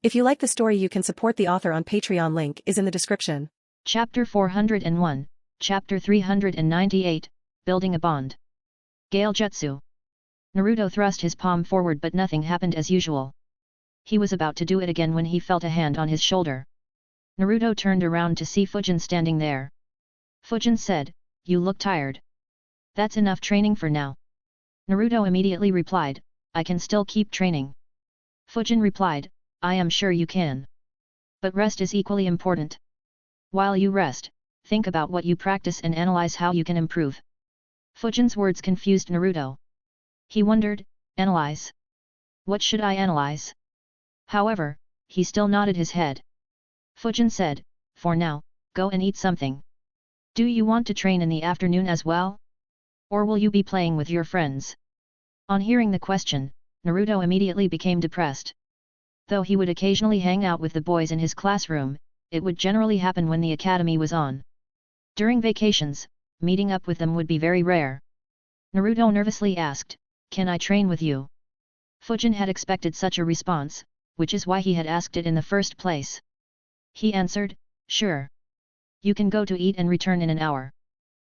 If you like the story, you can support the author on Patreon. Link is in the description. Chapter 401, Chapter 398, Building a Bond. Gail Jutsu. Naruto thrust his palm forward, but nothing happened as usual. He was about to do it again when he felt a hand on his shoulder. Naruto turned around to see Fujin standing there. Fujin said, "You look tired. That's enough training for now." Naruto immediately replied, "I can still keep training." Fujin replied, "I am sure you can. But rest is equally important. While you rest, think about what you practice and analyze how you can improve." Fujin's words confused Naruto. He wondered, analyze? What should I analyze? However, he still nodded his head. Fujin said, "For now, go and eat something. Do you want to train in the afternoon as well? Or will you be playing with your friends?" On hearing the question, Naruto immediately became depressed. Though he would occasionally hang out with the boys in his classroom, it would generally happen when the academy was on. During vacations, meeting up with them would be very rare. Naruto nervously asked, "Can I train with you?" Fujin had expected such a response, which is why he had asked it in the first place. He answered, "Sure. You can go to eat and return in an hour."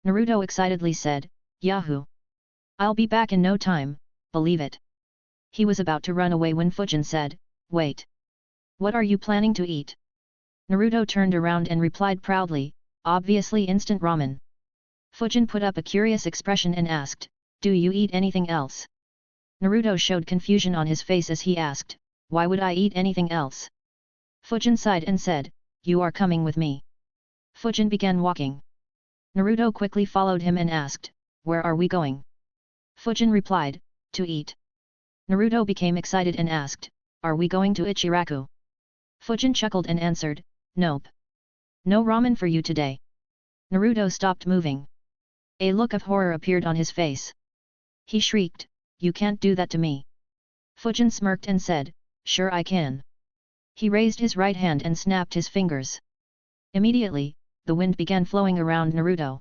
Naruto excitedly said, "Yahoo! I'll be back in no time, believe it." He was about to run away when Fujin said, "Wait. What are you planning to eat?" Naruto turned around and replied proudly, "Obviously instant ramen." Fujin put up a curious expression and asked, "Do you eat anything else?" Naruto showed confusion on his face as he asked, "Why would I eat anything else?" Fujin sighed and said, "You are coming with me." Fujin began walking. Naruto quickly followed him and asked, "Where are we going?" Fujin replied, "To eat." Naruto became excited and asked, "Are we going to Ichiraku?" Fujin chuckled and answered, "Nope. No ramen for you today." Naruto stopped moving. A look of horror appeared on his face. He shrieked, "You can't do that to me." Fujin smirked and said, "Sure I can." He raised his right hand and snapped his fingers. Immediately, the wind began flowing around Naruto.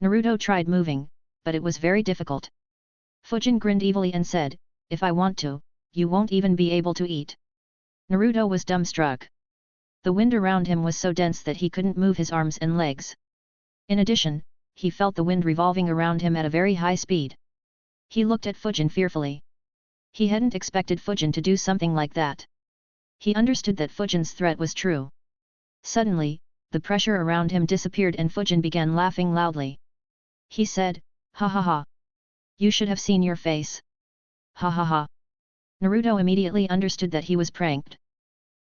Naruto tried moving, but it was very difficult. Fujin grinned evilly and said, "If I want to, you won't even be able to eat." Naruto was dumbstruck. The wind around him was so dense that he couldn't move his arms and legs. In addition, he felt the wind revolving around him at a very high speed. He looked at Fujin fearfully. He hadn't expected Fujin to do something like that. He understood that Fujin's threat was true. Suddenly, the pressure around him disappeared and Fujin began laughing loudly. He said, "Ha ha ha. You should have seen your face. Ha ha ha." Naruto immediately understood that he was pranked.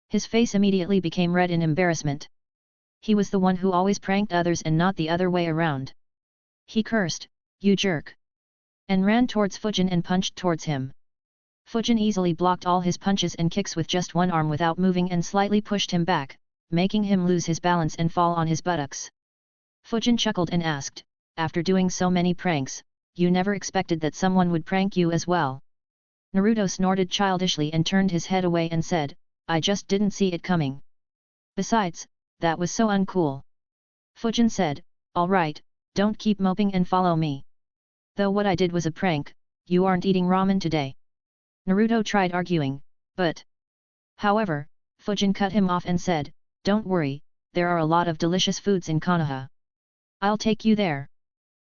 His face immediately became red in embarrassment. He was the one who always pranked others and not the other way around. He cursed, "You jerk," and ran towards Fujin and punched towards him. Fujin easily blocked all his punches and kicks with just one arm without moving and slightly pushed him back, making him lose his balance and fall on his buttocks. Fujin chuckled and asked, "After doing so many pranks, you never expected that someone would prank you as well?" Naruto snorted childishly and turned his head away and said, "I just didn't see it coming. Besides, that was so uncool." Fujin said, "All right, don't keep moping and follow me. Though what I did was a prank, you aren't eating ramen today." Naruto tried arguing, but... However, Fujin cut him off and said, "Don't worry, there are a lot of delicious foods in Konoha. I'll take you there.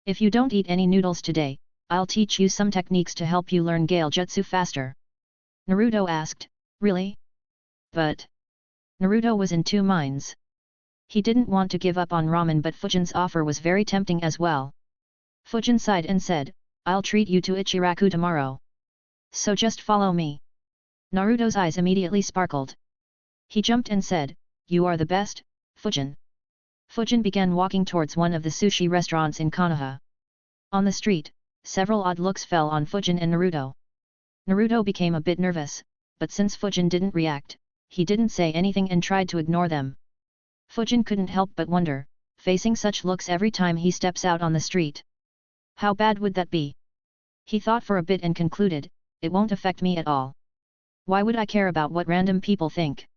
If you don't eat any noodles today, I'll teach you some techniques to help you learn Gail Jutsu faster." Naruto asked, "Really?" But... Naruto was in two minds. He didn't want to give up on ramen, but Fujin's offer was very tempting as well. Fujin sighed and said, "I'll treat you to Ichiraku tomorrow. So just follow me." Naruto's eyes immediately sparkled. He jumped and said, "You are the best, Fujin." Fujin began walking towards one of the sushi restaurants in Konoha. On the street, several odd looks fell on Fujin and Naruto. Naruto became a bit nervous, but since Fujin didn't react, he didn't say anything and tried to ignore them. Fujin couldn't help but wonder, facing such looks every time he steps out on the street. How bad would that be? He thought for a bit and concluded, it won't affect me at all. Why would I care about what random people think?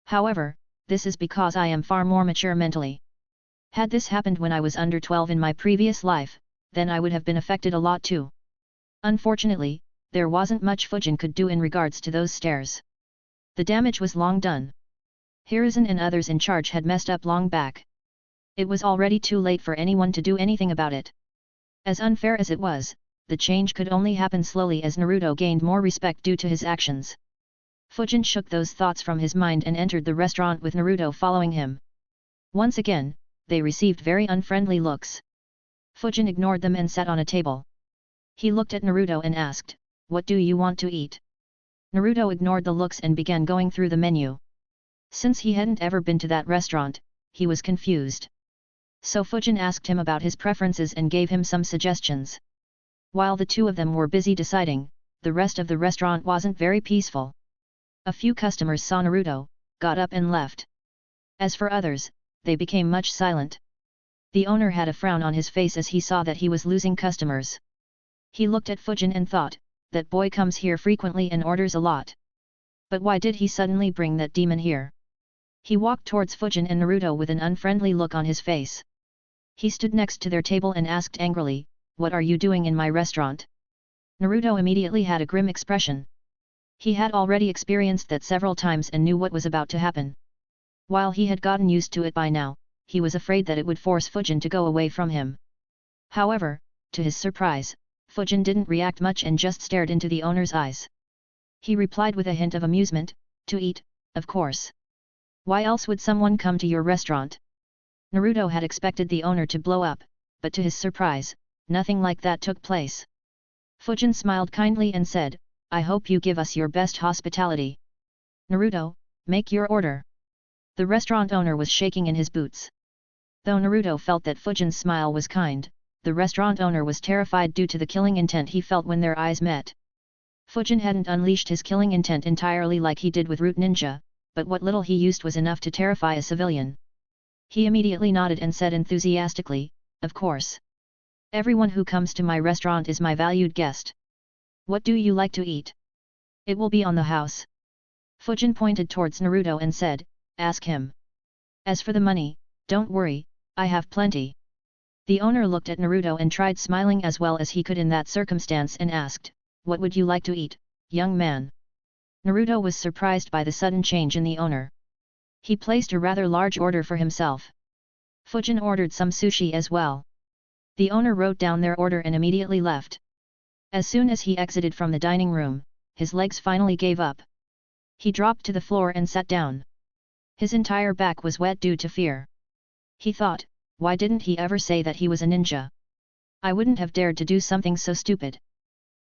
However, this is because I am far more mature mentally. Had this happened when I was under 12 in my previous life, then I would have been affected a lot too. Unfortunately, there wasn't much Fujin could do in regards to those stairs. The damage was long done. Hiruzen and others in charge had messed up long back. It was already too late for anyone to do anything about it. As unfair as it was, the change could only happen slowly as Naruto gained more respect due to his actions. Fujin shook those thoughts from his mind and entered the restaurant with Naruto following him. Once again, they received very unfriendly looks. Fujin ignored them and sat on a table. He looked at Naruto and asked, "What do you want to eat?" Naruto ignored the looks and began going through the menu. Since he hadn't ever been to that restaurant, he was confused. So Fujin asked him about his preferences and gave him some suggestions. While the two of them were busy deciding, the rest of the restaurant wasn't very peaceful. A few customers saw Naruto, got up and left. As for others, they became much silent. The owner had a frown on his face as he saw that he was losing customers. He looked at Fujin and thought, that boy comes here frequently and orders a lot. But why did he suddenly bring that demon here? He walked towards Fujin and Naruto with an unfriendly look on his face. He stood next to their table and asked angrily, "What are you doing in my restaurant?" Naruto immediately had a grim expression. He had already experienced that several times and knew what was about to happen. While he had gotten used to it by now, he was afraid that it would force Fujin to go away from him. However, to his surprise, Fujin didn't react much and just stared into the owner's eyes. He replied with a hint of amusement, "To eat, of course. Why else would someone come to your restaurant?" Naruto had expected the owner to blow up, but to his surprise, nothing like that took place. Fujin smiled kindly and said, "I hope you give us your best hospitality. Naruto, make your order." The restaurant owner was shaking in his boots. Though Naruto felt that Fujin's smile was kind, the restaurant owner was terrified due to the killing intent he felt when their eyes met. Fujin hadn't unleashed his killing intent entirely like he did with Root Ninja, but what little he used was enough to terrify a civilian. He immediately nodded and said enthusiastically, "Of course. Everyone who comes to my restaurant is my valued guest. What do you like to eat? It will be on the house." Fujin pointed towards Naruto and said, "Ask him. As for the money, don't worry, I have plenty." The owner looked at Naruto and tried smiling as well as he could in that circumstance and asked, "What would you like to eat, young man?" Naruto was surprised by the sudden change in the owner. He placed a rather large order for himself. Fujin ordered some sushi as well. The owner wrote down their order and immediately left. As soon as he exited from the dining room, his legs finally gave up. He dropped to the floor and sat down. His entire back was wet due to fear. He thought, why didn't he ever say that he was a ninja? I wouldn't have dared to do something so stupid.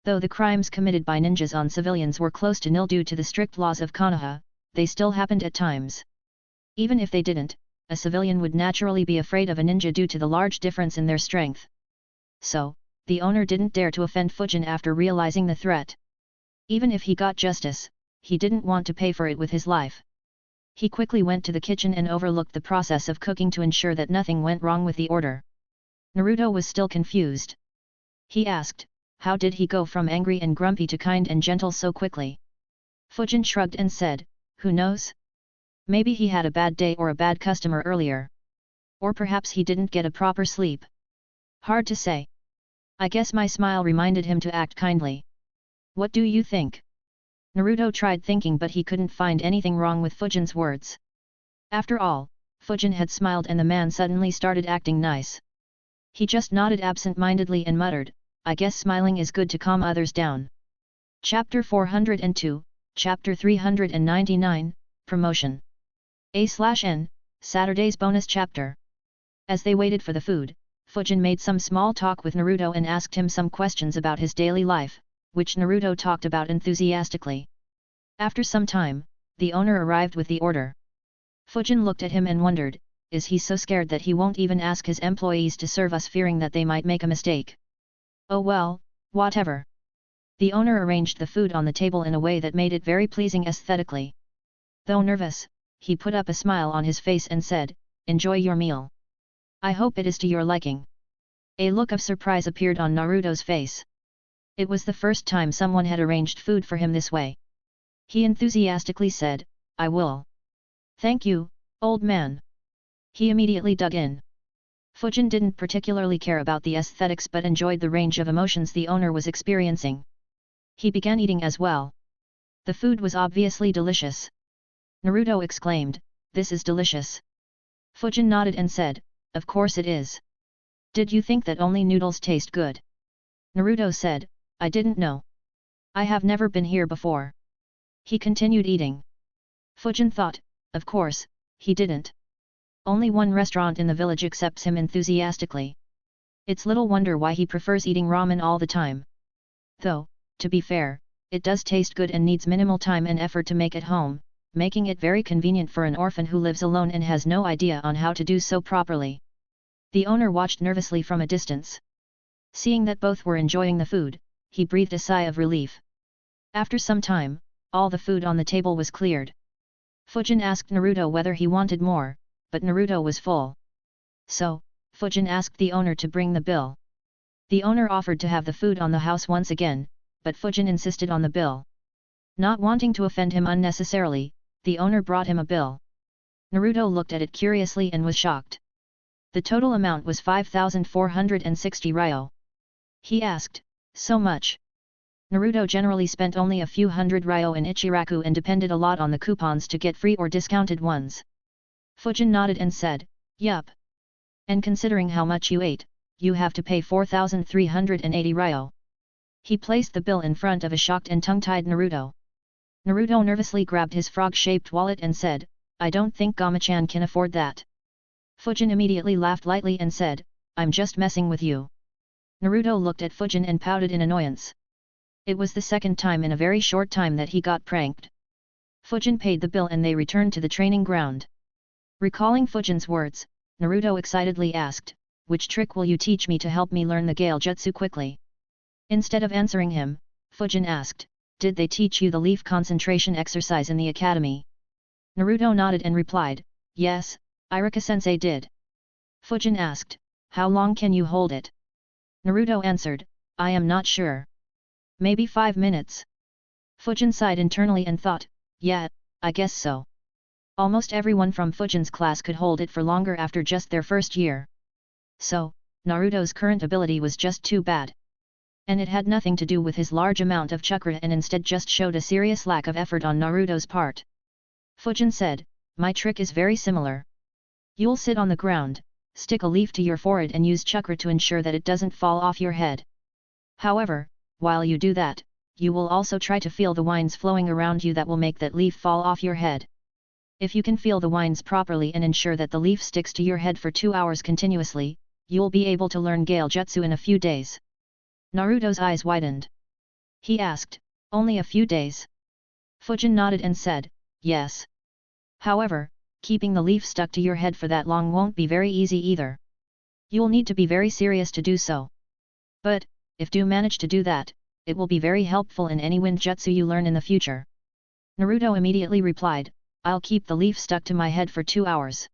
Though the crimes committed by ninjas on civilians were close to nil due to the strict laws of Konoha, they still happened at times. Even if they didn't, a civilian would naturally be afraid of a ninja due to the large difference in their strength. So, the owner didn't dare to offend Fujin after realizing the threat. Even if he got justice, he didn't want to pay for it with his life. He quickly went to the kitchen and overlooked the process of cooking to ensure that nothing went wrong with the order. Naruto was still confused. He asked, how did he go from angry and grumpy to kind and gentle so quickly? Fujin shrugged and said, who knows? Maybe he had a bad day or a bad customer earlier. Or perhaps he didn't get a proper sleep. Hard to say. I guess my smile reminded him to act kindly. What do you think? Naruto tried thinking but he couldn't find anything wrong with Fujin's words. After all, Fujin had smiled and the man suddenly started acting nice. He just nodded absent-mindedly and muttered, I guess smiling is good to calm others down. Chapter 402, Chapter 399, Promotion. A/N, Saturday's bonus chapter. As they waited for the food, Fujin made some small talk with Naruto and asked him some questions about his daily life, which Naruto talked about enthusiastically. After some time, the owner arrived with the order. Fujin looked at him and wondered, is he so scared that he won't even ask his employees to serve us fearing that they might make a mistake? Oh well, whatever. The owner arranged the food on the table in a way that made it very pleasing aesthetically. Though nervous, he put up a smile on his face and said, enjoy your meal. I hope it is to your liking. A look of surprise appeared on Naruto's face. It was the first time someone had arranged food for him this way. He enthusiastically said, I will. Thank you, old man. He immediately dug in. Fujin didn't particularly care about the aesthetics but enjoyed the range of emotions the owner was experiencing. He began eating as well. The food was obviously delicious. Naruto exclaimed, "This is delicious." Fujin nodded and said, "Of course it is. Did you think that only noodles taste good?" Naruto said, "I didn't know. I have never been here before." He continued eating. Fujin thought, of course, he didn't. Only one restaurant in the village accepts him enthusiastically. It's little wonder why he prefers eating ramen all the time. Though, to be fair, it does taste good and needs minimal time and effort to make at home, making it very convenient for an orphan who lives alone and has no idea on how to do so properly. The owner watched nervously from a distance. Seeing that both were enjoying the food, he breathed a sigh of relief. After some time, all the food on the table was cleared. Fujin asked Naruto whether he wanted more, but Naruto was full. So, Fujin asked the owner to bring the bill. The owner offered to have the food on the house once again, but Fujin insisted on the bill. Not wanting to offend him unnecessarily, the owner brought him a bill. Naruto looked at it curiously and was shocked. The total amount was 5,460 ryo. He asked, "So much?" Naruto generally spent only a few hundred ryo in Ichiraku and depended a lot on the coupons to get free or discounted ones. Fujin nodded and said, "Yup. And considering how much you ate, you have to pay 4,380 ryo." He placed the bill in front of a shocked and tongue-tied Naruto. Naruto nervously grabbed his frog-shaped wallet and said, "I don't think Gama-chan can afford that." Fujin immediately laughed lightly and said, "I'm just messing with you." Naruto looked at Fujin and pouted in annoyance. It was the second time in a very short time that he got pranked. Fujin paid the bill and they returned to the training ground. Recalling Fujin's words, Naruto excitedly asked, "Which trick will you teach me to help me learn the Gail Jutsu quickly?" Instead of answering him, Fujin asked, "Did they teach you the leaf concentration exercise in the academy?" Naruto nodded and replied, "Yes, Iruka-sensei did." Fujin asked, "How long can you hold it?" Naruto answered, "I am not sure. Maybe 5 minutes." Fujin sighed internally and thought, "Yeah, I guess so." Almost everyone from Fujin's class could hold it for longer after just their first year. So, Naruto's current ability was just too bad. And it had nothing to do with his large amount of chakra and instead just showed a serious lack of effort on Naruto's part. Fujin said, "My trick is very similar. You'll sit on the ground, stick a leaf to your forehead and use chakra to ensure that it doesn't fall off your head. However, while you do that, you will also try to feel the winds flowing around you that will make that leaf fall off your head. If you can feel the winds properly and ensure that the leaf sticks to your head for 2 hours continuously, you'll be able to learn Gail Jutsu in a few days." Naruto's eyes widened. He asked, "Only a few days?" Fujin nodded and said, "Yes. However, keeping the leaf stuck to your head for that long won't be very easy either. You'll need to be very serious to do so. But, if you manage to do that, it will be very helpful in any wind jutsu you learn in the future." Naruto immediately replied, "I'll keep the leaf stuck to my head for 2 hours.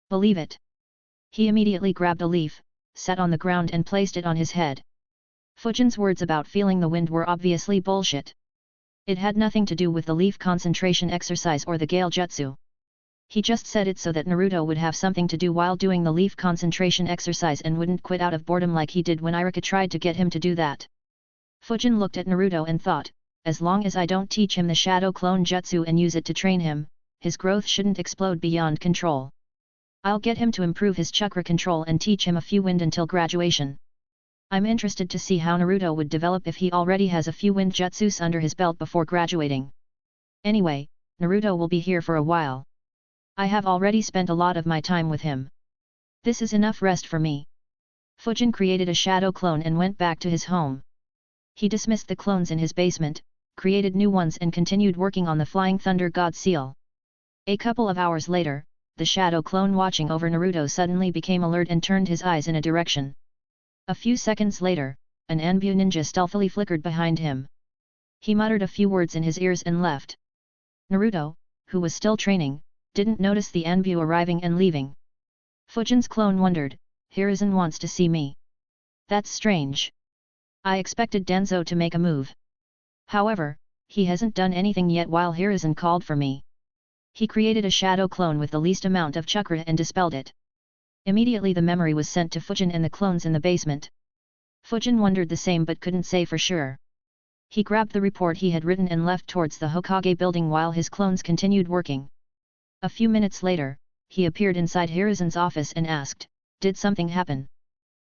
Believe it." He immediately grabbed a leaf, sat on the ground and placed it on his head. Fujin's words about feeling the wind were obviously bullshit. It had nothing to do with the leaf concentration exercise or the Gail Jutsu. He just said it so that Naruto would have something to do while doing the leaf concentration exercise and wouldn't quit out of boredom like he did when Iruka tried to get him to do that. Fujin looked at Naruto and thought, as long as I don't teach him the shadow clone jutsu and use it to train him, his growth shouldn't explode beyond control. I'll get him to improve his chakra control and teach him a few wind until graduation. I'm interested to see how Naruto would develop if he already has a few wind jutsus under his belt before graduating. Anyway, Naruto will be here for a while. I have already spent a lot of my time with him. This is enough rest for me." Fujin created a shadow clone and went back to his home. He dismissed the clones in his basement, created new ones and continued working on the Flying Thunder God Seal. A couple of hours later, the shadow clone watching over Naruto suddenly became alert and turned his eyes in a direction. A few seconds later, an Anbu ninja stealthily flickered behind him. He muttered a few words in his ears and left. Naruto, who was still training, didn't notice the Anbu arriving and leaving. Fujin's clone wondered, "Hiruzen wants to see me. That's strange. I expected Danzo to make a move. However, he hasn't done anything yet while Hiruzen called for me." He created a shadow clone with the least amount of chakra and dispelled it. Immediately the memory was sent to Fujin and the clones in the basement. Fujin wondered the same but couldn't say for sure. He grabbed the report he had written and left towards the Hokage building while his clones continued working. A few minutes later, he appeared inside Hiruzen's office and asked, "Did something happen?"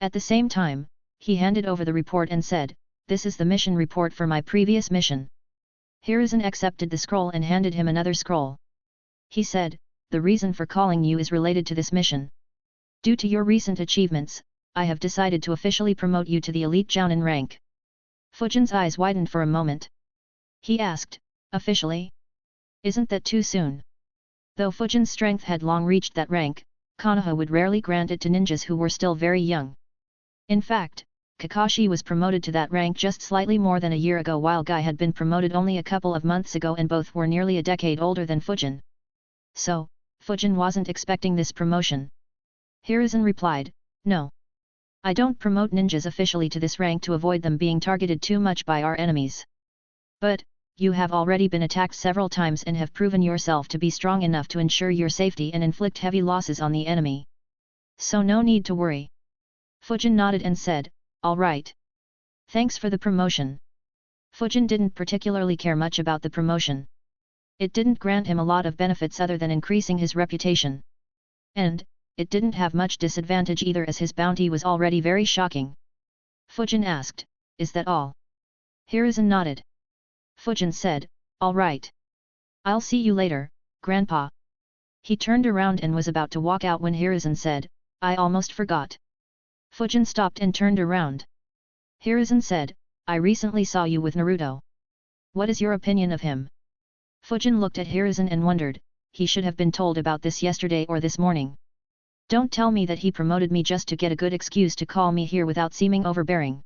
At the same time, he handed over the report and said, "This is the mission report for my previous mission." Hiruzen accepted the scroll and handed him another scroll. He said, "The reason for calling you is related to this mission. Due to your recent achievements, I have decided to officially promote you to the elite jonin rank." Fujin's eyes widened for a moment. He asked, "Officially? Isn't that too soon?" Though Fujin's strength had long reached that rank, Konoha would rarely grant it to ninjas who were still very young. In fact, Kakashi was promoted to that rank just slightly more than a year ago while Guy had been promoted only a couple of months ago and both were nearly a decade older than Fujin. So, Fujin wasn't expecting this promotion. Hiruzen replied, "No. I don't promote ninjas officially to this rank to avoid them being targeted too much by our enemies. But, you have already been attacked several times and have proven yourself to be strong enough to ensure your safety and inflict heavy losses on the enemy. So no need to worry." Fujin nodded and said, "All right. Thanks for the promotion." Fujin didn't particularly care much about the promotion. It didn't grant him a lot of benefits other than increasing his reputation. And, it didn't have much disadvantage either as his bounty was already very shocking. Fujin asked, "Is that all?" Hiruzen nodded. Fujin said, "All right. I'll see you later, Grandpa." He turned around and was about to walk out when Hiruzen said, "I almost forgot." Fujin stopped and turned around. Hiruzen said, "I recently saw you with Naruto. What is your opinion of him?" Fujin looked at Hiruzen and wondered, he should have been told about this yesterday or this morning. Don't tell me that he promoted me just to get a good excuse to call me here without seeming overbearing.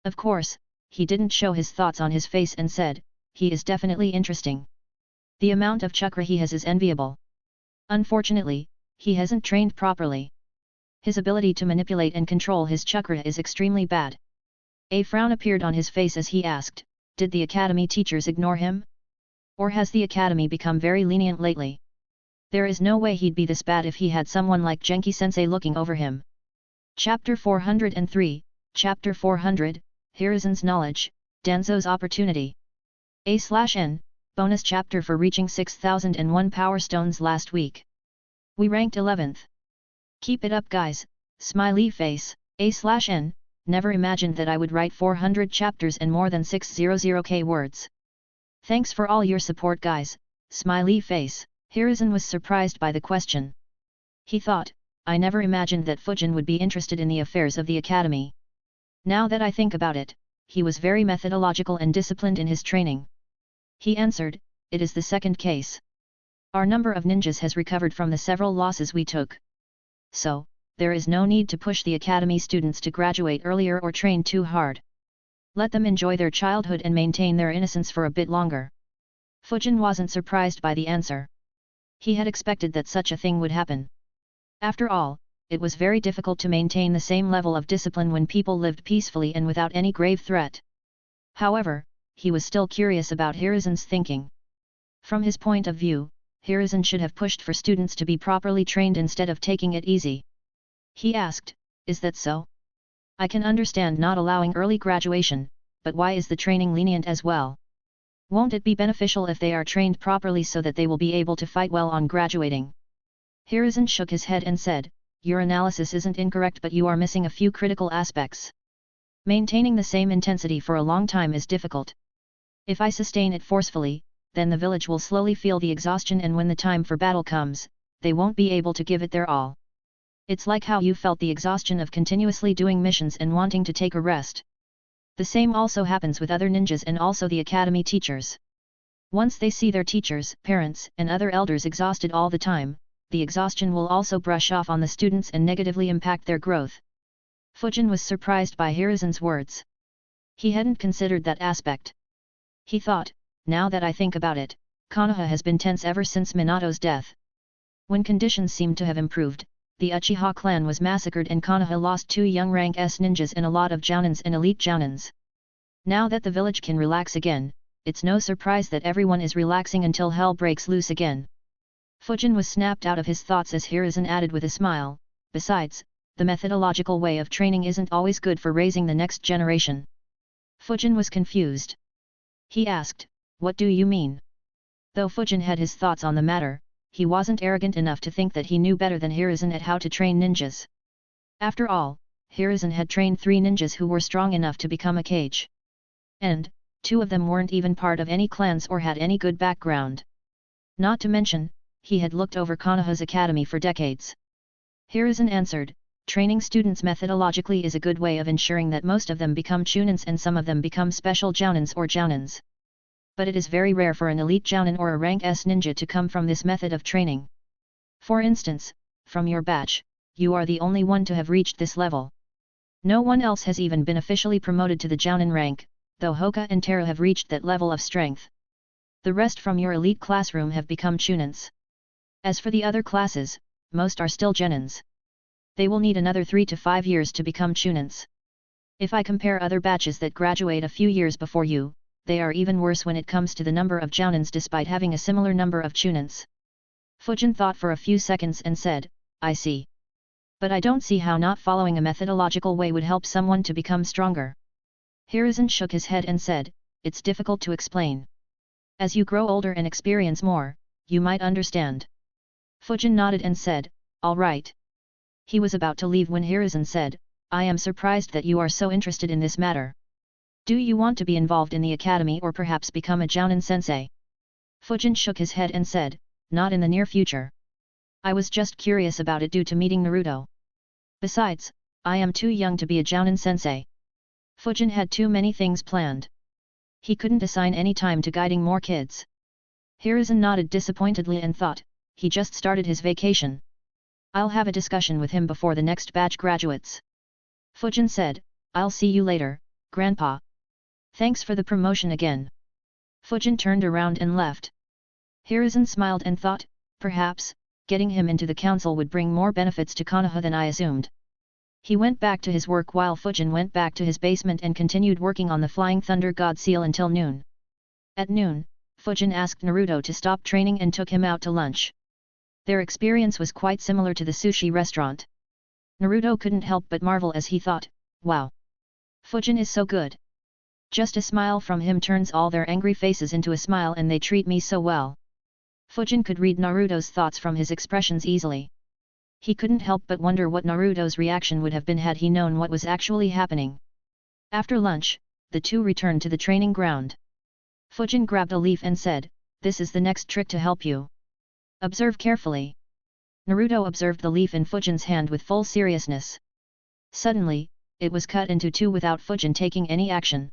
Of course, he didn't show his thoughts on his face and said, "He is definitely interesting. The amount of chakra he has is enviable. Unfortunately, he hasn't trained properly. His ability to manipulate and control his chakra is extremely bad." A frown appeared on his face as he asked, "Did the academy teachers ignore him? Or has the academy become very lenient lately? There is no way he'd be this bad if he had someone like Genki-sensei looking over him." Chapter 403, Chapter 400, Hiruzen's Knowledge, Danzo's Opportunity. A/N, bonus chapter for reaching 6001 Power Stones last week. We ranked 11th. Keep it up guys, smiley face. A/N, never imagined that I would write 400 chapters and more than 600k words. Thanks for all your support guys, smiley face. Hiruzen was surprised by the question. He thought, "I never imagined that Fujin would be interested in the affairs of the academy. Now that I think about it, he was very methodological and disciplined in his training." He answered, "It is the second case. Our number of ninjas has recovered from the several losses we took. So, there is no need to push the academy students to graduate earlier or train too hard. Let them enjoy their childhood and maintain their innocence for a bit longer." Fujin wasn't surprised by the answer. He had expected that such a thing would happen. After all, it was very difficult to maintain the same level of discipline when people lived peacefully and without any grave threat. However, he was still curious about Hiruzen's thinking. From his point of view, Hiruzen should have pushed for students to be properly trained instead of taking it easy. He asked, "Is that so? I can understand not allowing early graduation, but why is the training lenient as well? Won't it be beneficial if they are trained properly so that they will be able to fight well on graduating?" Hiruzen shook his head and said, "Your analysis isn't incorrect but you are missing a few critical aspects. Maintaining the same intensity for a long time is difficult. If I sustain it forcefully, then the village will slowly feel the exhaustion and when the time for battle comes, they won't be able to give it their all. It's like how you felt the exhaustion of continuously doing missions and wanting to take a rest. The same also happens with other ninjas and also the academy teachers. Once they see their teachers, parents, and other elders exhausted all the time, the exhaustion will also brush off on the students and negatively impact their growth." Fujin was surprised by Hiruzen's words. He hadn't considered that aspect. He thought, "Now that I think about it, Konoha has been tense ever since Minato's death. When conditions seemed to have improved, the Uchiha clan was massacred and Konoha lost 2 young rank S ninjas and a lot of jounins and elite jounins. Now that the village can relax again, it's no surprise that everyone is relaxing until hell breaks loose again." Fujin was snapped out of his thoughts as Hiruzen added with a smile, "Besides, the methodological way of training isn't always good for raising the next generation." Fujin was confused. He asked, "What do you mean?" Though Fujin had his thoughts on the matter, he wasn't arrogant enough to think that he knew better than Hiruzen at how to train ninjas. After all, Hiruzen had trained 3 ninjas who were strong enough to become a Kage. And, 2 of them weren't even part of any clans or had any good background. Not to mention, he had looked over Konoha's academy for decades. Hiruzen answered, "Training students methodologically is a good way of ensuring that most of them become chunins and some of them become special jounins or jounins. But it is very rare for an elite jounin or a rank S ninja to come from this method of training. For instance, from your batch, you are the only one to have reached this level. No one else has even been officially promoted to the jounin rank, though Hoka and Taro have reached that level of strength. The rest from your elite classroom have become chunins. As for the other classes, most are still genins. They will need another 3 to 5 years to become chunins. If I compare other batches that graduate a few years before you, they are even worse when it comes to the number of jounins despite having a similar number of chunins." Fujin thought for a few seconds and said, "I see. But I don't see how not following a methodological way would help someone to become stronger." Hiruzen shook his head and said, "It's difficult to explain. As you grow older and experience more, you might understand." Fujin nodded and said, "All right." He was about to leave when Hiruzen said, "I am surprised that you are so interested in this matter. Do you want to be involved in the academy or perhaps become a jounin sensei?" Fujin shook his head and said, "Not in the near future. I was just curious about it due to meeting Naruto. Besides, I am too young to be a jounin sensei." Fujin had too many things planned. He couldn't assign any time to guiding more kids. Hiruzen nodded disappointedly and thought, he just started his vacation. "I'll have a discussion with him before the next batch graduates." Fujin said, "I'll see you later, Grandpa. Thanks for the promotion again." Fujin turned around and left. Hiruzen smiled and thought, perhaps, getting him into the council would bring more benefits to Konoha than I assumed. He went back to his work while Fujin went back to his basement and continued working on the Flying Thunder God Seal until noon. At noon, Fujin asked Naruto to stop training and took him out to lunch. Their experience was quite similar to the sushi restaurant. Naruto couldn't help but marvel as he thought, "Wow! Fujin is so good. Just a smile from him turns all their angry faces into a smile and they treat me so well." Fujin could read Naruto's thoughts from his expressions easily. He couldn't help but wonder what Naruto's reaction would have been had he known what was actually happening. After lunch, the two returned to the training ground. Fujin grabbed a leaf and said, "This is the next trick to help you. Observe carefully." Naruto observed the leaf in Fujin's hand with full seriousness. Suddenly, it was cut into 2 without Fujin taking any action.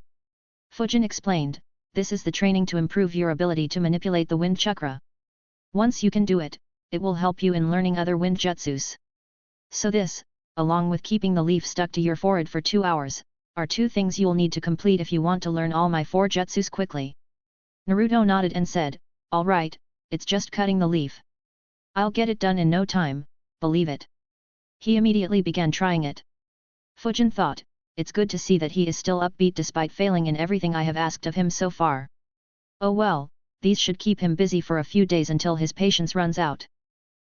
Fujin explained, "This is the training to improve your ability to manipulate the wind chakra. Once you can do it, it will help you in learning other wind jutsus. So this, along with keeping the leaf stuck to your forehead for 2 hours, are 2 things you'll need to complete if you want to learn all my 4 jutsus quickly." Naruto nodded and said, "All right, it's just cutting the leaf. I'll get it done in no time, believe it." He immediately began trying it. Fujin thought, it's good to see that he is still upbeat despite failing in everything I have asked of him so far. Oh well, these should keep him busy for a few days until his patience runs out.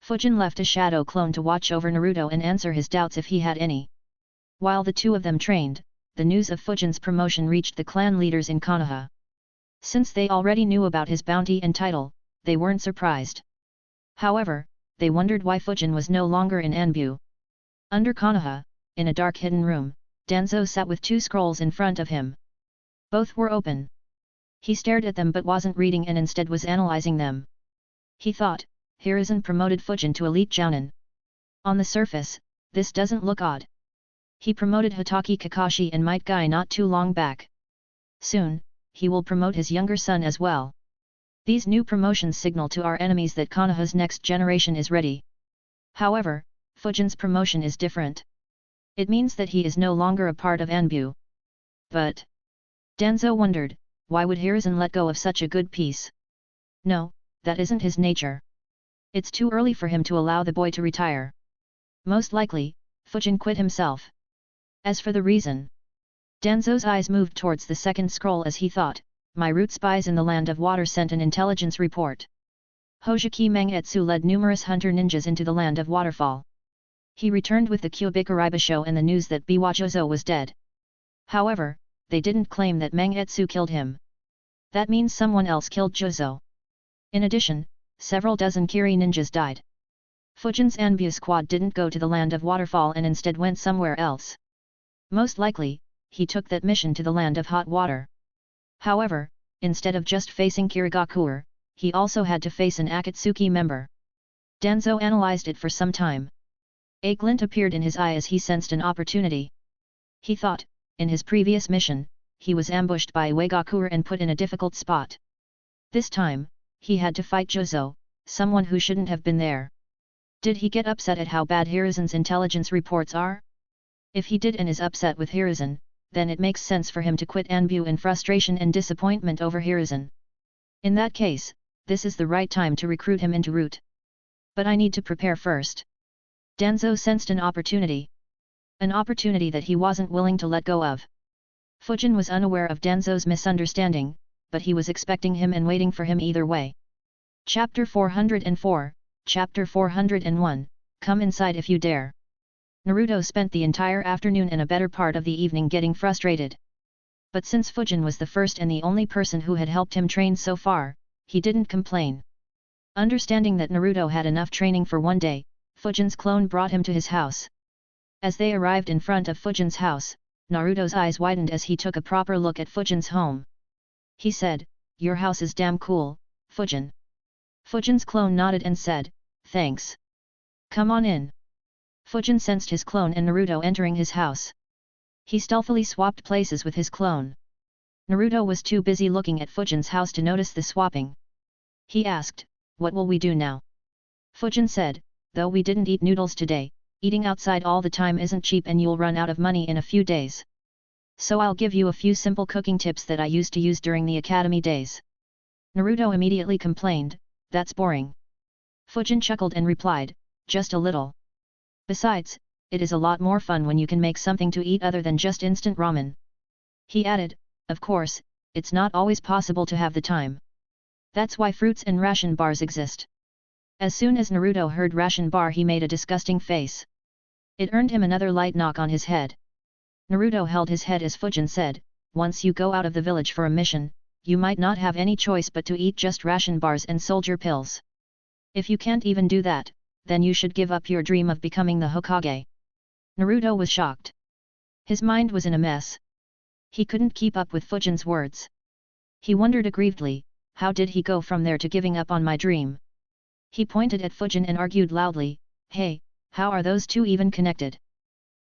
Fujin left a shadow clone to watch over Naruto and answer his doubts if he had any. While the 2 of them trained, the news of Fujin's promotion reached the clan leaders in Konoha. Since they already knew about his bounty and title, they weren't surprised. However, they wondered why Fujin was no longer in Anbu. Under Konoha, in a dark hidden room, Danzo sat with 2 scrolls in front of him. Both were open. He stared at them but wasn't reading and instead was analyzing them. He thought, Hiruzen promoted Fujin to elite jounin. On the surface, this doesn't look odd. He promoted Hitaki Kakashi and Might Guy not too long back. Soon, he will promote his younger son as well. These new promotions signal to our enemies that Konoha's next generation is ready. However, Fujin's promotion is different. It means that he is no longer a part of Anbu. But Danzo wondered, why would Hiruzen let go of such a good piece? No, that isn't his nature. It's too early for him to allow the boy to retire. Most likely, Fujin quit himself. As for the reason, Danzo's eyes moved towards the second scroll as he thought, my root spies in the land of water sent an intelligence report. Hojiki Mangetsu led numerous hunter ninjas into the land of waterfall. He returned with the Kyubikaribasho and the news that Biwajozo was dead. However, they didn't claim that Mangetsu killed him. That means someone else killed Jozo. In addition, several dozen Kiri ninjas died. Fujin's Anbu squad didn't go to the land of waterfall and instead went somewhere else. Most likely, he took that mission to the land of hot water. However, instead of just facing Kirigakuer, he also had to face an Akatsuki member. Danzo analyzed it for some time. A glint appeared in his eye as he sensed an opportunity. He thought, in his previous mission, he was ambushed by Uegakuer and put in a difficult spot. This time, he had to fight Jozo, someone who shouldn't have been there. Did he get upset at how bad Hiruzen's intelligence reports are? If he did and is upset with Hiruzen, then it makes sense for him to quit Anbu in frustration and disappointment over Hiruzen. In that case, this is the right time to recruit him into Root. But I need to prepare first. Danzo sensed an opportunity. An opportunity that he wasn't willing to let go of. Fujin was unaware of Danzo's misunderstanding, but he was expecting him and waiting for him either way. Chapter 404, Chapter 401, Come inside if you dare. Naruto spent the entire afternoon and a better part of the evening getting frustrated. But since Fujin was the first and the only person who had helped him train so far, he didn't complain. Understanding that Naruto had enough training for one day, Fujin's clone brought him to his house. As they arrived in front of Fujin's house, Naruto's eyes widened as he took a proper look at Fujin's home. He said, "Your house is damn cool, Fujin." Fujin's clone nodded and said, "Thanks. Come on in." Fujin sensed his clone and Naruto entering his house. He stealthily swapped places with his clone. Naruto was too busy looking at Fujin's house to notice the swapping. He asked, "What will we do now?" Fujin said, "Though we didn't eat noodles today, eating outside all the time isn't cheap and you'll run out of money in a few days. So I'll give you a few simple cooking tips that I used to use during the academy days." Naruto immediately complained, "That's boring." Fujin chuckled and replied, "Just a little. Besides, it is a lot more fun when you can make something to eat other than just instant ramen." He added, "Of course, it's not always possible to have the time. That's why fruits and ration bars exist." As soon as Naruto heard ration bar he made a disgusting face. It earned him another light knock on his head. Naruto held his head as Fujin said, "Once you go out of the village for a mission, you might not have any choice but to eat just ration bars and soldier pills. If you can't even do that, then you should give up your dream of becoming the Hokage." Naruto was shocked. His mind was in a mess. He couldn't keep up with Fujin's words. He wondered aggrievedly, how did he go from there to giving up on my dream? He pointed at Fujin and argued loudly, "Hey, how are those two even connected?"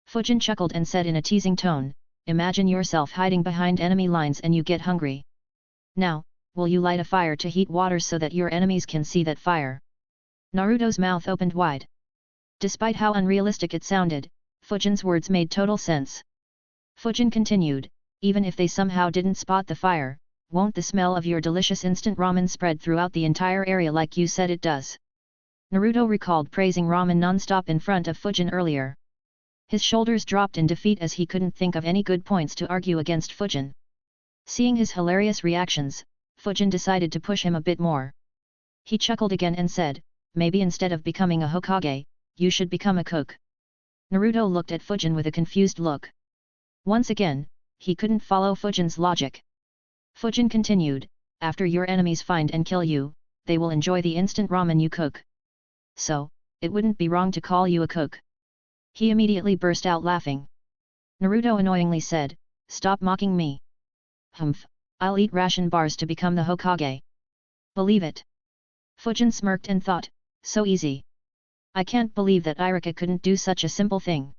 Fujin chuckled and said in a teasing tone, "Imagine yourself hiding behind enemy lines and you get hungry. Now, will you light a fire to heat water so that your enemies can see that fire?" Naruto's mouth opened wide. Despite how unrealistic it sounded, Fujin's words made total sense. Fujin continued, "Even if they somehow didn't spot the fire, won't the smell of your delicious instant ramen spread throughout the entire area like you said it does?" Naruto recalled praising ramen non-stop in front of Fujin earlier. His shoulders dropped in defeat as he couldn't think of any good points to argue against Fujin. Seeing his hilarious reactions, Fujin decided to push him a bit more. He chuckled again and said, "Maybe instead of becoming a Hokage, you should become a cook." Naruto looked at Fujin with a confused look. Once again, he couldn't follow Fujin's logic. Fujin continued, "After your enemies find and kill you, they will enjoy the instant ramen you cook. So, it wouldn't be wrong to call you a cook." He immediately burst out laughing. Naruto annoyingly said, "Stop mocking me. Humph, I'll eat ration bars to become the Hokage. Believe it." Fujin smirked and thought, "So easy. I can't believe that Irika couldn't do such a simple thing.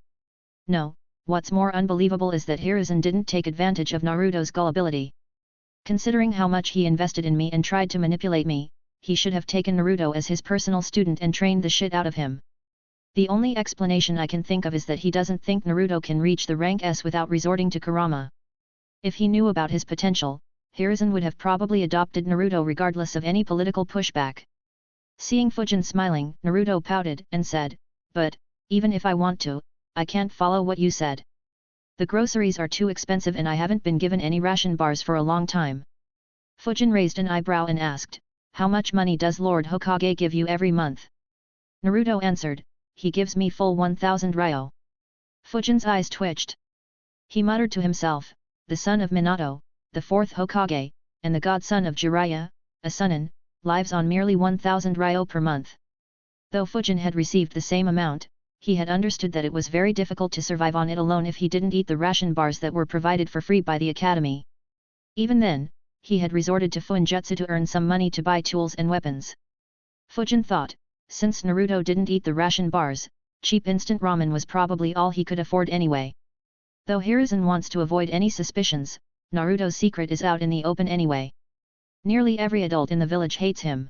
No, what's more unbelievable is that Hiruzen didn't take advantage of Naruto's gullibility. Considering how much he invested in me and tried to manipulate me, he should have taken Naruto as his personal student and trained the shit out of him. The only explanation I can think of is that he doesn't think Naruto can reach the rank S without resorting to Kurama. If he knew about his potential, Hiruzen would have probably adopted Naruto regardless of any political pushback." Seeing Fujin smiling, Naruto pouted and said, "But, even if I want to, I can't follow what you said. The groceries are too expensive and I haven't been given any ration bars for a long time." Fujin raised an eyebrow and asked, "How much money does Lord Hokage give you every month?" Naruto answered, "He gives me full 1,000 ryo." Fujin's eyes twitched. He muttered to himself, "The son of Minato, the fourth Hokage, and the godson of Jiraiya, a Sunin, lives on merely 1,000 ryo per month. Though Fujin had received the same amount, he had understood that it was very difficult to survive on it alone if he didn't eat the ration bars that were provided for free by the academy. Even then, he had resorted to Fuinjutsu to earn some money to buy tools and weapons. Fujin thought, since Naruto didn't eat the ration bars, cheap instant ramen was probably all he could afford anyway. Though Hiruzen wants to avoid any suspicions, Naruto's secret is out in the open anyway. Nearly every adult in the village hates him.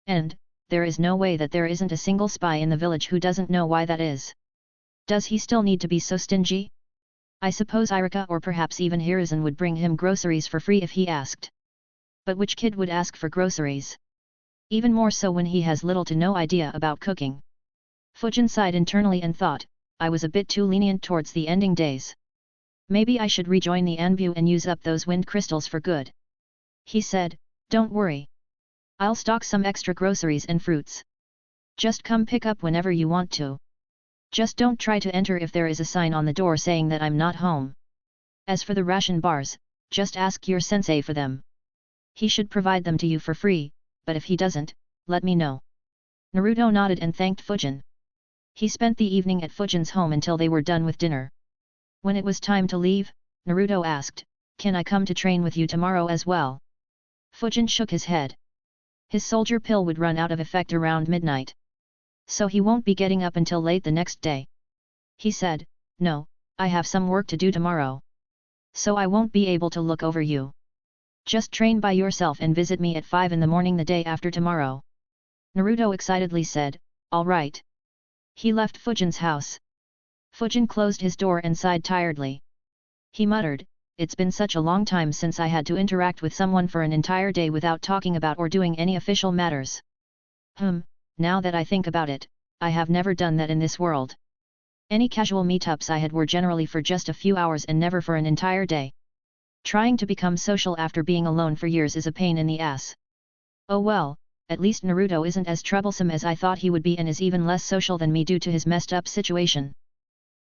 And, there is no way that there isn't a single spy in the village who doesn't know why that is. Does he still need to be so stingy? I suppose Irika or perhaps even Hiruzen would bring him groceries for free if he asked. But which kid would ask for groceries? Even more so when he has little to no idea about cooking. Fujin sighed internally and thought, I was a bit too lenient towards the ending days. Maybe I should rejoin the Anbu and use up those wind crystals for good. He said, don't worry. I'll stock some extra groceries and fruits. Just come pick up whenever you want to. Just don't try to enter if there is a sign on the door saying that I'm not home. As for the ration bars, just ask your sensei for them. He should provide them to you for free, but if he doesn't, let me know. Naruto nodded and thanked Fujin. He spent the evening at Fujin's home until they were done with dinner. When it was time to leave, Naruto asked, can I come to train with you tomorrow as well? Fujin shook his head. His soldier pill would run out of effect around midnight. So he won't be getting up until late the next day. He said, no, I have some work to do tomorrow. So I won't be able to look over you. Just train by yourself and visit me at 5 in the morning the day after tomorrow. Naruto excitedly said, all right. He left Fujin's house. Fujin closed his door and sighed tiredly. He muttered, it's been such a long time since I had to interact with someone for an entire day without talking about or doing any official matters. Now that I think about it, I have never done that in this world. Any casual meetups I had were generally for just a few hours and never for an entire day. Trying to become social after being alone for years is a pain in the ass. Oh well, at least Naruto isn't as troublesome as I thought he would be and is even less social than me due to his messed up situation.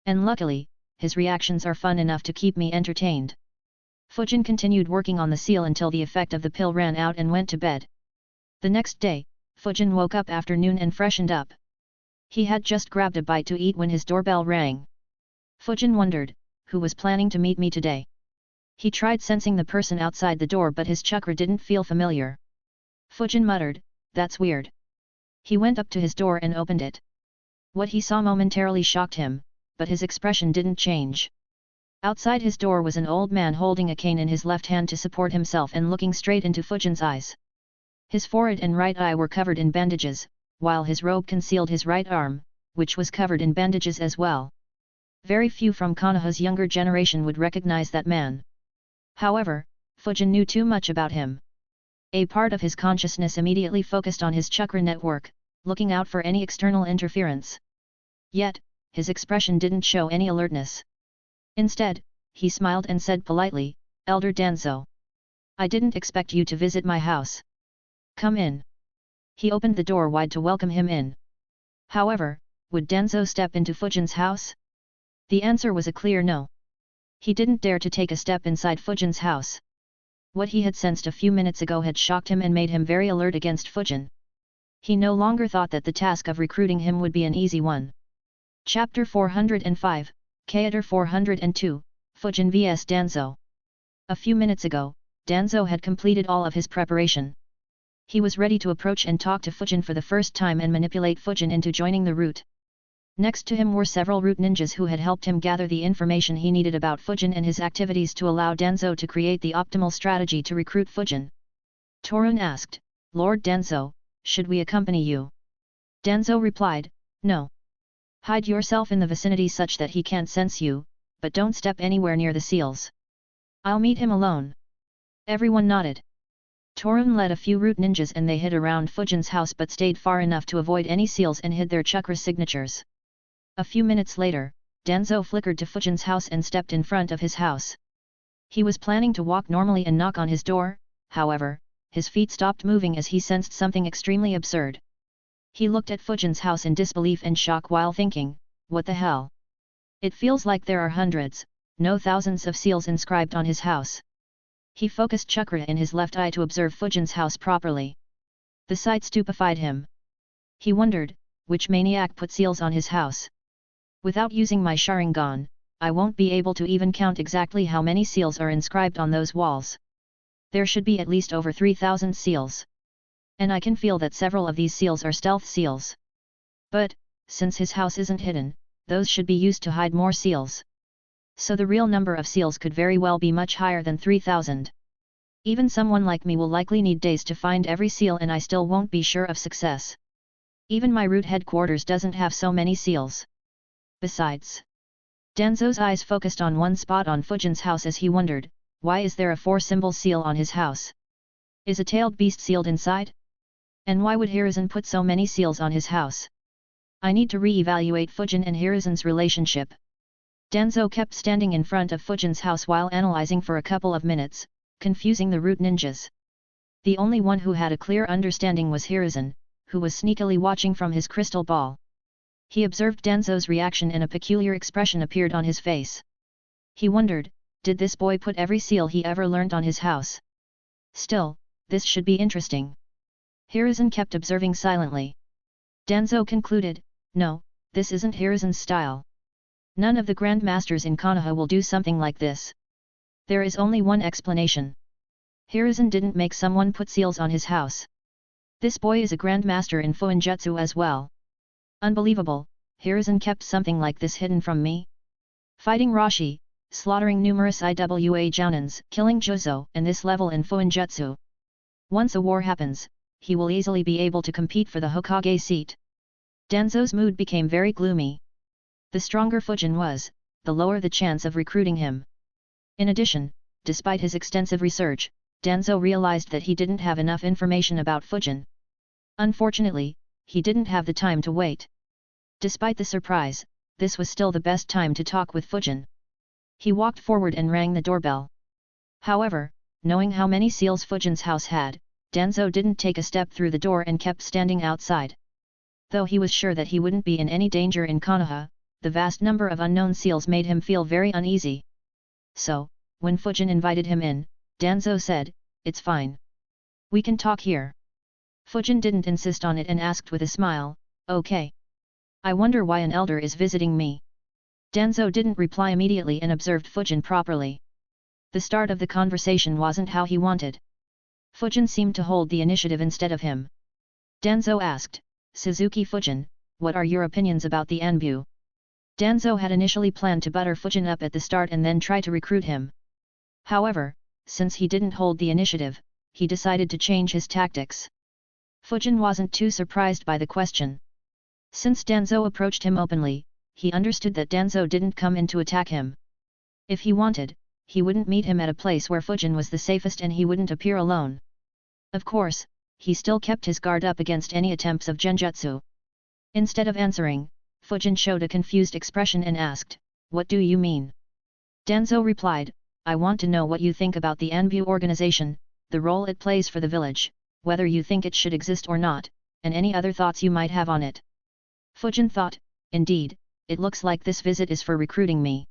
And luckily, his reactions are fun enough to keep me entertained. Fujin continued working on the seal until the effect of the pill ran out and went to bed. The next day, Fujin woke up after noon and freshened up. He had just grabbed a bite to eat when his doorbell rang. Fujin wondered, who was planning to meet me today? He tried sensing the person outside the door but his chakra didn't feel familiar. Fujin muttered, that's weird. He went up to his door and opened it. What he saw momentarily shocked him, but his expression didn't change. Outside his door was an old man holding a cane in his left hand to support himself and looking straight into Fujin's eyes. His forehead and right eye were covered in bandages, while his robe concealed his right arm, which was covered in bandages as well. Very few from Konoha's younger generation would recognize that man. However, Fujin knew too much about him. A part of his consciousness immediately focused on his chakra network, looking out for any external interference. Yet, his expression didn't show any alertness. Instead, he smiled and said politely, Elder Danzo. I didn't expect you to visit my house. Come in. He opened the door wide to welcome him in. However, would Danzo step into Fujin's house? The answer was a clear no. He didn't dare to take a step inside Fujin's house. What he had sensed a few minutes ago had shocked him and made him very alert against Fujin. He no longer thought that the task of recruiting him would be an easy one. Chapter 405, Chapter 402, Fujin vs Danzo. A few minutes ago, Danzo had completed all of his preparation. He was ready to approach and talk to Fujin for the first time and manipulate Fujin into joining the route. Next to him were several root ninjas who had helped him gather the information he needed about Fujin and his activities to allow Danzo to create the optimal strategy to recruit Fujin. Torun asked, Lord Danzo, should we accompany you? Danzo replied, no. Hide yourself in the vicinity such that he can't sense you, but don't step anywhere near the seals. I'll meet him alone. Everyone nodded. Torun led a few root ninjas and they hid around Fujin's house but stayed far enough to avoid any seals and hid their chakra signatures. A few minutes later, Danzo flickered to Fujin's house and stepped in front of his house. He was planning to walk normally and knock on his door, however, his feet stopped moving as he sensed something extremely absurd. He looked at Fujin's house in disbelief and shock while thinking, what the hell? It feels like there are hundreds, no thousands of seals inscribed on his house. He focused chakra in his left eye to observe Fujin's house properly. The sight stupefied him. He wondered, which maniac put seals on his house? Without using my Sharingan, I won't be able to even count exactly how many seals are inscribed on those walls. There should be at least over 3,000 seals. And I can feel that several of these seals are stealth seals. But, since his house isn't hidden, those should be used to hide more seals. So the real number of seals could very well be much higher than 3,000. Even someone like me will likely need days to find every seal, and I still won't be sure of success. Even my root headquarters doesn't have so many seals. Besides, Danzo's eyes focused on one spot on Fujin's house as he wondered, why is there a 4-symbol seal on his house? Is a tailed beast sealed inside? And why would Hiruzen put so many seals on his house? I need to re-evaluate Fujin and Hiruzen's relationship. Danzo kept standing in front of Fujin's house while analyzing for a couple of minutes, confusing the root ninjas. The only one who had a clear understanding was Hiruzen, who was sneakily watching from his crystal ball. He observed Danzo's reaction and a peculiar expression appeared on his face. He wondered, did this boy put every seal he ever learned on his house? Still, this should be interesting. Hiruzen kept observing silently. Danzo concluded, no, this isn't Hiruzen's style. None of the Grandmasters in Konoha will do something like this. There is only one explanation. Hiruzen didn't make someone put seals on his house. This boy is a Grandmaster in Fuinjutsu as well. Unbelievable, Hiruzen kept something like this hidden from me. Fighting Rashi, slaughtering numerous IWA Jounins, killing Jozo, and this level in Fuinjutsu. Once a war happens, he will easily be able to compete for the Hokage seat. Danzo's mood became very gloomy. The stronger Fujin was, the lower the chance of recruiting him. In addition, despite his extensive research, Danzo realized that he didn't have enough information about Fujin. Unfortunately, he didn't have the time to wait. Despite the surprise, this was still the best time to talk with Fujin. He walked forward and rang the doorbell. However, knowing how many seals Fujin's house had, Danzo didn't take a step through the door and kept standing outside. Though he was sure that he wouldn't be in any danger in Konoha, the vast number of unknown seals made him feel very uneasy. So, when Fujin invited him in, Danzo said, "It's fine. We can talk here." Fujin didn't insist on it and asked with a smile, "Okay. I wonder why an elder is visiting me." Danzo didn't reply immediately and observed Fujin properly. The start of the conversation wasn't how he wanted. Fujin seemed to hold the initiative instead of him. Danzo asked, "Suzuki Fujin, what are your opinions about the Anbu?" Danzo had initially planned to butter Fujin up at the start and then try to recruit him. However, since he didn't hold the initiative, he decided to change his tactics. Fujin wasn't too surprised by the question. Since Danzo approached him openly, he understood that Danzo didn't come in to attack him. If he wanted, he wouldn't meet him at a place where Fujin was the safest and he wouldn't appear alone. Of course, he still kept his guard up against any attempts of genjutsu. Instead of answering, Fujin showed a confused expression and asked, "What do you mean?" Danzo replied, "I want to know what you think about the Anbu organization, the role it plays for the village, whether you think it should exist or not, and any other thoughts you might have on it." Fujin thought, indeed, it looks like this visit is for recruiting me.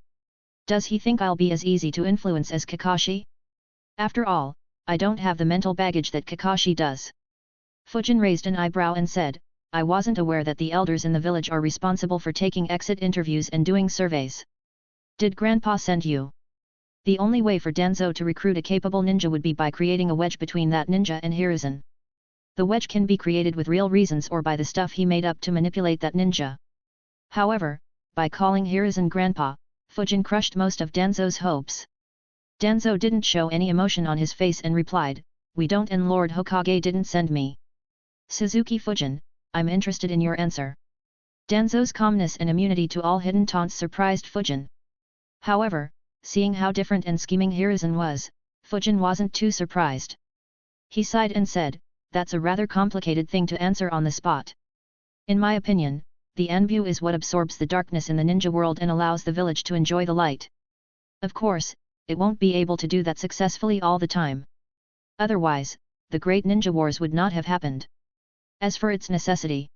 Does he think I'll be as easy to influence as Kakashi? After all, I don't have the mental baggage that Kakashi does. Fujin raised an eyebrow and said, "I wasn't aware that the elders in the village are responsible for taking exit interviews and doing surveys. Did Grandpa send you?" The only way for Danzo to recruit a capable ninja would be by creating a wedge between that ninja and Hiruzen. The wedge can be created with real reasons or by the stuff he made up to manipulate that ninja. However, by calling Hiruzen Grandpa, Fujin crushed most of Danzo's hopes. Danzo didn't show any emotion on his face and replied, "We don't, and Lord Hokage didn't send me." "Suzuki Fujin, I'm interested in your answer." Danzo's calmness and immunity to all hidden taunts surprised Fujin. However, seeing how different and scheming Hiruzen was, Fujin wasn't too surprised. He sighed and said, "That's a rather complicated thing to answer on the spot. In my opinion, the Anbu is what absorbs the darkness in the ninja world and allows the village to enjoy the light. Of course, it won't be able to do that successfully all the time. Otherwise, the great ninja wars would not have happened. As for its necessity..."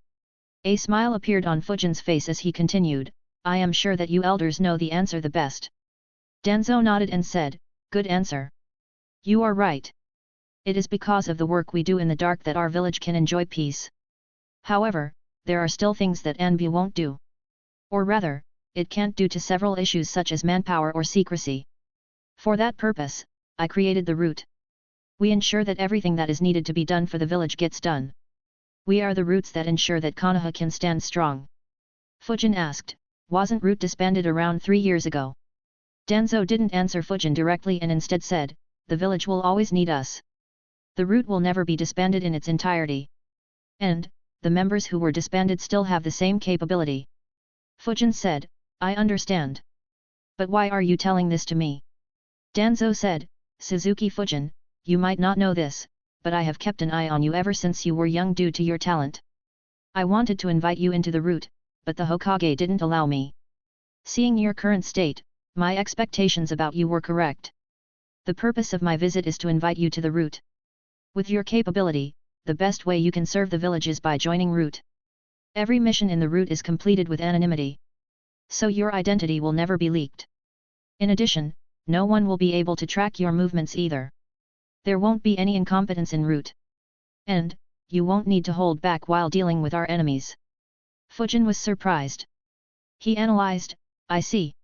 A smile appeared on Fujin's face as he continued, "I am sure that you elders know the answer the best." Danzo nodded and said, "Good answer. You are right. It is because of the work we do in the dark that our village can enjoy peace. However, there are still things that Anbu won't do. Or rather, it can't due to several issues such as manpower or secrecy. For that purpose, I created the route. We ensure that everything that is needed to be done for the village gets done. We are the roots that ensure that Konoha can stand strong. Fujin asked, wasn't root disbanded around 3 years ago? Danzo didn't answer Fujin directly and instead said, the village will always need us. The root will never be disbanded in its entirety. And, the members who were disbanded still have the same capability. Fujin said, I understand. But why are you telling this to me? Danzo said, Suzuki Fujin, you might not know this, but I have kept an eye on you ever since you were young due to your talent. I wanted to invite you into the root, but the Hokage didn't allow me. Seeing your current state, my expectations about you were correct. The purpose of my visit is to invite you to the root. With your capability, the best way you can serve the village is by joining root. Every mission in the root is completed with anonymity. So your identity will never be leaked. In addition, no one will be able to track your movements either. There won't be any incompetence in root. And, you won't need to hold back while dealing with our enemies. Fujin was surprised. He analyzed, I see.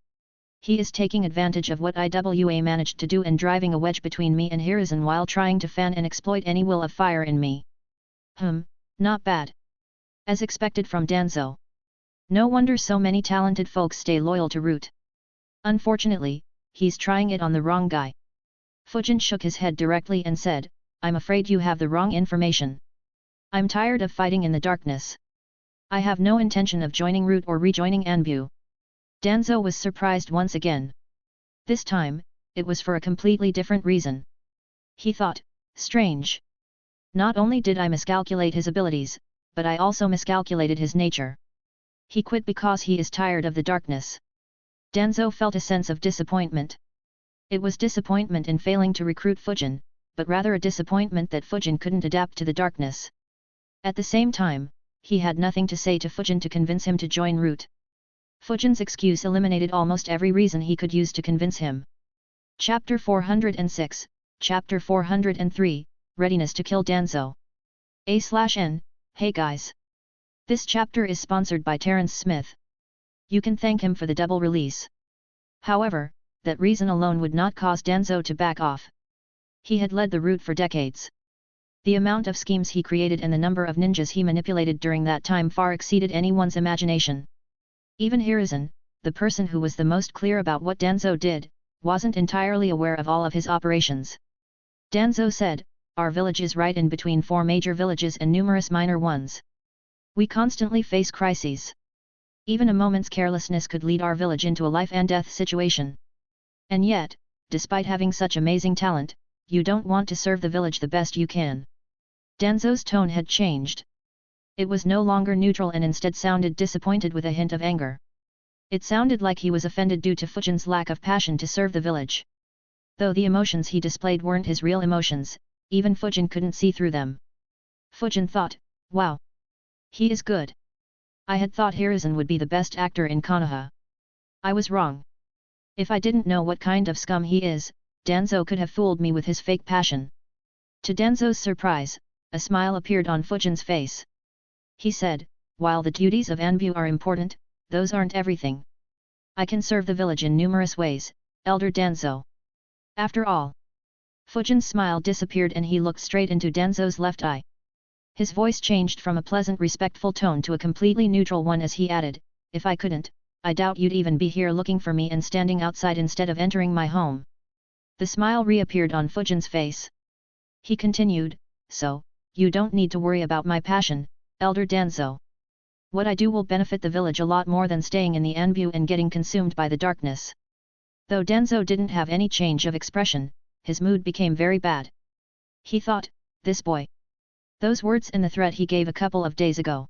He is taking advantage of what IWA managed to do and driving a wedge between me and Hiruzen while trying to fan and exploit any will of fire in me. Not bad. As expected from Danzo. No wonder so many talented folks stay loyal to root. Unfortunately, he's trying it on the wrong guy. Fujin shook his head directly and said, I'm afraid you have the wrong information. I'm tired of fighting in the darkness. I have no intention of joining root or rejoining Anbu. Danzo was surprised once again. This time, it was for a completely different reason. He thought, strange. Not only did I miscalculate his abilities, but I also miscalculated his nature. He quit because he is tired of the darkness. Danzo felt a sense of disappointment. It was disappointment in failing to recruit Fujin, but rather a disappointment that Fujin couldn't adapt to the darkness. At the same time, he had nothing to say to Fujin to convince him to join root. Fujin's excuse eliminated almost every reason he could use to convince him. Chapter 406, Chapter 403, Readiness to kill Danzo. A/N, hey guys. This chapter is sponsored by Terrence Smith. You can thank him for the double release. However, that reason alone would not cause Danzo to back off. He had led the route for decades. The amount of schemes he created and the number of ninjas he manipulated during that time far exceeded anyone's imagination. Even Hiruzen, the person who was the most clear about what Danzo did, wasn't entirely aware of all of his operations. Danzo said, our village is right in between 4 major villages and numerous minor ones. We constantly face crises. Even a moment's carelessness could lead our village into a life and death situation. And yet, despite having such amazing talent, you don't want to serve the village the best you can. Danzo's tone had changed. It was no longer neutral and instead sounded disappointed with a hint of anger. It sounded like he was offended due to Fujin's lack of passion to serve the village. Though the emotions he displayed weren't his real emotions, even Fujin couldn't see through them. Fujin thought, wow. He is good. I had thought Hiruzen would be the best actor in Konoha. I was wrong. If I didn't know what kind of scum he is, Danzo could have fooled me with his fake passion. To Danzo's surprise, a smile appeared on Fujin's face. He said, while the duties of Anbu are important, those aren't everything. I can serve the village in numerous ways, Elder Danzo. After all. Fujin's smile disappeared and he looked straight into Danzo's left eye. His voice changed from a pleasant respectful tone to a completely neutral one as he added, if I couldn't, I doubt you'd even be here looking for me and standing outside instead of entering my home. The smile reappeared on Fujin's face. He continued, so, you don't need to worry about my passion, Elder Danzo. What I do will benefit the village a lot more than staying in the Anbu and getting consumed by the darkness. Though Danzo didn't have any change of expression, his mood became very bad. He thought, this boy. Those words and the threat he gave a couple of days ago.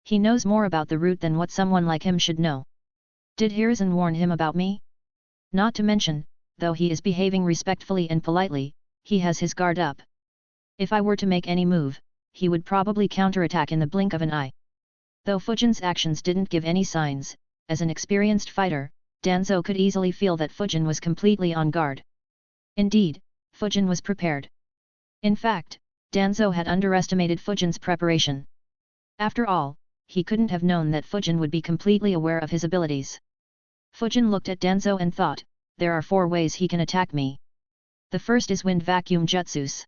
He knows more about the route than what someone like him should know. Did Hiruzen warn him about me? Not to mention, though he is behaving respectfully and politely, he has his guard up. If I were to make any move, he would probably counterattack in the blink of an eye. Though Fujin's actions didn't give any signs, as an experienced fighter, Danzo could easily feel that Fujin was completely on guard. Indeed, Fujin was prepared. In fact, Danzo had underestimated Fujin's preparation. After all, he couldn't have known that Fujin would be completely aware of his abilities. Fujin looked at Danzo and thought, there are 4 ways he can attack me. The first is wind vacuum jutsus.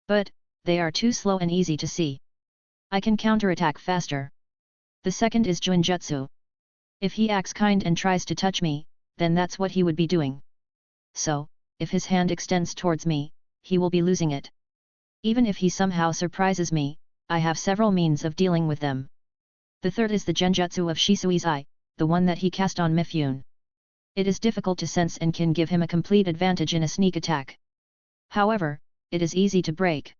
But, they are too slow and easy to see. I can counterattack faster. The second is jonin. If he acts kind and tries to touch me, then that's what he would be doing. So, if his hand extends towards me, he will be losing it. Even if he somehow surprises me, I have several means of dealing with them. The third is the genjutsu of Shisui's eye, the one that he cast on Mifune. It is difficult to sense and can give him a complete advantage in a sneak attack. However, it is easy to break.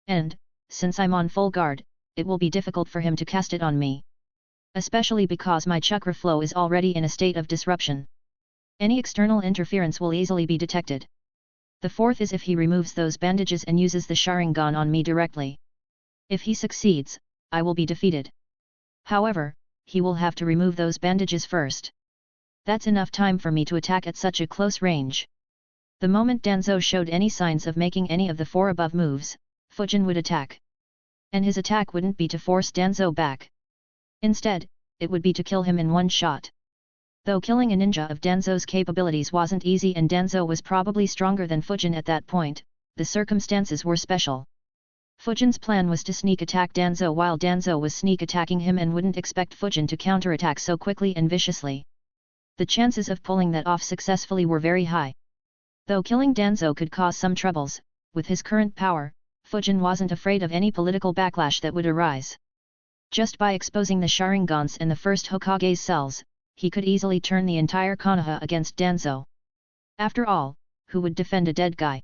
And, since I'm on full guard, it will be difficult for him to cast it on me. Especially because my chakra flow is already in a state of disruption. Any external interference will easily be detected. The fourth is if he removes those bandages and uses the Sharingan on me directly. If he succeeds, I will be defeated. However, he will have to remove those bandages first. That's enough time for me to attack at such a close range. The moment Danzo showed any signs of making any of the 4 above moves, Fujin would attack. And his attack wouldn't be to force Danzo back. Instead, it would be to kill him in one shot. Though killing a ninja of Danzo's capabilities wasn't easy and Danzo was probably stronger than Fujin at that point, the circumstances were special. Fujin's plan was to sneak attack Danzo while Danzo was sneak attacking him and wouldn't expect Fujin to counterattack so quickly and viciously. The chances of pulling that off successfully were very high. Though killing Danzo could cause some troubles, with his current power, Fujin wasn't afraid of any political backlash that would arise. Just by exposing the Sharingans and the first Hokage's cells, he could easily turn the entire Konoha against Danzo. After all, who would defend a dead guy?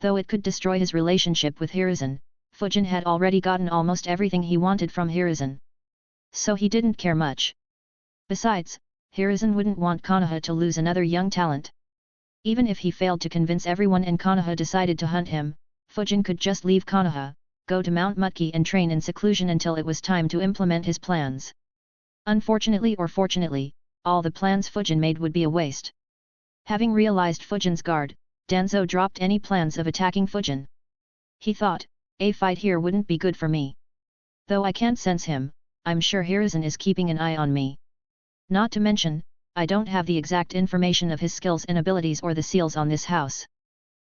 Though it could destroy his relationship with Hiruzen, Fujin had already gotten almost everything he wanted from Hiruzen. So he didn't care much. Besides, Hiruzen wouldn't want Konoha to lose another young talent. Even if he failed to convince everyone and Konoha decided to hunt him, Fujin could just leave Konoha, go to Mount Mutki and train in seclusion until it was time to implement his plans. Unfortunately or fortunately, all the plans Fujin made would be a waste. Having realized Fujin's guard, Danzo dropped any plans of attacking Fujin. He thought, a fight here wouldn't be good for me. Though I can't sense him, I'm sure Hiruzen is keeping an eye on me. Not to mention, I don't have the exact information of his skills and abilities or the seals on this house.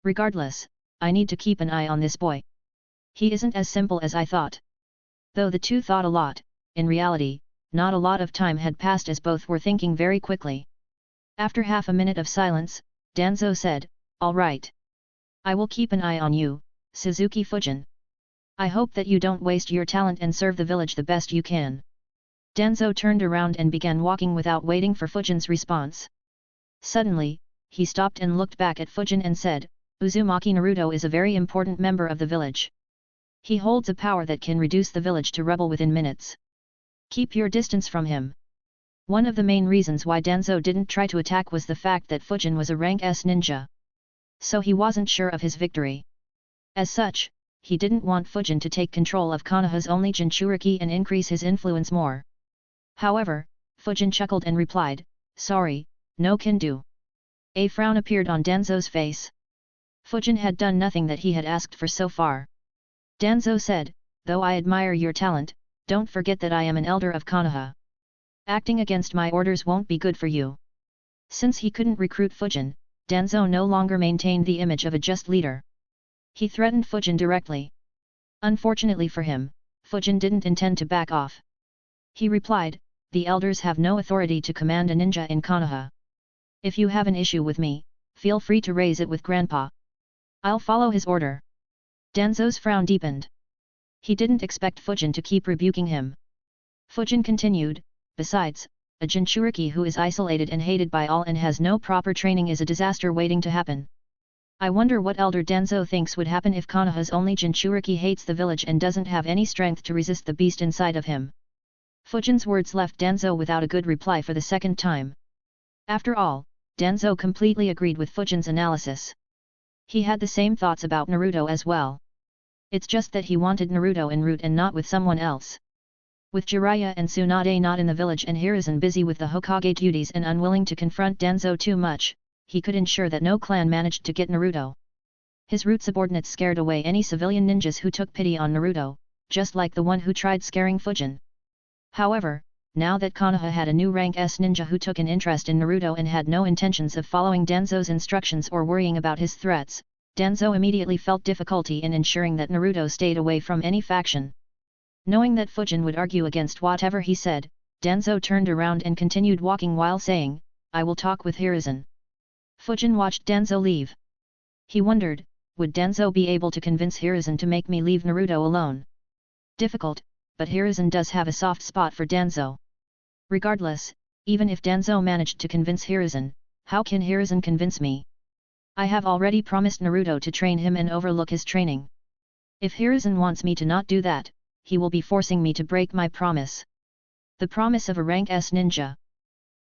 Regardless, I need to keep an eye on this boy. He isn't as simple as I thought. Though the two thought a lot, in reality, not a lot of time had passed as both were thinking very quickly. After half a minute of silence, Danzo said, "All right. I will keep an eye on you, Suzuki Fujin. I hope that you don't waste your talent and serve the village the best you can." Danzo turned around and began walking without waiting for Fujin's response. Suddenly, he stopped and looked back at Fujin and said, "Uzumaki Naruto is a very important member of the village. He holds a power that can reduce the village to rubble within minutes. Keep your distance from him." One of the main reasons why Danzo didn't try to attack was the fact that Fujin was a rank S ninja. So he wasn't sure of his victory. As such, he didn't want Fujin to take control of Konoha's only Jinchuriki and increase his influence more. However, Fujin chuckled and replied, "Sorry, no can do." A frown appeared on Danzo's face. Fujin had done nothing that he had asked for so far. Danzo said, "Though I admire your talent, don't forget that I am an elder of Konoha. Acting against my orders won't be good for you." Since he couldn't recruit Fujin, Danzo no longer maintained the image of a just leader. He threatened Fujin directly. Unfortunately for him, Fujin didn't intend to back off. He replied, "The elders have no authority to command a ninja in Konoha. If you have an issue with me, feel free to raise it with Grandpa. I'll follow his order." Danzo's frown deepened. He didn't expect Fujin to keep rebuking him. Fujin continued, "Besides, a Jinchuriki who is isolated and hated by all and has no proper training is a disaster waiting to happen. I wonder what Elder Danzo thinks would happen if Konoha's only Jinchuriki hates the village and doesn't have any strength to resist the beast inside of him." Fujin's words left Danzo without a good reply for the second time. After all, Danzo completely agreed with Fujin's analysis. He had the same thoughts about Naruto as well. It's just that he wanted Naruto en route and not with someone else. With Jiraiya and Tsunade not in the village and Hiruzen busy with the Hokage duties and unwilling to confront Danzo too much, he could ensure that no clan managed to get Naruto. His root subordinates scared away any civilian ninjas who took pity on Naruto, just like the one who tried scaring Fujin. However, now that Konoha had a new rank S ninja who took an interest in Naruto and had no intentions of following Danzo's instructions or worrying about his threats, Danzo immediately felt difficulty in ensuring that Naruto stayed away from any faction. Knowing that Fujin would argue against whatever he said, Danzo turned around and continued walking while saying, "I will talk with Hiruzen." Fujin watched Danzo leave. He wondered, would Danzo be able to convince Hiruzen to make me leave Naruto alone? Difficult, but Hiruzen does have a soft spot for Danzo. Regardless, even if Danzo managed to convince Hiruzen, how can Hiruzen convince me? I have already promised Naruto to train him and overlook his training. If Hiruzen wants me to not do that, he will be forcing me to break my promise. The promise of a rank S ninja.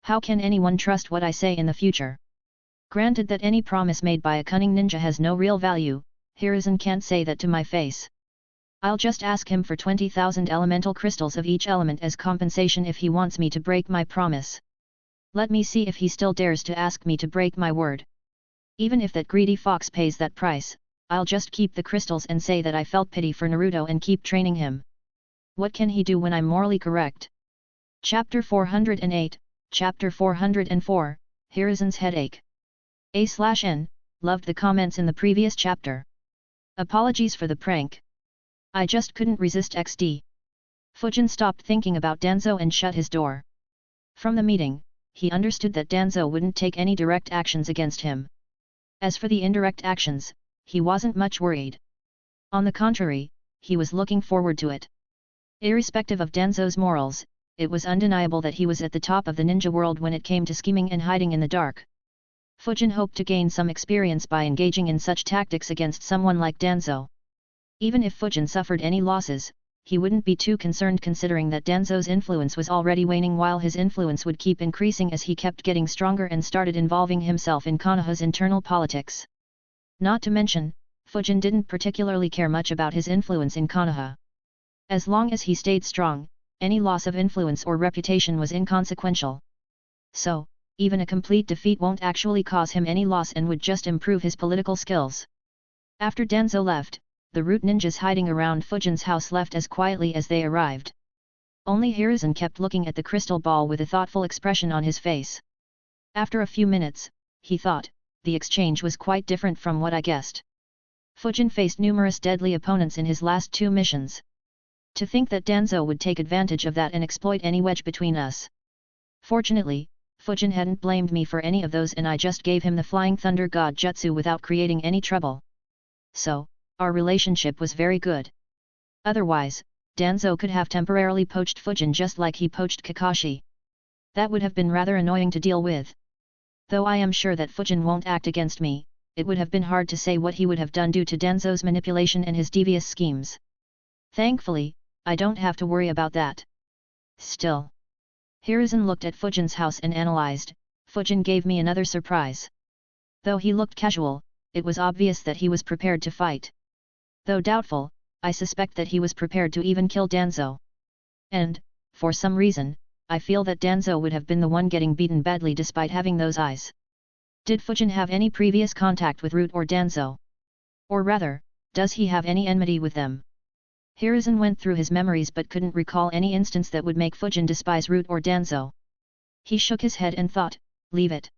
How can anyone trust what I say in the future? Granted that any promise made by a cunning ninja has no real value, Hiruzen can't say that to my face. I'll just ask him for 20,000 elemental crystals of each element as compensation if he wants me to break my promise. Let me see if he still dares to ask me to break my word. Even if that greedy fox pays that price, I'll just keep the crystals and say that I felt pity for Naruto and keep training him. What can he do when I'm morally correct? Chapter 408, Chapter 404, Hiruzen's Headache. A/N, loved the comments in the previous chapter. Apologies for the prank. I just couldn't resist XD. Fujin stopped thinking about Danzo and shut his door. From the meeting, he understood that Danzo wouldn't take any direct actions against him. As for the indirect actions, he wasn't much worried. On the contrary, he was looking forward to it. Irrespective of Danzo's morals, it was undeniable that he was at the top of the ninja world when it came to scheming and hiding in the dark. Fujin hoped to gain some experience by engaging in such tactics against someone like Danzo. Even if Fujin suffered any losses, he wouldn't be too concerned considering that Danzo's influence was already waning while his influence would keep increasing as he kept getting stronger and started involving himself in Konoha's internal politics. Not to mention, Fujin didn't particularly care much about his influence in Konoha. As long as he stayed strong, any loss of influence or reputation was inconsequential. So, even a complete defeat won't actually cause him any loss and would just improve his political skills. After Danzo left, the root ninjas hiding around Fujin's house left as quietly as they arrived. Only Hiruzen kept looking at the crystal ball with a thoughtful expression on his face. After a few minutes, he thought, the exchange was quite different from what I guessed. Fujin faced numerous deadly opponents in his last 2 missions. To think that Danzo would take advantage of that and exploit any wedge between us. Fortunately, Fujin hadn't blamed me for any of those and I just gave him the Flying Thunder God Jutsu without creating any trouble. So, our relationship was very good. Otherwise, Danzo could have temporarily poached Fujin just like he poached Kakashi. That would have been rather annoying to deal with. Though I am sure that Fujin won't act against me, it would have been hard to say what he would have done due to Danzo's manipulation and his devious schemes. Thankfully, I don't have to worry about that. Still. Hiruzen looked at Fujin's house and analyzed, Fujin gave me another surprise. Though he looked casual, it was obvious that he was prepared to fight. Though doubtful, I suspect that he was prepared to even kill Danzo. And, for some reason, I feel that Danzo would have been the one getting beaten badly despite having those eyes. Did Fujin have any previous contact with Root or Danzo? Or rather, does he have any enmity with them? Hiruzen went through his memories but couldn't recall any instance that would make Fujin despise Root or Danzo. He shook his head and thought, leave it.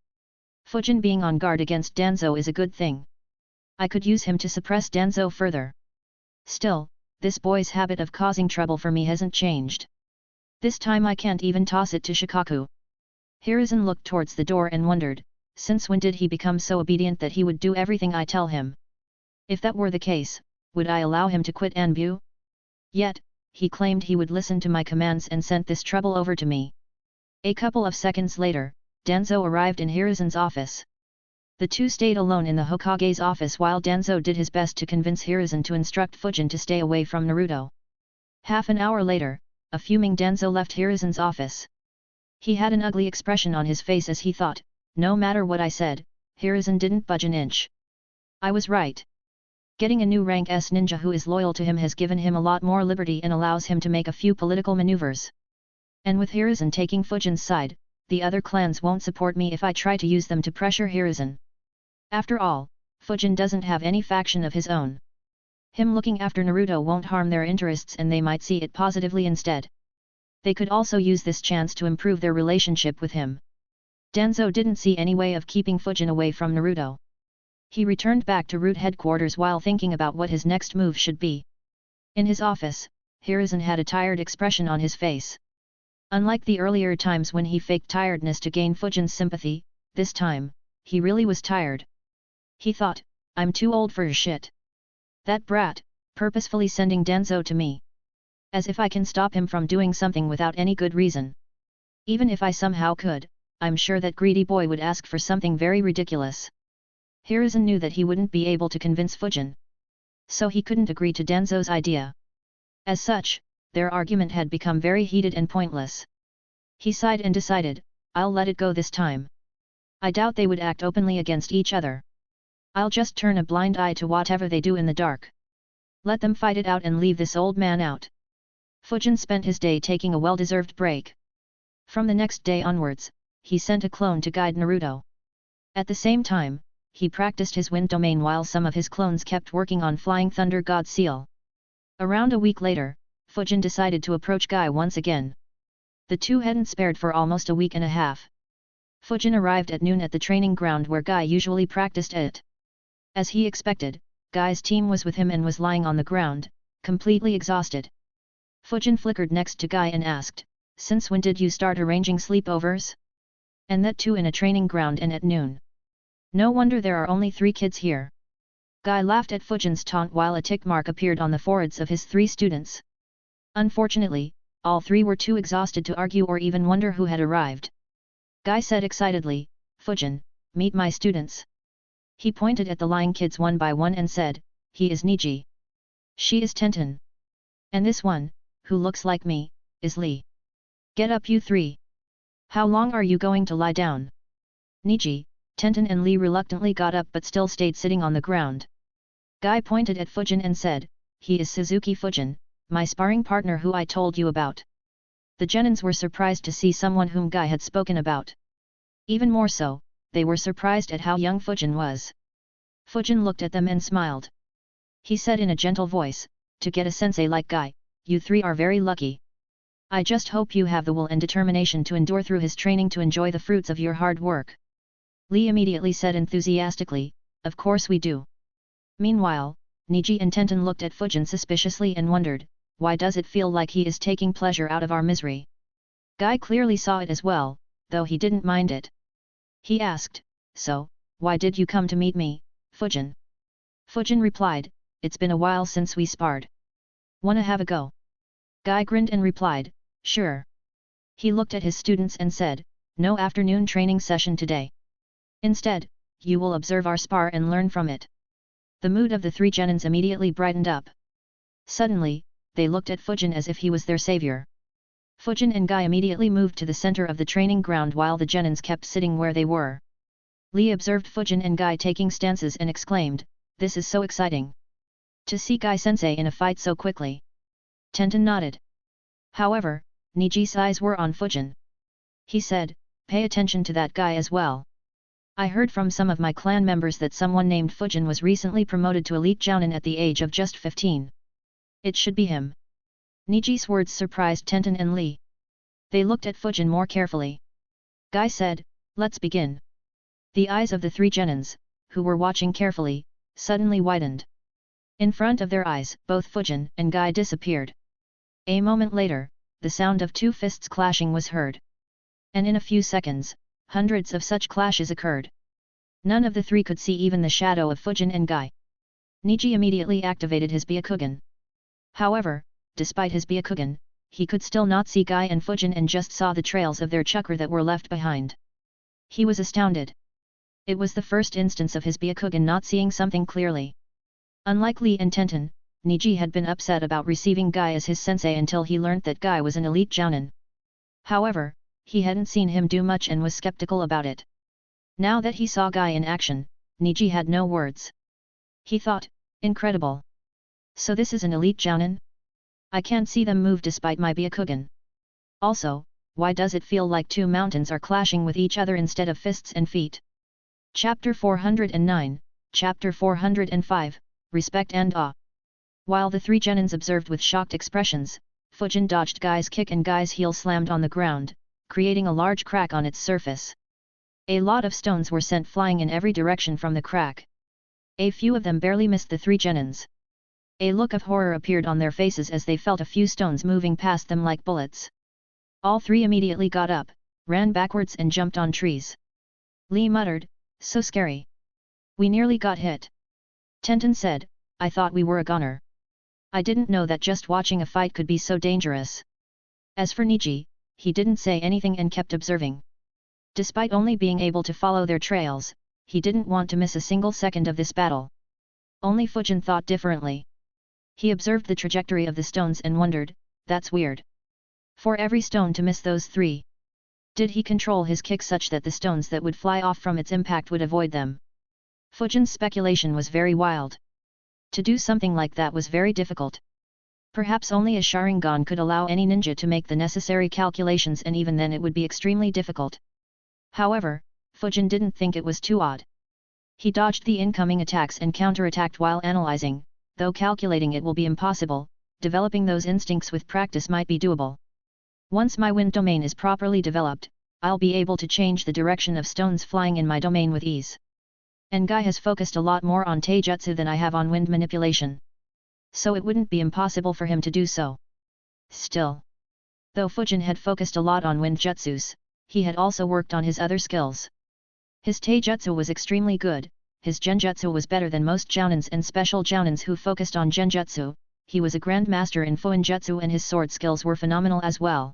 Fujin being on guard against Danzo is a good thing. I could use him to suppress Danzo further. Still, this boy's habit of causing trouble for me hasn't changed. This time I can't even toss it to Shikaku. Hiruzen looked towards the door and wondered, since when did he become so obedient that he would do everything I tell him? If that were the case, would I allow him to quit Anbu? Yet, he claimed he would listen to my commands and sent this trouble over to me. A couple of seconds later, Danzo arrived in Hiruzen's office. The two stayed alone in the Hokage's office while Danzo did his best to convince Hiruzen to instruct Fujin to stay away from Naruto. Half an hour later, a fuming Danzo left Hiruzen's office. He had an ugly expression on his face as he thought, no matter what I said, Hiruzen didn't budge an inch. I was right. Getting a new rank S ninja who is loyal to him has given him a lot more liberty and allows him to make a few political maneuvers. And with Hiruzen taking Fujin's side, the other clans won't support me if I try to use them to pressure Hiruzen. After all, Fujin doesn't have any faction of his own. Him looking after Naruto won't harm their interests and they might see it positively instead. They could also use this chance to improve their relationship with him. Danzo didn't see any way of keeping Fujin away from Naruto. He returned back to Root headquarters while thinking about what his next move should be. In his office, Hiruzen had a tired expression on his face. Unlike the earlier times when he faked tiredness to gain Fujin's sympathy, this time, he really was tired. He thought, I'm too old for shit. That brat, purposefully sending Danzo to me. As if I can stop him from doing something without any good reason. Even if I somehow could, I'm sure that greedy boy would ask for something very ridiculous. Hiruzen knew that he wouldn't be able to convince Fujin. So he couldn't agree to Danzo's idea. As such, their argument had become very heated and pointless. He sighed and decided, I'll let it go this time. I doubt they would act openly against each other. I'll just turn a blind eye to whatever they do in the dark. Let them fight it out and leave this old man out. Fujin spent his day taking a well-deserved break. From the next day onwards, he sent a clone to guide Naruto. At the same time, he practiced his wind domain while some of his clones kept working on Flying Thunder God Seal. Around a week later, Fujin decided to approach Guy once again. The two hadn't spared for almost a week and a half. Fujin arrived at noon at the training ground where Guy usually practiced it. As he expected, Guy's team was with him and was lying on the ground, completely exhausted. Fujin flickered next to Guy and asked, Since when did you start arranging sleepovers? And that too in a training ground and at noon. No wonder there are only 3 kids here. Guy laughed at Fujin's taunt while a tick mark appeared on the foreheads of his 3 students. Unfortunately, all 3 were too exhausted to argue or even wonder who had arrived. Guy said excitedly, Fujin, meet my students. He pointed at the lying kids one by one and said, he is Niji. She is Tenten. And this one, who looks like me, is Lee. Get up you 3. How long are you going to lie down? Niji, Tenten and Lee reluctantly got up but still stayed sitting on the ground. Guy pointed at Fujin and said, he is Suzuki Fujin, my sparring partner who I told you about. The Genins were surprised to see someone whom Guy had spoken about. Even more so, they were surprised at how young Fujin was. Fujin looked at them and smiled. He said in a gentle voice, to get a sensei like Guy, you 3 are very lucky. I just hope you have the will and determination to endure through his training to enjoy the fruits of your hard work. Lee immediately said enthusiastically, of course we do. Meanwhile, Niji and Tenten looked at Fujin suspiciously and wondered, why does it feel like he is taking pleasure out of our misery? Guy clearly saw it as well, though he didn't mind it. He asked, so, why did you come to meet me, Fujin? Fujin replied, it's been a while since we sparred. Wanna have a go? Guy grinned and replied, sure. He looked at his students and said, no afternoon training session today. Instead, you will observe our spar and learn from it. The mood of the 3 Genins immediately brightened up. Suddenly, they looked at Fujin as if he was their savior. Fujin and Guy immediately moved to the center of the training ground while the Genins kept sitting where they were. Lee observed Fujin and Guy taking stances and exclaimed, this is so exciting. To see Guy-sensei in a fight so quickly. Tenten nodded. However, Niji's eyes were on Fujin. He said, pay attention to that guy as well. I heard from some of my clan members that someone named Fujin was recently promoted to elite jonin at the age of just 15. It should be him. Niji's words surprised Tenten and Lee. They looked at Fujin more carefully. Guy said, let's begin. The eyes of the 3 Genins, who were watching carefully, suddenly widened. In front of their eyes, both Fujin and Guy disappeared. A moment later, the sound of 2 fists clashing was heard. And in a few seconds, hundreds of such clashes occurred. None of the 3 could see even the shadow of Fujin and Guy. Niji immediately activated his Byakugan. However, despite his Byakugan, he could still not see Guy and Fujin and just saw the trails of their chakra that were left behind. He was astounded. It was the first instance of his Byakugan not seeing something clearly. Unlike Lee and Tenten, Niji had been upset about receiving Guy as his sensei until he learnt that Guy was an elite jounin. However, he hadn't seen him do much and was skeptical about it. Now that he saw Guy in action, Niji had no words. He thought, incredible. So this is an elite jounin? I can't see them move despite my Byakugan. Also, why does it feel like 2 mountains are clashing with each other instead of fists and feet? Chapter 409, Chapter 405, Respect and Awe. While the three genins observed with shocked expressions, Fujin dodged Guy's kick and Guy's heel slammed on the ground, creating a large crack on its surface. A lot of stones were sent flying in every direction from the crack. A few of them barely missed the three genins. A look of horror appeared on their faces as they felt a few stones moving past them like bullets. All three immediately got up, ran backwards and jumped on trees. Lee muttered, "So scary. We nearly got hit." Tenten said, "I thought we were a goner. I didn't know that just watching a fight could be so dangerous." As for Niji, he didn't say anything and kept observing. Despite only being able to follow their trails, he didn't want to miss a single second of this battle. Only Fujin thought differently. He observed the trajectory of the stones and wondered, "That's weird. For every stone to miss those three. Did he control his kick such that the stones that would fly off from its impact would avoid them?" Fujin's speculation was very wild. To do something like that was very difficult. Perhaps only a Sharingan could allow any ninja to make the necessary calculations, and even then it would be extremely difficult. However, Fujin didn't think it was too odd. He dodged the incoming attacks and counterattacked while analyzing, though calculating it will be impossible, developing those instincts with practice might be doable. Once my wind domain is properly developed, I'll be able to change the direction of stones flying in my domain with ease. And Guy has focused a lot more on taijutsu than I have on wind manipulation. So it wouldn't be impossible for him to do so. Still, though Fujin had focused a lot on wind jutsus, he had also worked on his other skills. His taijutsu was extremely good, his genjutsu was better than most jounins and special jounins who focused on genjutsu, he was a grandmaster in fuinjutsu and his sword skills were phenomenal as well.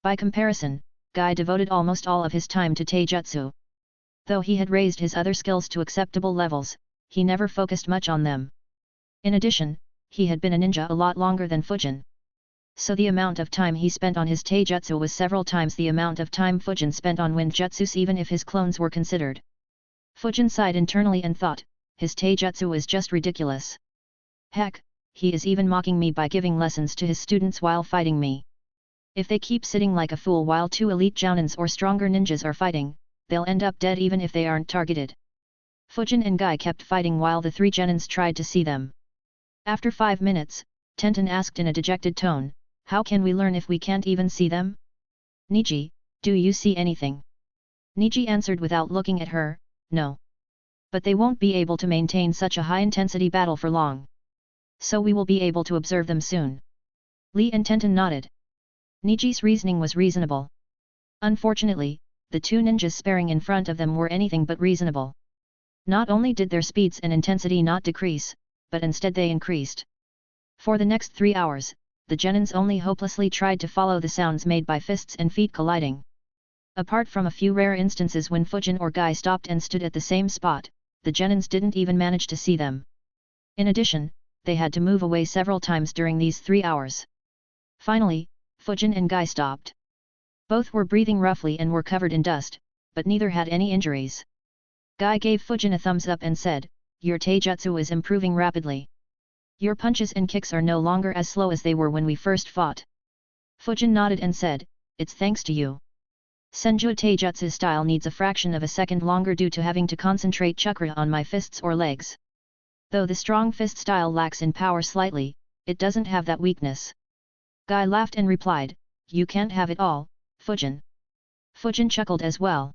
By comparison, Guy devoted almost all of his time to taijutsu. Though he had raised his other skills to acceptable levels, he never focused much on them. In addition, he had been a ninja a lot longer than Fujin. So the amount of time he spent on his taijutsu was several times the amount of time Fujin spent on wind jutsus, even if his clones were considered. Fujin sighed internally and thought, his taijutsu is just ridiculous. Heck, he is even mocking me by giving lessons to his students while fighting me. If they keep sitting like a fool while two elite jounins or stronger ninjas are fighting, they'll end up dead even if they aren't targeted. Fujin and Guy kept fighting while the three genins tried to see them. After 5 minutes, Tenten asked in a dejected tone, "How can we learn if we can't even see them?" "Niji, do you see anything?" Niji answered without looking at her, "No. But they won't be able to maintain such a high-intensity battle for long. So we will be able to observe them soon." Lee and Tenten nodded. Niji's reasoning was reasonable. Unfortunately, the two ninjas sparring in front of them were anything but reasonable. Not only did their speeds and intensity not decrease, but instead they increased. For the next 3 hours, the genins only hopelessly tried to follow the sounds made by fists and feet colliding. Apart from a few rare instances when Fujin or Guy stopped and stood at the same spot, the genins didn't even manage to see them. In addition, they had to move away several times during these 3 hours. Finally, Fujin and Guy stopped. Both were breathing roughly and were covered in dust, but neither had any injuries. Guy gave Fujin a thumbs up and said, "Your taijutsu is improving rapidly. Your punches and kicks are no longer as slow as they were when we first fought." Fujin nodded and said, "It's thanks to you. Senju taijutsu style needs a fraction of a second longer due to having to concentrate chakra on my fists or legs. Though the strong fist style lacks in power slightly, it doesn't have that weakness." Guy laughed and replied, "You can't have it all, Fujin." Fujin chuckled as well.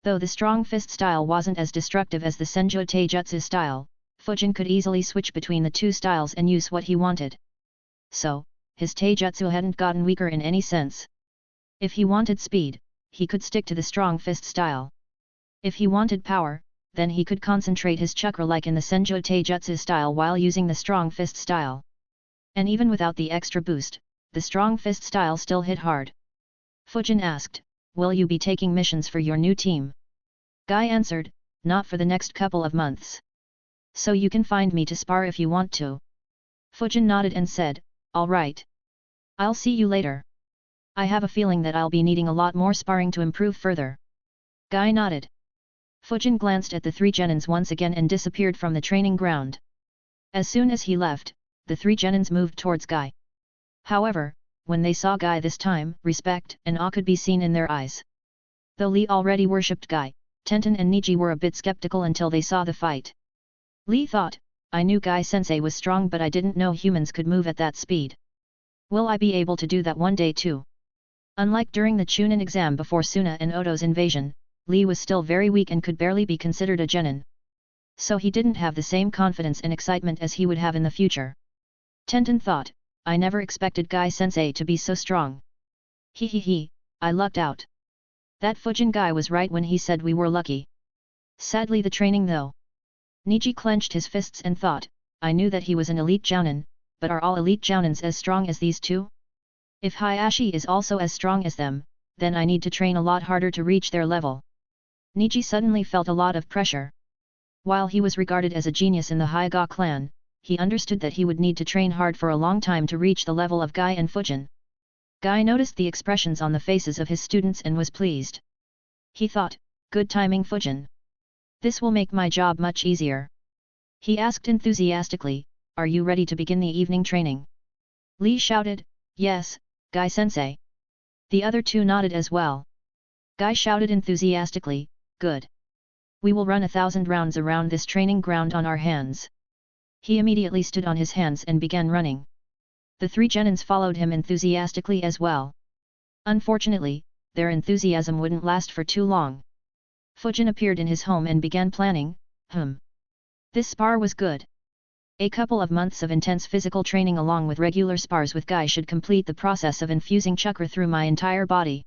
Though the strong fist style wasn't as destructive as the Senju taijutsu style, Fujin could easily switch between the two styles and use what he wanted. So, his taijutsu hadn't gotten weaker in any sense. If he wanted speed, he could stick to the strong fist style. If he wanted power, then he could concentrate his chakra like in the Senju taijutsu style while using the strong fist style. And even without the extra boost, the strong fist style still hit hard. Fujin asked, "Will you be taking missions for your new team?" Guy answered, "Not for the next couple of months. So you can find me to spar if you want to." Fujin nodded and said, "All right. I'll see you later. I have a feeling that I'll be needing a lot more sparring to improve further." Guy nodded. Fujin glanced at the three genins once again and disappeared from the training ground. As soon as he left, the three genins moved towards Guy. However, when they saw Guy this time, respect and awe could be seen in their eyes. Though Lee already worshipped Guy, Tenten and Niji were a bit skeptical until they saw the fight. Lee thought, I knew Guy-sensei was strong but I didn't know humans could move at that speed. Will I be able to do that one day too? Unlike during the Chunin exam before Suna and Oto's invasion, Lee was still very weak and could barely be considered a jonin. So he didn't have the same confidence and excitement as he would have in the future. Tenten thought, I never expected Guy-sensei to be so strong. He, I lucked out. That Fujin guy was right when he said we were lucky. Sadly the training though. Niji clenched his fists and thought, I knew that he was an elite jounin, but are all elite jounins as strong as these two? If Hayashi is also as strong as them, then I need to train a lot harder to reach their level. Niji suddenly felt a lot of pressure. While he was regarded as a genius in the Hyuga clan, he understood that he would need to train hard for a long time to reach the level of Guy and Fujin. Guy noticed the expressions on the faces of his students and was pleased. He thought, good timing Fujin. This will make my job much easier. He asked enthusiastically, are you ready to begin the evening training? Lee shouted, yes, Guy-sensei. The other two nodded as well. Guy shouted enthusiastically, good. We will run 1,000 rounds around this training ground on our hands. He immediately stood on his hands and began running. The three genins followed him enthusiastically as well. Unfortunately, their enthusiasm wouldn't last for too long. Fujin appeared in his home and began planning, This spar was good. A couple of months of intense physical training along with regular spars with Guy should complete the process of infusing chakra through my entire body.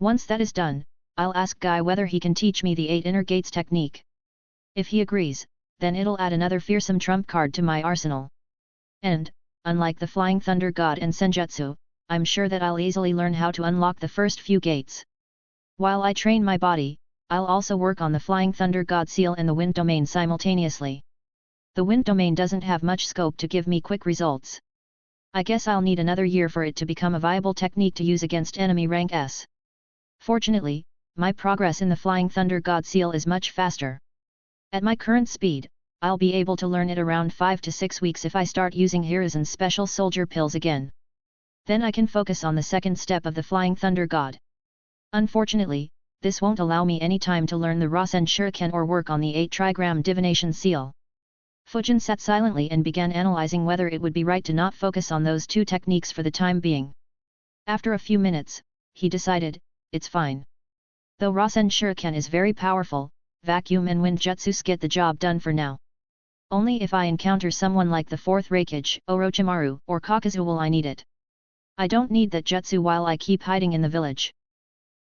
Once that is done, I'll ask Guy whether he can teach me the 8 inner gates technique. If he agrees, then it'll add another fearsome trump card to my arsenal. And, unlike the Flying Thunder God and Senjutsu, I'm sure that I'll easily learn how to unlock the first few gates. While I train my body, I'll also work on the Flying Thunder God seal and the Wind Domain simultaneously. The Wind Domain doesn't have much scope to give me quick results. I guess I'll need another year for it to become a viable technique to use against enemy rank S. Fortunately, my progress in the Flying Thunder God seal is much faster. At my current speed, I'll be able to learn it around 5 to 6 weeks if I start using Hiruzen's special soldier pills again. Then I can focus on the second step of the Flying Thunder God. Unfortunately, this won't allow me any time to learn the Rasen Shuriken or work on the 8 trigram divination seal. Fujin sat silently and began analyzing whether it would be right to not focus on those two techniques for the time being. After a few minutes, he decided, it's fine. Though Rasen Shuriken is very powerful, vacuum and wind jutsus get the job done for now. Only if I encounter someone like the 4th Reikage, Orochimaru, or Kakazu will I need it. I don't need that jutsu while I keep hiding in the village.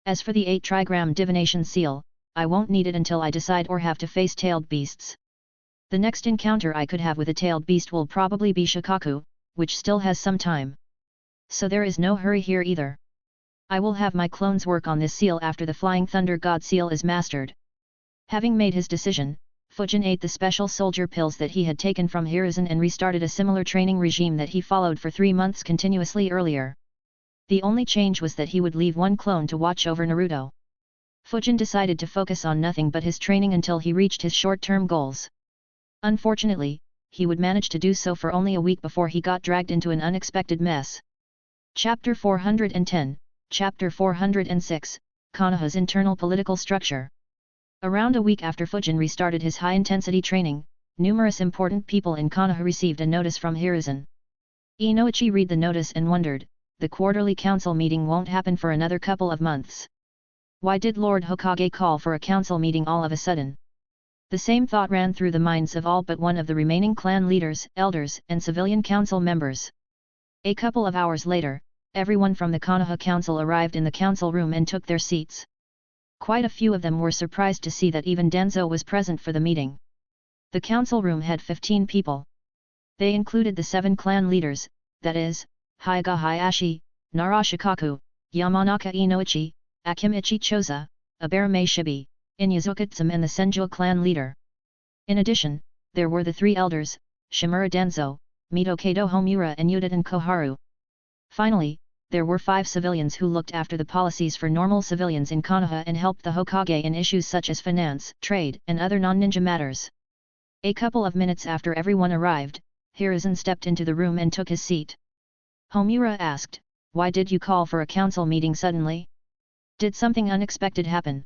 As for the 8 trigram divination seal, I won't need it until I decide or have to face tailed beasts. The next encounter I could have with a tailed beast will probably be Shikaku, which still has some time. So there is no hurry here either. I will have my clones work on this seal after the Flying Thunder God seal is mastered. Having made his decision, Fujin ate the special soldier pills that he had taken from Hiruzen and restarted a similar training regime that he followed for 3 months continuously earlier. The only change was that he would leave one clone to watch over Naruto. Fujin decided to focus on nothing but his training until he reached his short-term goals. Unfortunately, he would manage to do so for only a week before he got dragged into an unexpected mess. Chapter 410, Chapter 406, Konoha's internal political structure. Around a week after Fujin restarted his high-intensity training, numerous important people in Konoha received a notice from Hiruzen. Inoichi read the notice and wondered, the quarterly council meeting won't happen for another couple of months. Why did Lord Hokage call for a council meeting all of a sudden? The same thought ran through the minds of all but one of the remaining clan leaders, elders, and civilian council members. A couple of hours later, everyone from the Konoha Council arrived in the council room and took their seats. Quite a few of them were surprised to see that even Danzo was present for the meeting. The council room had 15 people. They included the 7 clan leaders, that is, Hyuga Hayashi, Nara Shikaku, Yamanaka Inoichi, Akimichi Choza, Abarame Shibi, Inyazuka Tsum and the Senju clan leader. In addition, there were the 3 elders, Shimura Danzo, Mito Kato Homura and Yuditen Koharu. Finally, there were 5 civilians who looked after the policies for normal civilians in Konoha and helped the Hokage in issues such as finance, trade, and other non-ninja matters. A couple of minutes after everyone arrived, Hiruzen stepped into the room and took his seat. Homura asked, "Why did you call for a council meeting suddenly? Did something unexpected happen?"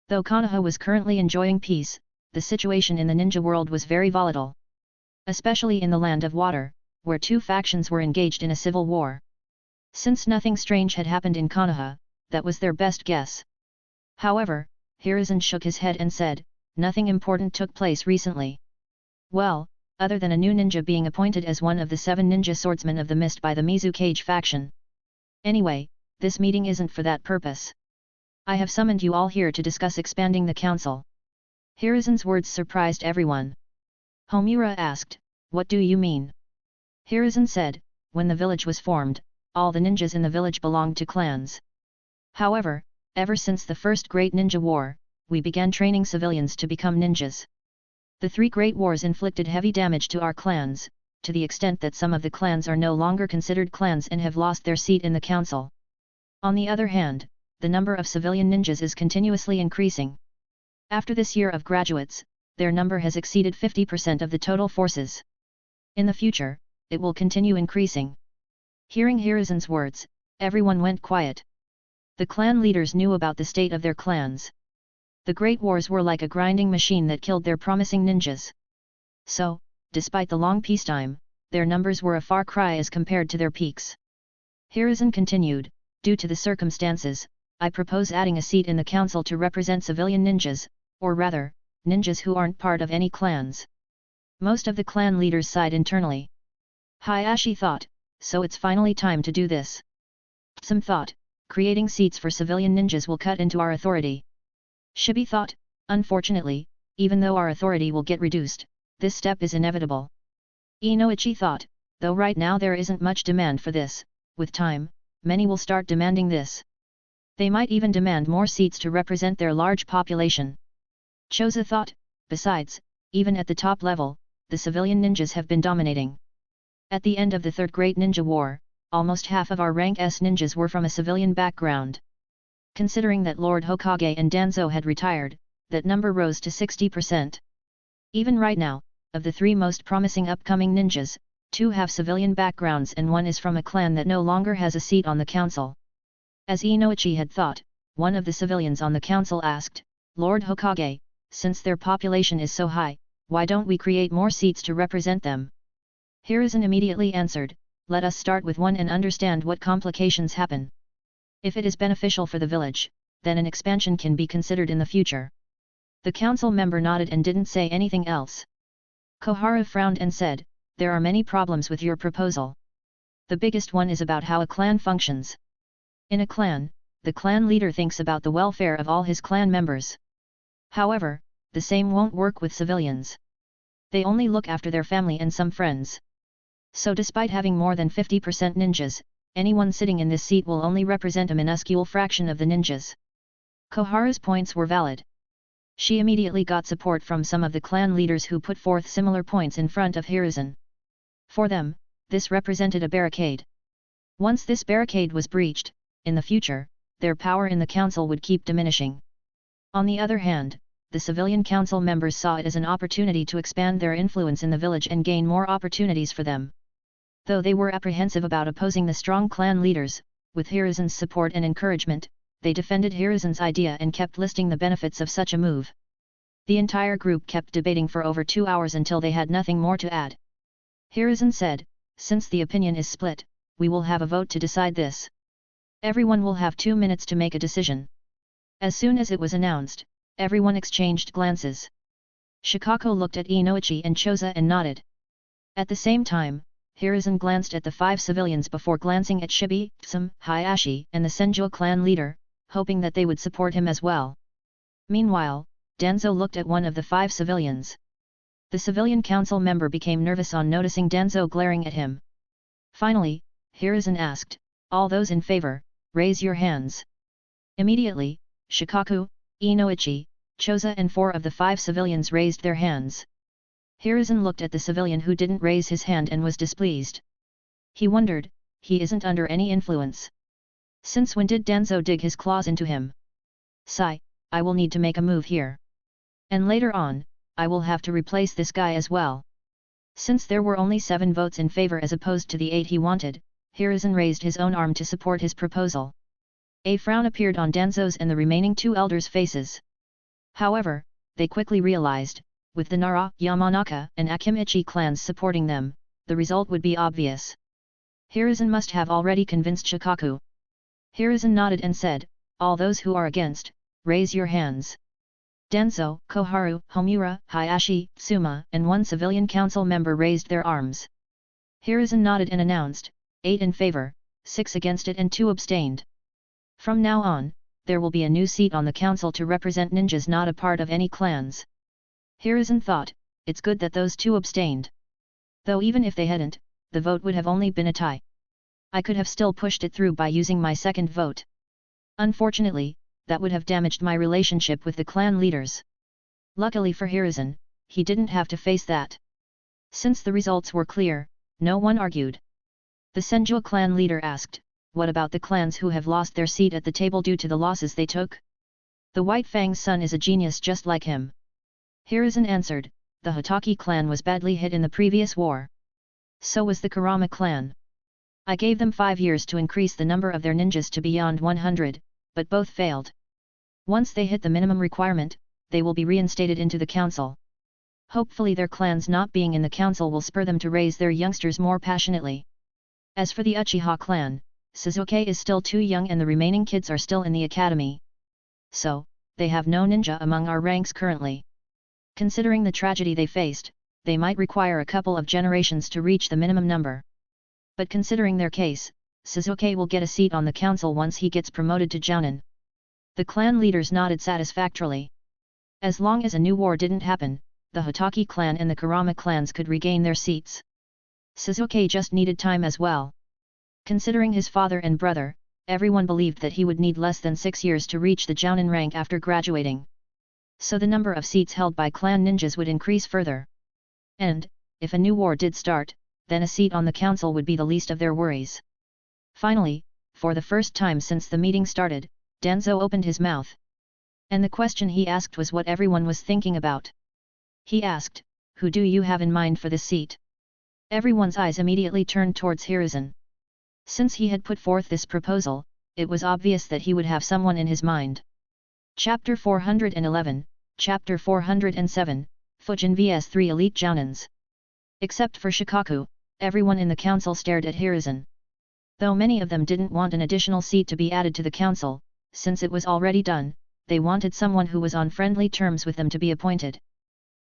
Though Konoha was currently enjoying peace, the situation in the ninja world was very volatile. Especially in the land of water, where two factions were engaged in a civil war. Since nothing strange had happened in Konoha, that was their best guess. However, Hiruzen shook his head and said, nothing important took place recently. Well, other than a new ninja being appointed as one of the 7 ninja swordsmen of the mist by the Mizukage faction. Anyway, this meeting isn't for that purpose. I have summoned you all here to discuss expanding the council. Hiruzen's words surprised everyone. Homura asked, what do you mean? Hiruzen said, when the village was formed, all the ninjas in the village belonged to clans. However, ever since the first Great Ninja War, we began training civilians to become ninjas. The 3 great wars inflicted heavy damage to our clans, to the extent that some of the clans are no longer considered clans and have lost their seat in the council. On the other hand, the number of civilian ninjas is continuously increasing. After this year of graduates, their number has exceeded 50% of the total forces. In the future, it will continue increasing. Hearing Hiruzen's words, everyone went quiet. The clan leaders knew about the state of their clans. The Great Wars were like a grinding machine that killed their promising ninjas. So, despite the long peacetime, their numbers were a far cry as compared to their peaks. Hiruzen continued, due to the circumstances, I propose adding a seat in the council to represent civilian ninjas, or rather, ninjas who aren't part of any clans. Most of the clan leaders sighed internally. Hayashi thought, so it's finally time to do this. Some thought, creating seats for civilian ninjas will cut into our authority. Shibi thought, unfortunately, even though our authority will get reduced, this step is inevitable. Inoichi thought, though right now there isn't much demand for this, with time, many will start demanding this. They might even demand more seats to represent their large population. Choza thought, besides, even at the top level, the civilian ninjas have been dominating. At the end of the Third Great Ninja War, almost half of our rank S ninjas were from a civilian background. Considering that Lord Hokage and Danzo had retired, that number rose to 60%. Even right now, of the 3 most promising upcoming ninjas, 2 have civilian backgrounds and 1 is from a clan that no longer has a seat on the council. As Inoichi had thought, one of the civilians on the council asked, Lord Hokage, since their population is so high, why don't we create more seats to represent them? Hiruzen immediately answered, let us start with 1 and understand what complications happen. If it is beneficial for the village, then an expansion can be considered in the future. The council member nodded and didn't say anything else. Kohara frowned and said, there are many problems with your proposal. The biggest one is about how a clan functions. In a clan, the clan leader thinks about the welfare of all his clan members. However, the same won't work with civilians. They only look after their family and some friends. So despite having more than 50% ninjas, anyone sitting in this seat will only represent a minuscule fraction of the ninjas. Kohara's points were valid. She immediately got support from some of the clan leaders who put forth similar points in front of Hiruzen. For them, this represented a barricade. Once this barricade was breached, in the future, their power in the council would keep diminishing. On the other hand, the civilian council members saw it as an opportunity to expand their influence in the village and gain more opportunities for them. Though they were apprehensive about opposing the strong clan leaders, with Hiruzen's support and encouragement, they defended Hiruzen's idea and kept listing the benefits of such a move. The entire group kept debating for over 2 hours until they had nothing more to add. Hiruzen said, since the opinion is split, we will have a vote to decide this. Everyone will have 2 minutes to make a decision. As soon as it was announced, everyone exchanged glances. Shikako looked at Inoichi and Choza and nodded. At the same time, Hiruzen glanced at the 5 civilians before glancing at Shibi, Tsum, Hayashi and the Senjo clan leader, hoping that they would support him as well. Meanwhile, Danzo looked at one of the 5 civilians. The civilian council member became nervous on noticing Danzo glaring at him. Finally, Hiruzen asked, all those in favor, raise your hands. Immediately, Shikaku, Inoichi, Choza and 4 of the 5 civilians raised their hands. Hiruzen looked at the civilian who didn't raise his hand and was displeased. He wondered, he isn't under any influence. Since when did Danzo dig his claws into him? Sigh, I will need to make a move here. And later on, I will have to replace this guy as well. Since there were only 7 votes in favor as opposed to the 8 he wanted, Hiruzen raised his own arm to support his proposal. A frown appeared on Danzo's and the remaining 2 elders' faces. However, they quickly realized, with the Nara, Yamanaka, and Akimichi clans supporting them, the result would be obvious. Hiruzen must have already convinced Shikaku. Hiruzen nodded and said, "All those who are against, raise your hands." Danzo, Koharu, Homura, Hayashi, Suma, and one civilian council member raised their arms. Hiruzen nodded and announced, 8 in favor, 6 against it and 2 abstained. From now on, there will be a new seat on the council to represent ninjas not a part of any clans. Hiruzen thought, it's good that those 2 abstained. Though even if they hadn't, the vote would have only been a tie. I could have still pushed it through by using my second vote. Unfortunately, that would have damaged my relationship with the clan leaders. Luckily for Hiruzen, he didn't have to face that. Since the results were clear, no one argued. The Senju clan leader asked, "What about the clans who have lost their seat at the table due to the losses they took? The White Fang's son is a genius just like him." Hiruzen answered, "The Hitaki clan was badly hit in the previous war. So was the Kurama clan. I gave them 5 years to increase the number of their ninjas to beyond 100, but both failed. Once they hit the minimum requirement, they will be reinstated into the council. Hopefully their clans not being in the council will spur them to raise their youngsters more passionately. As for the Uchiha clan, Sasuke is still too young and the remaining kids are still in the academy. So, they have no ninja among our ranks currently. Considering the tragedy they faced, they might require a couple of generations to reach the minimum number. But considering their case, Sasuke will get a seat on the council once he gets promoted to jonin." The clan leaders nodded satisfactorily. As long as a new war didn't happen, the Hitaki clan and the Kurama clans could regain their seats. Sasuke just needed time as well. Considering his father and brother, everyone believed that he would need less than 6 years to reach the jonin rank after graduating. So the number of seats held by clan ninjas would increase further. And, if a new war did start, then a seat on the council would be the least of their worries. Finally, for the first time since the meeting started, Danzo opened his mouth. And the question he asked was what everyone was thinking about. He asked, "Who do you have in mind for this seat?" Everyone's eyes immediately turned towards Hiruzen. Since he had put forth this proposal, it was obvious that he would have someone in his mind. Chapter 411, Chapter 407, Fujin vs 3 Elite Jounins. Except for Shikaku, everyone in the council stared at Hiruzen. Though many of them didn't want an additional seat to be added to the council, since it was already done, they wanted someone who was on friendly terms with them to be appointed.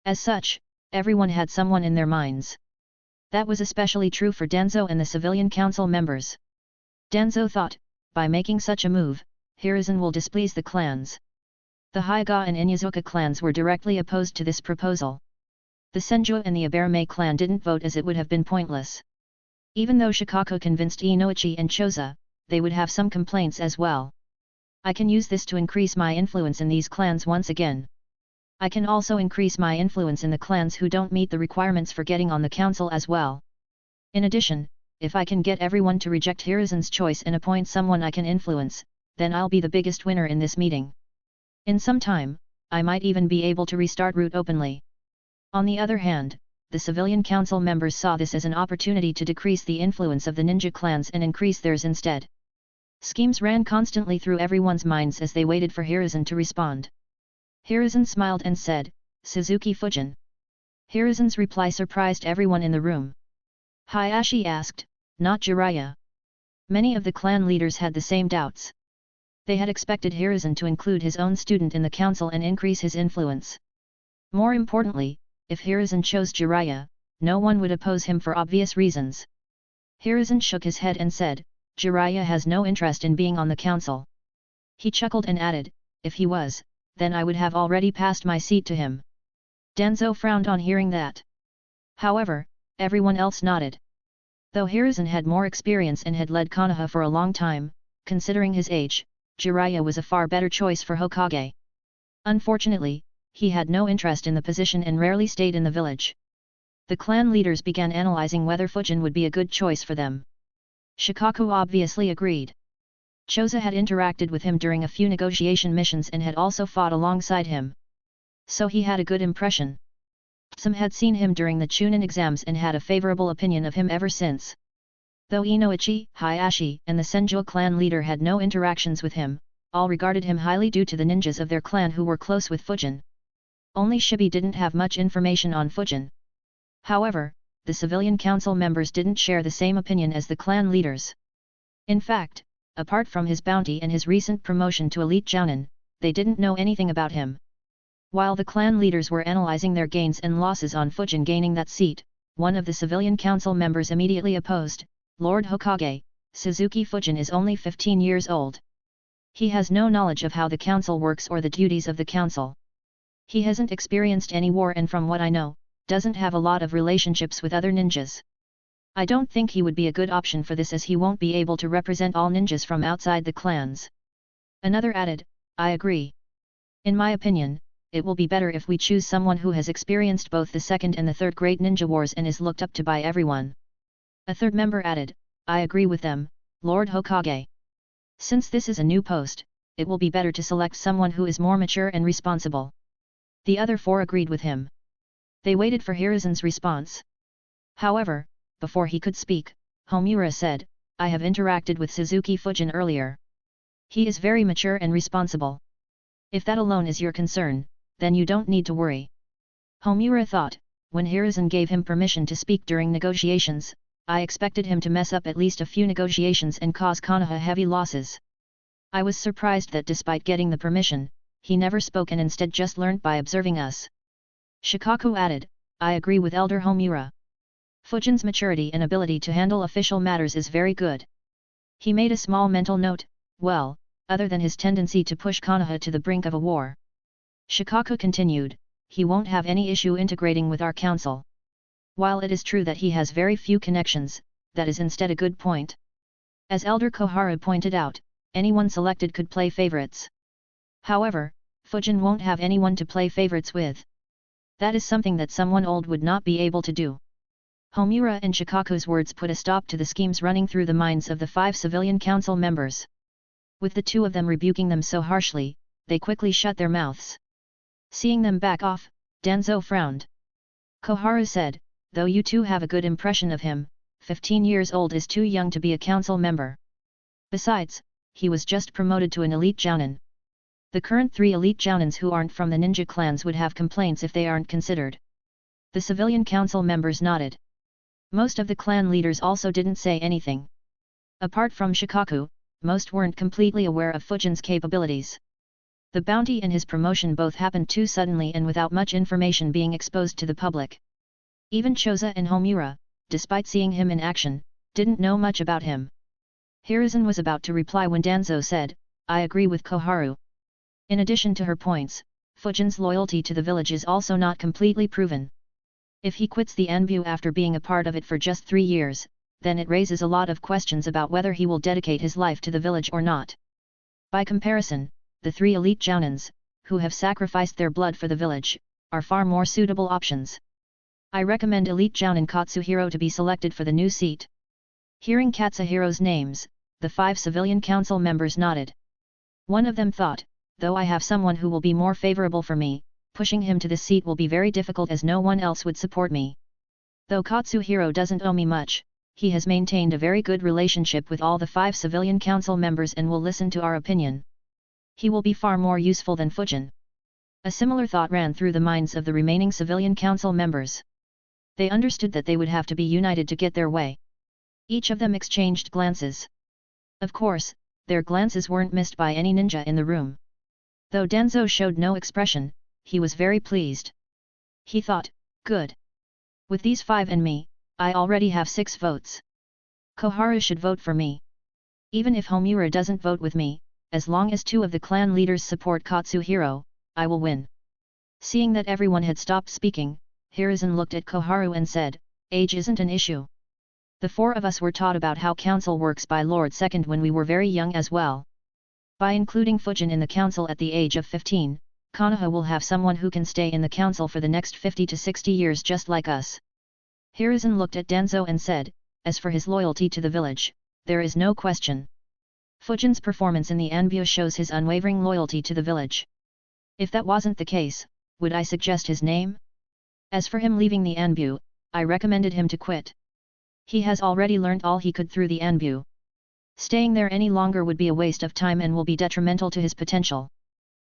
As such, everyone had someone in their minds. That was especially true for Danzo and the civilian council members. Danzo thought, by making such a move, Hiruzen will displease the clans. The Hyuga and Inyazuka clans were directly opposed to this proposal. The Senju and the Aberame clan didn't vote as it would have been pointless. Even though Shikaku convinced Inoichi and Choza, they would have some complaints as well. I can use this to increase my influence in these clans once again. I can also increase my influence in the clans who don't meet the requirements for getting on the council as well. In addition, if I can get everyone to reject Hiruzen's choice and appoint someone I can influence, then I'll be the biggest winner in this meeting. In some time, I might even be able to restart Root openly. On the other hand, the civilian council members saw this as an opportunity to decrease the influence of the ninja clans and increase theirs instead. Schemes ran constantly through everyone's minds as they waited for Hiruzen to respond. Hiruzen smiled and said, "Suzuki Fujin." Hiruzen's reply surprised everyone in the room. Hayashi asked, "Not Jiraiya?" Many of the clan leaders had the same doubts. They had expected Hiruzen to include his own student in the council and increase his influence. More importantly, if Hiruzen chose Jiraiya, no one would oppose him for obvious reasons. Hiruzen shook his head and said, "Jiraiya has no interest in being on the council." He chuckled and added, "If he was, then I would have already passed my seat to him." Danzo frowned on hearing that. However, everyone else nodded. Though Hiruzen had more experience and had led Konoha for a long time, considering his age, Jiraiya was a far better choice for Hokage. Unfortunately, he had no interest in the position and rarely stayed in the village. The clan leaders began analyzing whether Fujin would be a good choice for them. Shikaku obviously agreed. Choza had interacted with him during a few negotiation missions and had also fought alongside him. So he had a good impression. Some had seen him during the Chunin exams and had a favorable opinion of him ever since. Though Inoichi, Hayashi, and the Senju clan leader had no interactions with him, all regarded him highly due to the ninjas of their clan who were close with Fujin. Only Shibi didn't have much information on Fujin. However, the civilian council members didn't share the same opinion as the clan leaders. In fact, apart from his bounty and his recent promotion to elite jonin, they didn't know anything about him. While the clan leaders were analyzing their gains and losses on Fujin gaining that seat, one of the civilian council members immediately opposed, Lord Hokage, Suzuki Fujin is only 15 years old. He has no knowledge of how the council works or the duties of the council. He hasn't experienced any war and from what I know, doesn't have a lot of relationships with other ninjas. I don't think he would be a good option for this as he won't be able to represent all ninjas from outside the clans. Another added, I agree. In my opinion, it will be better if we choose someone who has experienced both the second and the third great ninja wars and is looked up to by everyone. A third member added, I agree with them, Lord Hokage. Since this is a new post, it will be better to select someone who is more mature and responsible. The other four agreed with him. They waited for Hiruzen's response. However, before he could speak, Homura said, I have interacted with Suzuki Fujin earlier. He is very mature and responsible. If that alone is your concern, then you don't need to worry. Homura thought, when Hiruzen gave him permission to speak during negotiations, I expected him to mess up at least a few negotiations and cause Konoha heavy losses. I was surprised that despite getting the permission, he never spoke and instead just learned by observing us. Shikaku added, I agree with Elder Homura. Fujin's maturity and ability to handle official matters is very good. He made a small mental note, well, other than his tendency to push Konoha to the brink of a war. Shikaku continued, he won't have any issue integrating with our council. While it is true that he has very few connections, that is instead a good point. As Elder Koharu pointed out, anyone selected could play favorites. However, Fujin won't have anyone to play favorites with. That is something that someone old would not be able to do. Homura and Shikaku's words put a stop to the schemes running through the minds of the 5 civilian council members. With the 2 of them rebuking them so harshly, they quickly shut their mouths. Seeing them back off, Danzo frowned. Koharu said, though you 2 have a good impression of him, 15 years old is too young to be a council member. Besides, he was just promoted to an elite jounin. The current 3 elite jounins who aren't from the ninja clans would have complaints if they aren't considered. The civilian council members nodded. Most of the clan leaders also didn't say anything. Apart from Shikaku, most weren't completely aware of Fujin's capabilities. The bounty and his promotion both happened too suddenly and without much information being exposed to the public. Even Choza and Homura, despite seeing him in action, didn't know much about him. Hiruzen was about to reply when Danzo said, I agree with Koharu. In addition to her points, Fujin's loyalty to the village is also not completely proven. If he quits the Anbu after being a part of it for just 3 years, then it raises a lot of questions about whether he will dedicate his life to the village or not. By comparison, the 3 elite jounins, who have sacrificed their blood for the village, are far more suitable options. I recommend elite jounin Katsuhiro to be selected for the new seat. Hearing Katsuhiro's names, the 5 civilian council members nodded. One of them thought, though I have someone who will be more favorable for me, pushing him to this seat will be very difficult as no one else would support me. Though Katsuhiro doesn't owe me much, he has maintained a very good relationship with all the 5 civilian council members and will listen to our opinion. He will be far more useful than Fujin. A similar thought ran through the minds of the remaining civilian council members. They understood that they would have to be united to get their way. Each of them exchanged glances. Of course, their glances weren't missed by any ninja in the room. Though Danzo showed no expression, he was very pleased. He thought, good. With these 5 and me, I already have 6 votes. Koharu should vote for me. Even if Homura doesn't vote with me, as long as 2 of the clan leaders support Katsuhiro, I will win. Seeing that everyone had stopped speaking, Hiruzen looked at Koharu and said, age isn't an issue. The 4 of us were taught about how council works by Lord Second when we were very young as well. By including Fujin in the council at the age of 15, Konoha will have someone who can stay in the council for the next 50 to 60 years just like us. Hiruzen looked at Danzo and said, as for his loyalty to the village, there is no question. Fujin's performance in the Anbu shows his unwavering loyalty to the village. If that wasn't the case, would I suggest his name? As for him leaving the Anbu, I recommended him to quit. He has already learned all he could through the Anbu. Staying there any longer would be a waste of time and will be detrimental to his potential.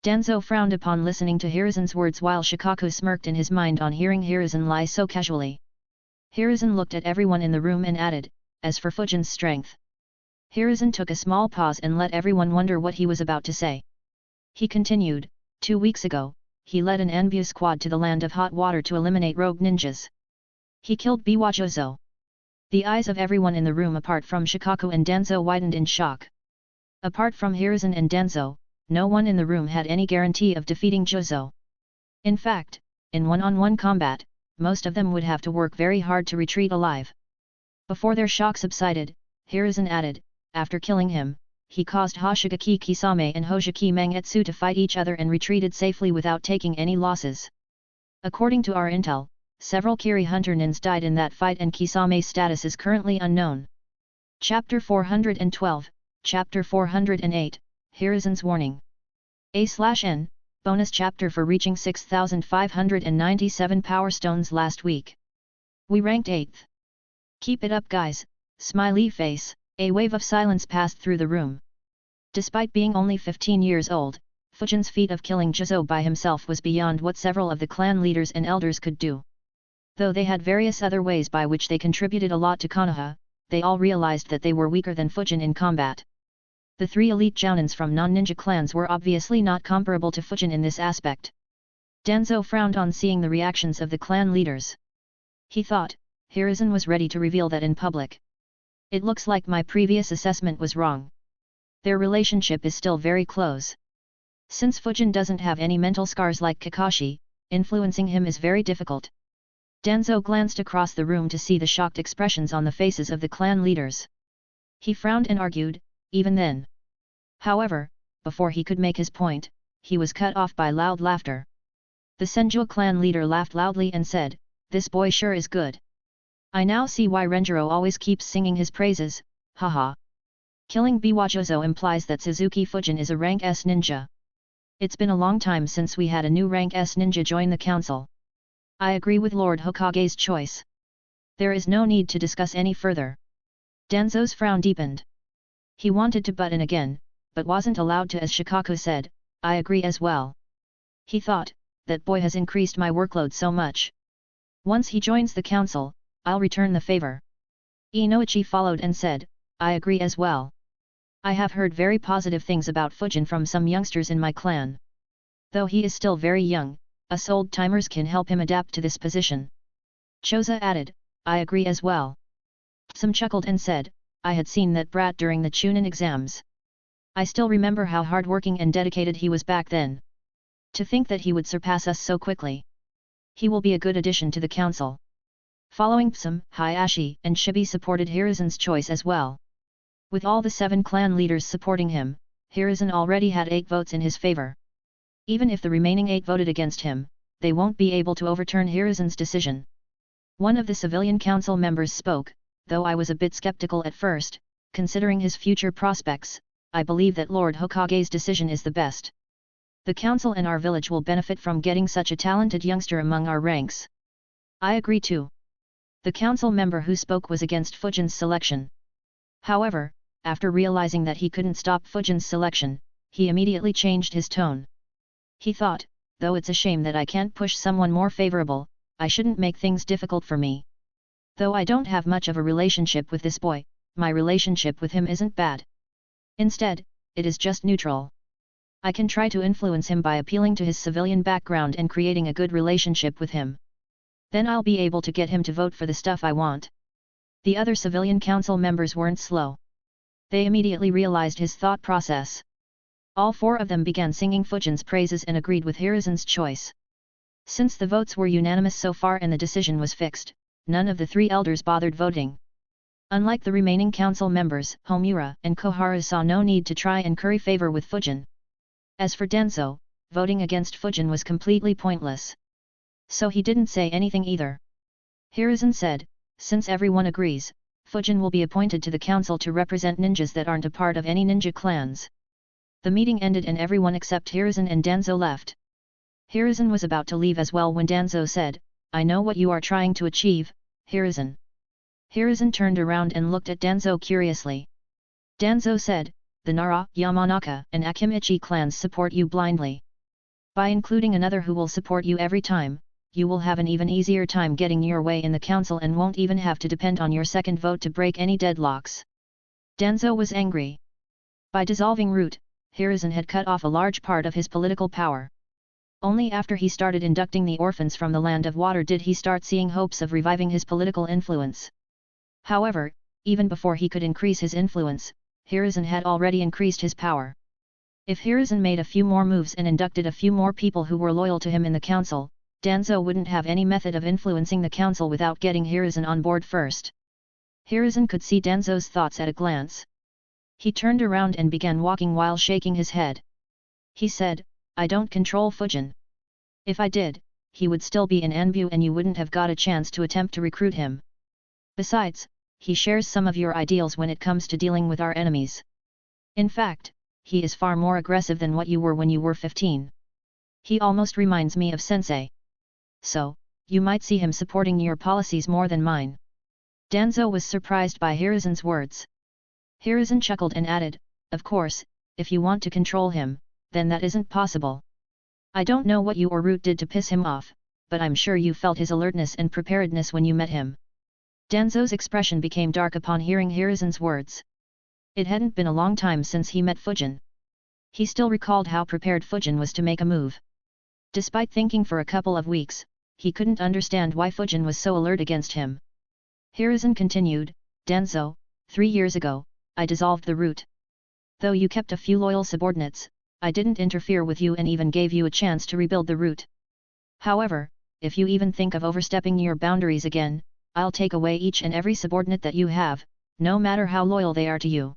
Danzo frowned upon listening to Hiruzen's words while Shikaku smirked in his mind on hearing Hiruzen lie so casually. Hiruzen looked at everyone in the room and added, as for Fujin's strength. Hiruzen took a small pause and let everyone wonder what he was about to say. He continued, 2 weeks ago, he led an Anbu squad to the land of hot water to eliminate rogue ninjas. He killed Biwajozo. The eyes of everyone in the room apart from Shikaku and Danzo widened in shock. Apart from Hiruzen and Danzo, no one in the room had any guarantee of defeating Jozo. In fact, in one-on-one combat, most of them would have to work very hard to retreat alive. Before their shock subsided, Hiruzen added, after killing him, he caused Hoshigaki Kisame and Hojiki Mangetsu to fight each other and retreated safely without taking any losses. According to our intel, several Kiri Hunter nins died in that fight and Kisame's status is currently unknown. Chapter 412, Chapter 408, Hiruzen's Warning. A/N, bonus chapter for reaching 6,597 Power Stones last week. We ranked 8th. Keep it up guys, smiley face. A wave of silence passed through the room. Despite being only 15 years old, Fujin's feat of killing Jozo by himself was beyond what several of the clan leaders and elders could do. Though they had various other ways by which they contributed a lot to Konoha, they all realized that they were weaker than Fujin in combat. The 3 elite jounins from non-ninja clans were obviously not comparable to Fujin in this aspect. Danzo frowned on seeing the reactions of the clan leaders. He thought, Hiruzen was ready to reveal that in public. It looks like my previous assessment was wrong. Their relationship is still very close. Since Fujin doesn't have any mental scars like Kakashi, influencing him is very difficult. Danzo glanced across the room to see the shocked expressions on the faces of the clan leaders. He frowned and argued, even then. However, before he could make his point, he was cut off by loud laughter. The Senju clan leader laughed loudly and said, "This boy sure is good. I now see why Renjiro always keeps singing his praises, haha. Killing Biwajozo implies that Suzuki Fujin is a rank S ninja. It's been a long time since we had a new rank S ninja join the council. I agree with Lord Hokage's choice. There is no need to discuss any further." Danzo's frown deepened. He wanted to butt in again, but wasn't allowed to as Shikaku said, "I agree as well." He thought, that boy has increased my workload so much. Once he joins the council, I'll return the favor. Inoichi followed and said, "I agree as well. I have heard very positive things about Fujin from some youngsters in my clan. Though he is still very young, us old-timers can help him adapt to this position." Choza added, "I agree as well." Some chuckled and said, "I had seen that brat during the Chunin exams. I still remember how hard-working and dedicated he was back then. To think that he would surpass us so quickly. He will be a good addition to the council." Following Psum, Hayashi and Shibi supported Hiruzen's choice as well. With all the 7 clan leaders supporting him, Hiruzen already had 8 votes in his favor. Even if the remaining 8 voted against him, they won't be able to overturn Hiruzen's decision. One of the civilian council members spoke, "Though I was a bit skeptical at first, considering his future prospects, I believe that Lord Hokage's decision is the best. The council and our village will benefit from getting such a talented youngster among our ranks." "I agree too." The council member who spoke was against Fujin's selection. However, after realizing that he couldn't stop Fujin's selection, he immediately changed his tone. He thought, though it's a shame that I can't push someone more favorable, I shouldn't make things difficult for me. Though I don't have much of a relationship with this boy, my relationship with him isn't bad. Instead, it is just neutral. I can try to influence him by appealing to his civilian background and creating a good relationship with him. Then I'll be able to get him to vote for the stuff I want." The other civilian council members weren't slow. They immediately realized his thought process. All 4 of them began singing Fujin's praises and agreed with Hiruzen's choice. Since the votes were unanimous so far and the decision was fixed, none of the 3 elders bothered voting. Unlike the remaining council members, Homura and Koharu saw no need to try and curry favor with Fujin. As for Danzo, voting against Fujin was completely pointless. So he didn't say anything either. Hiruzen said, "Since everyone agrees, Fujin will be appointed to the council to represent ninjas that aren't a part of any ninja clans." The meeting ended and everyone except Hiruzen and Danzo left. Hiruzen was about to leave as well when Danzo said, "I know what you are trying to achieve, Hiruzen." Hiruzen turned around and looked at Danzo curiously. Danzo said, "The Nara, Yamanaka and Akimichi clans support you blindly. By including another who will support you every time, you will have an even easier time getting your way in the council and won't even have to depend on your second vote to break any deadlocks. Danzo was angry. By dissolving Root, Hiruzen had cut off a large part of his political power. Only after he started inducting the orphans from the Land of Water did he start seeing hopes of reviving his political influence. However, even before he could increase his influence, Hiruzen had already increased his power. If Hiruzen made a few more moves and inducted a few more people who were loyal to him in the council, Danzo wouldn't have any method of influencing the council without getting Hiruzen on board first. Hiruzen could see Danzo's thoughts at a glance. He turned around and began walking while shaking his head. He said, "I don't control Fujin. If I did, he would still be in Anbu and you wouldn't have got a chance to attempt to recruit him. Besides, he shares some of your ideals when it comes to dealing with our enemies. In fact, he is far more aggressive than what you were when you were 15. He almost reminds me of Sensei. So, you might see him supporting your policies more than mine." Danzo was surprised by Hiruzen's words. Hiruzen chuckled and added, "Of course, if you want to control him, then that isn't possible. I don't know what you or Root did to piss him off, but I'm sure you felt his alertness and preparedness when you met him." Danzo's expression became dark upon hearing Hiruzen's words. It hadn't been a long time since he met Fujin. He still recalled how prepared Fujin was to make a move. Despite thinking for a couple of weeks, he couldn't understand why Fujin was so alert against him. Hiruzen continued, "Danzo, 3 years ago, I dissolved the Root. Though you kept a few loyal subordinates, I didn't interfere with you and even gave you a chance to rebuild the Root. However, if you even think of overstepping your boundaries again, I'll take away each and every subordinate that you have, no matter how loyal they are to you."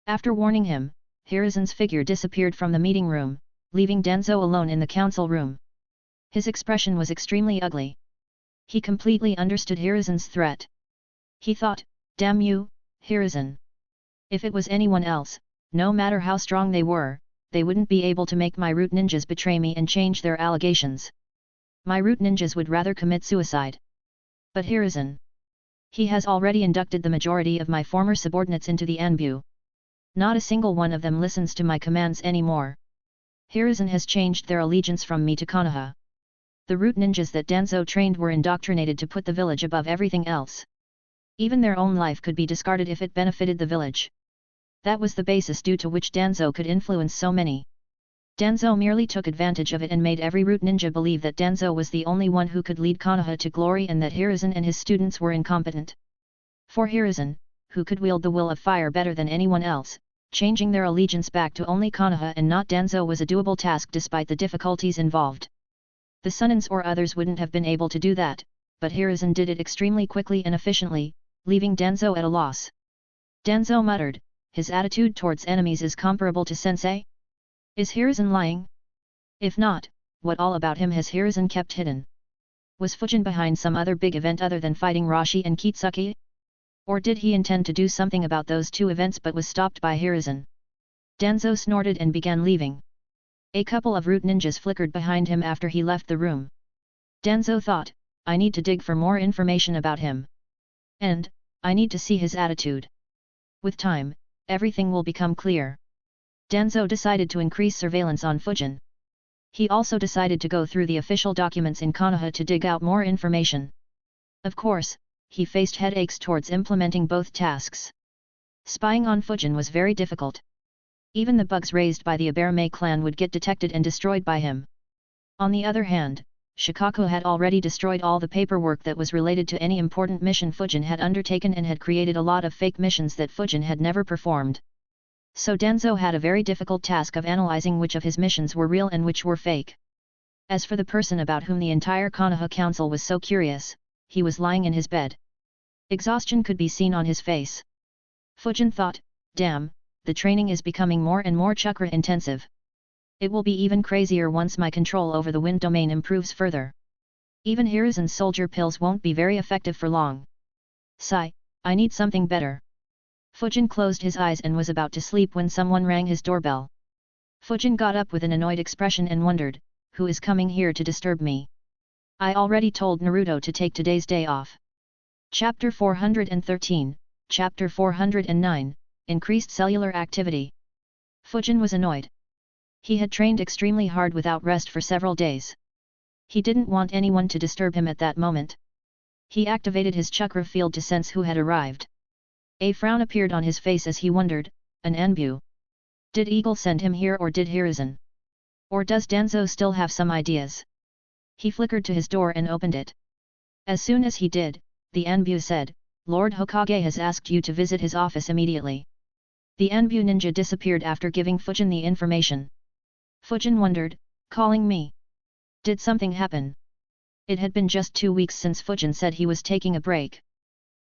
After warning him, Hiruzen's figure disappeared from the meeting room, leaving Danzo alone in the council room. His expression was extremely ugly. He completely understood Hiruzen's threat. He thought, "Damn you, Hiruzen. If it was anyone else, no matter how strong they were, they wouldn't be able to make my Root ninjas betray me and change their allegations. My Root ninjas would rather commit suicide. But Hiruzen. He has already inducted the majority of my former subordinates into the Anbu. Not a single one of them listens to my commands anymore. Hiruzen has changed their allegiance from me to Konoha. The Root ninjas that Danzo trained were indoctrinated to put the village above everything else. Even their own life could be discarded if it benefited the village. That was the basis due to which Danzo could influence so many. Danzo merely took advantage of it and made every Root ninja believe that Danzo was the only one who could lead Konoha to glory and that Hiruzen and his students were incompetent. For Hiruzen, who could wield the will of fire better than anyone else, changing their allegiance back to only Konoha and not Danzo was a doable task despite the difficulties involved. The Sunnins or others wouldn't have been able to do that, but Hiruzen did it extremely quickly and efficiently, leaving Danzo at a loss. Danzo muttered, "His attitude towards enemies is comparable to Sensei? Is Hiruzen lying? If not, what all about him has Hiruzen kept hidden? Was Fujin behind some other big event other than fighting Rashi and Kitsuki? Or did he intend to do something about those two events but was stopped by Hiruzen?" Danzo snorted and began leaving. A couple of Root ninjas flickered behind him after he left the room. Danzo thought, "I need to dig for more information about him. And, I need to see his attitude. With time, everything will become clear." Danzo decided to increase surveillance on Fujin. He also decided to go through the official documents in Konoha to dig out more information. Of course, he faced headaches towards implementing both tasks. Spying on Fujin was very difficult. Even the bugs raised by the Aberame clan would get detected and destroyed by him. On the other hand, Shikaku had already destroyed all the paperwork that was related to any important mission Fujin had undertaken and had created a lot of fake missions that Fujin had never performed. So Danzo had a very difficult task of analyzing which of his missions were real and which were fake. As for the person about whom the entire Konoha council was so curious, he was lying in his bed. Exhaustion could be seen on his face. Fujin thought, "Damn, the training is becoming more and more chakra intensive. It will be even crazier once my control over the wind domain improves further. Even Hiruzen's soldier pills won't be very effective for long. Sigh, I need something better." Fujin closed his eyes and was about to sleep when someone rang his doorbell. Fujin got up with an annoyed expression and wondered, "Who is coming here to disturb me? I already told Naruto to take today's day off." Chapter 413, Chapter 409, Increased Cellular Activity. Fujin was annoyed. He had trained extremely hard without rest for several days. He didn't want anyone to disturb him at that moment. He activated his chakra field to sense who had arrived. A frown appeared on his face as he wondered, an Anbu. Did Eagle send him here or did Hiruzen? Or does Danzo still have some ideas? He flickered to his door and opened it. As soon as he did, the Anbu said, Lord Hokage has asked you to visit his office immediately. The Anbu ninja disappeared after giving Fujin the information. Fujin wondered, calling me. Did something happen? It had been just 2 weeks since Fujin said he was taking a break.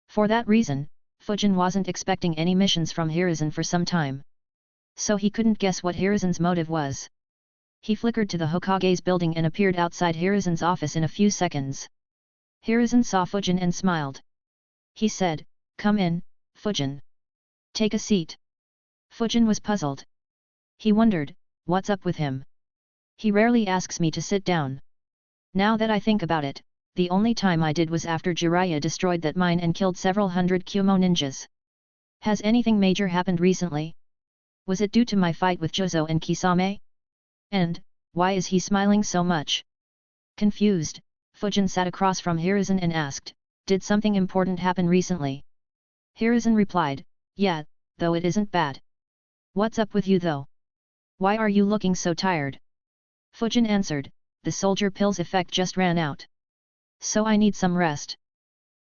For that reason, Fujin wasn't expecting any missions from Hiruzen for some time. So he couldn't guess what Hiruzen's motive was. He flickered to the Hokage's building and appeared outside Hiruzen's office in a few seconds. Hiruzen saw Fujin and smiled. He said, come in, Fujin. Take a seat. Fujin was puzzled. He wondered, what's up with him? He rarely asks me to sit down. Now that I think about it, the only time I did was after Jiraiya destroyed that mine and killed several hundred Kumo ninjas. Has anything major happened recently? Was it due to my fight with Jozo and Kisame? And, why is he smiling so much? Confused, Fujin sat across from Hiruzen and asked, did something important happen recently? Hiruzen replied, yeah, though it isn't bad. What's up with you though? Why are you looking so tired? Fujin answered, the soldier pills effect just ran out. So I need some rest.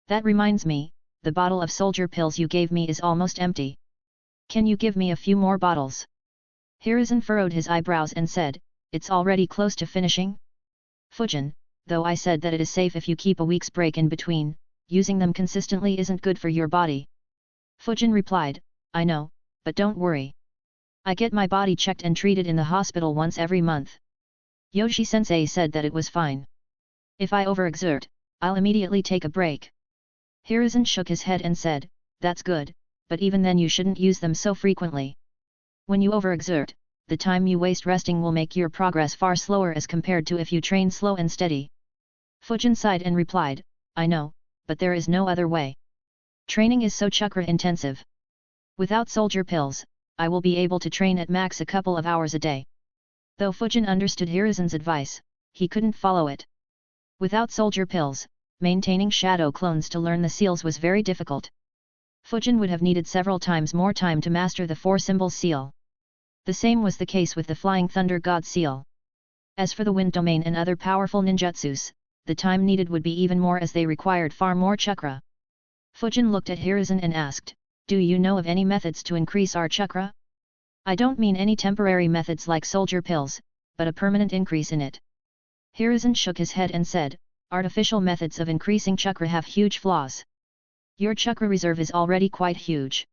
That reminds me, the bottle of soldier pills you gave me is almost empty. Can you give me a few more bottles? Hiruzen furrowed his eyebrows and said, it's already close to finishing? Fujin, though I said that it is safe if you keep a week's break in between, using them consistently isn't good for your body. Fujin replied, I know, but don't worry. I get my body checked and treated in the hospital once every month. Yoshi-sensei said that it was fine. If I overexert, I'll immediately take a break. Hiruzen shook his head and said, that's good, but even then you shouldn't use them so frequently. When you overexert, the time you waste resting will make your progress far slower as compared to if you train slow and steady. Fujin sighed and replied, I know, but there is no other way. Training is so chakra intensive. Without soldier pills, I will be able to train at max a couple of hours a day. Though Fujin understood Hiruzen's advice, he couldn't follow it. Without soldier pills, maintaining shadow clones to learn the seals was very difficult. Fujin would have needed several times more time to master the 4-symbol seal. The same was the case with the Flying Thunder God seal. As for the Wind Domain and other powerful ninjutsus, the time needed would be even more as they required far more chakra. Fujin looked at Hiruzen and asked, do you know of any methods to increase our chakra? I don't mean any temporary methods like soldier pills, but a permanent increase in it. Hiruzen shook his head and said, artificial methods of increasing chakra have huge flaws. Your chakra reserve is already quite huge.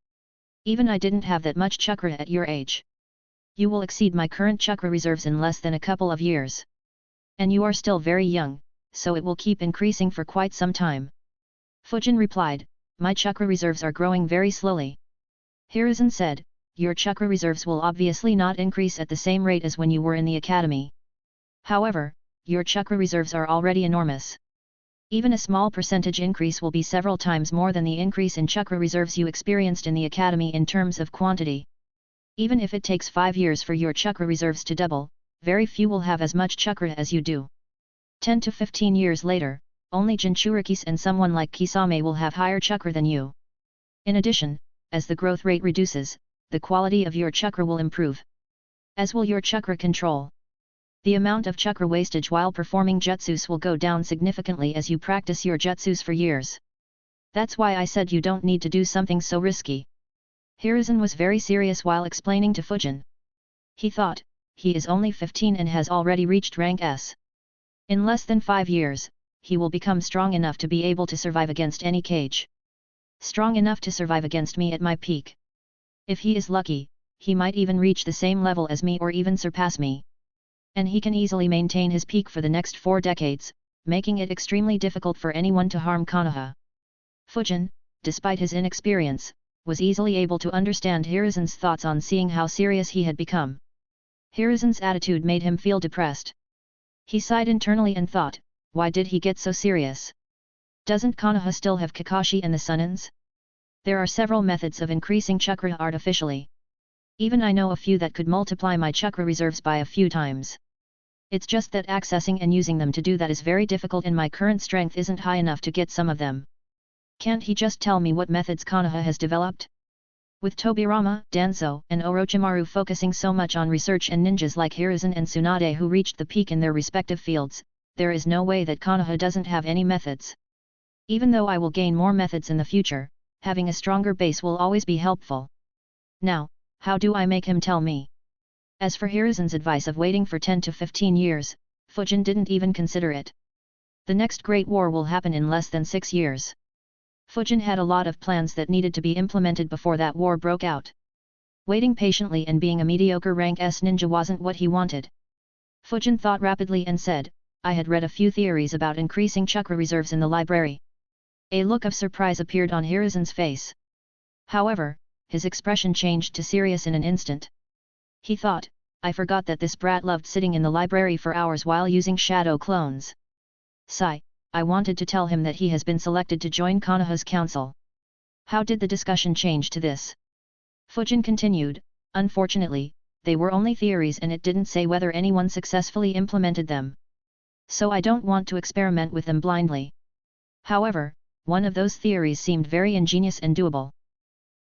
Even I didn't have that much chakra at your age. You will exceed my current chakra reserves in less than a couple of years. And you are still very young, so it will keep increasing for quite some time. Fujin replied, my chakra reserves are growing very slowly. Hiruzen said, your chakra reserves will obviously not increase at the same rate as when you were in the academy. However, your chakra reserves are already enormous. Even a small percentage increase will be several times more than the increase in chakra reserves you experienced in the academy in terms of quantity. Even if it takes 5 years for your chakra reserves to double, very few will have as much chakra as you do. 10 to 15 years later, only Jinchurikis and someone like Kisame will have higher chakra than you. In addition, as the growth rate reduces, the quality of your chakra will improve. As will your chakra control. The amount of chakra wastage while performing jutsus will go down significantly as you practice your jutsus for years. That's why I said you don't need to do something so risky. Hiruzen was very serious while explaining to Fujin. He thought, he is only 15 and has already reached rank S. In less than 5 years, he will become strong enough to be able to survive against any cage. Strong enough to survive against me at my peak. If he is lucky, he might even reach the same level as me or even surpass me. And he can easily maintain his peak for the next 4 decades, making it extremely difficult for anyone to harm Konoha. Fujin, despite his inexperience, was easily able to understand Hiruzen's thoughts on seeing how serious he had become. Hiruzen's attitude made him feel depressed. He sighed internally and thought, why did he get so serious? Doesn't Konoha still have Kakashi and the Sunnins? There are several methods of increasing chakra artificially. Even I know a few that could multiply my chakra reserves by a few times. It's just that accessing and using them to do that is very difficult and my current strength isn't high enough to get some of them. Can't he just tell me what methods Konoha has developed? With Tobirama, Danzo, and Orochimaru focusing so much on research and ninjas like Hiruzen and Tsunade who reached the peak in their respective fields, there is no way that Konoha doesn't have any methods. Even though I will gain more methods in the future, having a stronger base will always be helpful. Now, how do I make him tell me? As for Hiruzen's advice of waiting for 10 to 15 years, Fujin didn't even consider it. The next Great War will happen in less than 6 years. Fujin had a lot of plans that needed to be implemented before that war broke out. Waiting patiently and being a mediocre rank S ninja wasn't what he wanted. Fujin thought rapidly and said, I had read a few theories about increasing chakra reserves in the library. A look of surprise appeared on Hiruzen's face. However, his expression changed to serious in an instant. He thought, I forgot that this brat loved sitting in the library for hours while using shadow clones. Sigh, I wanted to tell him that he has been selected to join Konoha's council. How did the discussion change to this? Fujin continued, unfortunately, they were only theories and it didn't say whether anyone successfully implemented them. So I don't want to experiment with them blindly. However, one of those theories seemed very ingenious and doable.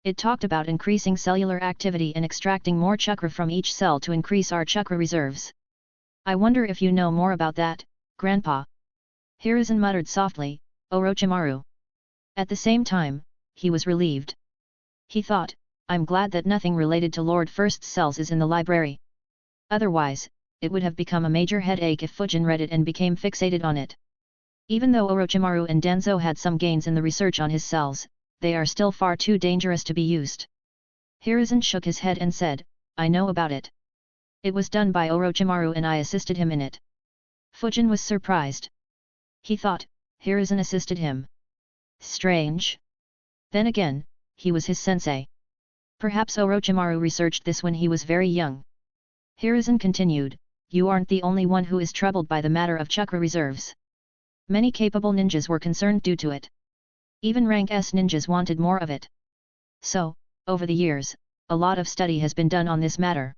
It talked about increasing cellular activity and extracting more chakra from each cell to increase our chakra reserves. I wonder if you know more about that, Grandpa. Hiruzen muttered softly, Orochimaru. At the same time, he was relieved. He thought, I'm glad that nothing related to Lord First's cells is in the library. Otherwise, it would have become a major headache if Fujin read it and became fixated on it. Even though Orochimaru and Danzo had some gains in the research on his cells, they are still far too dangerous to be used. Hiruzen shook his head and said, I know about it. It was done by Orochimaru and I assisted him in it. Fujin was surprised. He thought, Hiruzen assisted him. Strange. Then again, he was his sensei. Perhaps Orochimaru researched this when he was very young. Hiruzen continued, you aren't the only one who is troubled by the matter of chakra reserves. Many capable ninjas were concerned due to it. Even rank S ninjas wanted more of it. So, over the years, a lot of study has been done on this matter.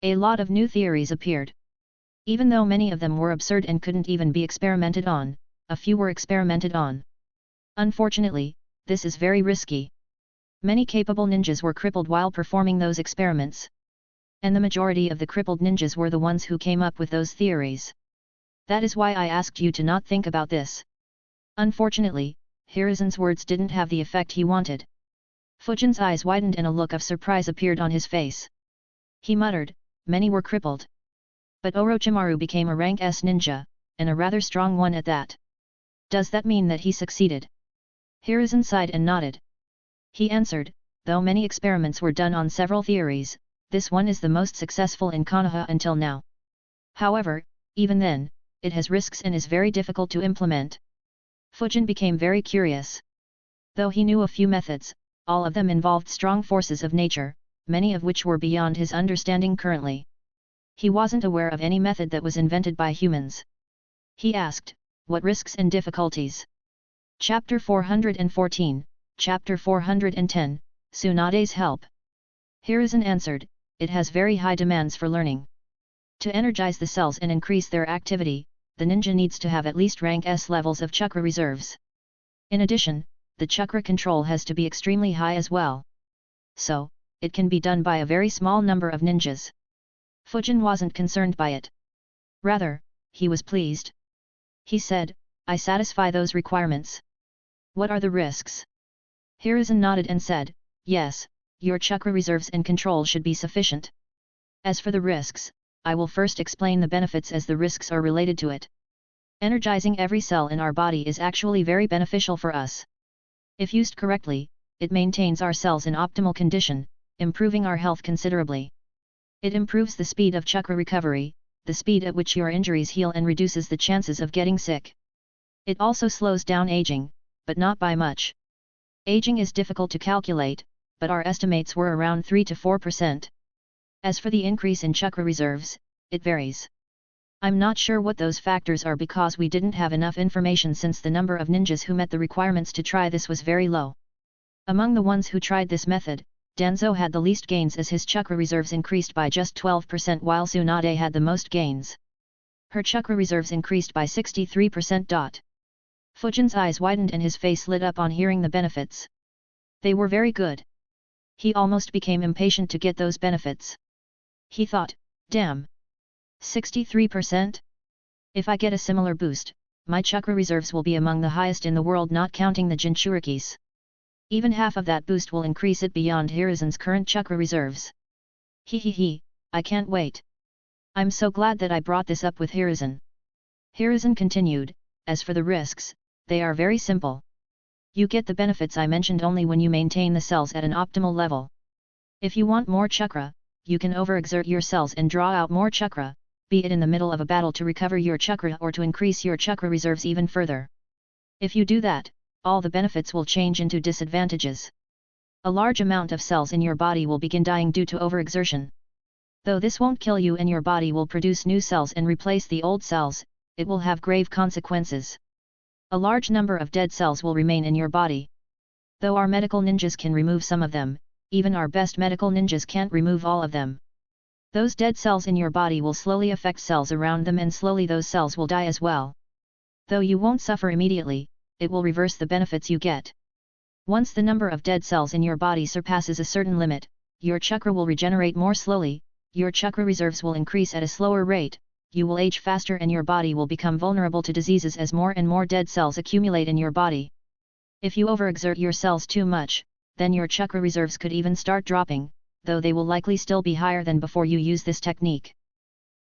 A lot of new theories appeared. Even though many of them were absurd and couldn't even be experimented on, a few were experimented on. Unfortunately, this is very risky. Many capable ninjas were crippled while performing those experiments. And the majority of the crippled ninjas were the ones who came up with those theories. That is why I asked you to not think about this. Unfortunately, Hiruzen's words didn't have the effect he wanted. Fujin's eyes widened and a look of surprise appeared on his face. He muttered, many were crippled. But Orochimaru became a rank S ninja, and a rather strong one at that. Does that mean that he succeeded? Hiruzen sighed and nodded. He answered, though many experiments were done on several theories, this one is the most successful in Konoha until now. However, even then, it has risks and is very difficult to implement. Fujin became very curious. Though he knew a few methods, all of them involved strong forces of nature, many of which were beyond his understanding currently. He wasn't aware of any method that was invented by humans. He asked, what risks and difficulties? Chapter 414, Chapter 410, Tsunade's Help. Hiruzen answered, it has very high demands for learning. To energize the cells and increase their activity, the ninja needs to have at least rank S levels of chakra reserves. In addition, the chakra control has to be extremely high as well. So, it can be done by a very small number of ninjas. Fujin wasn't concerned by it. Rather, he was pleased. He said, I satisfy those requirements. What are the risks? Hiruzen nodded and said, yes, your chakra reserves and control should be sufficient. As for the risks, I will first explain the benefits as the risks are related to it. Energizing every cell in our body is actually very beneficial for us. If used correctly, it maintains our cells in optimal condition, improving our health considerably. It improves the speed of chakra recovery, the speed at which your injuries heal and reduces the chances of getting sick. It also slows down aging, but not by much. Aging is difficult to calculate, but our estimates were around 3 to 4%. As for the increase in chakra reserves, it varies. I'm not sure what those factors are because we didn't have enough information since the number of ninjas who met the requirements to try this was very low. Among the ones who tried this method, Danzo had the least gains as his chakra reserves increased by just 12% while Tsunade had the most gains. Her chakra reserves increased by 63%. Fujin's eyes widened and his face lit up on hearing the benefits. They were very good. He almost became impatient to get those benefits. He thought, damn. 63%? If I get a similar boost, my chakra reserves will be among the highest in the world not counting the Jinchurikis. Even half of that boost will increase it beyond Hiruzen's current chakra reserves. He, I can't wait. I'm so glad that I brought this up with Hiruzen. Hiruzen continued, as for the risks, they are very simple. You get the benefits I mentioned only when you maintain the cells at an optimal level. If you want more chakra, you can overexert your cells and draw out more chakra, be it in the middle of a battle to recover your chakra or to increase your chakra reserves even further. If you do that, all the benefits will change into disadvantages. A large amount of cells in your body will begin dying due to overexertion. Though this won't kill you and your body will produce new cells and replace the old cells, it will have grave consequences. A large number of dead cells will remain in your body. Though our medical ninjas can remove some of them, even our best medical ninjas can't remove all of them. Those dead cells in your body will slowly affect cells around them and slowly those cells will die as well. Though you won't suffer immediately, it will reverse the benefits you get. Once the number of dead cells in your body surpasses a certain limit, your chakra will regenerate more slowly, your chakra reserves will increase at a slower rate, you will age faster and your body will become vulnerable to diseases as more and more dead cells accumulate in your body. If you overexert your cells too much, then your chakra reserves could even start dropping, though they will likely still be higher than before you use this technique.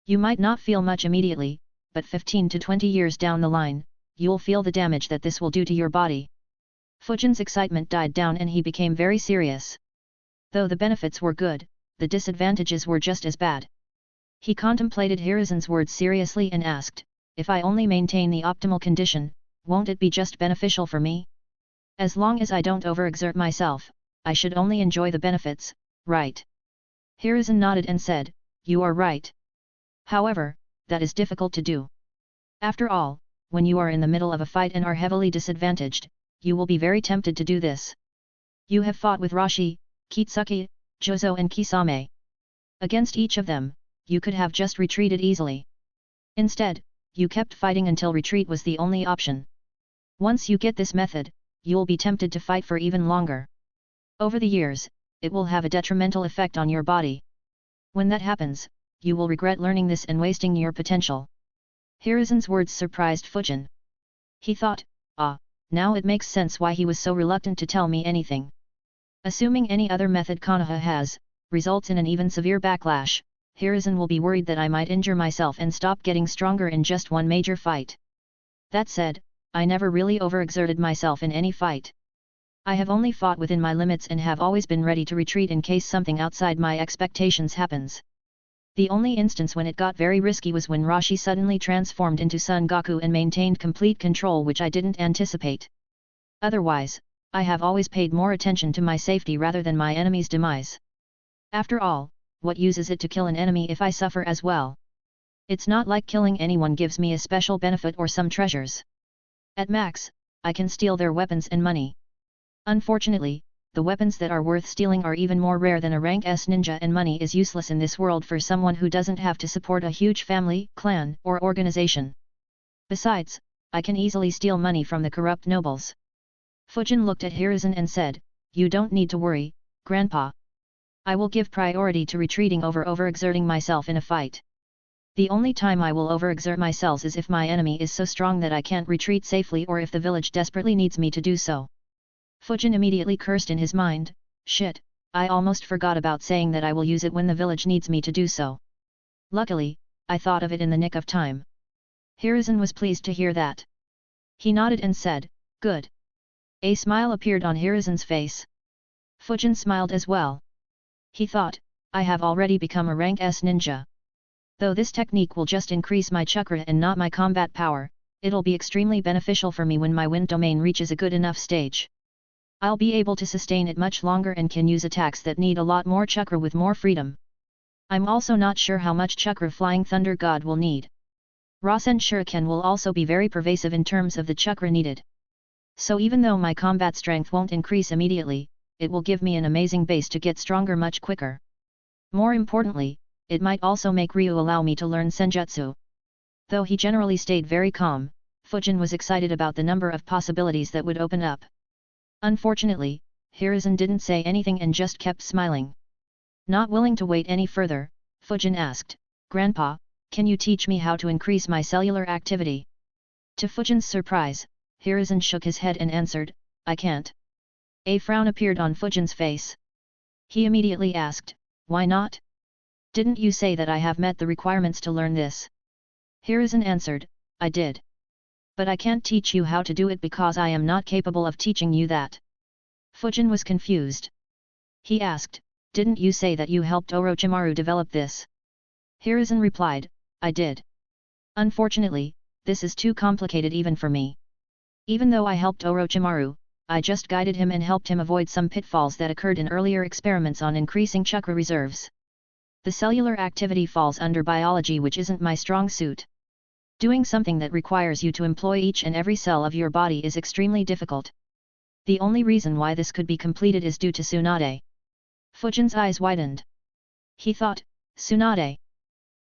You might not feel much immediately, but 15 to 20 years down the line, you'll feel the damage that this will do to your body. Fujin's excitement died down and he became very serious. Though the benefits were good, the disadvantages were just as bad. He contemplated Hiruzen's words seriously and asked, if I only maintain the optimal condition, won't it be just beneficial for me? As long as I don't overexert myself, I should only enjoy the benefits, right? Hiruzen nodded and said, you are right. However, that is difficult to do. After all, when you are in the middle of a fight and are heavily disadvantaged, you will be very tempted to do this. You have fought with Rashi, Kitsuki, Jozo and Kisame. Against each of them, you could have just retreated easily. Instead, you kept fighting until retreat was the only option. Once you get this method, you'll be tempted to fight for even longer. Over the years, it will have a detrimental effect on your body. When that happens, you will regret learning this and wasting your potential. Hiruzen's words surprised Fujin. He thought, now it makes sense why he was so reluctant to tell me anything. Assuming any other method Konoha has, results in an even severe backlash, Hiruzen will be worried that I might injure myself and stop getting stronger in just one major fight. That said, I never really overexerted myself in any fight. I have only fought within my limits and have always been ready to retreat in case something outside my expectations happens. The only instance when it got very risky was when Rashi suddenly transformed into Son Goku and maintained complete control, which I didn't anticipate. Otherwise, I have always paid more attention to my safety rather than my enemy's demise. After all, what use is it to kill an enemy if I suffer as well? It's not like killing anyone gives me a special benefit or some treasures. At max, I can steal their weapons and money. Unfortunately, the weapons that are worth stealing are even more rare than a rank S ninja, and money is useless in this world for someone who doesn't have to support a huge family, clan, or organization. Besides, I can easily steal money from the corrupt nobles. Fujin looked at Hiruzen and said, you don't need to worry, Grandpa. I will give priority to retreating over overexerting myself in a fight. The only time I will overexert myself is if my enemy is so strong that I can't retreat safely or if the village desperately needs me to do so. Fujin immediately cursed in his mind, shit, I almost forgot about saying that I will use it when the village needs me to do so. Luckily, I thought of it in the nick of time. Hiruzen was pleased to hear that. He nodded and said, good. A smile appeared on Hiruzen's face. Fujin smiled as well. He thought, I have already become a rank S ninja. Though this technique will just increase my chakra and not my combat power, it'll be extremely beneficial for me when my wind domain reaches a good enough stage. I'll be able to sustain it much longer and can use attacks that need a lot more chakra with more freedom. I'm also not sure how much chakra Flying Thunder God will need. Rasen Shuriken will also be very pervasive in terms of the chakra needed. So even though my combat strength won't increase immediately, it will give me an amazing base to get stronger much quicker. More importantly, it might also make Ryu allow me to learn senjutsu. Though he generally stayed very calm, Fujin was excited about the number of possibilities that would open up. Unfortunately, Hiruzen didn't say anything and just kept smiling. Not willing to wait any further, Fujin asked, "Grandpa, can you teach me how to increase my cellular activity?" To Fujin's surprise, Hiruzen shook his head and answered, "I can't." A frown appeared on Fujin's face. He immediately asked, "Why not? Didn't you say that I have met the requirements to learn this?" Hiruzen answered, "I did. But I can't teach you how to do it because I am not capable of teaching you that." Fujin was confused. He asked, "Didn't you say that you helped Orochimaru develop this?" Hiruzen replied, "I did. Unfortunately, this is too complicated even for me. Even though I helped Orochimaru, I just guided him and helped him avoid some pitfalls that occurred in earlier experiments on increasing chakra reserves. The cellular activity falls under biology, which isn't my strong suit. Doing something that requires you to employ each and every cell of your body is extremely difficult. The only reason why this could be completed is due to Tsunade." Fujin's eyes widened. He thought, Tsunade?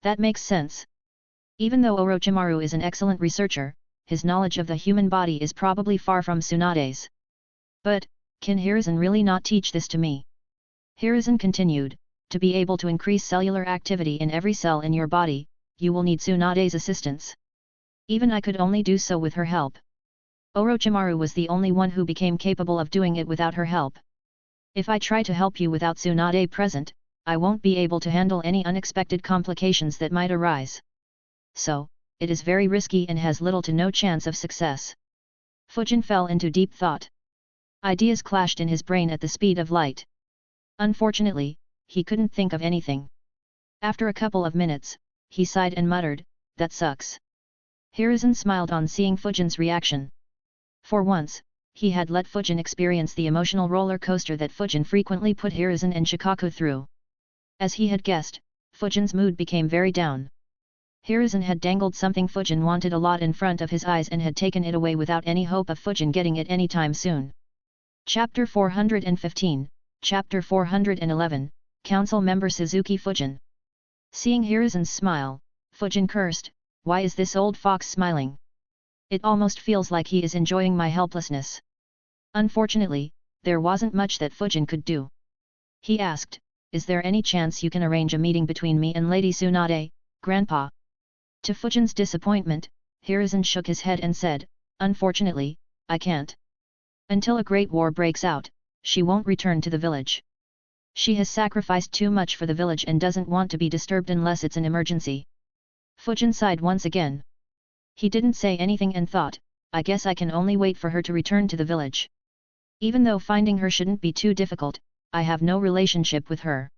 That makes sense. Even though Orochimaru is an excellent researcher, his knowledge of the human body is probably far from Tsunade's. But, can Hiruzen really not teach this to me? Hiruzen continued, "To be able to increase cellular activity in every cell in your body, you will need Tsunade's assistance. Even I could only do so with her help. Orochimaru was the only one who became capable of doing it without her help. If I try to help you without Tsunade present, I won't be able to handle any unexpected complications that might arise. So, it is very risky and has little to no chance of success." Fujin fell into deep thought. Ideas clashed in his brain at the speed of light. Unfortunately, he couldn't think of anything. After a couple of minutes, he sighed and muttered, "That sucks." Hiruzen smiled on seeing Fujin's reaction. For once, he had let Fujin experience the emotional roller coaster that Fujin frequently put Hiruzen and Shikaku through. As he had guessed, Fujin's mood became very down. Hiruzen had dangled something Fujin wanted a lot in front of his eyes and had taken it away without any hope of Fujin getting it anytime soon. Chapter 415, Chapter 411, Council Member Suzuki Fujin. Seeing Hiruzen's smile, Fujin cursed, "Why is this old fox smiling? It almost feels like he is enjoying my helplessness." Unfortunately, there wasn't much that Fujin could do. He asked, "Is there any chance you can arrange a meeting between me and Lady Tsunade, Grandpa?" To Fujin's disappointment, Hiruzen shook his head and said, "Unfortunately, I can't. Until a great war breaks out, she won't return to the village. She has sacrificed too much for the village and doesn't want to be disturbed unless it's an emergency." Fujin sighed once again. He didn't say anything and thought, "I guess I can only wait for her to return to the village. Even though finding her shouldn't be too difficult, I have no relationship with her.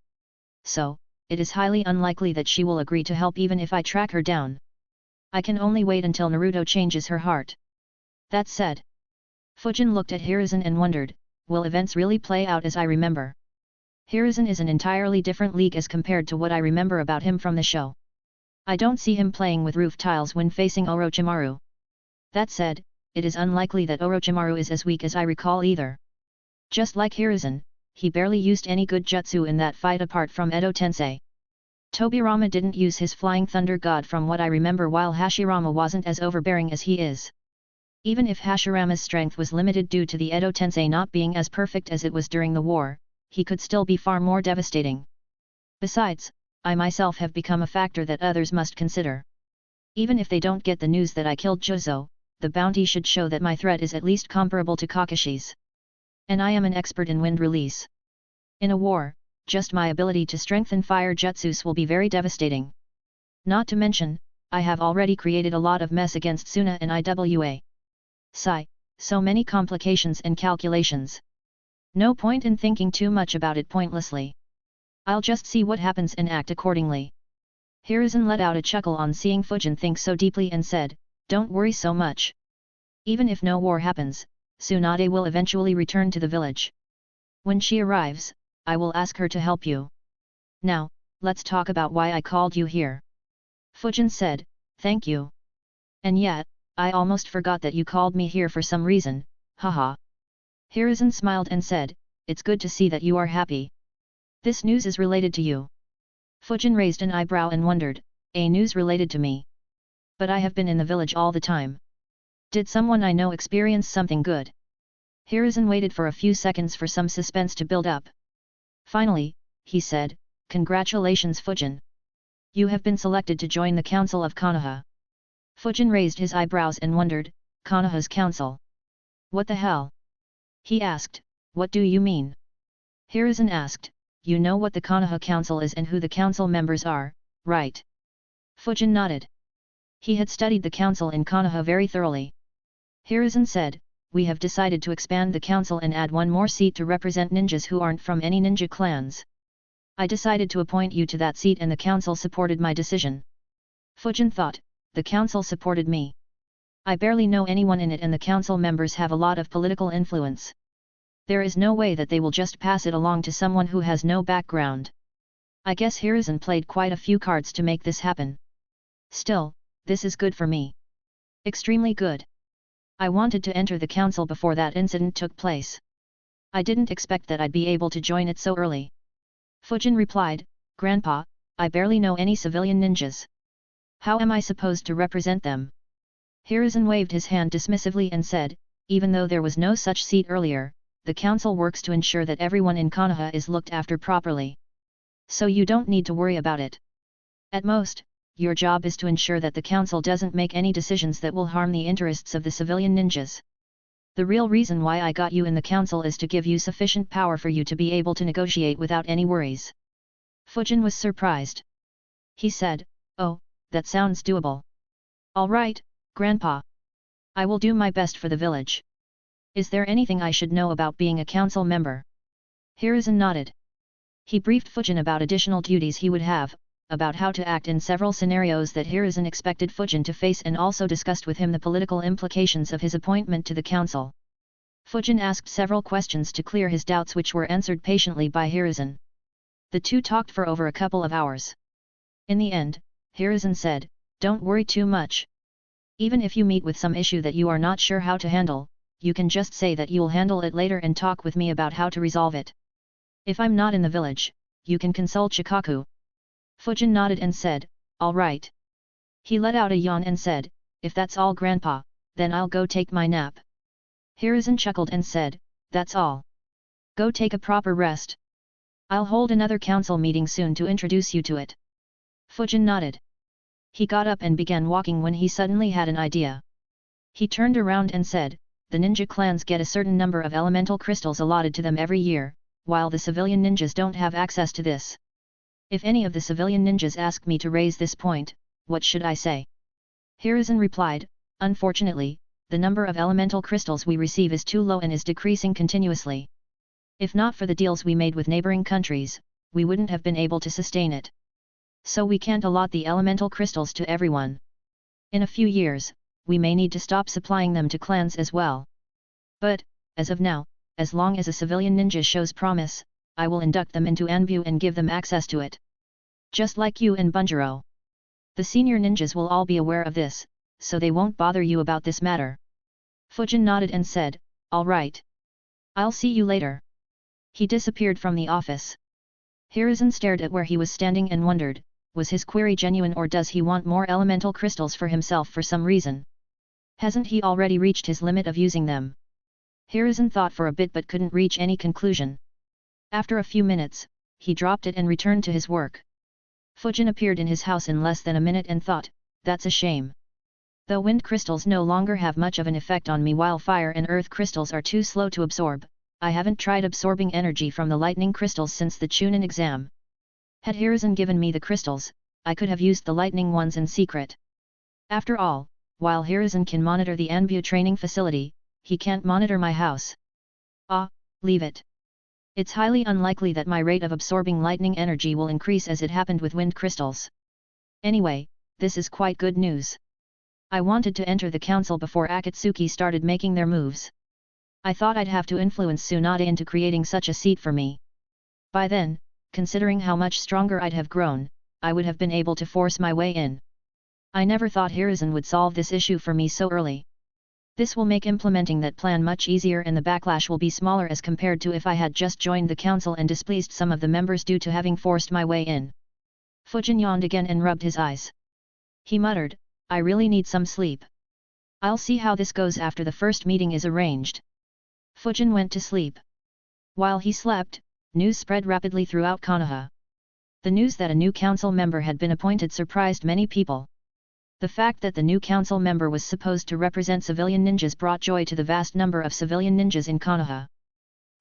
So, it is highly unlikely that she will agree to help even if I track her down. I can only wait until Naruto changes her heart." That said, Fujin looked at Hiruzen and wondered, will events really play out as I remember? Hiruzen is an entirely different league as compared to what I remember about him from the show. I don't see him playing with roof tiles when facing Orochimaru. That said, it is unlikely that Orochimaru is as weak as I recall either. Just like Hiruzen, he barely used any good jutsu in that fight apart from Edo Tensei. Tobirama didn't use his flying thunder god from what I remember, while Hashirama wasn't as overbearing as he is. Even if Hashirama's strength was limited due to the Edo Tensei not being as perfect as it was during the war, he could still be far more devastating. Besides, I myself have become a factor that others must consider. Even if they don't get the news that I killed Jozo, the bounty should show that my threat is at least comparable to Kakashi's. And I am an expert in wind release. In a war, just my ability to strengthen fire jutsus will be very devastating. Not to mention, I have already created a lot of mess against Suna and IWA. Sigh, so many complications and calculations. No point in thinking too much about it pointlessly. I'll just see what happens and act accordingly." Hiruzen let out a chuckle on seeing Fujin think so deeply and said, "Don't worry so much. Even if no war happens, Tsunade will eventually return to the village. When she arrives, I will ask her to help you. Now, let's talk about why I called you here." Fujin said, "Thank you. And yet, I almost forgot that you called me here for some reason, haha." Hiruzen smiled and said, it's good to see that you are happy. This news is related to you. Fujin raised an eyebrow and wondered, a news related to me. But I have been in the village all the time. Did someone I know experience something good? Hiruzen waited for a few seconds for some suspense to build up. Finally, he said, congratulations Fujin. You have been selected to join the Council of Konoha. Fujin raised his eyebrows and wondered, Konoha's council? What the hell? He asked, what do you mean? Hiruzen asked, you know what the Konoha Council is and who the council members are, right? Fujin nodded. He had studied the council in Konoha very thoroughly. Hiruzen said, we have decided to expand the council and add one more seat to represent ninjas who aren't from any ninja clans. I decided to appoint you to that seat and the council supported my decision. Fujin thought, the council supported me. I barely know anyone in it and the council members have a lot of political influence. There is no way that they will just pass it along to someone who has no background. I guess Hiruzen played quite a few cards to make this happen. Still, this is good for me. Extremely good. I wanted to enter the council before that incident took place. I didn't expect that I'd be able to join it so early. Fujin replied, Grandpa, I barely know any civilian ninjas. How am I supposed to represent them? Hiruzen waved his hand dismissively and said, even though there was no such seat earlier, the council works to ensure that everyone in Konoha is looked after properly. So you don't need to worry about it. At most, your job is to ensure that the council doesn't make any decisions that will harm the interests of the civilian ninjas. The real reason why I got you in the council is to give you sufficient power for you to be able to negotiate without any worries. Fujin was surprised. He said, oh, that sounds doable. All right, Grandpa. I will do my best for the village. Is there anything I should know about being a council member? Hiruzen nodded. He briefed Fujin about additional duties he would have, about how to act in several scenarios that Hiruzen expected Fujin to face and also discussed with him the political implications of his appointment to the council. Fujin asked several questions to clear his doubts which were answered patiently by Hiruzen. The two talked for over a couple of hours. In the end, Hiruzen said, don't worry too much. Even if you meet with some issue that you are not sure how to handle, you can just say that you'll handle it later and talk with me about how to resolve it. If I'm not in the village, you can consult Shikaku. Fujin nodded and said, all right. He let out a yawn and said, if that's all Grandpa, then I'll go take my nap. Hiruzen chuckled and said, that's all. Go take a proper rest. I'll hold another council meeting soon to introduce you to it. Fujin nodded. He got up and began walking when he suddenly had an idea. He turned around and said, the ninja clans get a certain number of elemental crystals allotted to them every year, while the civilian ninjas don't have access to this. If any of the civilian ninjas ask me to raise this point, what should I say? Hiruzen replied, unfortunately, the number of elemental crystals we receive is too low and is decreasing continuously. If not for the deals we made with neighboring countries, we wouldn't have been able to sustain it. So we can't allot the elemental crystals to everyone. In a few years, we may need to stop supplying them to clans as well. But, as of now, as long as a civilian ninja shows promise, I will induct them into Anbu and give them access to it. Just like you and Bunjiro. The senior ninjas will all be aware of this, so they won't bother you about this matter. Fujin nodded and said, all right. I'll see you later. He disappeared from the office. Hiruzen stared at where he was standing and wondered, was his query genuine or does he want more elemental crystals for himself for some reason? Hasn't he already reached his limit of using them? Hiruzen thought for a bit but couldn't reach any conclusion. After a few minutes, he dropped it and returned to his work. Fujin appeared in his house in less than a minute and thought, that's a shame. Though wind crystals no longer have much of an effect on me while fire and earth crystals are too slow to absorb, I haven't tried absorbing energy from the lightning crystals since the Chunin exam. Had Hiruzen given me the crystals, I could have used the lightning ones in secret. After all, while Hiruzen can monitor the Anbu training facility, he can't monitor my house. Leave it. It's highly unlikely that my rate of absorbing lightning energy will increase as it happened with wind crystals. Anyway, this is quite good news. I wanted to enter the council before Akatsuki started making their moves. I thought I'd have to influence Tsunade into creating such a seat for me. By then, considering how much stronger I'd have grown, I would have been able to force my way in. I never thought Hiruzen would solve this issue for me so early. This will make implementing that plan much easier and the backlash will be smaller as compared to if I had just joined the council and displeased some of the members due to having forced my way in. Fujin yawned again and rubbed his eyes. He muttered, I really need some sleep. I'll see how this goes after the first meeting is arranged. Fujin went to sleep. While he slept, news spread rapidly throughout Konoha. The news that a new council member had been appointed surprised many people. The fact that the new council member was supposed to represent civilian ninjas brought joy to the vast number of civilian ninjas in Konoha.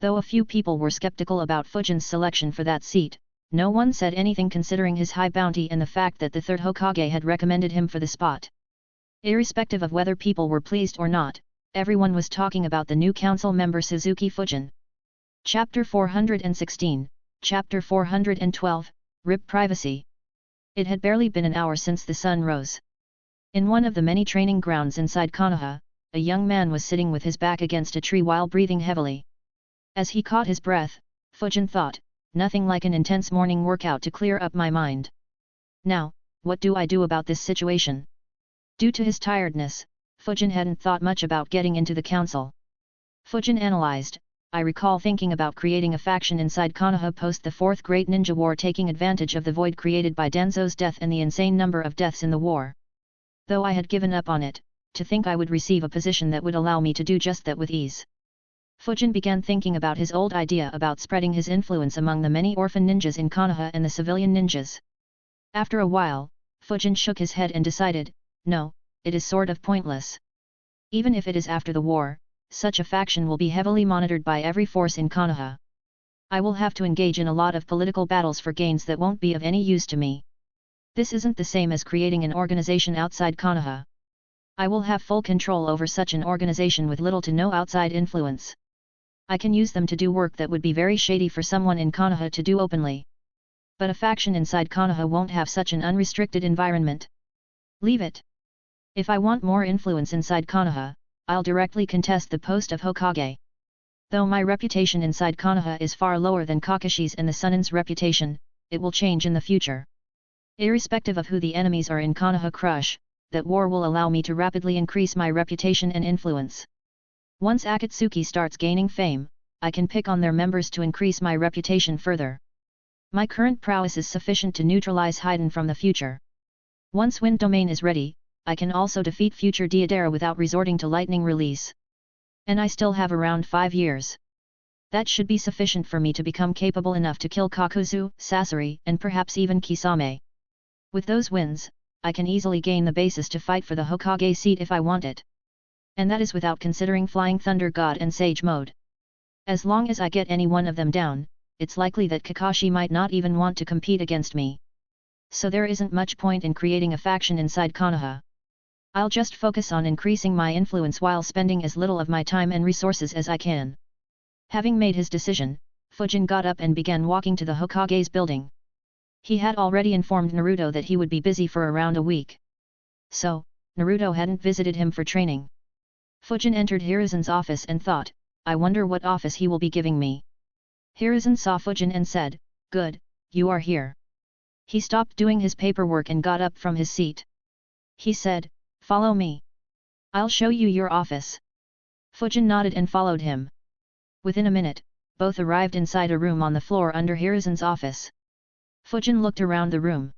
Though a few people were skeptical about Fujin's selection for that seat, no one said anything considering his high bounty and the fact that the third Hokage had recommended him for the spot. Irrespective of whether people were pleased or not, everyone was talking about the new council member Suzuki Fujin. Chapter 416, Chapter 412, RIP Privacy. It had barely been an hour since the sun rose. In one of the many training grounds inside Konoha, a young man was sitting with his back against a tree while breathing heavily. As he caught his breath, Fujin thought, nothing like an intense morning workout to clear up my mind. Now, what do I do about this situation? Due to his tiredness, Fujin hadn't thought much about getting into the council. Fujin analyzed, I recall thinking about creating a faction inside Konoha post the Fourth Great Ninja War, taking advantage of the void created by Danzo's death and the insane number of deaths in the war. Though I had given up on it, to think I would receive a position that would allow me to do just that with ease. Fujin began thinking about his old idea about spreading his influence among the many orphan ninjas in Konoha and the civilian ninjas. After a while, Fujin shook his head and decided, no, it is sort of pointless. Even if it is after the war, such a faction will be heavily monitored by every force in Konoha. I will have to engage in a lot of political battles for gains that won't be of any use to me. This isn't the same as creating an organization outside Konoha. I will have full control over such an organization with little to no outside influence. I can use them to do work that would be very shady for someone in Konoha to do openly. But a faction inside Konoha won't have such an unrestricted environment. Leave it. If I want more influence inside Konoha, I'll directly contest the post of Hokage. Though my reputation inside Konoha is far lower than Kakashi's and the Sunin's reputation, it will change in the future. Irrespective of who the enemies are in Konoha Crush, that war will allow me to rapidly increase my reputation and influence. Once Akatsuki starts gaining fame, I can pick on their members to increase my reputation further. My current prowess is sufficient to neutralize Haiden from the future. Once Wind Domain is ready, I can also defeat future Deidara without resorting to lightning release. And I still have around 5 years. That should be sufficient for me to become capable enough to kill Kakuzu, Sasori, and perhaps even Kisame. With those wins, I can easily gain the basis to fight for the Hokage seat if I want it. And that is without considering Flying Thunder God and Sage Mode. As long as I get any one of them down, it's likely that Kakashi might not even want to compete against me. So there isn't much point in creating a faction inside Konoha. I'll just focus on increasing my influence while spending as little of my time and resources as I can. Having made his decision, Fujin got up and began walking to the Hokage's building. He had already informed Naruto that he would be busy for around a week. So, Naruto hadn't visited him for training. Fujin entered Hiruzen's office and thought, I wonder what office he will be giving me. Hiruzen saw Fujin and said, good, you are here. He stopped doing his paperwork and got up from his seat. He said, follow me. I'll show you your office. Fujin nodded and followed him. Within a minute, both arrived inside a room on the floor under Hiruzen's office. Fujin looked around the room.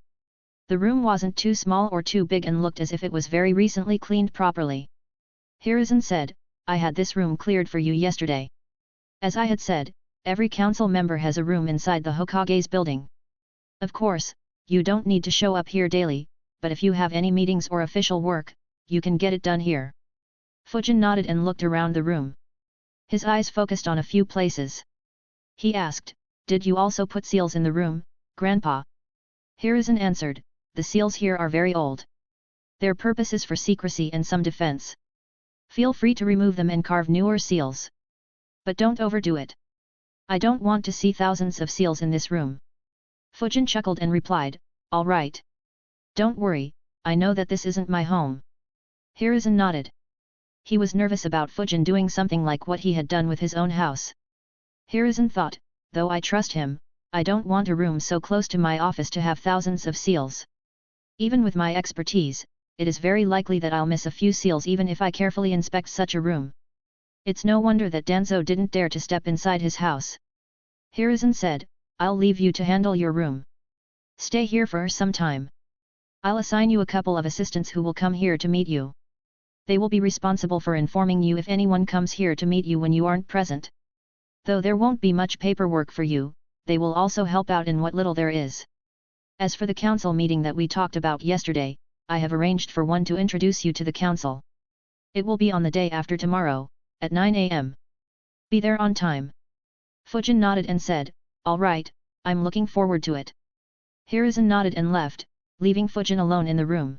The room wasn't too small or too big and looked as if it was very recently cleaned properly. Hiruzen said, I had this room cleared for you yesterday. As I had said, every council member has a room inside the Hokage's building. Of course, you don't need to show up here daily, but if you have any meetings or official work, you can get it done here. Fujin nodded and looked around the room. His eyes focused on a few places. He asked, did you also put seals in the room, Grandpa? Hiruzen answered, the seals here are very old. Their purpose is for secrecy and some defense. Feel free to remove them and carve newer seals. But don't overdo it. I don't want to see thousands of seals in this room. Fujin chuckled and replied, all right. Don't worry, I know that this isn't my home. Hiruzen nodded. He was nervous about Fujin doing something like what he had done with his own house. Hiruzen thought, though I trust him, I don't want a room so close to my office to have thousands of seals. Even with my expertise, it is very likely that I'll miss a few seals even if I carefully inspect such a room. It's no wonder that Danzo didn't dare to step inside his house. Hiruzen said, I'll leave you to handle your room. Stay here for some time. I'll assign you a couple of assistants who will come here to meet you. They will be responsible for informing you if anyone comes here to meet you when you aren't present. Though there won't be much paperwork for you, they will also help out in what little there is. As for the council meeting that we talked about yesterday, I have arranged for one to introduce you to the council. It will be on the day after tomorrow, at 9 AM. Be there on time. Fujin nodded and said, all right, I'm looking forward to it. Hiruzen nodded and left, leaving Fujin alone in the room.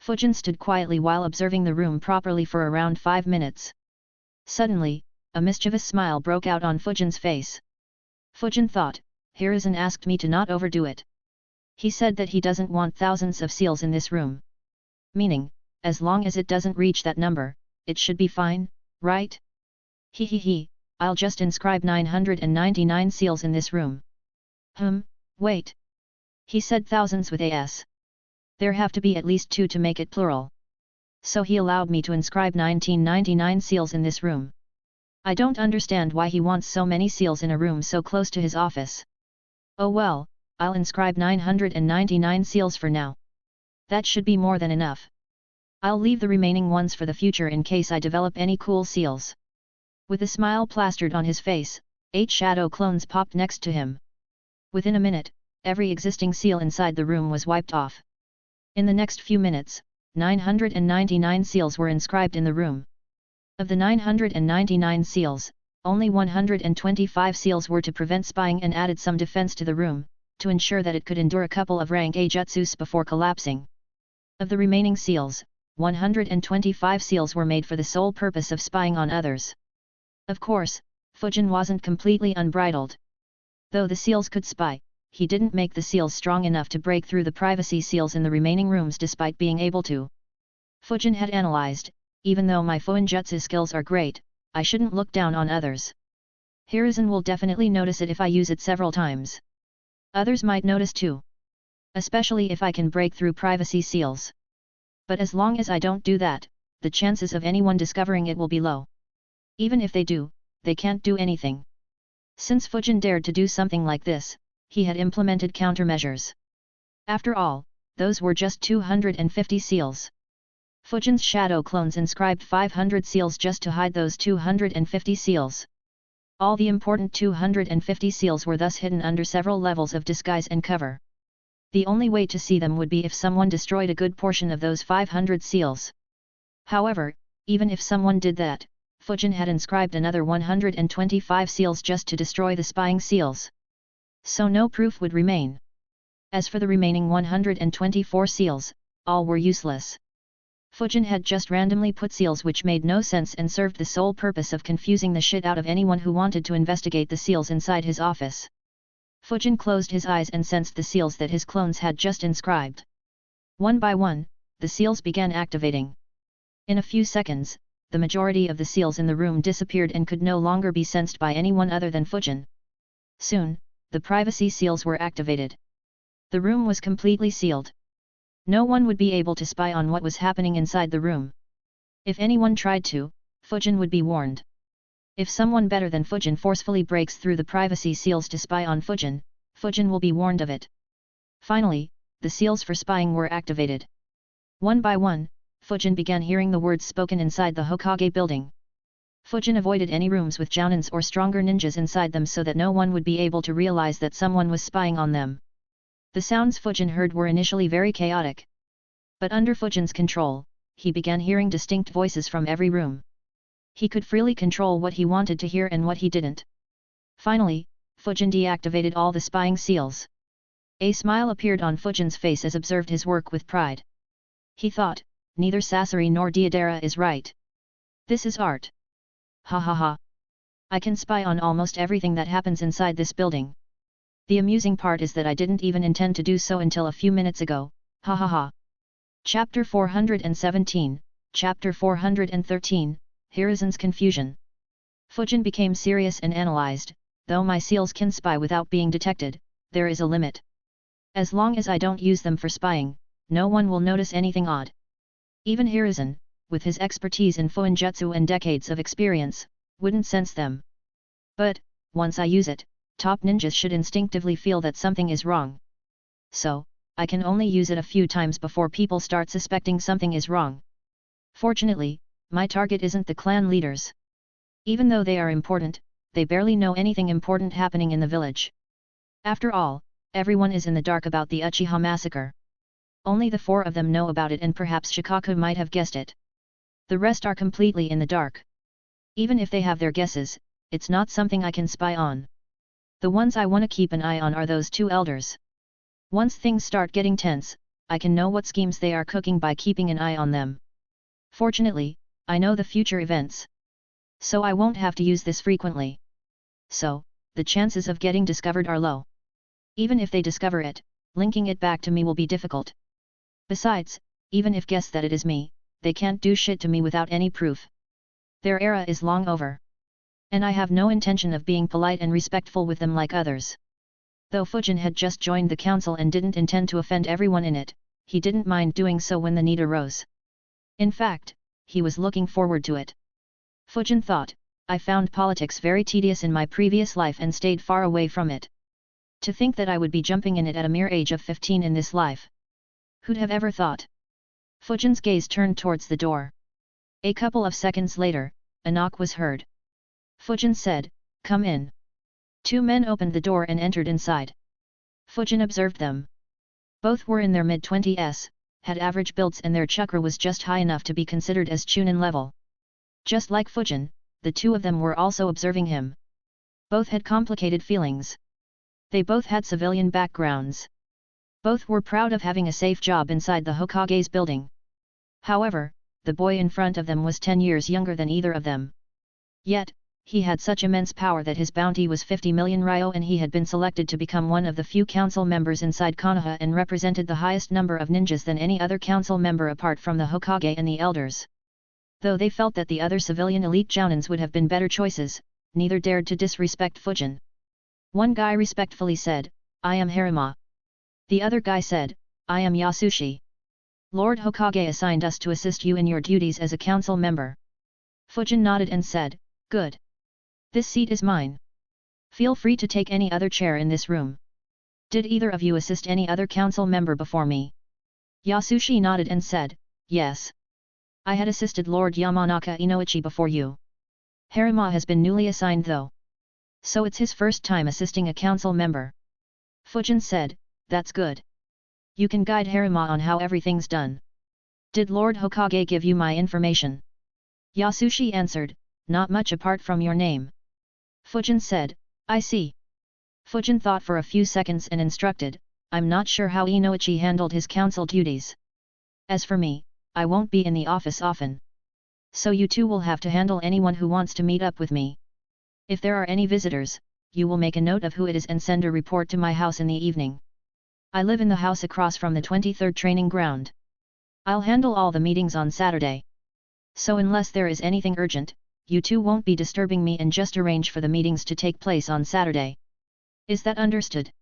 Fujin stood quietly while observing the room properly for around 5 minutes. Suddenly, a mischievous smile broke out on Fujin's face. Fujin thought, Hiruzen asked me to not overdo it. He said that he doesn't want thousands of seals in this room. Meaning, as long as it doesn't reach that number, it should be fine, right? He, I'll just inscribe 999 seals in this room. Wait. He said thousands with as. There have to be at least 2 to make it plural. So he allowed me to inscribe 1999 seals in this room. I don't understand why he wants so many seals in a room so close to his office. Oh well, I'll inscribe 999 seals for now. That should be more than enough. I'll leave the remaining ones for the future in case I develop any cool seals. With a smile plastered on his face, 8 shadow clones popped next to him. Within a minute, every existing seal inside the room was wiped off. In the next few minutes, 999 seals were inscribed in the room. Of the 999 seals, only 125 seals were to prevent spying and added some defense to the room, to ensure that it could endure a couple of rank A jutsus before collapsing. Of the remaining seals, 125 seals were made for the sole purpose of spying on others. Of course, Fujin wasn't completely unbridled. Though the seals could spy, he didn't make the seals strong enough to break through the privacy seals in the remaining rooms despite being able to. Fujin had analyzed, even though my Fuinjutsu skills are great, I shouldn't look down on others. Hiruzen will definitely notice it if I use it several times. Others might notice too. Especially if I can break through privacy seals. But as long as I don't do that, the chances of anyone discovering it will be low. Even if they do, they can't do anything. Since Fujin dared to do something like this, he had implemented countermeasures. After all, those were just 250 seals. Fujin's shadow clones inscribed 500 seals just to hide those 250 seals. All the important 250 seals were thus hidden under several levels of disguise and cover. The only way to see them would be if someone destroyed a good portion of those 500 seals. However, even if someone did that, Fujin had inscribed another 125 seals just to destroy the spying seals. So no proof would remain. As for the remaining 124 seals, all were useless. Fujin had just randomly put seals which made no sense and served the sole purpose of confusing the shit out of anyone who wanted to investigate the seals inside his office. Fujin closed his eyes and sensed the seals that his clones had just inscribed. One by one, the seals began activating. In a few seconds, the majority of the seals in the room disappeared and could no longer be sensed by anyone other than Fujin. Soon, the privacy seals were activated. The room was completely sealed. No one would be able to spy on what was happening inside the room. If anyone tried to, Fujin would be warned. If someone better than Fujin forcefully breaks through the privacy seals to spy on Fujin, Fujin will be warned of it. Finally, the seals for spying were activated. One by one, Fujin began hearing the words spoken inside the Hokage building. Fujin avoided any rooms with jounins or stronger ninjas inside them so that no one would be able to realize that someone was spying on them. The sounds Fujin heard were initially very chaotic. But under Fujin's control, he began hearing distinct voices from every room. He could freely control what he wanted to hear and what he didn't. Finally, Fujin deactivated all the spying seals. A smile appeared on Fujin's face as observed his work with pride. He thought, neither Sasori nor Deidara is right. This is art. Ha ha ha. I can spy on almost everything that happens inside this building. The amusing part is that I didn't even intend to do so until a few minutes ago, ha ha ha. Chapter 417, Chapter 413, Hiruzen's Confusion. Fujin became serious and analyzed, though my seals can spy without being detected, there is a limit. As long as I don't use them for spying, no one will notice anything odd. Even Hiruzen, with his expertise in Fuinjutsu and decades of experience, wouldn't sense them. But, once I use it, top ninjas should instinctively feel that something is wrong. So, I can only use it a few times before people start suspecting something is wrong. Fortunately, my target isn't the clan leaders. Even though they are important, they barely know anything important happening in the village. After all, everyone is in the dark about the Uchiha massacre. Only the 4 of them know about it, and perhaps Shikaku might have guessed it. The rest are completely in the dark. Even if they have their guesses, it's not something I can spy on. The ones I want to keep an eye on are those 2 elders. Once things start getting tense, I can know what schemes they are cooking by keeping an eye on them. Fortunately, I know the future events. So I won't have to use this frequently. So, the chances of getting discovered are low. Even if they discover it, linking it back to me will be difficult. Besides, even if guess that it is me, they can't do shit to me without any proof. Their era is long over. And I have no intention of being polite and respectful with them like others. Though Fujin had just joined the council and didn't intend to offend everyone in it, he didn't mind doing so when the need arose. In fact, he was looking forward to it. Fujin thought, I found politics very tedious in my previous life and stayed far away from it. To think that I would be jumping in it at a mere age of 15 in this life. Who'd have ever thought? Fujin's gaze turned towards the door. A couple of seconds later, a knock was heard. Fujin said, "Come in." 2 men opened the door and entered inside. Fujin observed them. Both were in their mid-20s, had average builds, and their chakra was just high enough to be considered as chunin level. Just like Fujin, the 2 of them were also observing him. Both had complicated feelings. They both had civilian backgrounds. Both were proud of having a safe job inside the Hokage's building. However, the boy in front of them was 10 years younger than either of them. Yet, he had such immense power that his bounty was 50 million ryo, and he had been selected to become one of the few council members inside Konoha and represented the highest number of ninjas than any other council member apart from the Hokage and the elders. Though they felt that the other civilian elite jounins would have been better choices, neither dared to disrespect Fujin. One guy respectfully said, "I am Harem." The other guy said, "I am Yasushi. Lord Hokage assigned us to assist you in your duties as a council member." Fujin nodded and said, "Good. This seat is mine. Feel free to take any other chair in this room. Did either of you assist any other council member before me?" Yasushi nodded and said, "Yes. I had assisted Lord Yamanaka Inoichi before you. Harem has been newly assigned though. So it's his first time assisting a council member." Fujin said, "That's good. You can guide Harem on how everything's done. Did Lord Hokage give you my information?" Yasushi answered, "Not much apart from your name." Fujin said, "I see." Fujin thought for a few seconds and instructed, "I'm not sure how Inoichi handled his council duties. As for me, I won't be in the office often. So you two will have to handle anyone who wants to meet up with me. If there are any visitors, you will make a note of who it is and send a report to my house in the evening. I live in the house across from the 23rd training ground. I'll handle all the meetings on Saturday. So unless there is anything urgent, you two won't be disturbing me, and just arrange for the meetings to take place on Saturday. Is that understood?"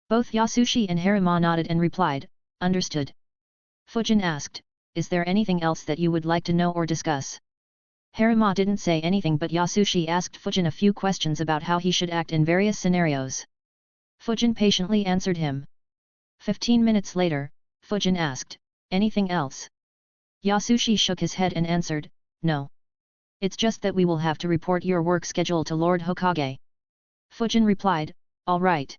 Both Yasushi and Harem nodded and replied, "Understood." Fujin asked, "Is there anything else that you would like to know or discuss?" Harem didn't say anything, but Yasushi asked Fujin a few questions about how he should act in various scenarios. Fujin patiently answered him. 15 minutes later, Fujin asked, "Anything else?" Yasushi shook his head and answered, "No. It's just that we will have to report your work schedule to Lord Hokage." Fujin replied, "All right.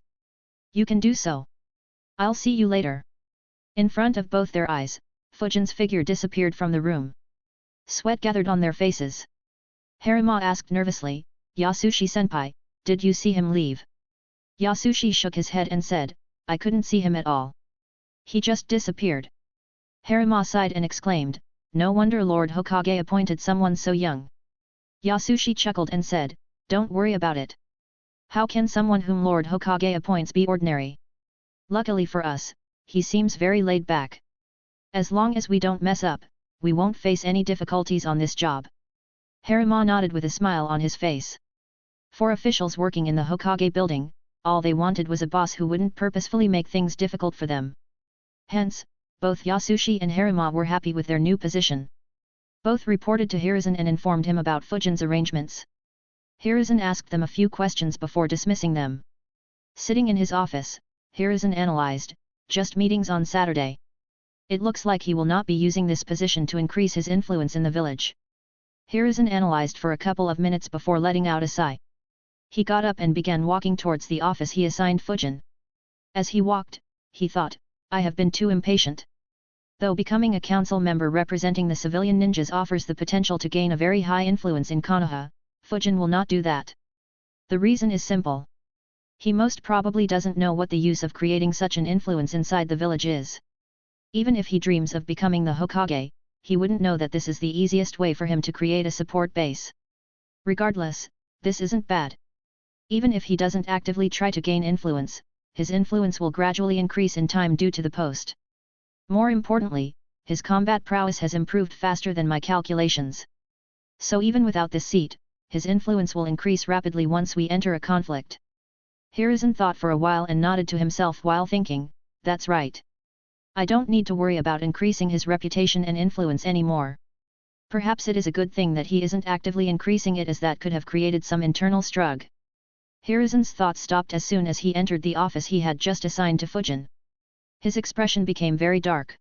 You can do so. I'll see you later." In front of both their eyes, Fujin's figure disappeared from the room. Sweat gathered on their faces. Harem asked nervously, "Yasushi-senpai, did you see him leave?" Yasushi shook his head and said, "I couldn't see him at all. He just disappeared." Harem sighed and exclaimed, "No wonder Lord Hokage appointed someone so young." Yasushi chuckled and said, "Don't worry about it. How can someone whom Lord Hokage appoints be ordinary? Luckily for us, he seems very laid back. As long as we don't mess up, we won't face any difficulties on this job." Harem nodded with a smile on his face. For officials working in the Hokage building, all they wanted was a boss who wouldn't purposefully make things difficult for them. Hence, both Yasushi and Harima were happy with their new position. Both reported to Hiruzen and informed him about Fujin's arrangements. Hiruzen asked them a few questions before dismissing them. Sitting in his office, Hiruzen analyzed, just meetings on Saturday. It looks like he will not be using this position to increase his influence in the village. Hiruzen analyzed for a couple of minutes before letting out a sigh. He got up and began walking towards the office he assigned Fujin. As he walked, he thought, I have been too impatient. Though becoming a council member representing the civilian ninjas offers the potential to gain a very high influence in Konoha, Fujin will not do that. The reason is simple. He most probably doesn't know what the use of creating such an influence inside the village is. Even if he dreams of becoming the Hokage, he wouldn't know that this is the easiest way for him to create a support base. Regardless, this isn't bad. Even if he doesn't actively try to gain influence, his influence will gradually increase in time due to the post. More importantly, his combat prowess has improved faster than my calculations. So even without this seat, his influence will increase rapidly once we enter a conflict. Hiruzen thought for a while and nodded to himself while thinking, that's right. I don't need to worry about increasing his reputation and influence anymore. Perhaps it is a good thing that he isn't actively increasing it, as that could have created some internal struggle. Hiruzen's thoughts stopped as soon as he entered the office he had just assigned to Fujin. His expression became very dark.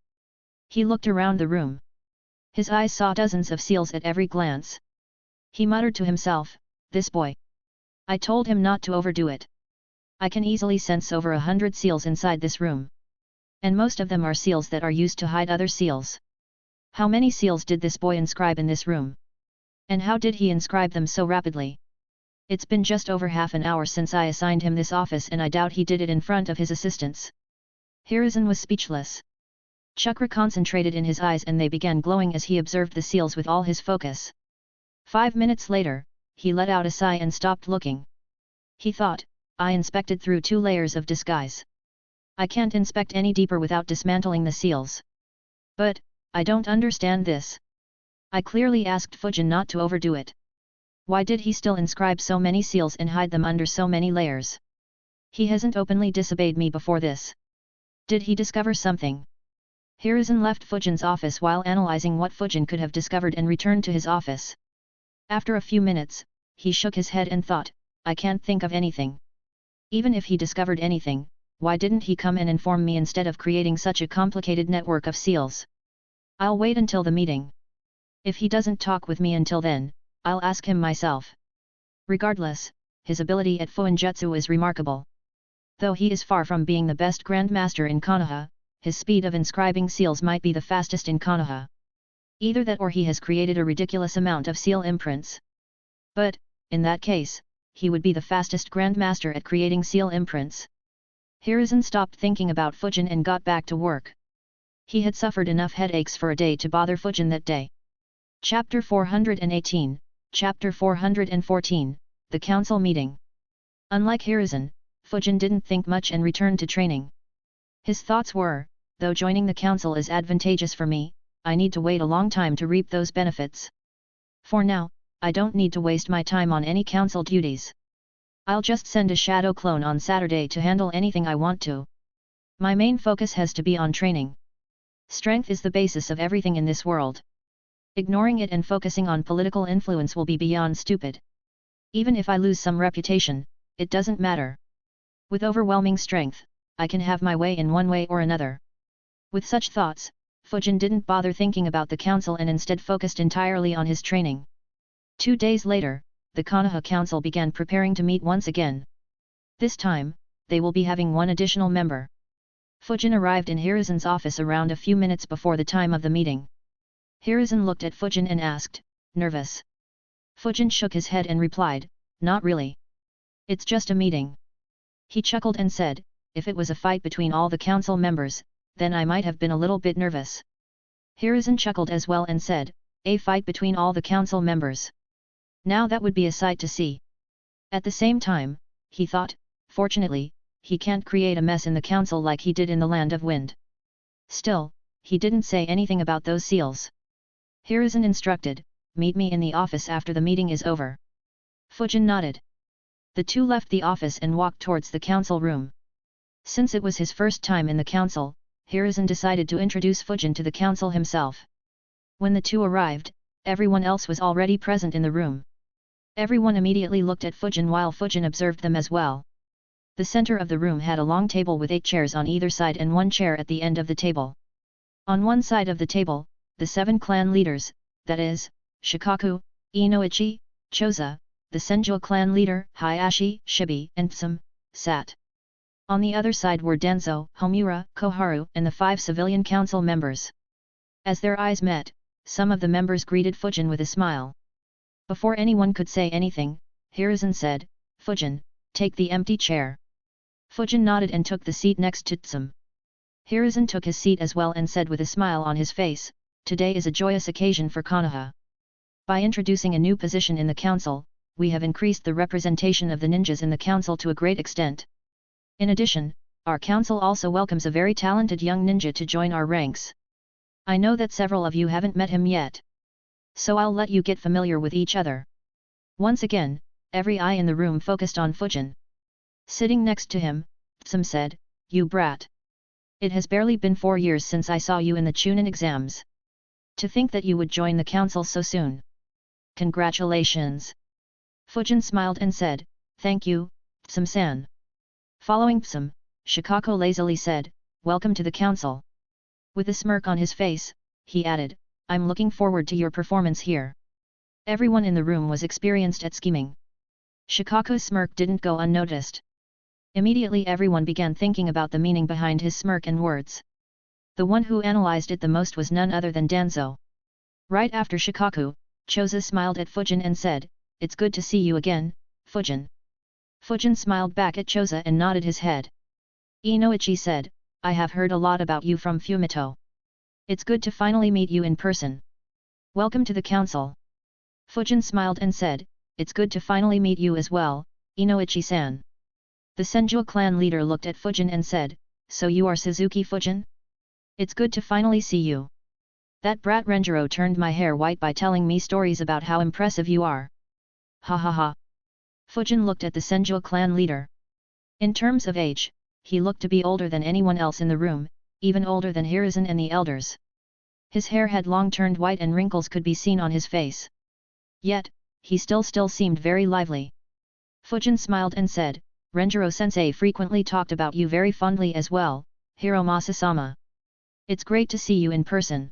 He looked around the room. His eyes saw dozens of seals at every glance. He muttered to himself, this boy. I told him not to overdo it. I can easily sense over 100 seals inside this room. And most of them are seals that are used to hide other seals. How many seals did this boy inscribe in this room? And how did he inscribe them so rapidly? It's been just over half an hour since I assigned him this office, and I doubt he did it in front of his assistants. Hiruzen was speechless. Chakra concentrated in his eyes and they began glowing as he observed the seals with all his focus. 5 minutes later, he let out a sigh and stopped looking. He thought, I inspected through 2 layers of disguise. I can't inspect any deeper without dismantling the seals. But, I don't understand this. I clearly asked Fujin not to overdo it. Why did he still inscribe so many seals and hide them under so many layers? He hasn't openly disobeyed me before this. Did he discover something? Hiruzen left Fujin's office while analyzing what Fujin could have discovered and returned to his office. After a few minutes, he shook his head and thought, I can't think of anything. Even if he discovered anything, why didn't he come and inform me instead of creating such a complicated network of seals? I'll wait until the meeting. If he doesn't talk with me until then, I'll ask him myself. Regardless, his ability at Fuinjutsu is remarkable. Though he is far from being the best grandmaster in Konoha, his speed of inscribing seals might be the fastest in Konoha. Either that or he has created a ridiculous amount of seal imprints. But, in that case, he would be the fastest grandmaster at creating seal imprints. Hiruzen stopped thinking about Fujin and got back to work. He had suffered enough headaches for a day to bother Fujin that day. Chapter 418, Chapter 414, The Council Meeting. Unlike Hiruzen, Fujin didn't think much and returned to training. His thoughts were, though joining the council is advantageous for me, I need to wait a long time to reap those benefits. For now, I don't need to waste my time on any council duties. I'll just send a shadow clone on Saturday to handle anything I want to. My main focus has to be on training. Strength is the basis of everything in this world. Ignoring it and focusing on political influence will be beyond stupid. Even if I lose some reputation, it doesn't matter. With overwhelming strength, I can have my way in one way or another. With such thoughts, Fujin didn't bother thinking about the council and instead focused entirely on his training. 2 days later, the Konoha Council began preparing to meet once again. This time, they will be having one additional member. Fujin arrived in Hiruzen's office around a few minutes before the time of the meeting. Hiruzen looked at Fujin and asked, nervous? Fujin shook his head and replied, not really. It's just a meeting. He chuckled and said, if it was a fight between all the council members, then I might have been a little bit nervous. Hiruzen chuckled as well and said, a fight between all the council members. Now that would be a sight to see. At the same time, he thought, fortunately, he can't create a mess in the council like he did in the Land of Wind. Still, he didn't say anything about those seals. Hiruzen instructed, meet me in the office after the meeting is over. Fujin nodded. The two left the office and walked towards the council room. Since it was his first time in the council, Hiruzen decided to introduce Fujin to the council himself. When the two arrived, everyone else was already present in the room. Everyone immediately looked at Fujin while Fujin observed them as well. The center of the room had a long table with 8 chairs on either side and 1 chair at the end of the table. On one side of the table, the 7 clan leaders, that is, Shikaku, Inoichi, Choza, the Senju clan leader, Hayashi, Shibi, and Psum, sat. On the other side were Danzo, Homura, Koharu, and the 5 civilian council members. As their eyes met, some of the members greeted Fujin with a smile. Before anyone could say anything, Hiruzen said, "Fujin, take the empty chair." Fujin nodded and took the seat next to Tsum. Hiruzen took his seat as well and said with a smile on his face, "Today is a joyous occasion for Konoha. By introducing a new position in the council, we have increased the representation of the ninjas in the council to a great extent. In addition, our council also welcomes a very talented young ninja to join our ranks. I know that several of you haven't met him yet. So I'll let you get familiar with each other." Once again, every eye in the room focused on Fujin. Sitting next to him, Tsum said, "You brat. It has barely been 4 years since I saw you in the Chunin exams. To think that you would join the council so soon. Congratulations." Fujin smiled and said, "Thank you, Tsum-san." Following Psum, Shikako lazily said, "Welcome to the council." With a smirk on his face, he added, "I'm looking forward to your performance here." Everyone in the room was experienced at scheming. Shikako's smirk didn't go unnoticed. Immediately everyone began thinking about the meaning behind his smirk and words. The one who analyzed it the most was none other than Danzo. Right after Shikaku, Choza smiled at Fujin and said, "It's good to see you again, Fujin." Fujin smiled back at Choza and nodded his head. Inoichi said, "I have heard a lot about you from Fumito. It's good to finally meet you in person. Welcome to the council." Fujin smiled and said, "It's good to finally meet you as well, Inoichi-san." The Senju clan leader looked at Fujin and said, "So you are Suzuki Fujin? It's good to finally see you. That brat Renjiro turned my hair white by telling me stories about how impressive you are. Ha ha ha." Fujin looked at the Senju clan leader. In terms of age, he looked to be older than anyone else in the room, even older than Hiruzen and the elders. His hair had long turned white and wrinkles could be seen on his face. Yet, he still seemed very lively. Fujin smiled and said, "Renjiro-sensei frequently talked about you very fondly as well, Hiromasa-sama. It's great to see you in person."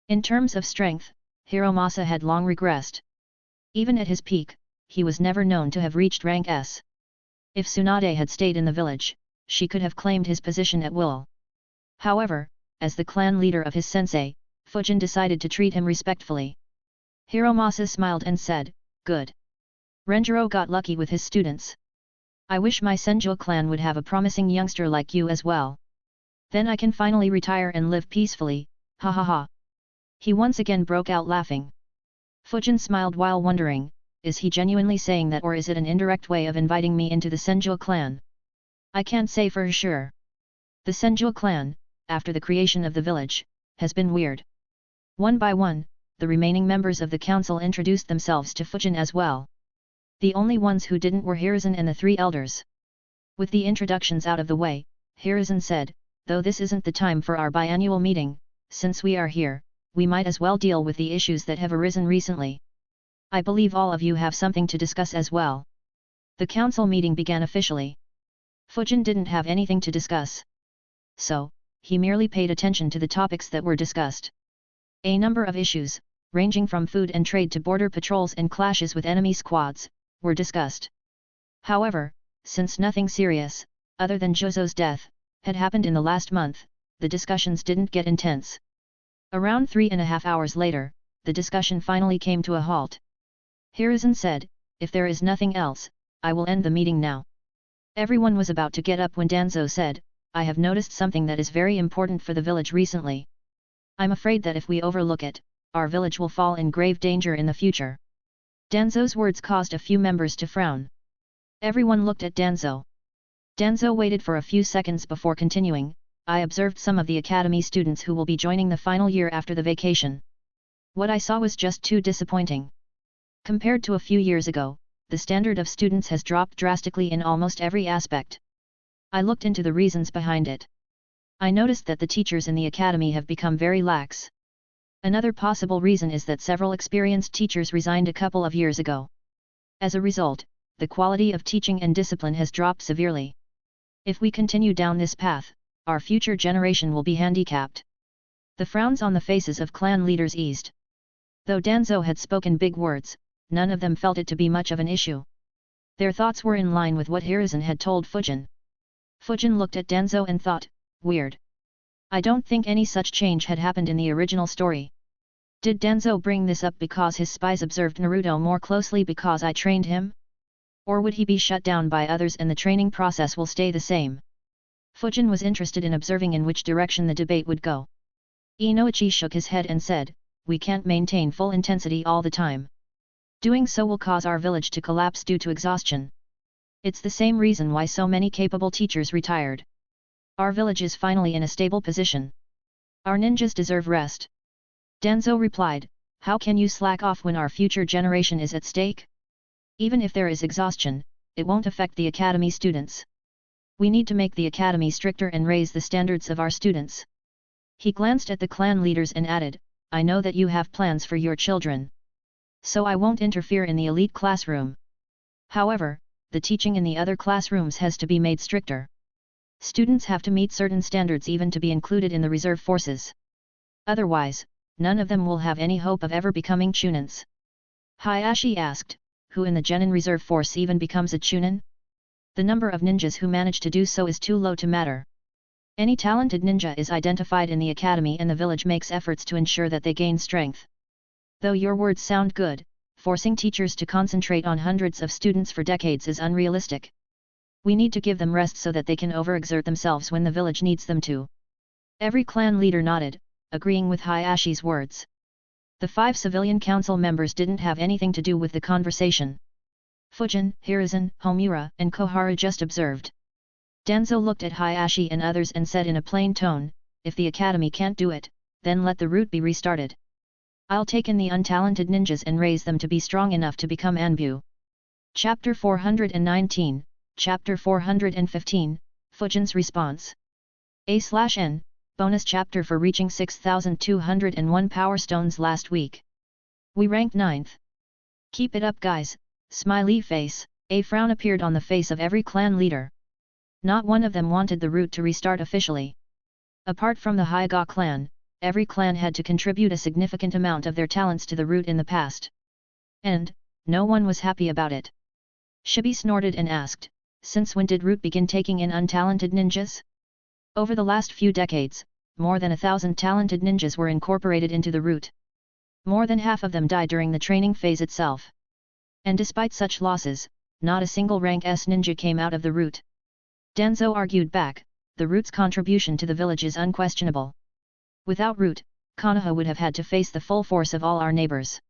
In terms of strength, Hiromasa had long regressed. Even at his peak, he was never known to have reached rank S. If Tsunade had stayed in the village, she could have claimed his position at will. However, as the clan leader of his sensei, Fujin decided to treat him respectfully. Hiromasa smiled and said, "Good. Renjiro got lucky with his students. I wish my Senju clan would have a promising youngster like you as well. Then I can finally retire and live peacefully, ha ha ha." He once again broke out laughing. Fujin smiled while wondering, is he genuinely saying that or is it an indirect way of inviting me into the Senju clan? I can't say for sure. The Senju clan, after the creation of the village, has been weird. One by one, the remaining members of the council introduced themselves to Fujin as well. The only ones who didn't were Hiruzen and the 3 elders. With the introductions out of the way, Hiruzen said, "Though this isn't the time for our biannual meeting, since we are here, we might as well deal with the issues that have arisen recently. I believe all of you have something to discuss as well." The council meeting began officially. Fujin didn't have anything to discuss. So, he merely paid attention to the topics that were discussed. A number of issues, ranging from food and trade to border patrols and clashes with enemy squads, were discussed. However, since nothing serious, other than Jozo's death, had happened in the last month, the discussions didn't get intense. Around 3.5 hours later, the discussion finally came to a halt. Hiruzen said, "If there is nothing else, I will end the meeting now." Everyone was about to get up when Danzo said, "I have noticed something that is very important for the village recently. I'm afraid that if we overlook it, our village will fall in grave danger in the future." Danzo's words caused a few members to frown. Everyone looked at Danzo. Danzo waited for a few seconds before continuing, "I observed some of the academy students who will be joining the final year after the vacation. What I saw was just too disappointing. Compared to a few years ago, the standard of students has dropped drastically in almost every aspect. I looked into the reasons behind it. I noticed that the teachers in the academy have become very lax. Another possible reason is that several experienced teachers resigned a couple of years ago. As a result, the quality of teaching and discipline has dropped severely. If we continue down this path, our future generation will be handicapped. The frowns on the faces of clan leaders eased. Though Danzo had spoken big words, none of them felt it to be much of an issue. Their thoughts were in line with what Hiruzen had told Fujin. Fujin looked at Danzo and thought, weird. I don't think any such change had happened in the original story. Did Danzo bring this up because his spies observed Naruto more closely because I trained him? Or would he be shut down by others and the training process will stay the same? Fujin was interested in observing in which direction the debate would go. Inoichi shook his head and said, we can't maintain full intensity all the time. Doing so will cause our village to collapse due to exhaustion. It's the same reason why so many capable teachers retired. Our village is finally in a stable position. Our ninjas deserve rest. Danzo replied, how can you slack off when our future generation is at stake? Even if there is exhaustion, it won't affect the academy students. We need to make the academy stricter and raise the standards of our students. He glanced at the clan leaders and added, I know that you have plans for your children. So I won't interfere in the elite classroom. However, the teaching in the other classrooms has to be made stricter. Students have to meet certain standards even to be included in the reserve forces. Otherwise, none of them will have any hope of ever becoming chunins. Hayashi asked, who in the genin reserve force even becomes a chunin? The number of ninjas who manage to do so is too low to matter. Any talented ninja is identified in the academy and the village makes efforts to ensure that they gain strength. Though your words sound good, forcing teachers to concentrate on hundreds of students for decades is unrealistic. We need to give them rest so that they can overexert themselves when the village needs them to. Every clan leader nodded, agreeing with Hayashi's words. The 5 civilian council members didn't have anything to do with the conversation. Fujin, Hiruzen, Homura, and Koharu just observed. Danzo looked at Hayashi and others and said in a plain tone, if the academy can't do it, then let the route be restarted. I'll take in the untalented ninjas and raise them to be strong enough to become Anbu. Chapter 419, Chapter 415, Fujin's Response. A/N, bonus chapter for reaching 6,201 power stones last week. We ranked 9th. Keep it up guys, smiley face. A frown appeared on the face of every clan leader. Not one of them wanted the route to restart officially. Apart from the Hyuga clan, every clan had to contribute a significant amount of their talents to the route in the past. And, no one was happy about it. Shibi snorted and asked, since when did route begin taking in untalented ninjas? Over the last few decades, more than 1,000 talented ninjas were incorporated into the route. More than half of them died during the training phase itself. And despite such losses, not a single rank S ninja came out of the route. Danzo argued back, the route's contribution to the village is unquestionable. Without route, Konoha would have had to face the full force of all our neighbors.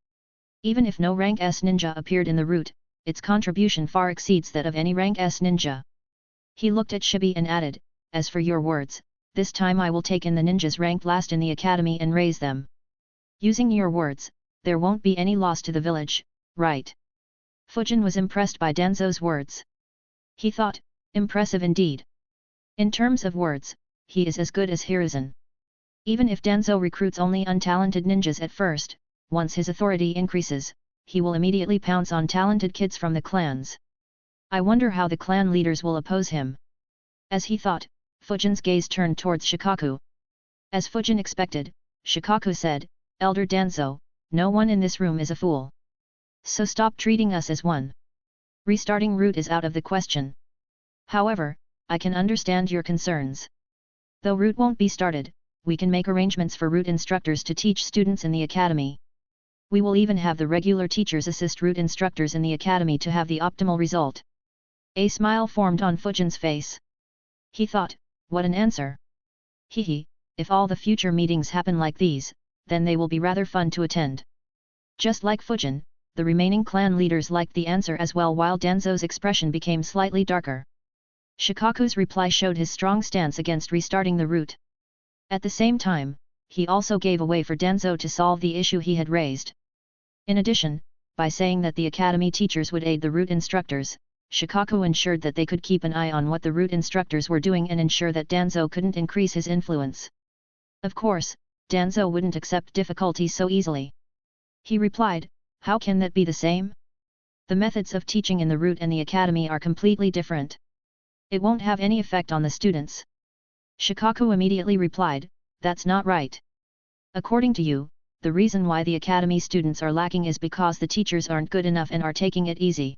Even if no rank S ninja appeared in the route, its contribution far exceeds that of any rank S ninja. He looked at Shibi and added, as for your words, this time I will take in the ninjas ranked last in the academy and raise them. Using your words, there won't be any loss to the village, right? Fujin was impressed by Danzo's words. He thought, impressive indeed. In terms of words, he is as good as Hiruzen. Even if Danzo recruits only untalented ninjas at first, once his authority increases, he will immediately pounce on talented kids from the clans. I wonder how the clan leaders will oppose him. As he thought, Fujin's gaze turned towards Shikaku. As Fujin expected, Shikaku said, Elder Danzo, no one in this room is a fool. So stop treating us as one. Restarting route is out of the question. However, I can understand your concerns. Though route won't be started, we can make arrangements for route instructors to teach students in the academy. We will even have the regular teachers assist route instructors in the academy to have the optimal result. A smile formed on Fujin's face. He thought, what an answer. Hehe, if all the future meetings happen like these, then they will be rather fun to attend. Just like Fujin, the remaining clan leaders liked the answer as well while Danzo's expression became slightly darker. Shikaku's reply showed his strong stance against restarting the route. At the same time, he also gave a way for Danzo to solve the issue he had raised. In addition, by saying that the academy teachers would aid the route instructors, Shikaku ensured that they could keep an eye on what the root instructors were doing and ensure that Danzo couldn't increase his influence. Of course, Danzo wouldn't accept difficulty so easily. He replied, "How can that be the same? The methods of teaching in the root and the academy are completely different. It won't have any effect on the students." Shikaku immediately replied, "That's not right. According to you, the reason why the academy students are lacking is because the teachers aren't good enough and are taking it easy.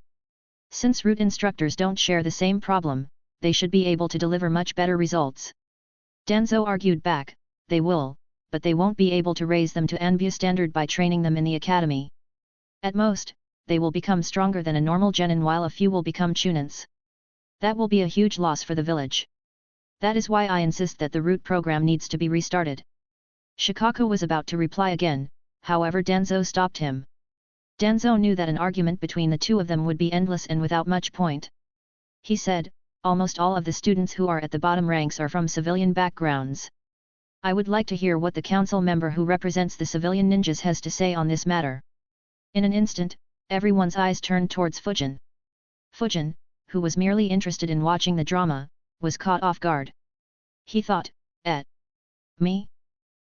Since root instructors don't share the same problem, they should be able to deliver much better results." Danzo argued back, "They will, but they won't be able to raise them to Anbu standard by training them in the academy. At most, they will become stronger than a normal jonin while a few will become chunins. That will be a huge loss for the village. That is why I insist that the root program needs to be restarted." Shikaku was about to reply again, however Danzo stopped him. Danzo knew that an argument between the two of them would be endless and without much point. He said, "Almost all of the students who are at the bottom ranks are from civilian backgrounds. I would like to hear what the council member who represents the civilian ninjas has to say on this matter." In an instant, everyone's eyes turned towards Fujin. Fujin, who was merely interested in watching the drama, was caught off guard. He thought, me?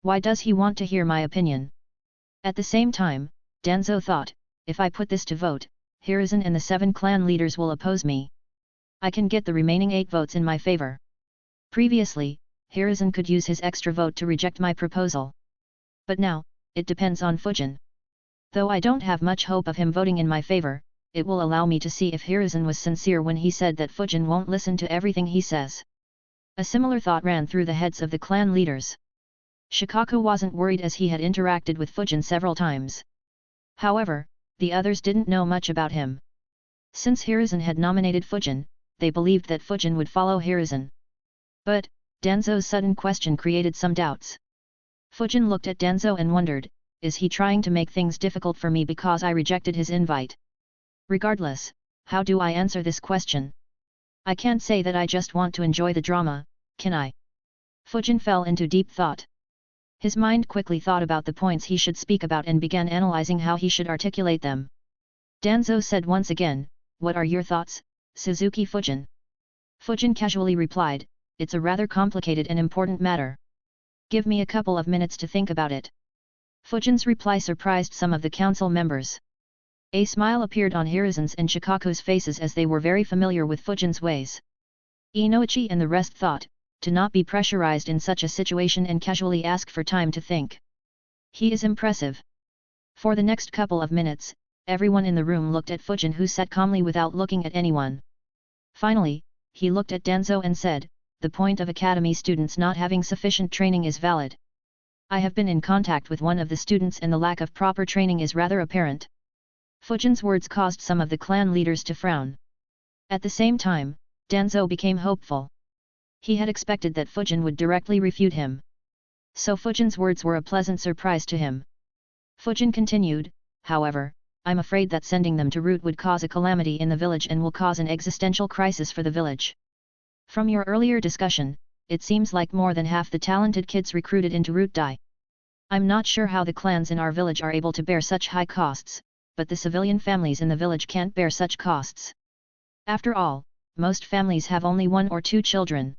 Why does he want to hear my opinion?" At the same time, Danzo thought, "If I put this to vote, Hiruzen and the 7 clan leaders will oppose me. I can get the remaining 8 votes in my favor. Previously, Hiruzen could use his extra vote to reject my proposal. But now, it depends on Fujin. Though I don't have much hope of him voting in my favor, it will allow me to see if Hiruzen was sincere when he said that Fujin won't listen to everything he says." A similar thought ran through the heads of the clan leaders. Shikaku wasn't worried as he had interacted with Fujin several times. However, the others didn't know much about him. Since Hiruzen had nominated Fujin, they believed that Fujin would follow Hiruzen. But, Danzo's sudden question created some doubts. Fujin looked at Danzo and wondered, is he trying to make things difficult for me because I rejected his invite? Regardless, how do I answer this question? I can't say that I just want to enjoy the drama, can I? Fujin fell into deep thought. His mind quickly thought about the points he should speak about and began analyzing how he should articulate them. Danzo said once again, "What are your thoughts, Suzuki Fujin?" Fujin casually replied, "It's a rather complicated and important matter. Give me a couple of minutes to think about it." Fujin's reply surprised some of the council members. A smile appeared on Hiruzen's and Shikaku's faces as they were very familiar with Fujin's ways. Inoichi and the rest thought, to not be pressurized in such a situation and casually ask for time to think. He is impressive. For the next couple of minutes, everyone in the room looked at Fujin, who sat calmly without looking at anyone. Finally, he looked at Danzo and said, "The point of academy students not having sufficient training is valid. I have been in contact with one of the students and the lack of proper training is rather apparent." Fujin's words caused some of the clan leaders to frown. At the same time, Danzo became hopeful. He had expected that Fujin would directly refute him. So Fujin's words were a pleasant surprise to him. Fujin continued, "However, I'm afraid that sending them to root would cause a calamity in the village and will cause an existential crisis for the village. From your earlier discussion, it seems like more than half the talented kids recruited into root die. I'm not sure how the clans in our village are able to bear such high costs, but the civilian families in the village can't bear such costs. After all, most families have only 1 or 2 children.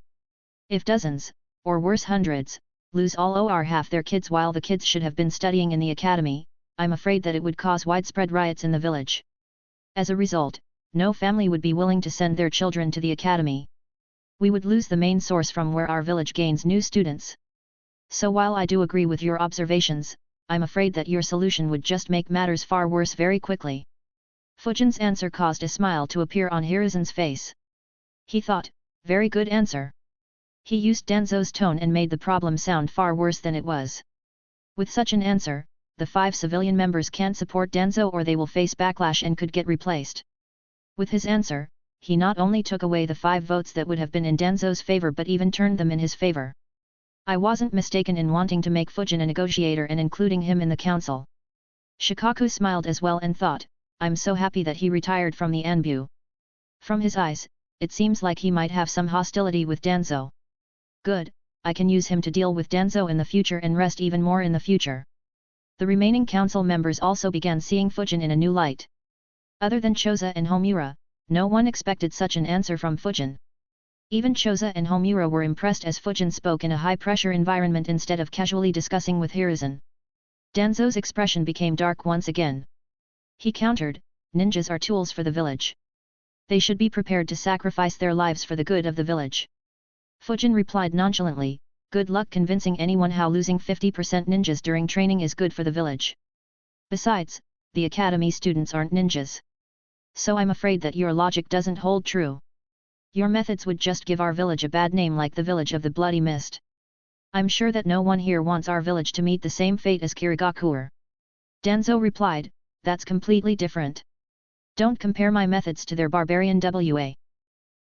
If dozens, or worse hundreds, lose all or half their kids while the kids should have been studying in the academy, I'm afraid that it would cause widespread riots in the village. As a result, no family would be willing to send their children to the academy. We would lose the main source from where our village gains new students. So while I do agree with your observations, I'm afraid that your solution would just make matters far worse very quickly." Fujin's answer caused a smile to appear on Hiruzen's face. He thought, very good answer. He used Danzo's tone and made the problem sound far worse than it was. With such an answer, the 5 civilian members can't support Danzo or they will face backlash and could get replaced. With his answer, he not only took away the 5 votes that would have been in Danzo's favor but even turned them in his favor. I wasn't mistaken in wanting to make Fujin a negotiator and including him in the council. Shikaku smiled as well and thought, I'm so happy that he retired from the Anbu. From his eyes, it seems like he might have some hostility with Danzo. Good, I can use him to deal with Danzo in the future and rest even more in the future. The remaining council members also began seeing Fujin in a new light. Other than Choza and Homura, No one expected such an answer from Fujin. Even Choza and Homura were impressed as Fujin spoke in a high-pressure environment instead of casually discussing with Hiruzen. Danzo's expression became dark once again. He countered, ninjas are tools for the village. They should be prepared to sacrifice their lives for the good of the village. Fujin replied nonchalantly, good luck convincing anyone how losing 50% ninjas during training is good for the village. Besides, the academy students aren't ninjas. So I'm afraid that your logic doesn't hold true. Your methods would just give our village a bad name like the village of the Bloody Mist. I'm sure that no one here wants our village to meet the same fate as Kirigakure. Danzo replied, that's completely different. Don't compare my methods to their barbarian WA.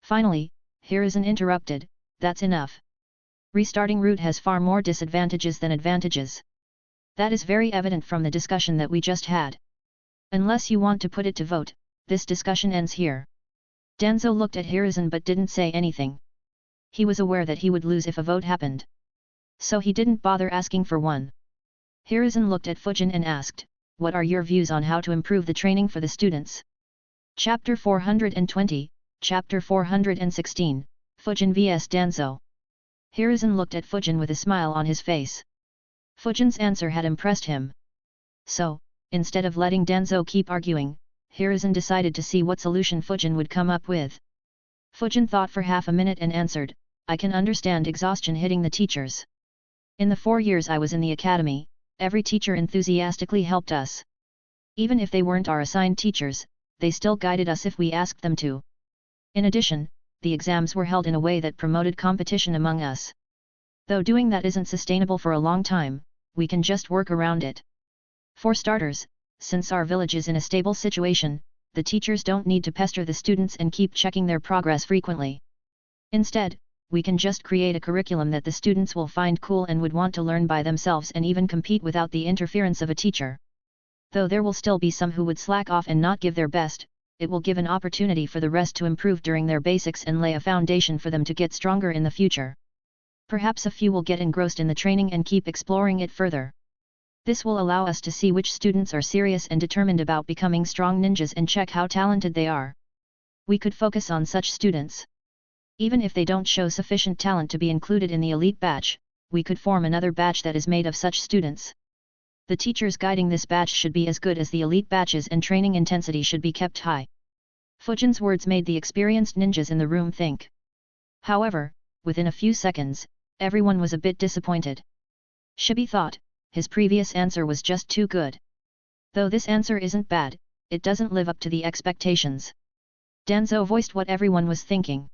Finally, Hiruzen interrupted, that's enough. Restarting route has far more disadvantages than advantages. That is very evident from the discussion that we just had. Unless you want to put it to vote, this discussion ends here. Danzo looked at Hiruzen but didn't say anything. He was aware that he would lose if a vote happened. So he didn't bother asking for one. Hiruzen looked at Fujin and asked, what are your views on how to improve the training for the students? Chapter 420, Chapter 416, Fujin vs Danzo. Hiruzen looked at Fujin with a smile on his face. Fujin's answer had impressed him. So, instead of letting Danzo keep arguing, Hiruzen decided to see what solution Fujin would come up with. Fujin thought for half a minute and answered, I can understand exhaustion hitting the teachers. In the 4 years I was in the academy, every teacher enthusiastically helped us. Even if they weren't our assigned teachers, they still guided us if we asked them to. In addition, the exams were held in a way that promoted competition among us. Though doing that isn't sustainable for a long time, we can just work around it. For starters, since our village is in a stable situation, the teachers don't need to pester the students and keep checking their progress frequently. Instead, we can just create a curriculum that the students will find cool and would want to learn by themselves and even compete without the interference of a teacher. Though there will still be some who would slack off and not give their best, it will give an opportunity for the rest to improve during their basics and lay a foundation for them to get stronger in the future. Perhaps a few will get engrossed in the training and keep exploring it further. This will allow us to see which students are serious and determined about becoming strong ninjas and check how talented they are. We could focus on such students. Even if they don't show sufficient talent to be included in the elite batch, we could form another batch that is made of such students. The teachers guiding this batch should be as good as the elite batches and training intensity should be kept high. Fujin's words made the experienced ninjas in the room think. However, within a few seconds, everyone was a bit disappointed. Shibi thought, his previous answer was just too good. Though this answer isn't bad, it doesn't live up to the expectations. Danzo voiced what everyone was thinking.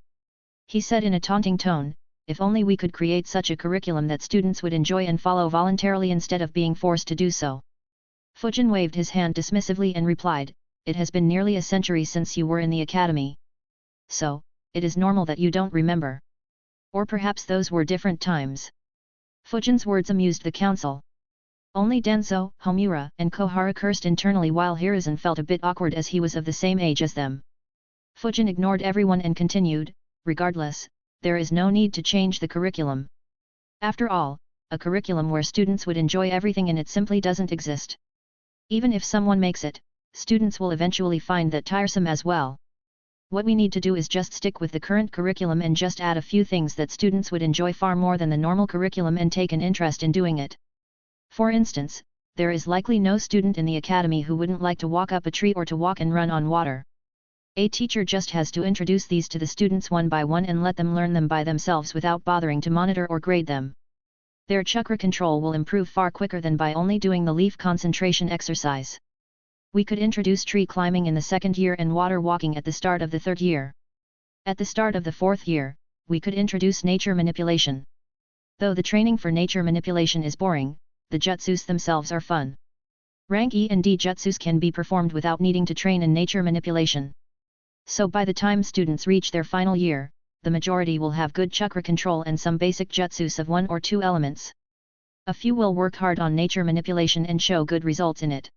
He said in a taunting tone, if only we could create such a curriculum that students would enjoy and follow voluntarily instead of being forced to do so. Fujin waved his hand dismissively and replied, it has been nearly a century since you were in the academy. So, it is normal that you don't remember. Or perhaps those were different times. Fujin's words amused the council. Only Danzo, Homura, and Kohara cursed internally while Hiruzen felt a bit awkward as he was of the same age as them. Fujin ignored everyone and continued, regardless, there is no need to change the curriculum. After all, a curriculum where students would enjoy everything in it simply doesn't exist. Even if someone makes it, students will eventually find that tiresome as well. What we need to do is just stick with the current curriculum and just add a few things that students would enjoy far more than the normal curriculum and take an interest in doing it. For instance, there is likely no student in the academy who wouldn't like to walk up a tree or to walk and run on water. A teacher just has to introduce these to the students one by one and let them learn them by themselves without bothering to monitor or grade them. Their chakra control will improve far quicker than by only doing the leaf concentration exercise. We could introduce tree climbing in the 2nd year and water walking at the start of the 3rd year. At the start of the 4th year, we could introduce nature manipulation. Though the training for nature manipulation is boring, the jutsus themselves are fun. Rank E and D jutsus can be performed without needing to train in nature manipulation. So by the time students reach their final year, the majority will have good chakra control and some basic jutsus of 1 or 2 elements. A few will work hard on nature manipulation and show good results in it.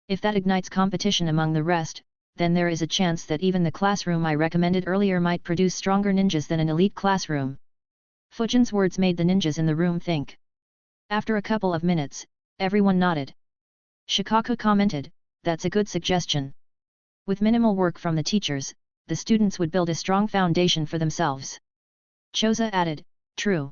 If that ignites competition among the rest, then there is a chance that even the classroom I recommended earlier might produce stronger ninjas than an elite classroom. Fujin's words made the ninjas in the room think. After a couple of minutes, everyone nodded. Shikaku commented, that's a good suggestion. With minimal work from the teachers, the students would build a strong foundation for themselves. Choza added, true.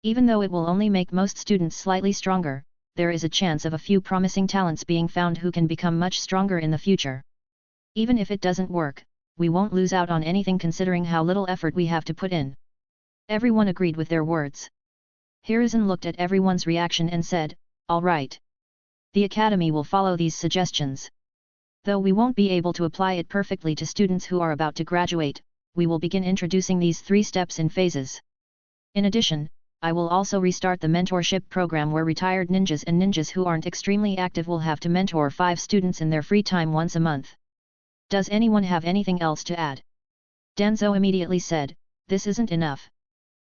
Even though it will only make most students slightly stronger, there is a chance of a few promising talents being found who can become much stronger in the future. Even if it doesn't work, we won't lose out on anything considering how little effort we have to put in. Everyone agreed with their words. Hiruzen looked at everyone's reaction and said, all right. The Academy will follow these suggestions. Though we won't be able to apply it perfectly to students who are about to graduate, we will begin introducing these 3 steps in phases. In addition, I will also restart the mentorship program where retired ninjas and ninjas who aren't extremely active will have to mentor 5 students in their free time once a month. Does anyone have anything else to add? Danzo immediately said, this isn't enough.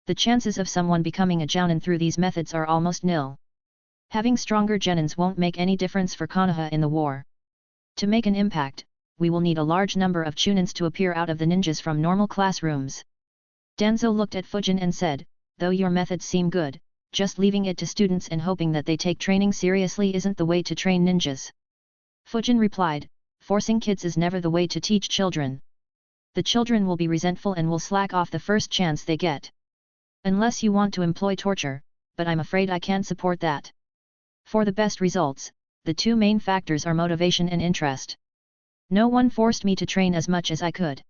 The chances of someone becoming a jonin through these methods are almost nil. Having stronger genins won't make any difference for Konoha in the war. To make an impact, we will need a large number of chunins to appear out of the ninjas from normal classrooms. Danzo looked at Fujin and said, though your methods seem good, just leaving it to students and hoping that they take training seriously isn't the way to train ninjas. Fujin replied, forcing kids is never the way to teach children. The children will be resentful and will slack off the first chance they get. Unless you want to employ torture, but I'm afraid I can't support that. For the best results, the 2 main factors are motivation and interest. No one forced me to train as much as I could.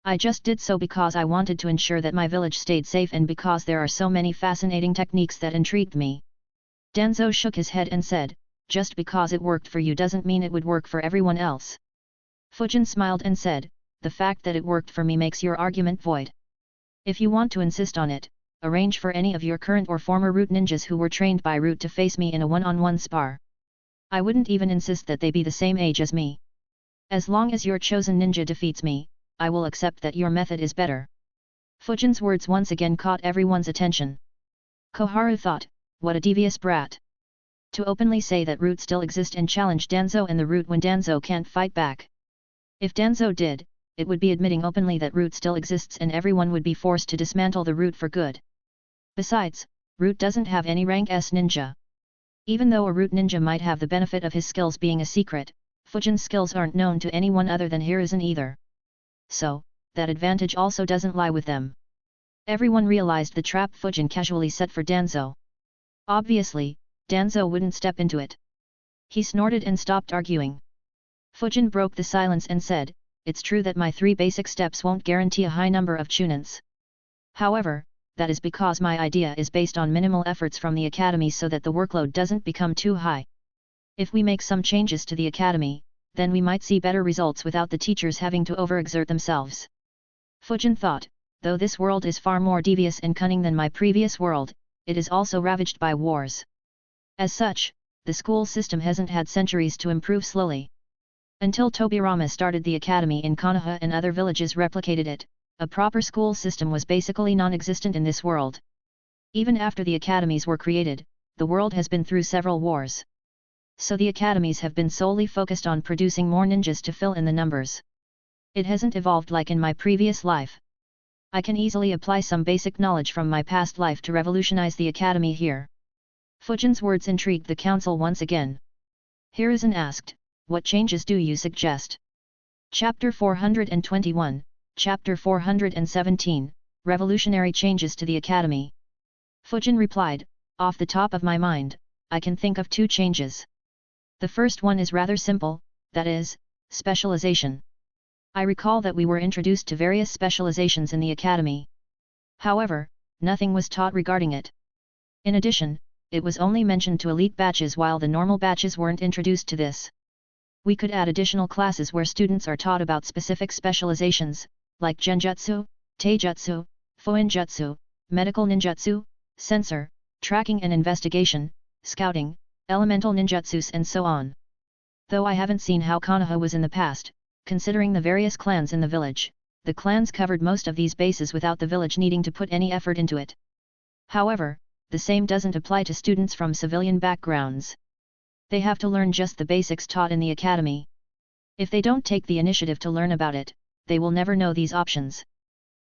I just did so because I wanted to ensure that my village stayed safe and because there are so many fascinating techniques that intrigued me. Danzo shook his head and said, just because it worked for you doesn't mean it would work for everyone else. Fujin smiled and said, the fact that it worked for me makes your argument void. If you want to insist on it, arrange for any of your current or former Root ninjas who were trained by Root to face me in a one-on-one spar. I wouldn't even insist that they be the same age as me. As long as your chosen ninja defeats me, I will accept that your method is better. Fujin's words once again caught everyone's attention. Koharu thought, what a devious brat. To openly say that Root still exist and challenge Danzo and the Root when Danzo can't fight back. If Danzo did, it would be admitting openly that Root still exists and everyone would be forced to dismantle the Root for good. Besides, Root doesn't have any rank S ninja. Even though a Root ninja might have the benefit of his skills being a secret, Fujin's skills aren't known to anyone other than Hiruzen either. So, that advantage also doesn't lie with them. Everyone realized the trap Fujin casually set for Danzo. Obviously, Danzo wouldn't step into it. He snorted and stopped arguing. Fujin broke the silence and said, it's true that my 3 basic steps won't guarantee a high number of chunins. However, that is because my idea is based on minimal efforts from the Academy so that the workload doesn't become too high. If we make some changes to the Academy, then we might see better results without the teachers having to overexert themselves. Fujin thought, though this world is far more devious and cunning than my previous world, it is also ravaged by wars. As such, the school system hasn't had centuries to improve slowly. Until Tobirama started the academy in Konoha and other villages replicated it, a proper school system was basically non-existent in this world. Even after the academies were created, the world has been through several wars. So the academies have been solely focused on producing more ninjas to fill in the numbers. It hasn't evolved like in my previous life. I can easily apply some basic knowledge from my past life to revolutionize the academy here. Fujin's words intrigued the council once again. Hiruzen asked, what changes do you suggest? Chapter 421, Chapter 417, Revolutionary Changes to the Academy. Fujin replied, off the top of my mind, I can think of 2 changes. The first one is rather simple, that is, specialization. I recall that we were introduced to various specializations in the academy. However, nothing was taught regarding it. In addition, it was only mentioned to elite batches while the normal batches weren't introduced to this. We could add additional classes where students are taught about specific specializations, like genjutsu, taijutsu, fuinjutsu, medical ninjutsu, sensor, tracking and investigation, scouting, elemental ninjutsus and so on. Though I haven't seen how Konoha was in the past, considering the various clans in the village, the clans covered most of these bases without the village needing to put any effort into it. However, the same doesn't apply to students from civilian backgrounds. They have to learn just the basics taught in the academy. If they don't take the initiative to learn about it, they will never know these options.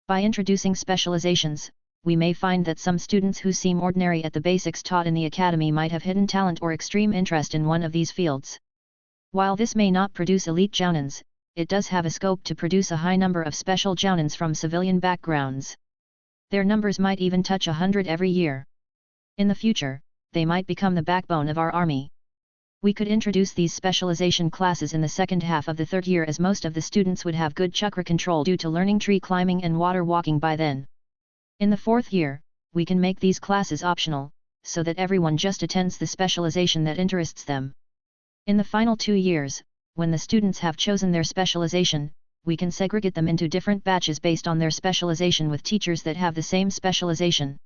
By introducing specializations, we may find that some students who seem ordinary at the basics taught in the academy might have hidden talent or extreme interest in one of these fields. While this may not produce elite jounins, it does have a scope to produce a high number of special jonins from civilian backgrounds. Their numbers might even touch 100 every year. In the future, they might become the backbone of our army. We could introduce these specialization classes in the second half of the third year, as most of the students would have good chakra control due to learning tree climbing and water walking by then. In the fourth year, we can make these classes optional, so that everyone just attends the specialization that interests them. In the final 2 years, when the students have chosen their specialization, we can segregate them into different batches based on their specialization with teachers that have the same specialization.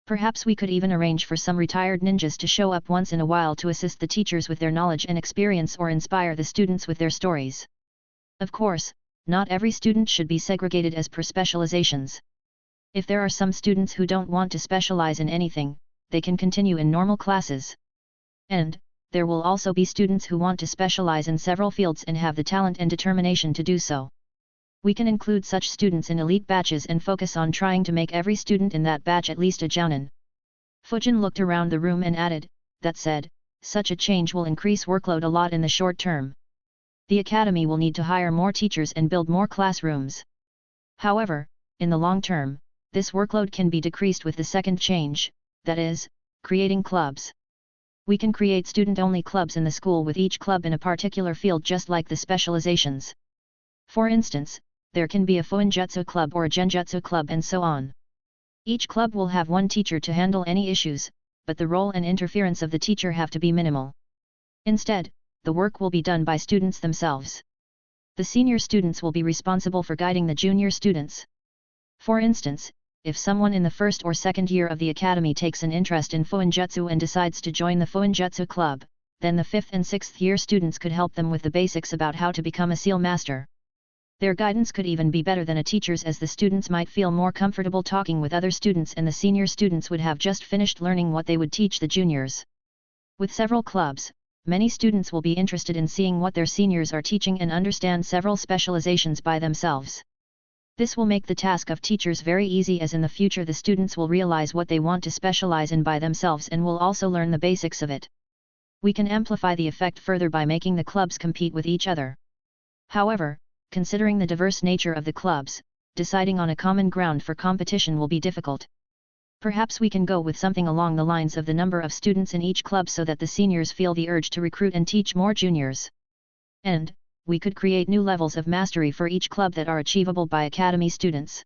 Perhaps we could even arrange for some retired ninjas to show up once in a while to assist the teachers with their knowledge and experience or inspire the students with their stories. Of course, not every student should be segregated as per specializations. If there are some students who don't want to specialize in anything, they can continue in normal classes. And there will also be students who want to specialize in several fields and have the talent and determination to do so. We can include such students in elite batches and focus on trying to make every student in that batch at least a jonin. Fujin looked around the room and added, that said, such a change will increase workload a lot in the short term. The academy will need to hire more teachers and build more classrooms. However, in the long term, this workload can be decreased with the second change, that is, creating clubs. We can create student-only clubs in the school with each club in a particular field just like the specializations. For instance, there can be a Fuinjutsu club or a Genjutsu club and so on. Each club will have one teacher to handle any issues, but the role and interference of the teacher have to be minimal. Instead, the work will be done by students themselves. The senior students will be responsible for guiding the junior students. For instance, if someone in the first or second year of the academy takes an interest in Fuinjutsu and decides to join the Fuinjutsu club, then the 5th and 6th year students could help them with the basics about how to become a seal master. Their guidance could even be better than a teacher's, as the students might feel more comfortable talking with other students and the senior students would have just finished learning what they would teach the juniors. With several clubs, many students will be interested in seeing what their seniors are teaching and understand several specializations by themselves. This will make the task of teachers very easy, as in the future the students will realize what they want to specialize in by themselves and will also learn the basics of it. We can amplify the effect further by making the clubs compete with each other. However, considering the diverse nature of the clubs, deciding on a common ground for competition will be difficult. Perhaps we can go with something along the lines of the number of students in each club so that the seniors feel the urge to recruit and teach more juniors. And we could create new levels of mastery for each club that are achievable by academy students.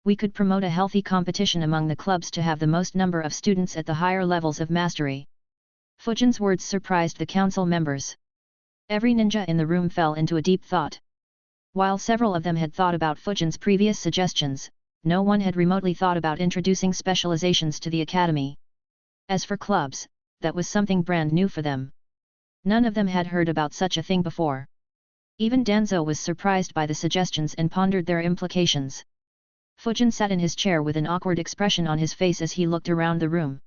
We could promote a healthy competition among the clubs to have the most number of students at the higher levels of mastery. Fujin's words surprised the council members. Every ninja in the room fell into a deep thought. While several of them had thought about Fujin's previous suggestions, no one had remotely thought about introducing specializations to the academy. As for clubs, that was something brand new for them. None of them had heard about such a thing before. Even Danzo was surprised by the suggestions and pondered their implications. Fujin sat in his chair with an awkward expression on his face as he looked around the room.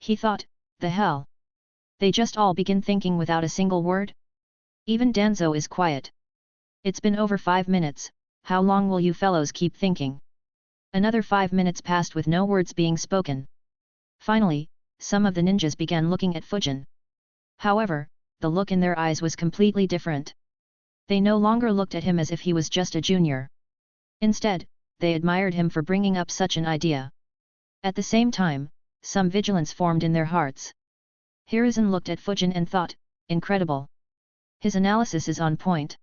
He thought, the hell? They just all begin thinking without a single word? Even Danzo is quiet. It's been over 5 minutes, how long will you fellows keep thinking? Another 5 minutes passed with no words being spoken. Finally, some of the ninjas began looking at Fujin. However, the look in their eyes was completely different. They no longer looked at him as if he was just a junior. Instead, they admired him for bringing up such an idea. At the same time, some vigilance formed in their hearts. Hiruzen looked at Fujin and thought, incredible. His analysis is on point.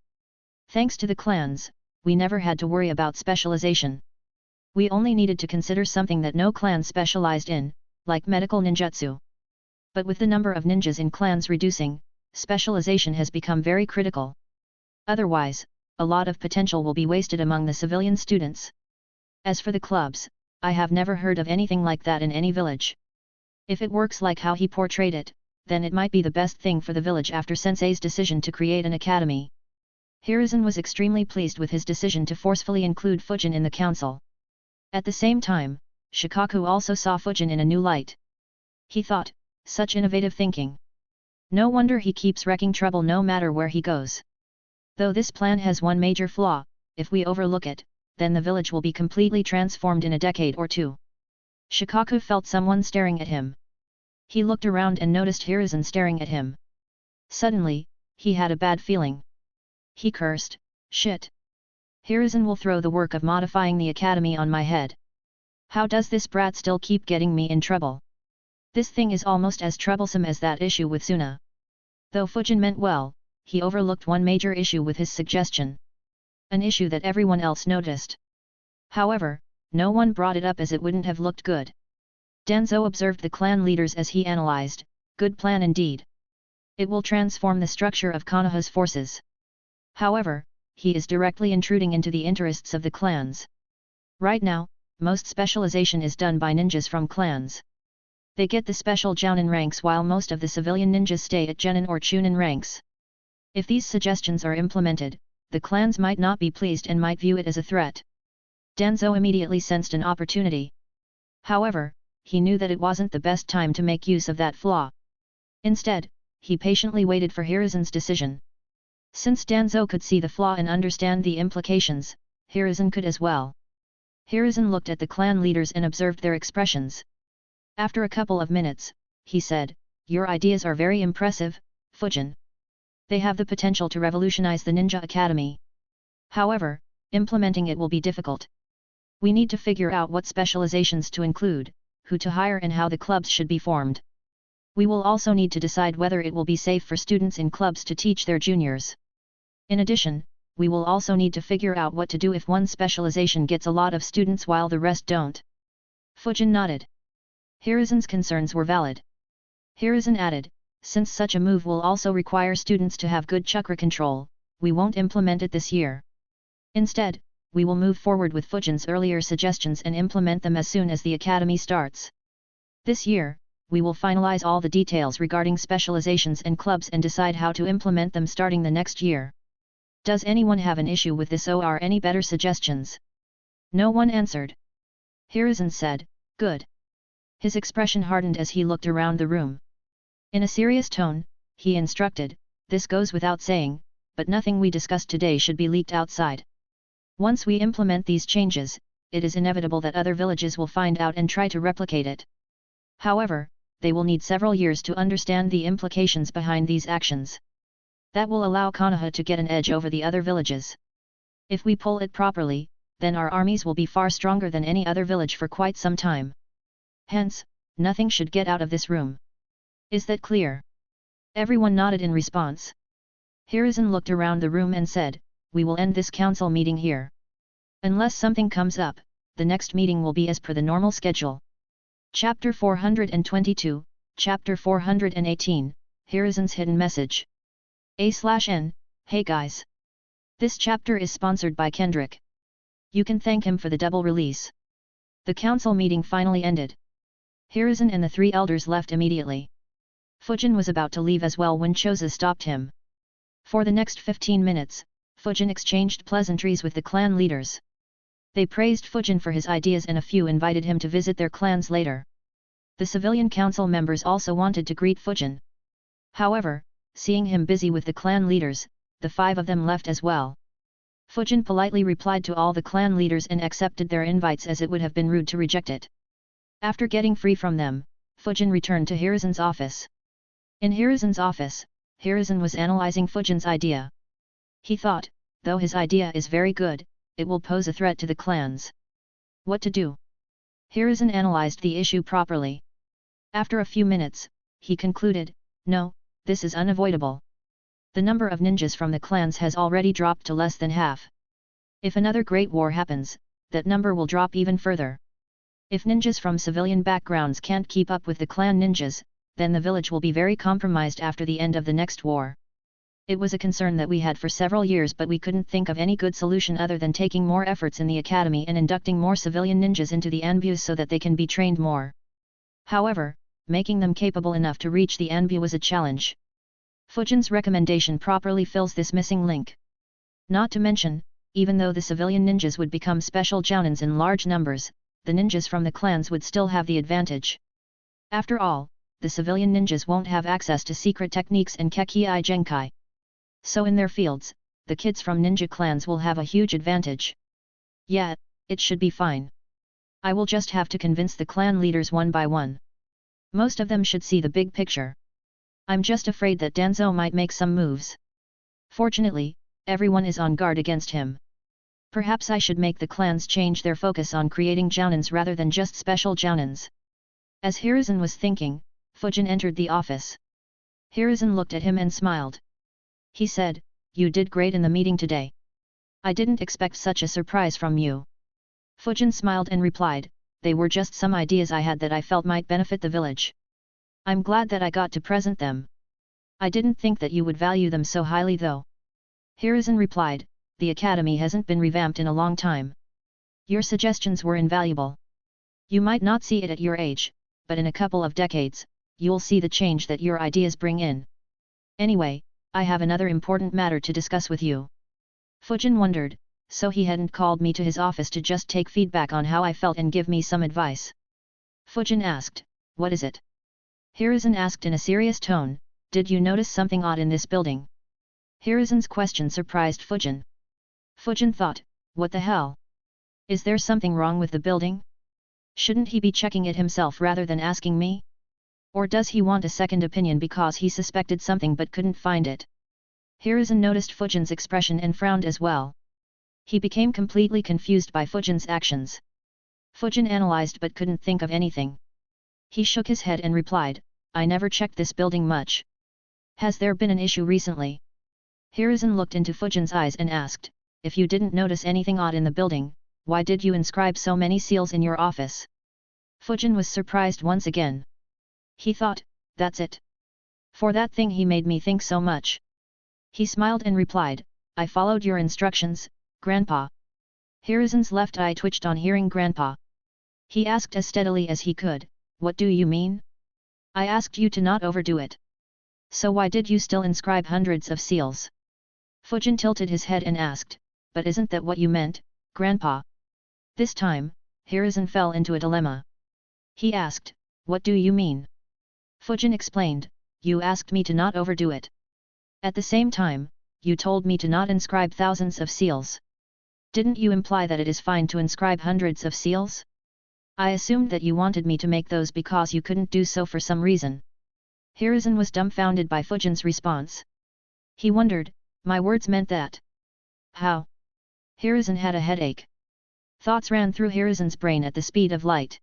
Thanks to the clans, we never had to worry about specialization. We only needed to consider something that no clan specialized in, like medical ninjutsu. But with the number of ninjas in clans reducing, specialization has become very critical. Otherwise, a lot of potential will be wasted among the civilian students. As for the clubs, I have never heard of anything like that in any village. If it works like how he portrayed it, then it might be the best thing for the village after Sensei's decision to create an academy. Hiruzen was extremely pleased with his decision to forcefully include Fujin in the council. At the same time, Shikaku also saw Fujin in a new light. He thought, such innovative thinking. No wonder he keeps wrecking trouble no matter where he goes. Though this plan has one major flaw, if we overlook it, then the village will be completely transformed in a decade or two. Shikaku felt someone staring at him. He looked around and noticed Hiruzen staring at him. Suddenly, he had a bad feeling. He cursed, Shit. Hiruzen will throw the work of modifying the academy on my head. How does this brat still keep getting me in trouble? This thing is almost as troublesome as that issue with Suna. Though Fujin meant well, he overlooked one major issue with his suggestion. An issue that everyone else noticed. However, no one brought it up as it wouldn't have looked good. Danzo observed the clan leaders as he analyzed, good plan indeed. It will transform the structure of Konoha's forces. However, he is directly intruding into the interests of the clans. Right now, most specialization is done by ninjas from clans. They get the special jonin ranks while most of the civilian ninjas stay at genin or chunin ranks. If these suggestions are implemented, the clans might not be pleased and might view it as a threat. Danzo immediately sensed an opportunity. However, he knew that it wasn't the best time to make use of that flaw. Instead, he patiently waited for Hiruzen's decision. Since Danzo could see the flaw and understand the implications, Hiruzen could as well. Hiruzen looked at the clan leaders and observed their expressions. After a couple of minutes, he said, "Your ideas are very impressive, Fujin. They have the potential to revolutionize the Ninja Academy. However, implementing it will be difficult. We need to figure out what specializations to include, who to hire and how the clubs should be formed. We will also need to decide whether it will be safe for students in clubs to teach their juniors. In addition, we will also need to figure out what to do if one specialization gets a lot of students while the rest don't." Fujin nodded. Hiruzen's concerns were valid. Hiruzen added, "Since such a move will also require students to have good chakra control, we won't implement it this year. Instead, we will move forward with Fujin's earlier suggestions and implement them as soon as the academy starts. This year, we will finalize all the details regarding specializations and clubs and decide how to implement them starting the next year. Does anyone have an issue with this or any better suggestions?" No one answered. Hiruzen said, "Good." His expression hardened as he looked around the room. In a serious tone, he instructed, "This goes without saying, but nothing we discussed today should be leaked outside. Once we implement these changes, it is inevitable that other villages will find out and try to replicate it. However, they will need several years to understand the implications behind these actions. That will allow Konoha to get an edge over the other villages. If we pull it properly, then our armies will be far stronger than any other village for quite some time. Hence, nothing should get out of this room. Is that clear?" Everyone nodded in response. Hiruzen looked around the room and said, "We will end this council meeting here. Unless something comes up, the next meeting will be as per the normal schedule." Chapter 422, Chapter 418, Hiruzen's Hidden Message. A/N, hey guys. This chapter is sponsored by Kendrick. You can thank him for the double release. The council meeting finally ended. Hiruzen and the three elders left immediately. Fujin was about to leave as well when Choza stopped him. For the next 15 minutes, Fujin exchanged pleasantries with the clan leaders. They praised Fujin for his ideas and a few invited him to visit their clans later. The civilian council members also wanted to greet Fujin. However, seeing him busy with the clan leaders, the 5 of them left as well. Fujin politely replied to all the clan leaders and accepted their invites as it would have been rude to reject it. After getting free from them, Fujin returned to Hiruzen's office. In Hiruzen's office, Hiruzen was analyzing Fujin's idea. He thought, though his idea is very good, it will pose a threat to the clans. What to do? Hiruzen analyzed the issue properly. After a few minutes, he concluded, "No, this is unavoidable. The number of ninjas from the clans has already dropped to less than half. If another great war happens, that number will drop even further. If ninjas from civilian backgrounds can't keep up with the clan ninjas, then the village will be very compromised after the end of the next war. It was a concern that we had for several years, but we couldn't think of any good solution other than taking more efforts in the academy and inducting more civilian ninjas into the Anbus so that they can be trained more. However, making them capable enough to reach the Anbu was a challenge. Fujin's recommendation properly fills this missing link. Not to mention, even though the civilian ninjas would become special jounins in large numbers, the ninjas from the clans would still have the advantage. After all, the civilian ninjas won't have access to secret techniques and Kekkei Genkai. So in their fields, the kids from ninja clans will have a huge advantage. Yeah, it should be fine. I will just have to convince the clan leaders one by one. Most of them should see the big picture. I'm just afraid that Danzo might make some moves. Fortunately, Everyone is on guard against him. Perhaps I should make the clans change their focus on creating jonins rather than just special jonins. As Hiruzen was thinking, Fujin entered the office. Hiruzen looked at him and smiled. He said, "You did great in the meeting today. I didn't expect such a surprise from you." Fujin smiled and replied, "They were just some ideas I had that I felt might benefit the village. I'm glad that I got to present them. I didn't think that you would value them so highly though." Hiruzen replied, "The academy hasn't been revamped in a long time. Your suggestions were invaluable. You might not see it at your age, but in a couple of decades, you'll see the change that your ideas bring in. Anyway, I have another important matter to discuss with you." Fujin wondered, so he hadn't called me to his office to just take feedback on how I felt and give me some advice. Fujin asked, "What is it?" Hiruzen asked in a serious tone, "Did you notice something odd in this building?" Hiruzen's question surprised Fujin. Fujin thought, "What the hell? Is there something wrong with the building? Shouldn't he be checking it himself rather than asking me? Or does he want a second opinion because he suspected something but couldn't find it?" Hiruzen noticed Fujin's expression and frowned as well. He became completely confused by Fujin's actions. Fujin analyzed but couldn't think of anything. He shook his head and replied, "I never checked this building much. Has there been an issue recently?" Hiruzen looked into Fujin's eyes and asked, "If you didn't notice anything odd in the building, why did you inscribe so many seals in your office?" Fujin was surprised once again. He thought, "That's it. For that thing he made me think so much." He smiled and replied, "I followed your instructions, Grandpa." Hiruzen's left eye twitched on hearing Grandpa. He asked as steadily as he could, "What do you mean? I asked you to not overdo it. So why did you still inscribe hundreds of seals?" Fujin tilted his head and asked, "But isn't that what you meant, Grandpa?" This time, Hiruzen fell into a dilemma. He asked, "What do you mean?" Fujin explained, "You asked me to not overdo it. At the same time, you told me to not inscribe thousands of seals. Didn't you imply that it is fine to inscribe hundreds of seals? I assumed that you wanted me to make those because you couldn't do so for some reason." Hiruzen was dumbfounded by Fujin's response. He wondered, "My words meant that? How?" Hiruzen had a headache. Thoughts ran through Hiruzen's brain at the speed of light.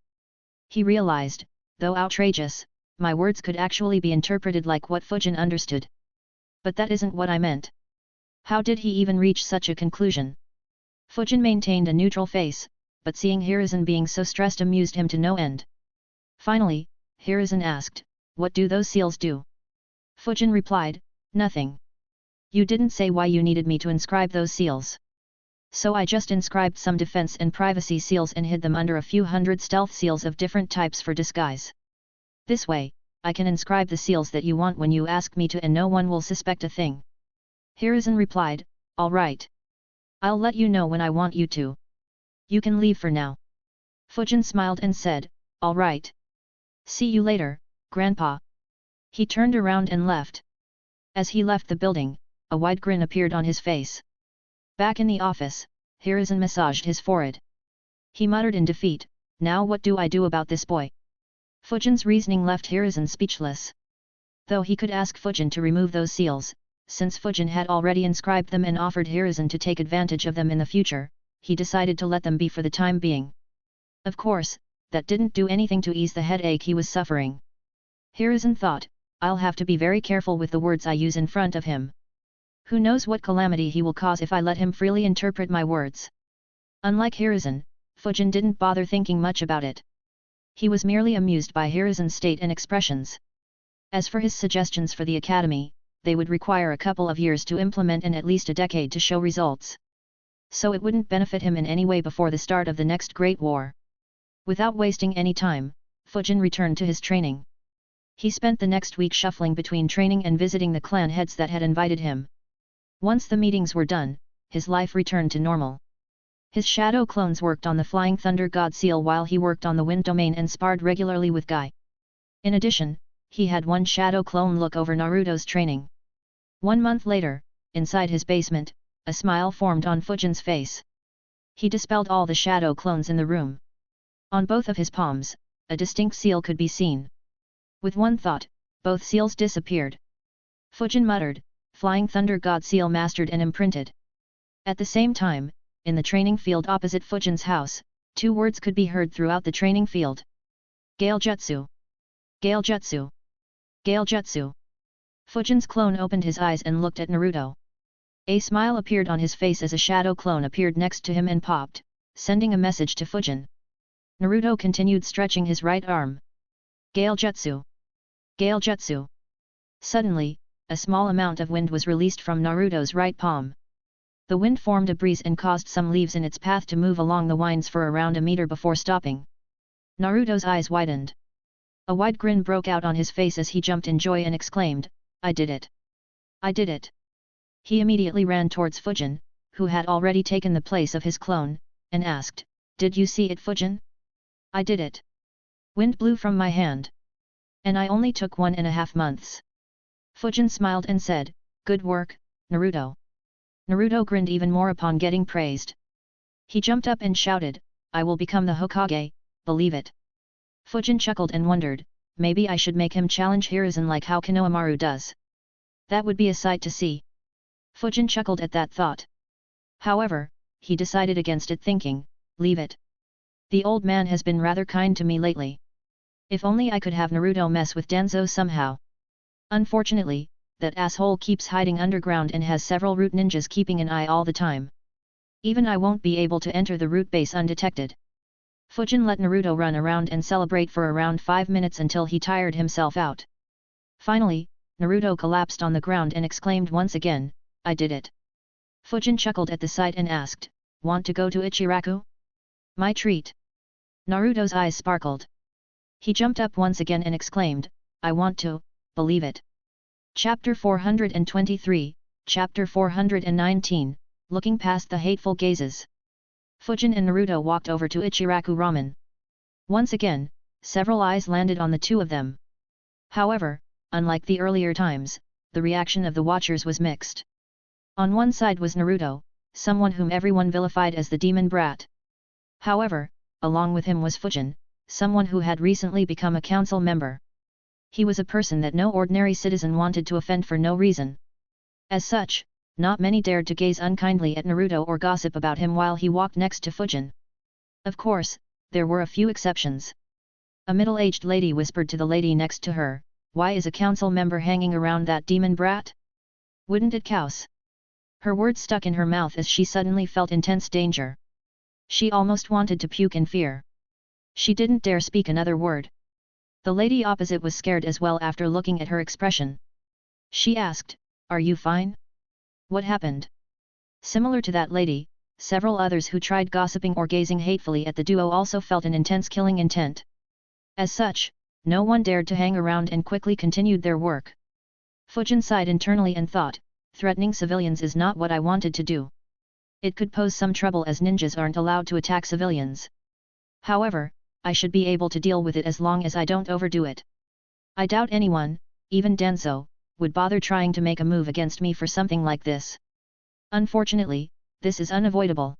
He realized, though outrageous, my words could actually be interpreted like what Fujin understood. But that isn't what I meant. How did he even reach such a conclusion? Fujin maintained a neutral face, but seeing Hiruzen being so stressed amused him to no end. Finally, Hiruzen asked, "What do those seals do?" Fujin replied, "Nothing. You didn't say why you needed me to inscribe those seals. So I just inscribed some defense and privacy seals and hid them under a few hundred stealth seals of different types for disguise. This way, I can inscribe the seals that you want when you ask me to and no one will suspect a thing." Hiruzen replied, "All right. I'll let you know when I want you to. You can leave for now." Fujin smiled and said, "All right. See you later, Grandpa." He turned around and left. As he left the building, a wide grin appeared on his face. Back in the office, Hiruzen massaged his forehead. He muttered in defeat, "Now what do I do about this boy?" Fujin's reasoning left Hiruzen speechless. Though he could ask Fujin to remove those seals, since Fujin had already inscribed them and offered Hiruzen to take advantage of them in the future, he decided to let them be for the time being. Of course, that didn't do anything to ease the headache he was suffering. Hiruzen thought, "I'll have to be very careful with the words I use in front of him. Who knows what calamity he will cause if I let him freely interpret my words." Unlike Hiruzen, Fujin didn't bother thinking much about it. He was merely amused by Hiruzen's state and expressions. As for his suggestions for the academy, they would require a couple of years to implement and at least a decade to show results. So it wouldn't benefit him in any way before the start of the next Great War. Without wasting any time, Fujin returned to his training. He spent the next week shuffling between training and visiting the clan heads that had invited him. Once the meetings were done, his life returned to normal. His shadow clones worked on the Flying Thunder God Seal while he worked on the Wind Domain and sparred regularly with Guy. In addition, he had one shadow clone look over Naruto's training. 1 month later, inside his basement, a smile formed on Fujin's face. He dispelled all the shadow clones in the room. On both of his palms, a distinct seal could be seen. With one thought, both seals disappeared. Fujin muttered, Flying Thunder God seal mastered and imprinted. At the same time, in the training field opposite Fujin's house, 2 words could be heard throughout the training field. Gail Jutsu! Gail Jutsu! Gail Jutsu! Fujin's clone opened his eyes and looked at Naruto. A smile appeared on his face as a shadow clone appeared next to him and popped, sending a message to Fujin. Naruto continued stretching his right arm. Gail Jutsu! Gail Jutsu! Suddenly, a small amount of wind was released from Naruto's right palm. The wind formed a breeze and caused some leaves in its path to move along the vines for around a meter before stopping. Naruto's eyes widened. A wide grin broke out on his face as he jumped in joy and exclaimed, "I did it! I did it!" He immediately ran towards Fujin, who had already taken the place of his clone, and asked, "Did you see it, Fujin?" "I did it. Wind blew from my hand. And I only took 1.5 months." Fujin smiled and said, "Good work, Naruto." Naruto grinned even more upon getting praised. He jumped up and shouted, "I will become the Hokage, believe it." Fujin chuckled and wondered, maybe I should make him challenge Hiruzen like how Konohamaru does. That would be a sight to see. Fujin chuckled at that thought. However, he decided against it thinking, leave it. The old man has been rather kind to me lately. If only I could have Naruto mess with Danzo somehow. Unfortunately, that asshole keeps hiding underground and has several root ninjas keeping an eye all the time. Even I won't be able to enter the root base undetected. Fujin let Naruto run around and celebrate for around 5 minutes until he tired himself out. Finally, Naruto collapsed on the ground and exclaimed once again, "I did it." Fujin chuckled at the sight and asked, "Want to go to Ichiraku?" "My treat." Naruto's eyes sparkled. He jumped up once again and exclaimed, "I want to, believe it." Chapter 423, Chapter 419, Looking Past the Hateful Gazes. Fujin and Naruto walked over to Ichiraku Ramen. Once again, several eyes landed on the two of them. However, unlike the earlier times, the reaction of the watchers was mixed. On one side was Naruto, someone whom everyone vilified as the demon brat. However, along with him was Fujin, someone who had recently become a council member. He was a person that no ordinary citizen wanted to offend for no reason. As such, not many dared to gaze unkindly at Naruto or gossip about him while he walked next to Fujin. Of course, there were a few exceptions. A middle-aged lady whispered to the lady next to her, "Why is a council member hanging around that demon brat? Wouldn't it couse?" Her words stuck in her mouth as she suddenly felt intense danger. She almost wanted to puke in fear. She didn't dare speak another word. The lady opposite was scared as well after looking at her expression. She asked, "Are you fine? What happened?" Similar to that lady, several others who tried gossiping or gazing hatefully at the duo also felt an intense killing intent. As such, no one dared to hang around and quickly continued their work. Fujin sighed internally and thought, threatening civilians is not what I wanted to do. It could pose some trouble as ninjas aren't allowed to attack civilians. However, I should be able to deal with it as long as I don't overdo it. I doubt anyone, even Danzo, would bother trying to make a move against me for something like this. Unfortunately, this is unavoidable.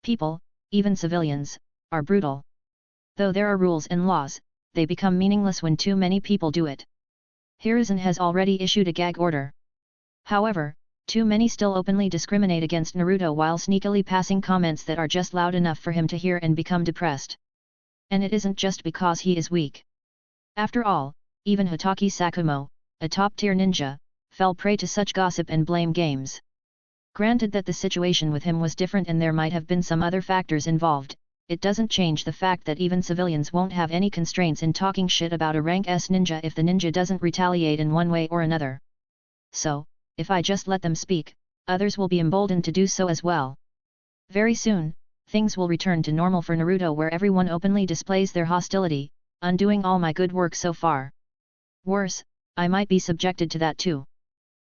People, even civilians, are brutal. Though there are rules and laws, they become meaningless when too many people do it. Hiruzen has already issued a gag order. However, too many still openly discriminate against Naruto while sneakily passing comments that are just loud enough for him to hear and become depressed. And it isn't just because he is weak. After all, even Hatake Sakumo, a top-tier ninja, fell prey to such gossip and blame games. Granted that the situation with him was different and there might have been some other factors involved, it doesn't change the fact that even civilians won't have any constraints in talking shit about a rank S ninja if the ninja doesn't retaliate in one way or another. So, if I just let them speak, others will be emboldened to do so as well. Very soon, things will return to normal for Naruto where everyone openly displays their hostility, undoing all my good work so far. Worse, I might be subjected to that too.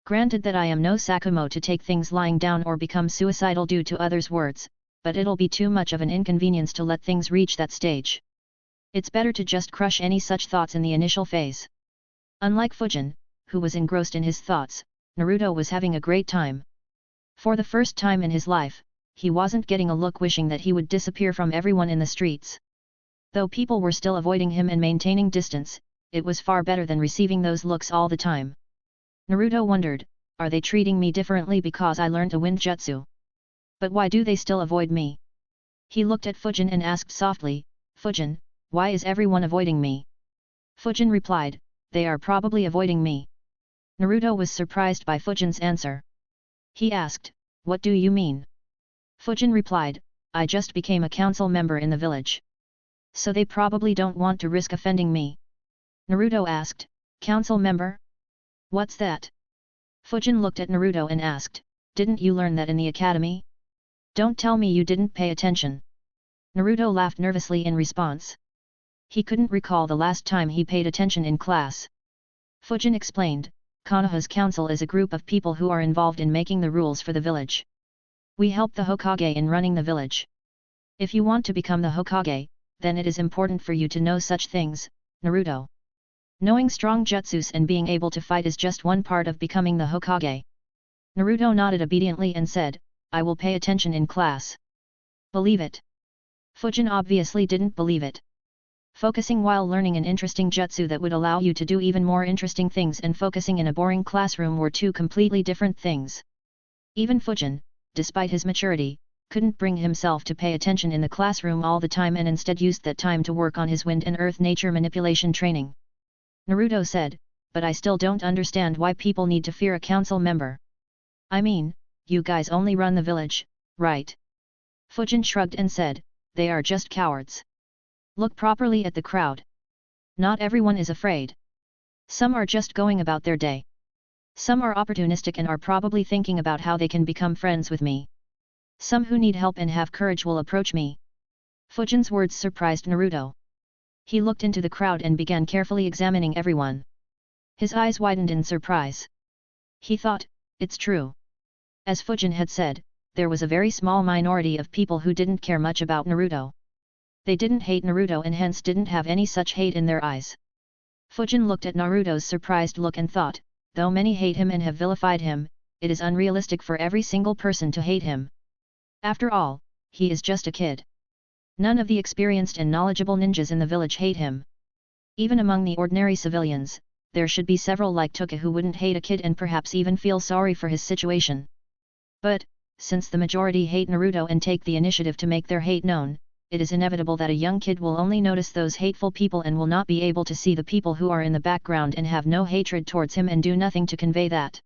Granted that I am no Sakumo to take things lying down or become suicidal due to others' words, but it'll be too much of an inconvenience to let things reach that stage. It's better to just crush any such thoughts in the initial phase. Unlike Fujin, who was engrossed in his thoughts, Naruto was having a great time. For the first time in his life, he wasn't getting a look wishing that he would disappear from everyone in the streets. Though people were still avoiding him and maintaining distance, it was far better than receiving those looks all the time. Naruto wondered, are they treating me differently because I learned a wind jutsu? But why do they still avoid me? He looked at Fujin and asked softly, Fujin, why is everyone avoiding me? Fujin replied, they are probably avoiding me. Naruto was surprised by Fujin's answer. He asked, what do you mean? Fujin replied, I just became a council member in the village. So they probably don't want to risk offending me. Naruto asked, council member? What's that? Fujin looked at Naruto and asked, didn't you learn that in the academy? Don't tell me you didn't pay attention. Naruto laughed nervously in response. He couldn't recall the last time he paid attention in class. Fujin explained, Konoha's council is a group of people who are involved in making the rules for the village. We help the Hokage in running the village. If you want to become the Hokage, then it is important for you to know such things, Naruto. Knowing strong jutsus and being able to fight is just one part of becoming the Hokage. Naruto nodded obediently and said, I will pay attention in class. Believe it. Fujin obviously didn't believe it. Focusing while learning an interesting jutsu that would allow you to do even more interesting things and focusing in a boring classroom were two completely different things. Even Fujin, despite his maturity, couldn't bring himself to pay attention in the classroom all the time and instead used that time to work on his wind and earth nature manipulation training. Naruto said, but I still don't understand why people need to fear a council member. I mean, you guys only run the village, right? Fujin shrugged and said, they are just cowards. Look properly at the crowd. Not everyone is afraid. Some are just going about their day. Some are opportunistic and are probably thinking about how they can become friends with me. Some who need help and have courage will approach me. Fujin's words surprised Naruto. He looked into the crowd and began carefully examining everyone. His eyes widened in surprise. He thought, it's true. As Fujin had said, there was a very small minority of people who didn't care much about Naruto. They didn't hate Naruto and hence didn't have any such hate in their eyes. Fujin looked at Naruto's surprised look and thought, though many hate him and have vilified him, it is unrealistic for every single person to hate him. After all, he is just a kid. None of the experienced and knowledgeable ninjas in the village hate him. Even among the ordinary civilians, there should be several like Toka who wouldn't hate a kid and perhaps even feel sorry for his situation. But, since the majority hate Naruto and take the initiative to make their hate known, it is inevitable that a young kid will only notice those hateful people and will not be able to see the people who are in the background and have no hatred towards him and do nothing to convey that.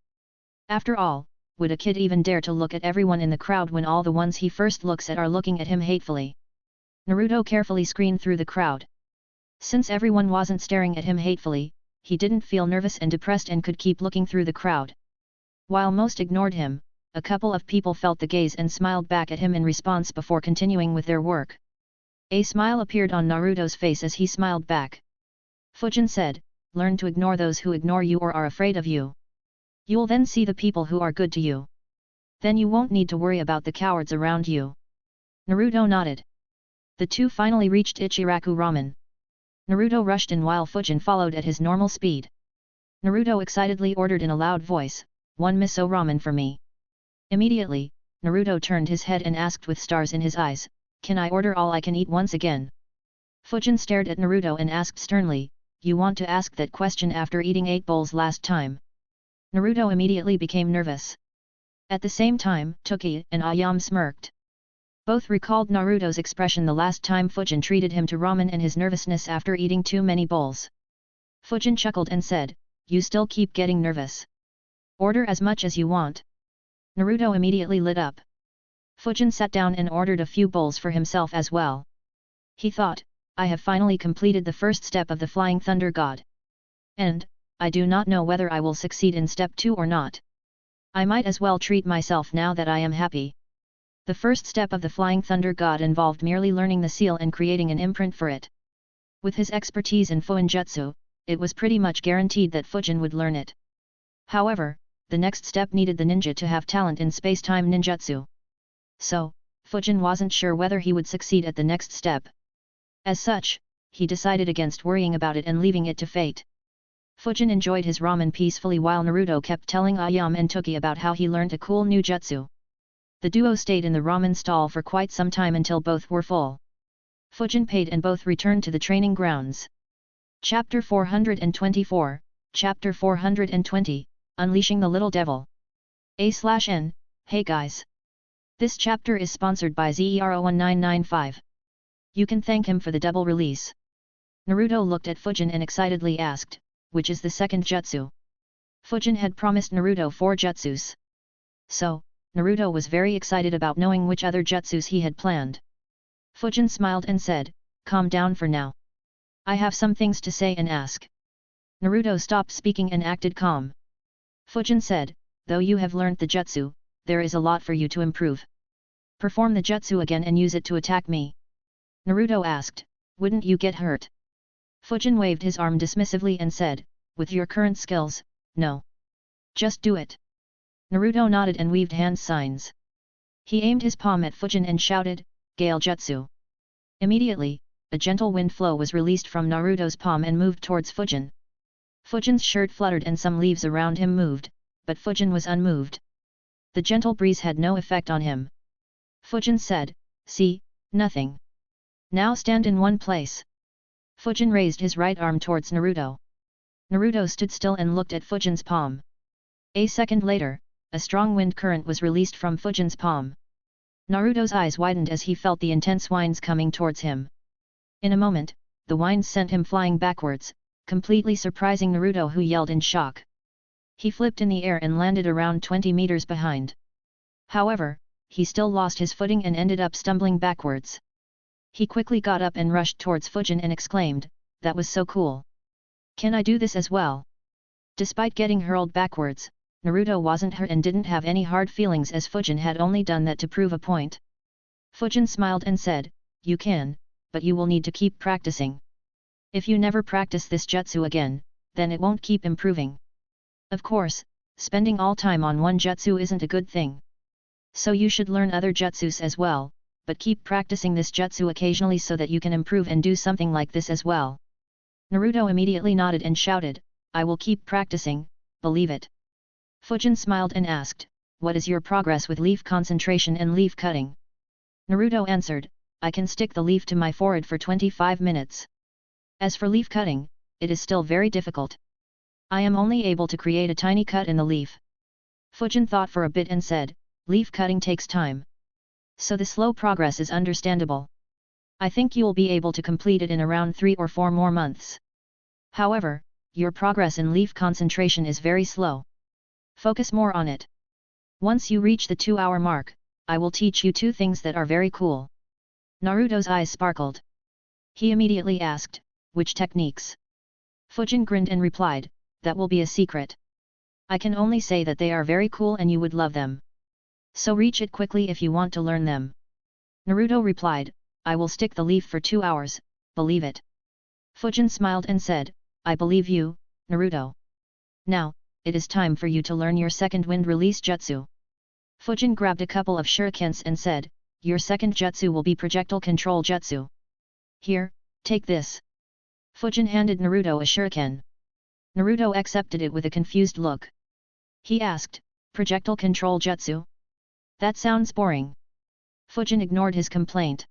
After all, would a kid even dare to look at everyone in the crowd when all the ones he first looks at are looking at him hatefully? Naruto carefully screened through the crowd. Since everyone wasn't staring at him hatefully, he didn't feel nervous and depressed and could keep looking through the crowd. While most ignored him, a couple of people felt the gaze and smiled back at him in response before continuing with their work. A smile appeared on Naruto's face as he smiled back. Fujin said, learn to ignore those who ignore you or are afraid of you. You'll then see the people who are good to you. Then you won't need to worry about the cowards around you. Naruto nodded. The two finally reached Ichiraku Ramen. Naruto rushed in while Fujin followed at his normal speed. Naruto excitedly ordered in a loud voice, 1 miso ramen for me. Immediately, Naruto turned his head and asked with stars in his eyes, can I order all I can eat once again? Fujin stared at Naruto and asked sternly, you want to ask that question after eating 8 bowls last time? Naruto immediately became nervous. At the same time, Toki and Ayam smirked. Both recalled Naruto's expression the last time Fujin treated him to ramen and his nervousness after eating too many bowls. Fujin chuckled and said, you still keep getting nervous. Order as much as you want. Naruto immediately lit up. Fujin sat down and ordered a few bowls for himself as well. He thought, I have finally completed the first step of the Flying Thunder God. And, I do not know whether I will succeed in step 2 or not. I might as well treat myself now that I am happy. The first step of the Flying Thunder God involved merely learning the seal and creating an imprint for it. With his expertise in Fuinjutsu, it was pretty much guaranteed that Fujin would learn it. However, the next step needed the ninja to have talent in space-time ninjutsu. So, Fujin wasn't sure whether he would succeed at the next step. As such, he decided against worrying about it and leaving it to fate. Fujin enjoyed his ramen peacefully while Naruto kept telling Ayam and Toki about how he learned a cool new jutsu. The duo stayed in the ramen stall for quite some time until both were full. Fujin paid and both returned to the training grounds. Chapter 424, Chapter 420, Unleashing the Little Devil. A/N, hey guys. This chapter is sponsored by Zero1995. You can thank him for the double release. Naruto looked at Fujin and excitedly asked, which is the second jutsu? Fujin had promised Naruto 4 jutsus. So, Naruto was very excited about knowing which other jutsus he had planned. Fujin smiled and said, calm down for now. I have some things to say and ask. Naruto stopped speaking and acted calm. Fujin said, though you have learnt the jutsu, there is a lot for you to improve. Perform the jutsu again and use it to attack me. Naruto asked, wouldn't you get hurt? Fujin waved his arm dismissively and said, with your current skills, no. Just do it. Naruto nodded and weaved hand signs. He aimed his palm at Fujin and shouted, Gail Jutsu. Immediately, a gentle wind flow was released from Naruto's palm and moved towards Fujin. Fujin's shirt fluttered and some leaves around him moved, but Fujin was unmoved. The gentle breeze had no effect on him. Fujin said, see, nothing. Now stand in one place. Fujin raised his right arm towards Naruto. Naruto stood still and looked at Fujin's palm. A second later, a strong wind current was released from Fujin's palm. Naruto's eyes widened as he felt the intense winds coming towards him. In a moment, the winds sent him flying backwards, completely surprising Naruto, who yelled in shock. He flipped in the air and landed around 20 meters behind. However, he still lost his footing and ended up stumbling backwards. He quickly got up and rushed towards Fujin and exclaimed, that was so cool. Can I do this as well? Despite getting hurled backwards, Naruto wasn't hurt and didn't have any hard feelings, as Fujin had only done that to prove a point. Fujin smiled and said, you can, but you will need to keep practicing. If you never practice this jutsu again, then it won't keep improving. Of course, spending all time on one jutsu isn't a good thing. So you should learn other jutsus as well, but keep practicing this jutsu occasionally so that you can improve and do something like this as well. Naruto immediately nodded and shouted, I will keep practicing, believe it. Fujin smiled and asked, what is your progress with leaf concentration and leaf cutting? Naruto answered, I can stick the leaf to my forehead for 25 minutes. As for leaf cutting, it is still very difficult. I am only able to create a tiny cut in the leaf. Fujin thought for a bit and said, leaf cutting takes time. So the slow progress is understandable. I think you will be able to complete it in around 3 or 4 more months. However, your progress in leaf concentration is very slow. Focus more on it. Once you reach the 2-hour mark, I will teach you 2 things that are very cool. Naruto's eyes sparkled. He immediately asked, which techniques? Fujin grinned and replied, that will be a secret. I can only say that they are very cool and you would love them. So reach it quickly if you want to learn them. Naruto replied, I will stick the leaf for 2 hours, believe it. Fujin smiled and said, I believe you, Naruto. Now, it is time for you to learn your second wind release jutsu. Fujin grabbed a couple of shurikens and said, your second jutsu will be projectile control jutsu. Here, take this. Fujin handed Naruto a shuriken. Naruto accepted it with a confused look. He asked, projectile control jutsu? That sounds boring. Fujin ignored his complaint.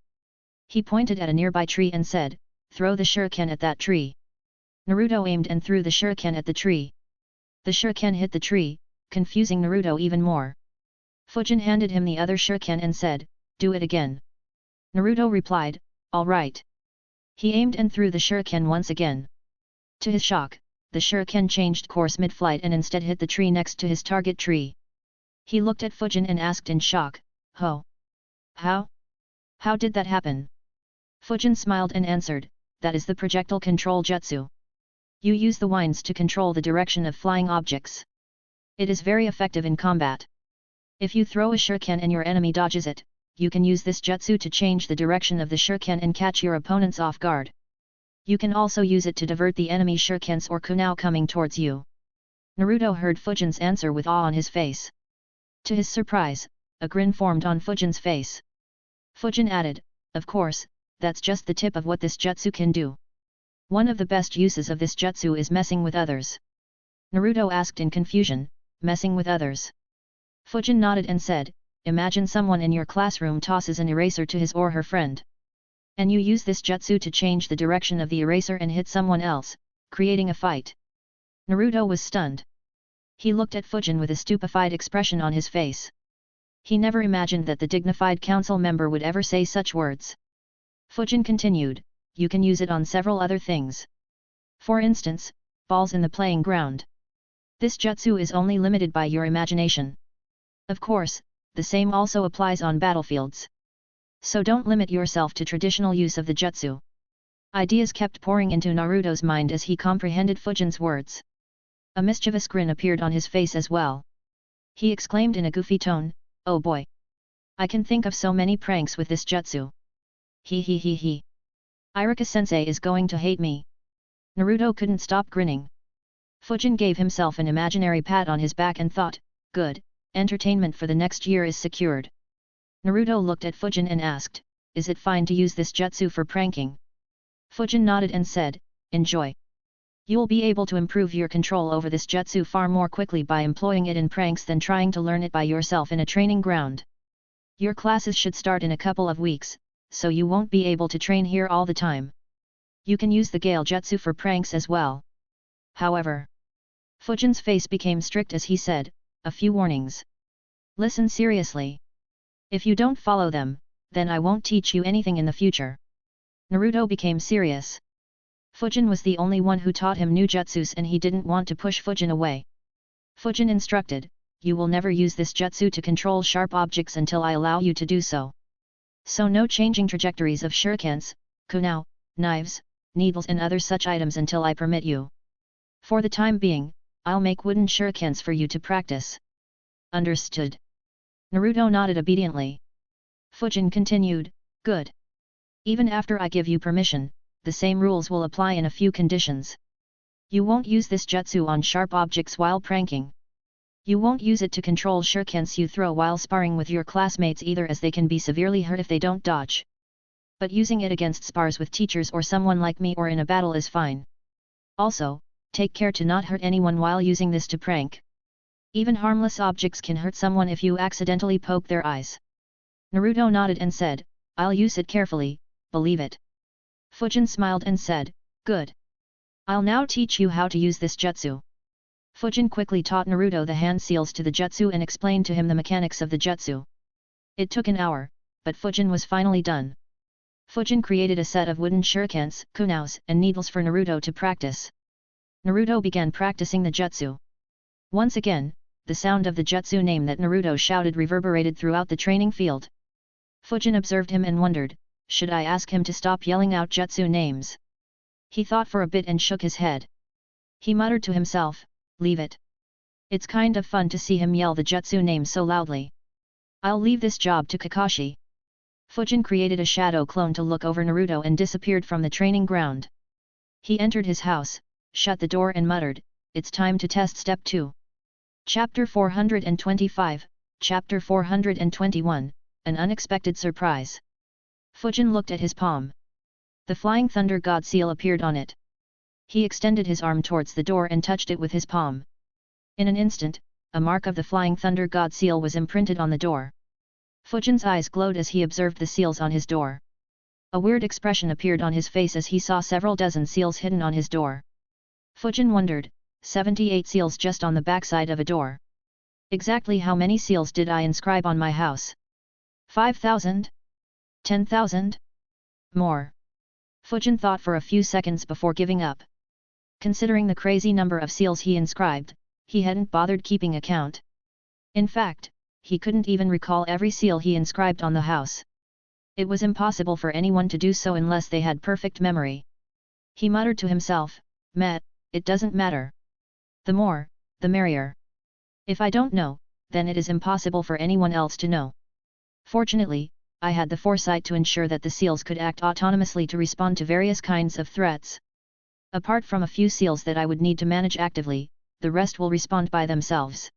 He pointed at a nearby tree and said, throw the shuriken at that tree. Naruto aimed and threw the shuriken at the tree. The shuriken hit the tree, confusing Naruto even more. Fujin handed him the other shuriken and said, do it again. Naruto replied, all right. He aimed and threw the shuriken once again. To his shock, the shuriken changed course mid-flight and instead hit the tree next to his target tree. He looked at Fujin and asked in shock, Ho? How? How did that happen? Fujin smiled and answered, that is the projectile control jutsu. You use the winds to control the direction of flying objects. It is very effective in combat. If you throw a shuriken and your enemy dodges it, you can use this jutsu to change the direction of the shuriken and catch your opponents off guard. You can also use it to divert the enemy shurikens or kunai coming towards you. Naruto heard Fujin's answer with awe on his face. To his surprise, a grin formed on Fujin's face. Fujin added, of course, that's just the tip of what this jutsu can do. One of the best uses of this jutsu is messing with others. Naruto asked in confusion, messing with others? Fujin nodded and said, imagine someone in your classroom tosses an eraser to his or her friend. And you use this jutsu to change the direction of the eraser and hit someone else, creating a fight. Naruto was stunned. He looked at Fujin with a stupefied expression on his face. He never imagined that the dignified council member would ever say such words. Fujin continued, you can use it on several other things. For instance, balls in the playing ground. This jutsu is only limited by your imagination. Of course, the same also applies on battlefields. So don't limit yourself to traditional use of the jutsu. Ideas kept pouring into Naruto's mind as he comprehended Fujin's words. A mischievous grin appeared on his face as well. He exclaimed in a goofy tone, oh boy! I can think of so many pranks with this jutsu. He. Iruka-sensei is going to hate me. Naruto couldn't stop grinning. Fujin gave himself an imaginary pat on his back and thought, good, entertainment for the next year is secured. Naruto looked at Fujin and asked, is it fine to use this jutsu for pranking? Fujin nodded and said, enjoy. You will be able to improve your control over this jutsu far more quickly by employing it in pranks than trying to learn it by yourself in a training ground. Your classes should start in a couple of weeks, so you won't be able to train here all the time. You can use the Gail Jutsu for pranks as well. However, Fujin's face became strict as he said, a few warnings. Listen seriously. If you don't follow them, then I won't teach you anything in the future. Naruto became serious. Fujin was the only one who taught him new jutsus and he didn't want to push Fujin away. Fujin instructed, you will never use this jutsu to control sharp objects until I allow you to do so. So no changing trajectories of shurikens, kunai, knives, needles and other such items until I permit you. For the time being, I'll make wooden shurikens for you to practice. Understood. Naruto nodded obediently. Fujin continued, good. Even after I give you permission, the same rules will apply in a few conditions. You won't use this jutsu on sharp objects while pranking. You won't use it to control shurikens you throw while sparring with your classmates either, as they can be severely hurt if they don't dodge. But using it against spars with teachers or someone like me or in a battle is fine. Also, take care to not hurt anyone while using this to prank. Even harmless objects can hurt someone if you accidentally poke their eyes. Naruto nodded and said, I'll use it carefully, believe it. Fujin smiled and said, good. I'll now teach you how to use this jutsu. Fujin quickly taught Naruto the hand seals to the jutsu and explained to him the mechanics of the jutsu. It took an hour, but Fujin was finally done. Fujin created a set of wooden shurikens, kunais, and needles for Naruto to practice. Naruto began practicing the jutsu. Once again, the sound of the jutsu name that Naruto shouted reverberated throughout the training field. Fujin observed him and wondered, should I ask him to stop yelling out jutsu names? He thought for a bit and shook his head. He muttered to himself, leave it. It's kind of fun to see him yell the jutsu name so loudly. I'll leave this job to Kakashi. Fujin created a shadow clone to look over Naruto and disappeared from the training ground. He entered his house, shut the door and muttered, it's time to test step 2. Chapter 425, Chapter 421, An Unexpected Surprise. Fujin looked at his palm. The Flying Thunder God seal appeared on it. He extended his arm towards the door and touched it with his palm. In an instant, a mark of the Flying Thunder God seal was imprinted on the door. Fujin's eyes glowed as he observed the seals on his door. A weird expression appeared on his face as he saw several dozen seals hidden on his door. Fujin wondered, 78 seals just on the backside of a door. Exactly how many seals did I inscribe on my house? 5,000? 10,000? More. Fujin thought for a few seconds before giving up. Considering the crazy number of seals he inscribed, he hadn't bothered keeping a count. In fact, he couldn't even recall every seal he inscribed on the house. It was impossible for anyone to do so unless they had perfect memory. He muttered to himself, it doesn't matter. The more, the merrier. If I don't know, then it is impossible for anyone else to know. Fortunately, I had the foresight to ensure that the seals could act autonomously to respond to various kinds of threats. Apart from a few seals that I would need to manage actively, the rest will respond by themselves.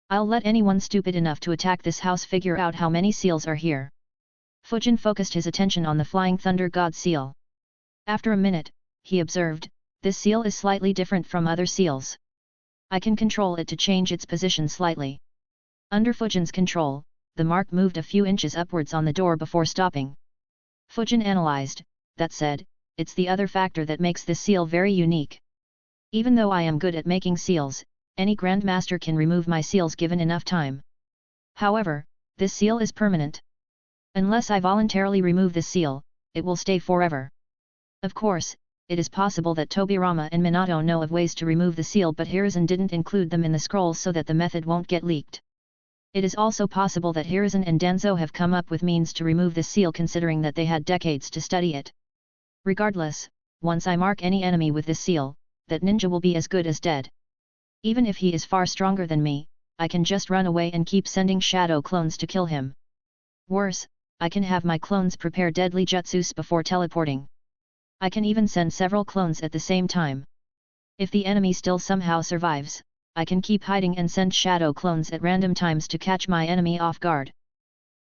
I'll let anyone stupid enough to attack this house figure out how many seals are here. Fujin focused his attention on the Flying Thunder God seal. After a minute, he observed, this seal is slightly different from other seals. I can control it to change its position slightly. Under Fujin's control, the mark moved a few inches upwards on the door before stopping. Fujin analyzed, that said, it's the other factor that makes this seal very unique. Even though I am good at making seals, any Grandmaster can remove my seals given enough time. However, this seal is permanent. Unless I voluntarily remove this seal, it will stay forever. Of course, it is possible that Tobirama and Minato know of ways to remove the seal, but Hiruzen didn't include them in the scrolls so that the method won't get leaked. It is also possible that Hiruzen and Danzo have come up with means to remove the seal, considering that they had decades to study it. Regardless, once I mark any enemy with this seal, that ninja will be as good as dead. Even if he is far stronger than me, I can just run away and keep sending shadow clones to kill him. Worse, I can have my clones prepare deadly jutsus before teleporting. I can even send several clones at the same time. If the enemy still somehow survives, I can keep hiding and send shadow clones at random times to catch my enemy off guard.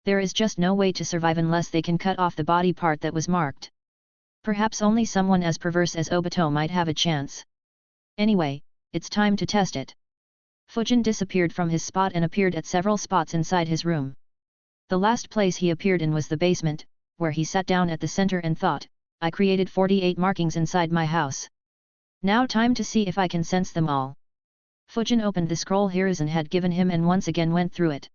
There is just no way to survive unless they can cut off the body part that was marked. Perhaps only someone as perverse as Obito might have a chance. Anyway, it's time to test it. Fujin disappeared from his spot and appeared at several spots inside his room. The last place he appeared in was the basement, where he sat down at the center and thought, I created 48 markings inside my house. Now time to see if I can sense them all. Fujin opened the scroll Hiruzen had given him and once again went through it.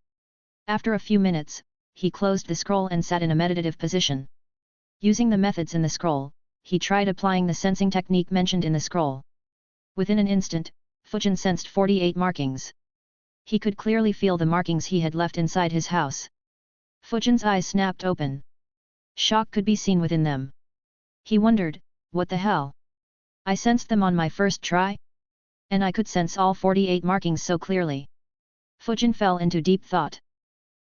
After a few minutes, he closed the scroll and sat in a meditative position. Using the methods in the scroll, he tried applying the sensing technique mentioned in the scroll. Within an instant, Fujin sensed 48 markings. He could clearly feel the markings he had left inside his house. Fujin's eyes snapped open. Shock could be seen within them. He wondered, what the hell? I sensed them on my first try? And I could sense all 48 markings so clearly. Fujin fell into deep thought.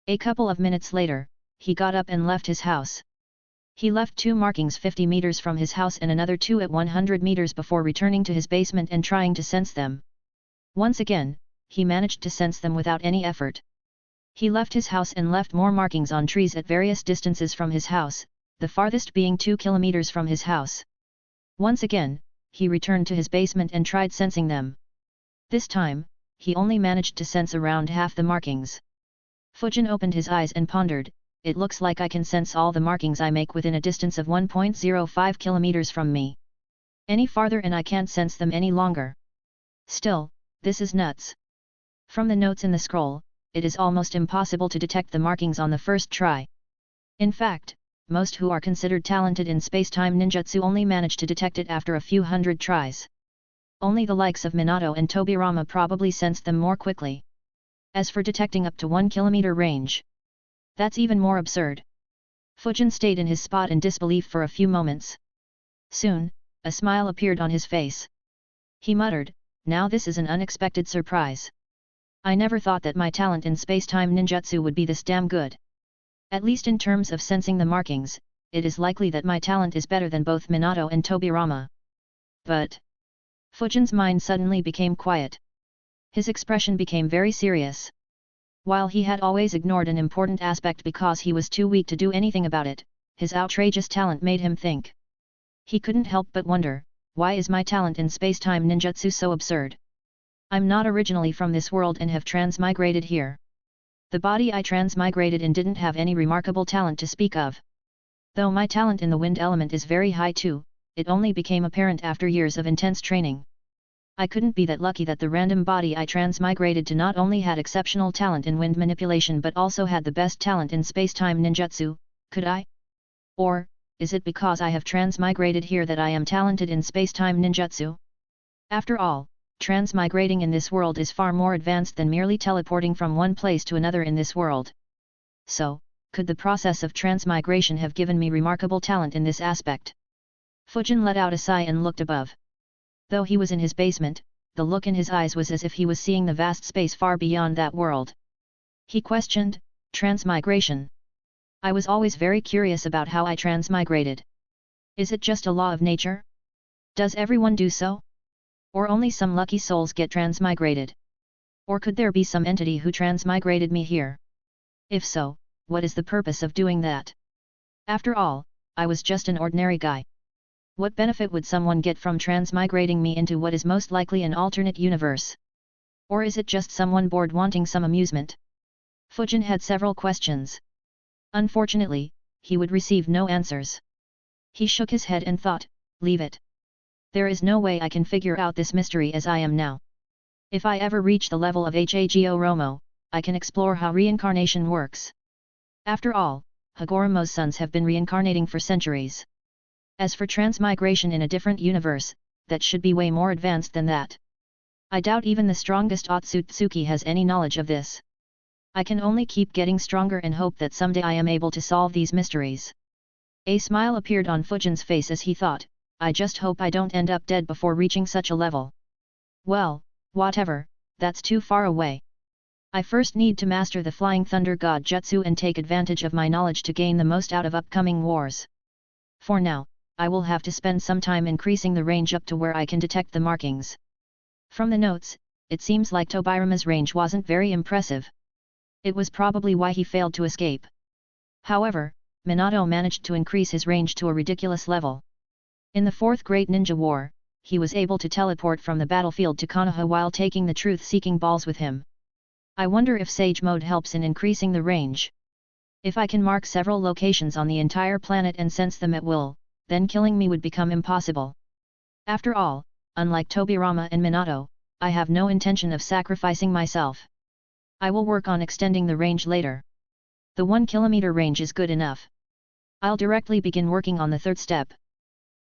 A couple of minutes later, he got up and left his house. He left 2 markings 50 meters from his house and another 2 at 100 meters before returning to his basement and trying to sense them. Once again, he managed to sense them without any effort. He left his house and left more markings on trees at various distances from his house, the farthest being 2 kilometers from his house. Once again, he returned to his basement and tried sensing them. This time, he only managed to sense around half the markings. Fujin opened his eyes and pondered, it looks like I can sense all the markings I make within a distance of 1.05 kilometers from me. Any farther and I can't sense them any longer. Still, this is nuts. From the notes in the scroll, it is almost impossible to detect the markings on the first try. In fact, most who are considered talented in space-time ninjutsu only manage to detect it after a few hundred tries. Only the likes of Minato and Tobirama probably sensed them more quickly. As for detecting up to 1 kilometer range, that's even more absurd. Fujin stayed in his spot in disbelief for a few moments. Soon, a smile appeared on his face. He muttered, now this is an unexpected surprise. I never thought that my talent in space-time ninjutsu would be this damn good. At least in terms of sensing the markings, it is likely that my talent is better than both Minato and Tobirama. But Fujin's mind suddenly became quiet. His expression became very serious. While he had always ignored an important aspect because he was too weak to do anything about it, his outrageous talent made him think. He couldn't help but wonder, why is my talent in space-time ninjutsu so absurd? I'm not originally from this world and have transmigrated here. The body I transmigrated in didn't have any remarkable talent to speak of. Though my talent in the wind element is very high too, it only became apparent after years of intense training. I couldn't be that lucky that the random body I transmigrated to not only had exceptional talent in wind manipulation but also had the best talent in space-time ninjutsu, could I? Or, is it because I have transmigrated here that I am talented in space-time ninjutsu? After all, transmigrating in this world is far more advanced than merely teleporting from one place to another in this world. So, could the process of transmigration have given me remarkable talent in this aspect? Fujin let out a sigh and looked above. Though he was in his basement, the look in his eyes was as if he was seeing the vast space far beyond that world. He questioned, transmigration. I was always very curious about how I transmigrated. Is it just a law of nature? Does everyone do so? Or only some lucky souls get transmigrated? Or could there be some entity who transmigrated me here? If so, what is the purpose of doing that? After all, I was just an ordinary guy. What benefit would someone get from transmigrating me into what is most likely an alternate universe? Or is it just someone bored wanting some amusement? Fujin had several questions. Unfortunately, he would receive no answers. He shook his head and thought, leave it. There is no way I can figure out this mystery as I am now. If I ever reach the level of Hago Romo, I can explore how reincarnation works. After all, Hagoromo's sons have been reincarnating for centuries. As for transmigration in a different universe, that should be way more advanced than that. I doubt even the strongest Otsutsuki has any knowledge of this. I can only keep getting stronger and hope that someday I am able to solve these mysteries. A smile appeared on Fujin's face as he thought, I just hope I don't end up dead before reaching such a level. Well, whatever, that's too far away. I first need to master the Flying Thunder God Jutsu and take advantage of my knowledge to gain the most out of upcoming wars. For now, I will have to spend some time increasing the range up to where I can detect the markings. From the notes, it seems like Tobirama's range wasn't very impressive. It was probably why he failed to escape. However, Minato managed to increase his range to a ridiculous level. In the Fourth Great Ninja War, he was able to teleport from the battlefield to Konoha while taking the truth-seeking balls with him. I wonder if Sage Mode helps in increasing the range. If I can mark several locations on the entire planet and sense them at will, then killing me would become impossible. After all, unlike Tobirama and Minato, I have no intention of sacrificing myself. I will work on extending the range later. The 1 kilometer range is good enough. I'll directly begin working on the third step.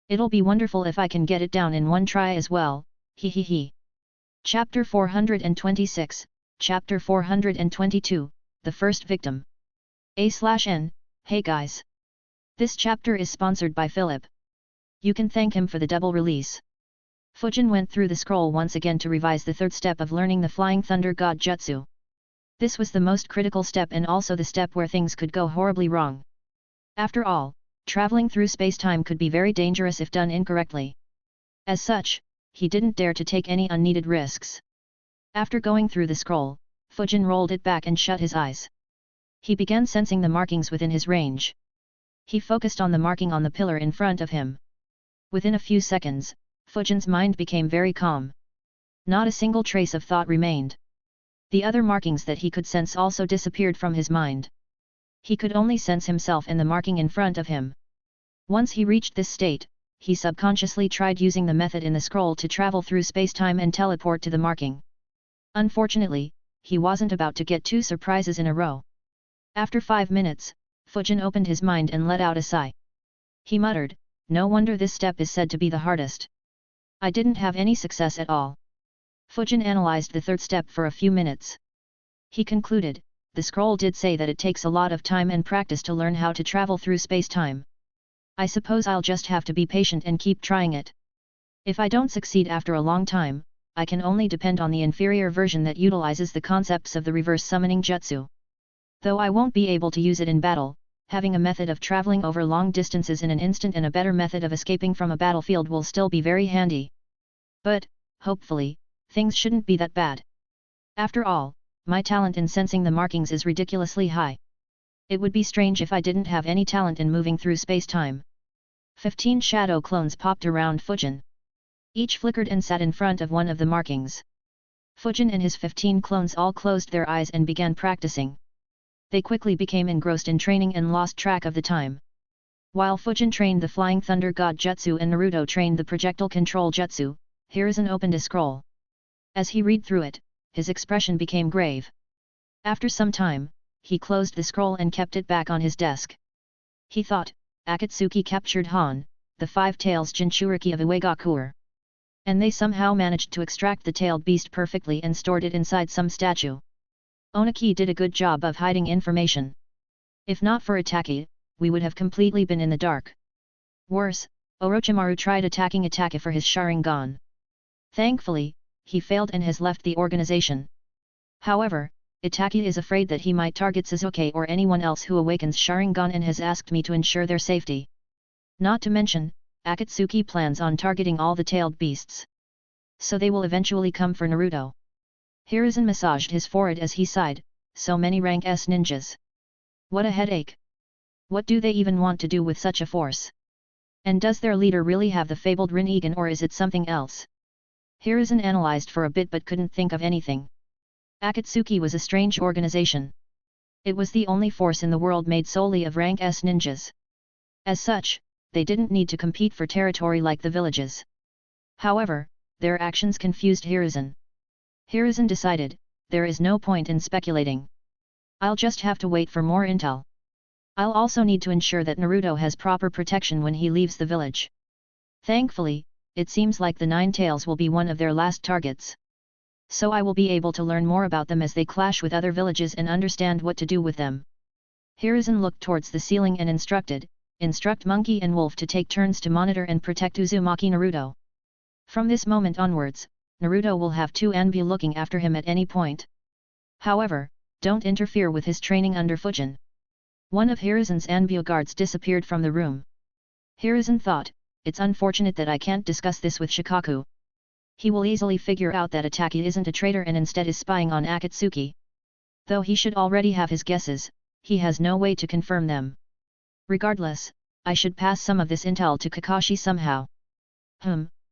It'll be wonderful if I can get it down in one try as well, he. Chapter 426, Chapter 422, The First Victim. A/N, hey guys. This chapter is sponsored by Philip. You can thank him for the double release. Fujin went through the scroll once again to revise the third step of learning the Flying Thunder God Jutsu. This was the most critical step and also the step where things could go horribly wrong. After all, traveling through space-time could be very dangerous if done incorrectly. As such, he didn't dare to take any unneeded risks. After going through the scroll, Fujin rolled it back and shut his eyes. He began sensing the markings within his range. He focused on the marking on the pillar in front of him. Within a few seconds, Fujin's mind became very calm. Not a single trace of thought remained. The other markings that he could sense also disappeared from his mind. He could only sense himself and the marking in front of him. Once he reached this state, he subconsciously tried using the method in the scroll to travel through space-time and teleport to the marking. Unfortunately, he wasn't about to get 2 surprises in a row. After 5 minutes, Fujin opened his mind and let out a sigh. He muttered, no wonder this step is said to be the hardest. I didn't have any success at all. Fujin analyzed the third step for a few minutes. He concluded, the scroll did say that it takes a lot of time and practice to learn how to travel through space-time. I suppose I'll just have to be patient and keep trying it. If I don't succeed after a long time, I can only depend on the inferior version that utilizes the concepts of the reverse summoning jutsu. Though I won't be able to use it in battle, having a method of traveling over long distances in an instant and a better method of escaping from a battlefield will still be very handy. But, hopefully, things shouldn't be that bad. After all, my talent in sensing the markings is ridiculously high. It would be strange if I didn't have any talent in moving through space-time. 15 shadow clones popped around Fujin. Each flickered and sat in front of one of the markings. Fujin and his 15 clones all closed their eyes and began practicing. They quickly became engrossed in training and lost track of the time. While Fujin trained the Flying Thunder God Jutsu and Naruto trained the projectile control jutsu, Hiruzen opened a scroll. As he read through it, his expression became grave. After some time, he closed the scroll and kept it back on his desk. He thought, Akatsuki captured Han, the 5 tails Jinchuriki of Iwagakure. And they somehow managed to extract the tailed beast perfectly and stored it inside some statue. Oniki did a good job of hiding information. If not for Itaki, we would have completely been in the dark. Worse, Orochimaru tried attacking Itaki for his Sharingan. Thankfully, he failed and has left the organization. However, Itaki is afraid that he might target Sasuke or anyone else who awakens Sharingan and has asked me to ensure their safety. Not to mention, Akatsuki plans on targeting all the tailed beasts. So they will eventually come for Naruto. Hiruzen massaged his forehead as he sighed, so many rank S ninjas. What a headache. What do they even want to do with such a force? And does their leader really have the fabled Rinnegan or is it something else? Hiruzen analyzed for a bit but couldn't think of anything. Akatsuki was a strange organization. It was the only force in the world made solely of rank S ninjas. As such, they didn't need to compete for territory like the villages. However, their actions confused Hiruzen. Hiruzen decided, there is no point in speculating. I'll just have to wait for more intel. I'll also need to ensure that Naruto has proper protection when he leaves the village. Thankfully, it seems like the Nine Tails will be one of their last targets. So I will be able to learn more about them as they clash with other villages and understand what to do with them. Hiruzen looked towards the ceiling and instruct Monkey and Wolf to take turns to monitor and protect Uzumaki Naruto. From this moment onwards, Naruto will have two Anbu looking after him at any point. However, don't interfere with his training under Fujin. One of Hiruzen's Anbu guards disappeared from the room. Hiruzen thought, it's unfortunate that I can't discuss this with Shikaku. He will easily figure out that Ataki isn't a traitor and instead is spying on Akatsuki. Though he should already have his guesses, he has no way to confirm them. Regardless, I should pass some of this intel to Kakashi somehow.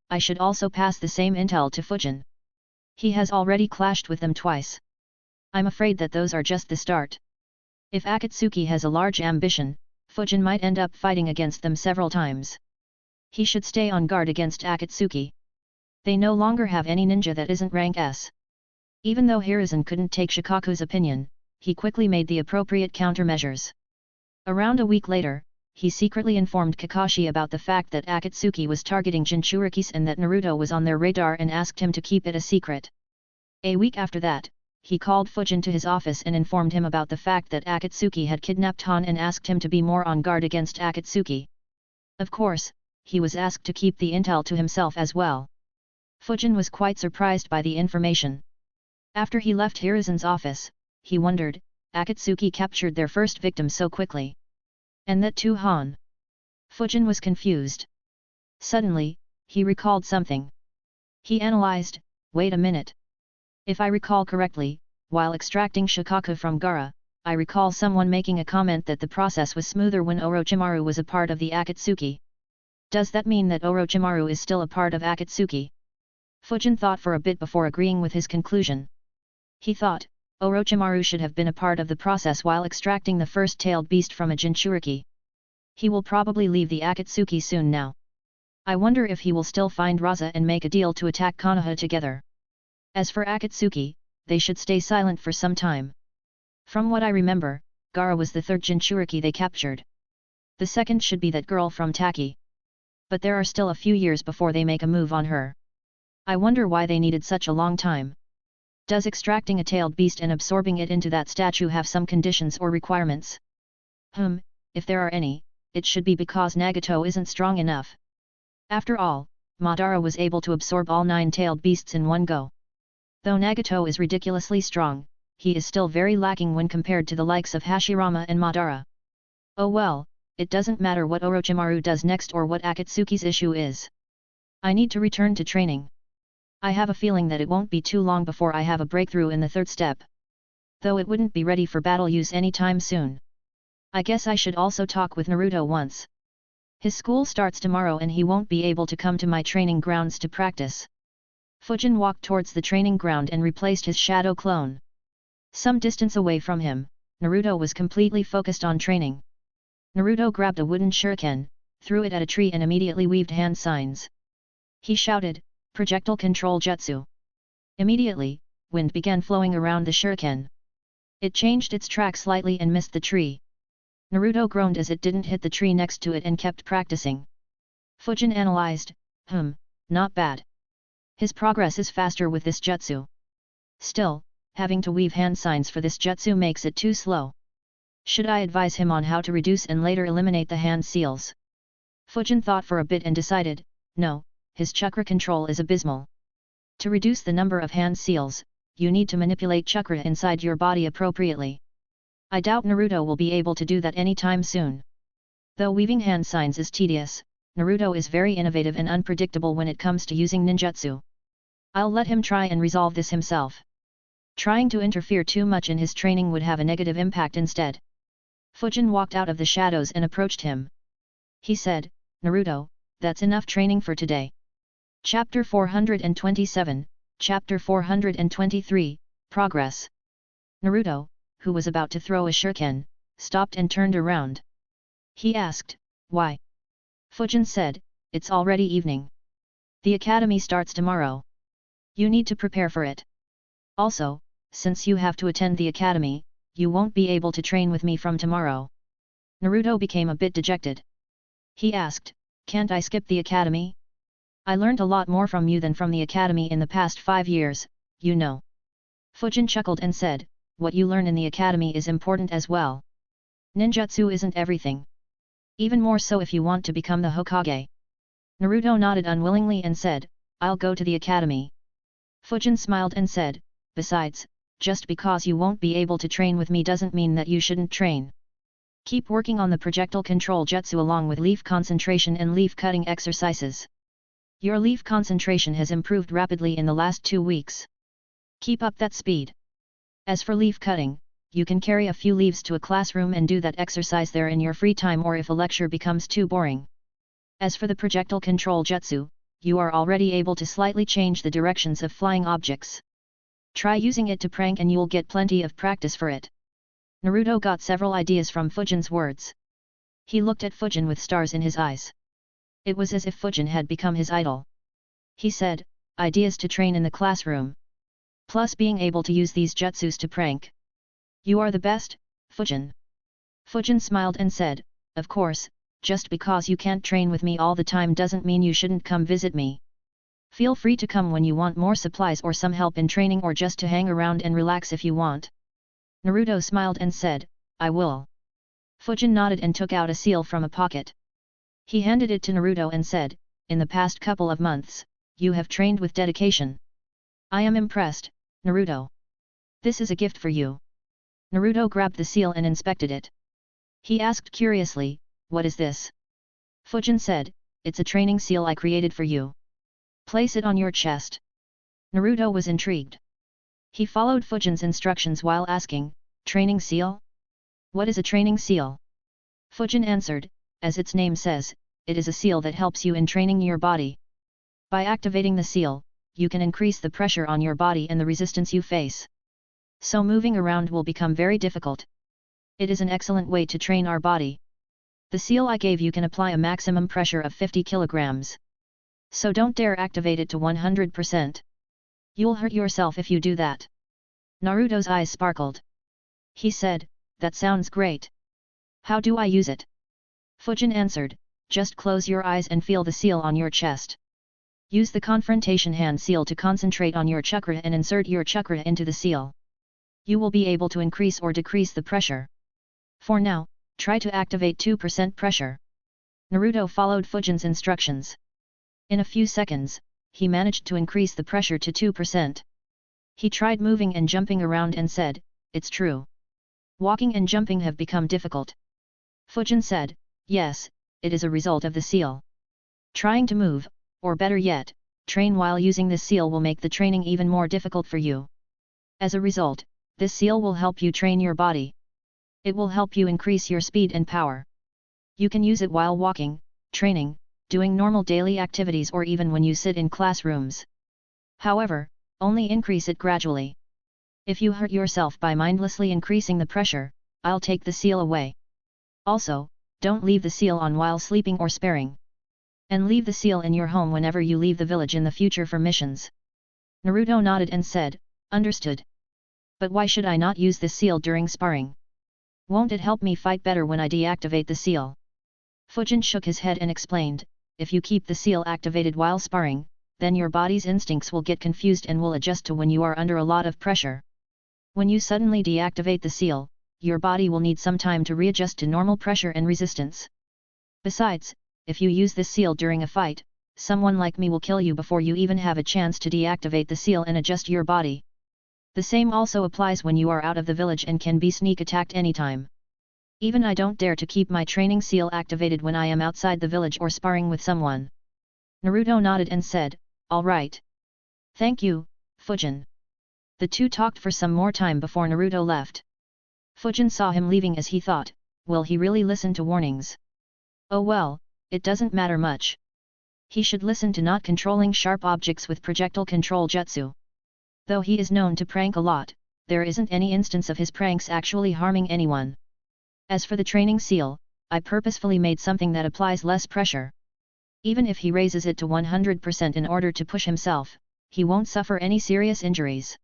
I should also pass the same intel to Fujin. He has already clashed with them twice. I'm afraid that those are just the start. If Akatsuki has a large ambition, Fujin might end up fighting against them several times. He should stay on guard against Akatsuki. They no longer have any ninja that isn't rank S. Even though Hiruzen couldn't take Shikaku's opinion, he quickly made the appropriate countermeasures. Around a week later, he secretly informed Kakashi about the fact that Akatsuki was targeting Jinchurikis and that Naruto was on their radar and asked him to keep it a secret. A week after that, he called Fujin to his office and informed him about the fact that Akatsuki had kidnapped Han and asked him to be more on guard against Akatsuki. Of course, he was asked to keep the intel to himself as well. Fujin was quite surprised by the information. After he left Hiruzen's office, he wondered, Akatsuki captured their first victim so quickly. And that too Han. Fujin was confused. Suddenly, he recalled something. He analyzed, wait a minute. If I recall correctly, while extracting Shikaku from Gaara, I recall someone making a comment that the process was smoother when Orochimaru was a part of the Akatsuki. Does that mean that Orochimaru is still a part of Akatsuki? Fujin thought for a bit before agreeing with his conclusion. He thought, Orochimaru should have been a part of the process while extracting the first-tailed beast from a Jinchuriki. He will probably leave the Akatsuki soon now. I wonder if he will still find Raza and make a deal to attack Konoha together. As for Akatsuki, they should stay silent for some time. From what I remember, Gaara was the third Jinchuriki they captured. The second should be that girl from Taki. But there are still a few years before they make a move on her. I wonder why they needed such a long time. Does extracting a tailed beast and absorbing it into that statue have some conditions or requirements? If there are any, it should be because Nagato isn't strong enough. After all, Madara was able to absorb all 9 tailed beasts in one go. Though Nagato is ridiculously strong, he is still very lacking when compared to the likes of Hashirama and Madara. Oh well, it doesn't matter what Orochimaru does next or what Akatsuki's issue is. I need to return to training. I have a feeling that it won't be too long before I have a breakthrough in the third step. Though it wouldn't be ready for battle use anytime soon. I guess I should also talk with Naruto once. His school starts tomorrow and he won't be able to come to my training grounds to practice. Fujin walked towards the training ground and replaced his shadow clone. Some distance away from him, Naruto was completely focused on training. Naruto grabbed a wooden shuriken, threw it at a tree and immediately weaved hand signs. He shouted, projectile control jutsu. Immediately, wind began flowing around the shuriken. It changed its track slightly and missed the tree. Naruto groaned as it didn't hit the tree next to it and kept practicing. Fujin analyzed, not bad. His progress is faster with this jutsu. Still, having to weave hand signs for this jutsu makes it too slow. Should I advise him on how to reduce and later eliminate the hand seals? Fujin thought for a bit and decided, no, his chakra control is abysmal. To reduce the number of hand seals, you need to manipulate chakra inside your body appropriately. I doubt Naruto will be able to do that anytime soon. Though weaving hand signs is tedious, Naruto is very innovative and unpredictable when it comes to using ninjutsu. I'll let him try and resolve this himself. Trying to interfere too much in his training would have a negative impact instead. Fujin walked out of the shadows and approached him. He said, Naruto, that's enough training for today. Chapter 427, Chapter 423, Progress. Naruto, who was about to throw a shuriken, stopped and turned around. He asked, why? Fujin said, it's already evening. The academy starts tomorrow. You need to prepare for it. Also, since you have to attend the academy, you won't be able to train with me from tomorrow. Naruto became a bit dejected. He asked, can't I skip the academy? I learned a lot more from you than from the academy in the past 5 years, you know. Fujin chuckled and said, what you learn in the academy is important as well. Ninjutsu isn't everything. Even more so if you want to become the Hokage. Naruto nodded unwillingly and said, I'll go to the academy. Fujin smiled and said, besides, just because you won't be able to train with me doesn't mean that you shouldn't train. Keep working on the projectile control jutsu along with leaf concentration and leaf cutting exercises. Your leaf concentration has improved rapidly in the last 2 weeks. Keep up that speed. As for leaf cutting, you can carry a few leaves to a classroom and do that exercise there in your free time or if a lecture becomes too boring. As for the projectile control jutsu, you are already able to slightly change the directions of flying objects. Try using it to prank and you'll get plenty of practice for it. Naruto got several ideas from Fujin's words. He looked at Fujin with stars in his eyes. It was as if Fujin had become his idol. He said, ideas to train in the classroom. Plus being able to use these jutsus to prank. You are the best, Fujin. Fujin smiled and said, of course, just because you can't train with me all the time doesn't mean you shouldn't come visit me. Feel free to come when you want more supplies or some help in training or just to hang around and relax if you want. Naruto smiled and said, I will. Fujin nodded and took out a seal from a pocket. He handed it to Naruto and said, in the past couple of months, you have trained with dedication. I am impressed, Naruto. This is a gift for you. Naruto grabbed the seal and inspected it. He asked curiously, what is this? Fujin said, it's a training seal I created for you. Place it on your chest. Naruto was intrigued. He followed Fujin's instructions while asking, training seal? What is a training seal? Fujin answered, as its name says, it is a seal that helps you in training your body. By activating the seal, you can increase the pressure on your body and the resistance you face. So moving around will become very difficult. It is an excellent way to train our body. The seal I gave you can apply a maximum pressure of 50 kilograms. So don't dare activate it to 100%. You'll hurt yourself if you do that. Naruto's eyes sparkled. He said, that sounds great. How do I use it? Fujin answered, just close your eyes and feel the seal on your chest. Use the confrontation hand seal to concentrate on your chakra and insert your chakra into the seal. You will be able to increase or decrease the pressure. For now, try to activate 2% pressure. Naruto followed Fujin's instructions. In a few seconds, he managed to increase the pressure to 2%. He tried moving and jumping around and said, it's true. Walking and jumping have become difficult. Fujin said, yes, it is a result of the seal. Trying to move, or better yet, train while using this seal will make the training even more difficult for you. As a result, this seal will help you train your body. It will help you increase your speed and power. You can use it while walking, training, doing normal daily activities or even when you sit in classrooms. However, only increase it gradually. If you hurt yourself by mindlessly increasing the pressure, I'll take the seal away. Also, don't leave the seal on while sleeping or sparring. And leave the seal in your home whenever you leave the village in the future for missions. Naruto nodded and said, understood. But why should I not use this seal during sparring? Won't it help me fight better when I deactivate the seal? Fujin shook his head and explained, if you keep the seal activated while sparring, then your body's instincts will get confused and will adjust to when you are under a lot of pressure. When you suddenly deactivate the seal, your body will need some time to readjust to normal pressure and resistance. Besides, if you use this seal during a fight, someone like me will kill you before you even have a chance to deactivate the seal and adjust your body. The same also applies when you are out of the village and can be sneak attacked anytime. Even I don't dare to keep my training seal activated when I am outside the village or sparring with someone. Naruto nodded and said, all right. Thank you, Fujin. The two talked for some more time before Naruto left. Fujin saw him leaving as he thought, will he really listen to warnings? Oh well, it doesn't matter much. He should listen to not controlling sharp objects with projectile control jutsu. Though he is known to prank a lot, there isn't any instance of his pranks actually harming anyone. As for the training seal, I purposefully made something that applies less pressure. Even if he raises it to 100% in order to push himself, he won't suffer any serious injuries.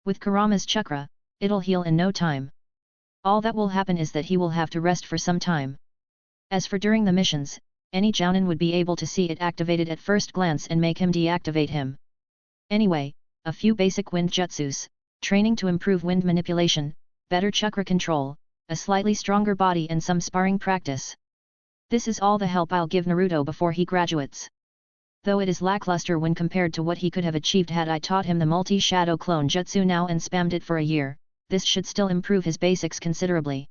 With Kurama's chakra, it'll heal in no time. All that will happen is that he will have to rest for some time. As for during the missions, any jonin would be able to see it activated at first glance and make him deactivate him. Anyway, a few basic wind jutsus, training to improve wind manipulation, better chakra control, a slightly stronger body and some sparring practice. This is all the help I'll give Naruto before he graduates. Though it is lackluster when compared to what he could have achieved had I taught him the multi-shadow clone jutsu now and spammed it for a year, this should still improve his basics considerably.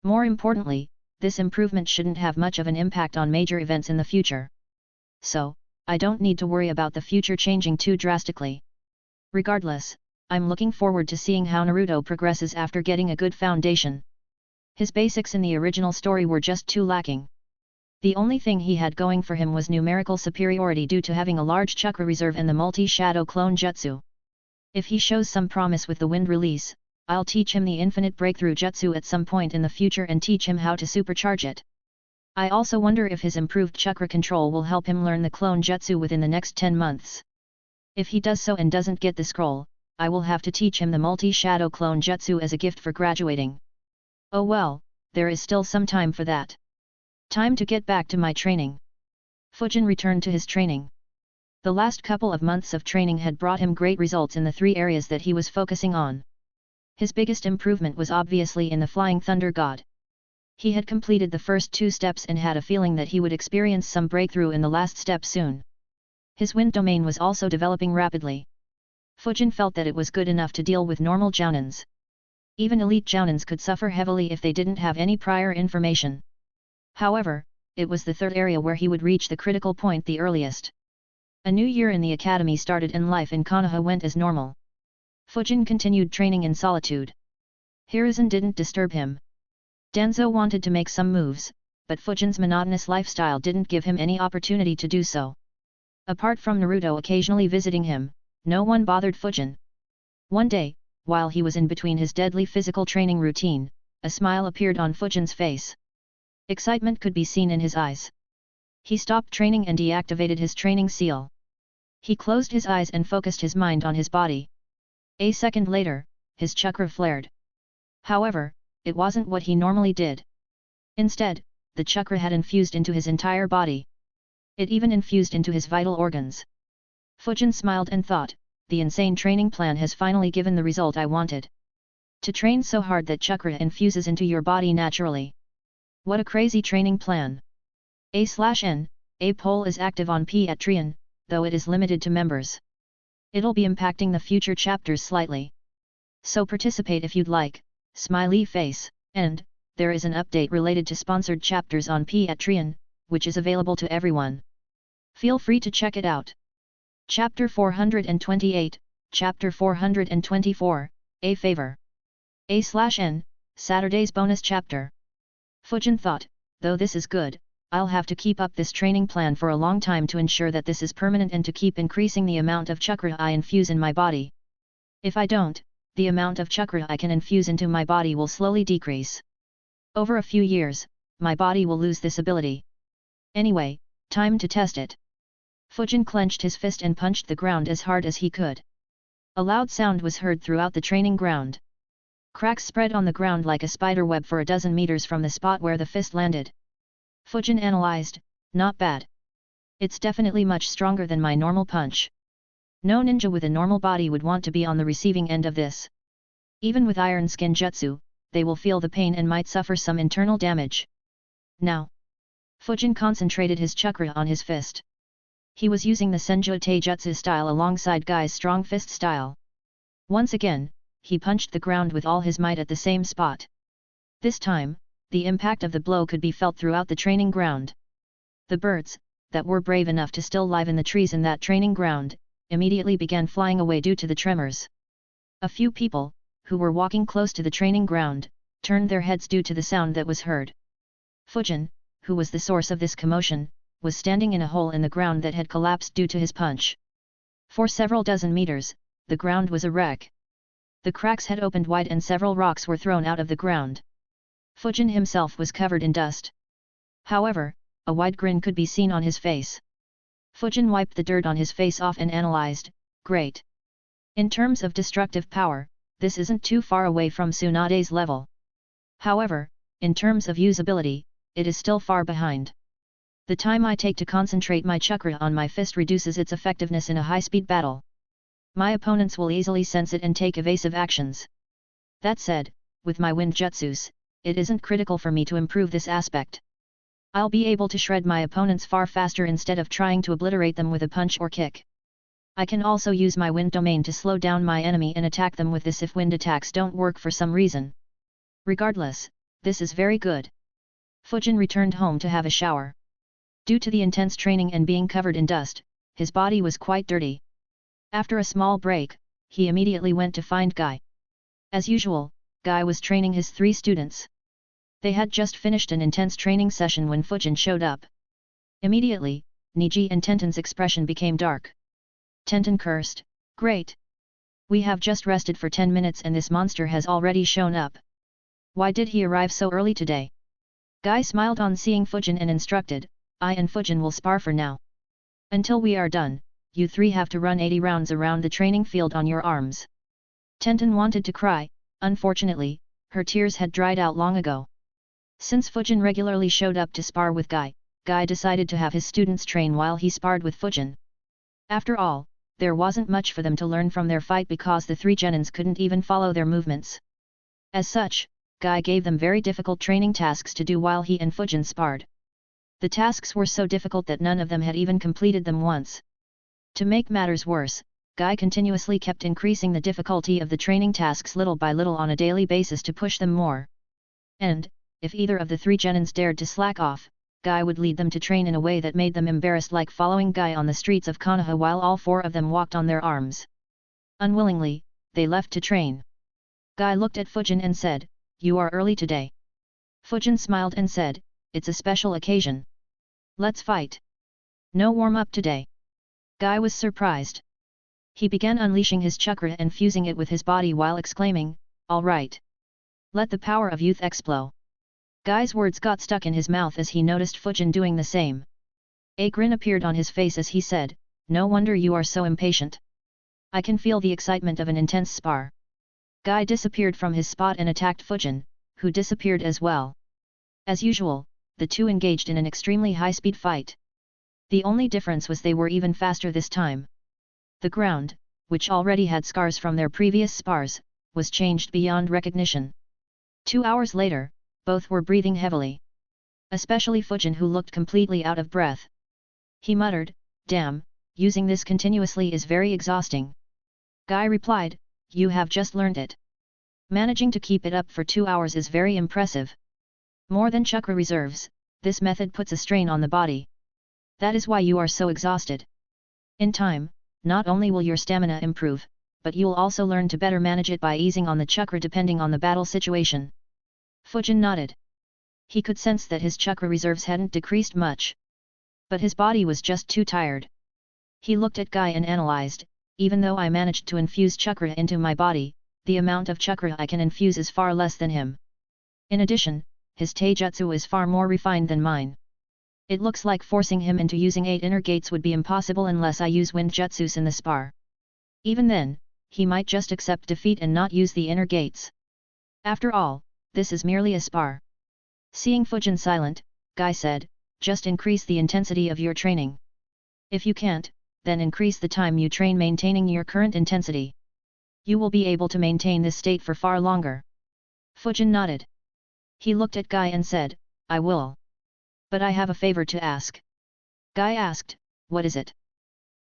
More importantly, this improvement shouldn't have much of an impact on major events in the future. So, I don't need to worry about the future changing too drastically. Regardless, I'm looking forward to seeing how Naruto progresses after getting a good foundation. His basics in the original story were just too lacking. The only thing he had going for him was numerical superiority due to having a large chakra reserve and the multi-shadow clone jutsu. If he shows some promise with the wind release, I'll teach him the infinite breakthrough jutsu at some point in the future and teach him how to supercharge it. I also wonder if his improved chakra control will help him learn the clone jutsu within the next 10 months. If he does so and doesn't get the scroll, I will have to teach him the multi-shadow clone jutsu as a gift for graduating. Oh well, there is still some time for that. Time to get back to my training. Fujin returned to his training. The last couple of months of training had brought him great results in the 3 areas that he was focusing on. His biggest improvement was obviously in the Flying Thunder God. He had completed the first 2 steps and had a feeling that he would experience some breakthrough in the last step soon. His wind domain was also developing rapidly. Fujin felt that it was good enough to deal with normal jounins. Even elite jounins could suffer heavily if they didn't have any prior information. However, it was the 3rd area where he would reach the critical point the earliest. A new year in the academy started and life in Konoha went as normal. Fujin continued training in solitude. Hiruzen didn't disturb him. Danzo wanted to make some moves, but Fujin's monotonous lifestyle didn't give him any opportunity to do so. Apart from Naruto occasionally visiting him, no one bothered Fujin. One day, while he was in between his deadly physical training routine, a smile appeared on Fujin's face. Excitement could be seen in his eyes. He stopped training and deactivated his training seal. He closed his eyes and focused his mind on his body. A second later, his chakra flared. However, it wasn't what he normally did. Instead, the chakra had infused into his entire body. It even infused into his vital organs. Fujin smiled and thought, the insane training plan has finally given the result I wanted. To train so hard that chakra infuses into your body naturally. What a crazy training plan. A/N, a poll is active on Patreon, though it is limited to members. It'll be impacting the future chapters slightly. So participate if you'd like, smiley face, and, there is an update related to sponsored chapters on Patreon, which is available to everyone. Feel free to check it out. Chapter 428, Chapter 424, A Favor. A/N, Saturday's bonus chapter. Fujin thought, though this is good, I'll have to keep up this training plan for a long time to ensure that this is permanent and to keep increasing the amount of chakra I infuse in my body. If I don't, the amount of chakra I can infuse into my body will slowly decrease. Over a few years, my body will lose this ability. Anyway, time to test it. Fujin clenched his fist and punched the ground as hard as he could. A loud sound was heard throughout the training ground. Cracks spread on the ground like a spider web for a dozen meters from the spot where the fist landed. Fujin analyzed, not bad. It's definitely much stronger than my normal punch. No ninja with a normal body would want to be on the receiving end of this. Even with iron skin jutsu, they will feel the pain and might suffer some internal damage. Now, Fujin concentrated his chakra on his fist. He was using the Senju Taijutsu style alongside Gai's strong fist style. Once again, he punched the ground with all his might at the same spot. This time, the impact of the blow could be felt throughout the training ground. The birds, that were brave enough to still live in the trees in that training ground, immediately began flying away due to the tremors. A few people, who were walking close to the training ground, turned their heads due to the sound that was heard. Fujin, who was the source of this commotion, was standing in a hole in the ground that had collapsed due to his punch. For several dozen meters, the ground was a wreck. The cracks had opened wide and several rocks were thrown out of the ground. Fujin himself was covered in dust. However, a wide grin could be seen on his face. Fujin wiped the dirt on his face off and analyzed, great. In terms of destructive power, this isn't too far away from Tsunade's level. However, in terms of usability, it is still far behind. The time I take to concentrate my chakra on my fist reduces its effectiveness in a high-speed battle. My opponents will easily sense it and take evasive actions. That said, with my wind jutsus, it isn't critical for me to improve this aspect. I'll be able to shred my opponents far faster instead of trying to obliterate them with a punch or kick. I can also use my wind domain to slow down my enemy and attack them with this if wind attacks don't work for some reason. Regardless, this is very good. Fujin returned home to have a shower. Due to the intense training and being covered in dust, his body was quite dirty. After a small break, he immediately went to find Guy. As usual, Guy was training his 3 students. They had just finished an intense training session when Fujin showed up. Immediately, Niji and Tenten's expression became dark. Tenten cursed, "Great! We have just rested for 10 minutes and this monster has already shown up. Why did he arrive so early today?" Guy smiled on seeing Fujin and instructed, "I and Fujin will spar for now. Until we are done, you 3 have to run 80 rounds around the training field on your arms." Tenten wanted to cry, unfortunately, her tears had dried out long ago. Since Fujin regularly showed up to spar with Guy, Guy decided to have his students train while he sparred with Fujin. After all, there wasn't much for them to learn from their fight because the 3 genins couldn't even follow their movements. As such, Guy gave them very difficult training tasks to do while he and Fujin sparred. The tasks were so difficult that none of them had even completed them once. To make matters worse, Guy continuously kept increasing the difficulty of the training tasks little by little on a daily basis to push them more. And, if either of the 3 genins dared to slack off, Guy would lead them to train in a way that made them embarrassed, like following Guy on the streets of Konoha while all 4 of them walked on their arms. Unwillingly, they left to train. Guy looked at Fujin and said, "You are early today." Fujin smiled and said, "It's a special occasion. Let's fight. No warm-up today." Guy was surprised. He began unleashing his chakra and fusing it with his body while exclaiming, "All right. Let the power of youth explode." Guy's words got stuck in his mouth as he noticed Fujin doing the same. A grin appeared on his face as he said, "No wonder you are so impatient. I can feel the excitement of an intense spar." Guy disappeared from his spot and attacked Fujin, who disappeared as well. As usual, the 2 engaged in an extremely high-speed fight. The only difference was they were even faster this time. The ground, which already had scars from their previous spars, was changed beyond recognition. 2 hours later, both were breathing heavily. Especially Fujin, who looked completely out of breath. He muttered, "Damn, using this continuously is very exhausting." Guy replied, "You have just learned it. Managing to keep it up for 2 hours is very impressive. More than chakra reserves, this method puts a strain on the body. That is why you are so exhausted. In time, not only will your stamina improve, but you'll also learn to better manage it by easing on the chakra depending on the battle situation." Fujin nodded. He could sense that his chakra reserves hadn't decreased much. But his body was just too tired. He looked at Guy and analyzed, "Even though I managed to infuse chakra into my body, the amount of chakra I can infuse is far less than him. In addition, his taijutsu is far more refined than mine. It looks like forcing him into using 8 inner gates would be impossible unless I use wind jutsus in the spar. Even then, he might just accept defeat and not use the inner gates. After all, this is merely a spar." Seeing Fujin silent, Guy said, "Just increase the intensity of your training. If you can't, then increase the time you train maintaining your current intensity. You will be able to maintain this state for far longer." Fujin nodded. He looked at Guy and said, "I will. But I have a favor to ask." Guy asked, "What is it?"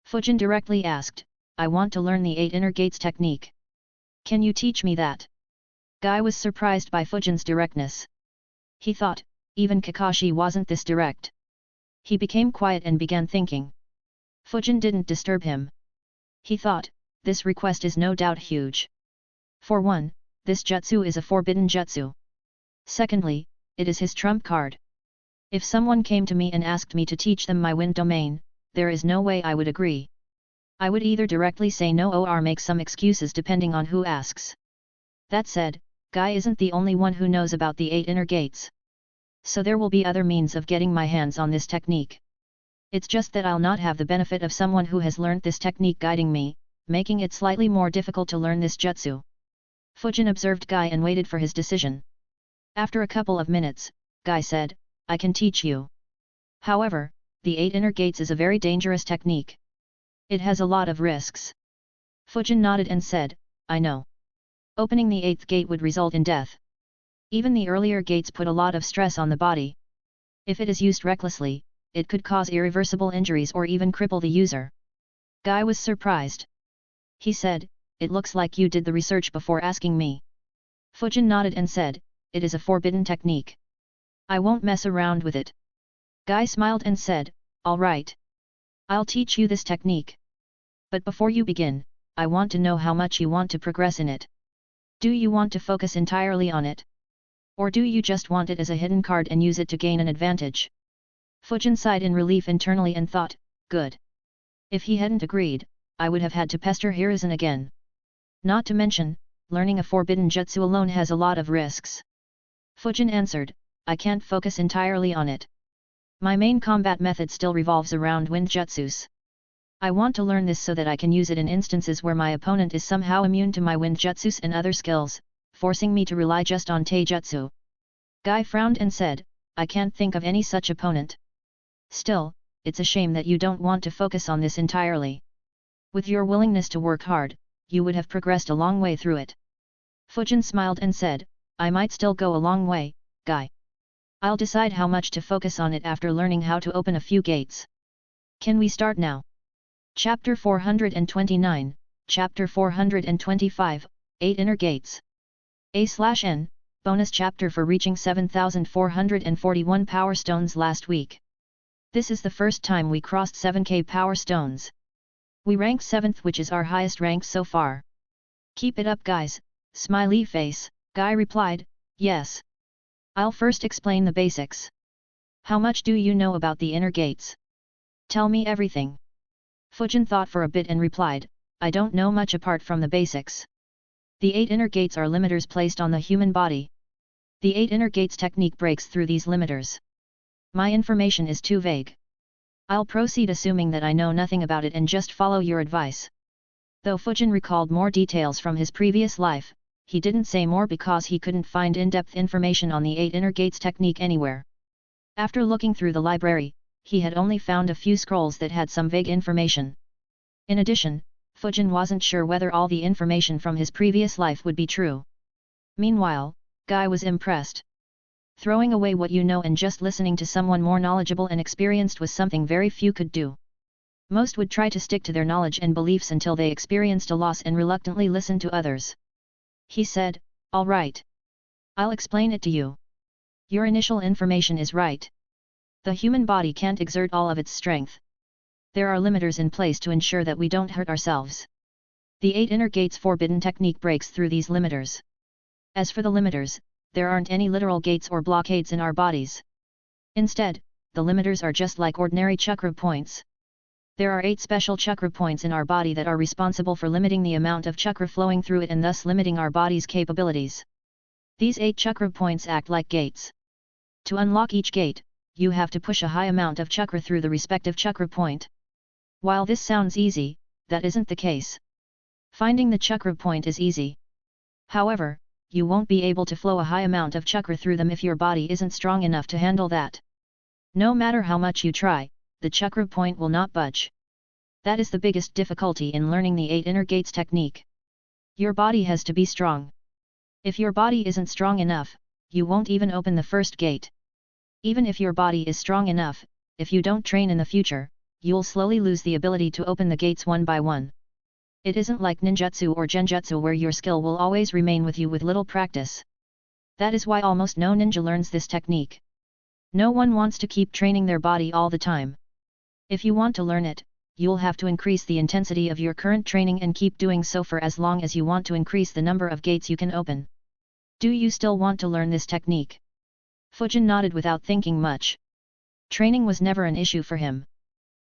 Fujin directly asked, "I want to learn the 8 inner gates technique. Can you teach me that?" Guy was surprised by Fujin's directness. He thought, even Kakashi wasn't this direct. He became quiet and began thinking. Fujin didn't disturb him. He thought, this request is no doubt huge. For one, this jutsu is a forbidden jutsu. Secondly, it is his trump card. If someone came to me and asked me to teach them my wind domain, there is no way I would agree. I would either directly say no or make some excuses depending on who asks. That said, Guy isn't the only one who knows about the 8 inner gates. So there will be other means of getting my hands on this technique. It's just that I'll not have the benefit of someone who has learnt this technique guiding me, making it slightly more difficult to learn this jutsu. Fujin observed Guy and waited for his decision. After a couple of minutes, Guy said, I can teach you. However, the 8 inner gates is a very dangerous technique. It has a lot of risks. Fujin nodded and said, I know. Opening the 8th gate would result in death. Even the earlier gates put a lot of stress on the body. If it is used recklessly, it could cause irreversible injuries or even cripple the user. Guy was surprised. He said, it looks like you did the research before asking me. Fujin nodded and said, it is a forbidden technique. I won't mess around with it. Guy smiled and said, all right. I'll teach you this technique. But before you begin, I want to know how much you want to progress in it. Do you want to focus entirely on it? Or do you just want it as a hidden card and use it to gain an advantage? Fujin sighed in relief internally and thought, good. If he hadn't agreed, I would have had to pester Hiruzen again. Not to mention, learning a forbidden jutsu alone has a lot of risks. Fujin answered, I can't focus entirely on it. My main combat method still revolves around wind jutsus. I want to learn this so that I can use it in instances where my opponent is somehow immune to my wind jutsus and other skills, forcing me to rely just on taijutsu. Guy frowned and said, I can't think of any such opponent. Still, it's a shame that you don't want to focus on this entirely. With your willingness to work hard, you would have progressed a long way through it. Fujin smiled and said, I might still go a long way, Guy. I'll decide how much to focus on it after learning how to open a few gates. Can we start now? Chapter 429, Chapter 425, 8 Inner Gates. A/N, bonus chapter for reaching 7,441 Power Stones last week. This is the first time we crossed 7k Power Stones. We rank 7th, which is our highest rank so far. Keep it up, guys, smiley face. Guy replied, yes. I'll first explain the basics. How much do you know about the inner gates? Tell me everything. Fujin thought for a bit and replied, I don't know much apart from the basics. The 8 inner gates are limiters placed on the human body. The 8 inner gates technique breaks through these limiters. My information is too vague. I'll proceed assuming that I know nothing about it and just follow your advice. Though Fujin recalled more details from his previous life, he didn't say more because he couldn't find in-depth information on the 8 inner gates technique anywhere. After looking through the library, he had only found a few scrolls that had some vague information. In addition, Fujin wasn't sure whether all the information from his previous life would be true. Meanwhile, Guy was impressed. Throwing away what you know and just listening to someone more knowledgeable and experienced was something very few could do. Most would try to stick to their knowledge and beliefs until they experienced a loss and reluctantly listen to others. He said, all right. I'll explain it to you. Your initial information is right. The human body can't exert all of its strength. There are limiters in place to ensure that we don't hurt ourselves. The 8 inner gates forbidden technique breaks through these limiters. As for the limiters, there aren't any literal gates or blockades in our bodies. Instead, the limiters are just like ordinary chakra points. There are 8 special chakra points in our body that are responsible for limiting the amount of chakra flowing through it and thus limiting our body's capabilities. These 8 chakra points act like gates. To unlock each gate, you have to push a high amount of chakra through the respective chakra point. While this sounds easy, that isn't the case. Finding the chakra point is easy. However, you won't be able to flow a high amount of chakra through them if your body isn't strong enough to handle that. No matter how much you try, the chakra point will not budge. That is the biggest difficulty in learning the 8 inner gates technique. Your body has to be strong. If your body isn't strong enough, you won't even open the first gate. Even if your body is strong enough, if you don't train in the future, you'll slowly lose the ability to open the gates one by one. It isn't like ninjutsu or genjutsu where your skill will always remain with you with little practice. That is why almost no ninja learns this technique. No one wants to keep training their body all the time. If you want to learn it, you'll have to increase the intensity of your current training and keep doing so for as long as you want to increase the number of gates you can open. Do you still want to learn this technique? Fujin nodded without thinking much. Training was never an issue for him.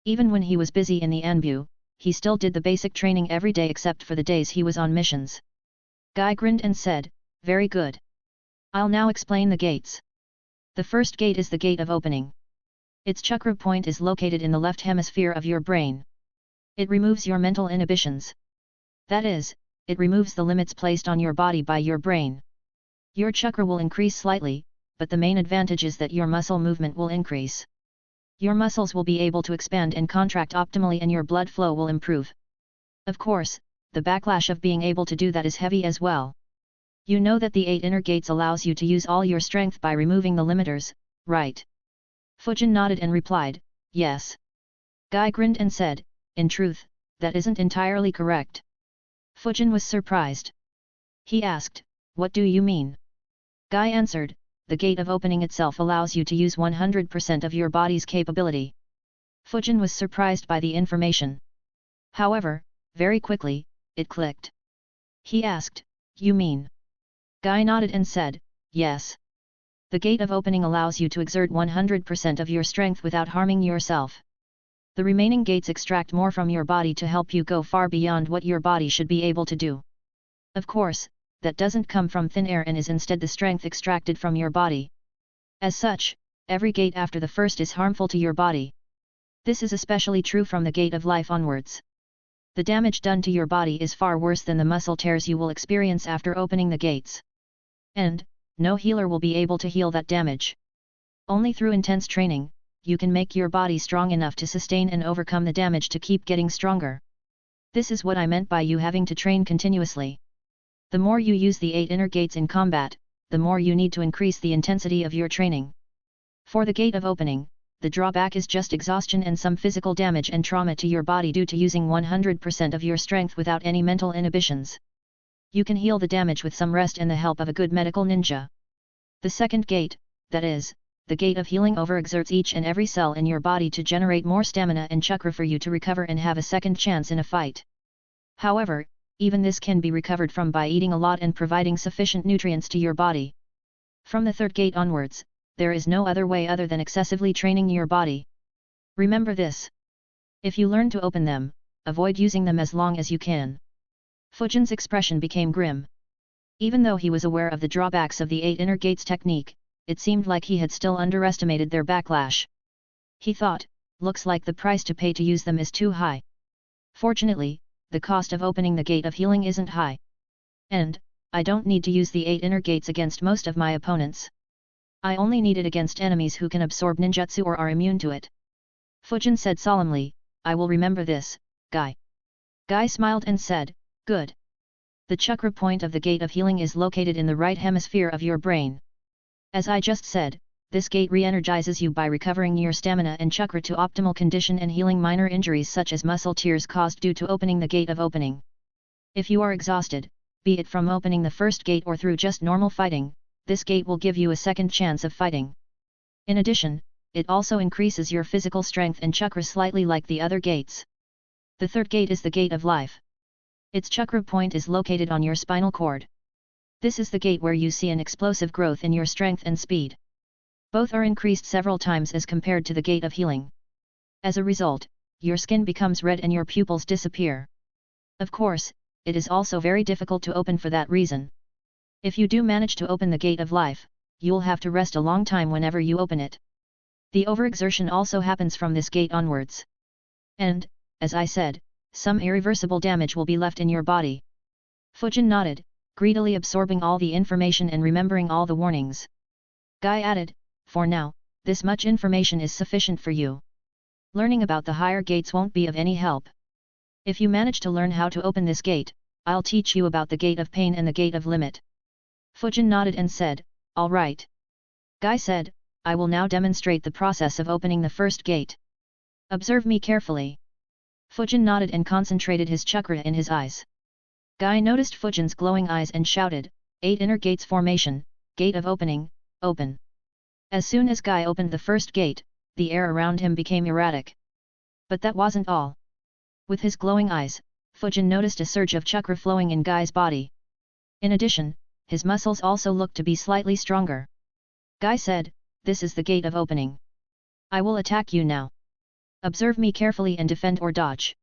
Even when he was busy in the Anbu, he still did the basic training every day except for the days he was on missions. Guy grinned and said, very good. I'll now explain the gates. The first gate is the gate of opening. Its chakra point is located in the left hemisphere of your brain. It removes your mental inhibitions. That is, it removes the limits placed on your body by your brain. Your chakra will increase slightly, but the main advantage is that your muscle movement will increase. Your muscles will be able to expand and contract optimally and your blood flow will improve. Of course, the backlash of being able to do that is heavy as well. You know that the 8 inner gates allows you to use all your strength by removing the limiters, right? Fujin nodded and replied, yes. Guy grinned and said, in truth, that isn't entirely correct. Fujin was surprised. He asked, what do you mean? Guy answered, the gate of opening itself allows you to use 100% of your body's capability. Fujin was surprised by the information. However, very quickly, it clicked. He asked, you mean? Guy nodded and said, yes. The gate of opening allows you to exert 100% of your strength without harming yourself. The remaining gates extract more from your body to help you go far beyond what your body should be able to do. Of course, that doesn't come from thin air and is instead the strength extracted from your body. As such, every gate after the first is harmful to your body. This is especially true from the gate of life onwards. The damage done to your body is far worse than the muscle tears you will experience after opening the gates. And, no healer will be able to heal that damage. Only through intense training, you can make your body strong enough to sustain and overcome the damage to keep getting stronger. This is what I meant by you having to train continuously. The more you use the 8 inner gates in combat, the more you need to increase the intensity of your training. For the gate of opening, the drawback is just exhaustion and some physical damage and trauma to your body due to using 100% of your strength without any mental inhibitions. You can heal the damage with some rest and the help of a good medical ninja. The second gate, that is, the gate of healing overexerts each and every cell in your body to generate more stamina and chakra for you to recover and have a second chance in a fight. However, even this can be recovered from by eating a lot and providing sufficient nutrients to your body. From the third gate onwards, there is no other way other than excessively training your body. Remember this. If you learn to open them, avoid using them as long as you can. Fujin's expression became grim. Even though he was aware of the drawbacks of the 8 inner gates technique, it seemed like he had still underestimated their backlash. He thought, looks like the price to pay to use them is too high. Fortunately, the cost of opening the gate of healing isn't high. And, I don't need to use the 8 inner gates against most of my opponents. I only need it against enemies who can absorb ninjutsu or are immune to it. Fujin said solemnly, I will remember this, Guy. Guy smiled and said, good. The chakra point of the gate of healing is located in the right hemisphere of your brain. As I just said, this gate re-energizes you by recovering your stamina and chakra to optimal condition and healing minor injuries such as muscle tears caused due to opening the gate of opening. If you are exhausted, be it from opening the first gate or through just normal fighting, this gate will give you a second chance of fighting. In addition, it also increases your physical strength and chakra slightly like the other gates. The third gate is the gate of life. Its chakra point is located on your spinal cord. This is the gate where you see an explosive growth in your strength and speed. Both are increased several times as compared to the gate of healing. As a result, your skin becomes red and your pupils disappear. Of course, it is also very difficult to open for that reason. If you do manage to open the gate of life, you'll have to rest a long time whenever you open it. The overexertion also happens from this gate onwards. And, as I said, some irreversible damage will be left in your body. Fujin nodded, greedily absorbing all the information and remembering all the warnings. Guy added, for now, this much information is sufficient for you. Learning about the higher gates won't be of any help. If you manage to learn how to open this gate, I'll teach you about the gate of pain and the gate of limit. Fujin nodded and said, all right. Guy said, I will now demonstrate the process of opening the first gate. Observe me carefully. Fujin nodded and concentrated his chakra in his eyes. Guy noticed Fujin's glowing eyes and shouted, 8 inner gates formation, gate of opening, open. As soon as Guy opened the first gate, the air around him became erratic. But that wasn't all. With his glowing eyes, Fujin noticed a surge of chakra flowing in Guy's body. In addition, his muscles also looked to be slightly stronger. Guy said, this is the gate of opening. I will attack you now. Observe me carefully and defend or dodge.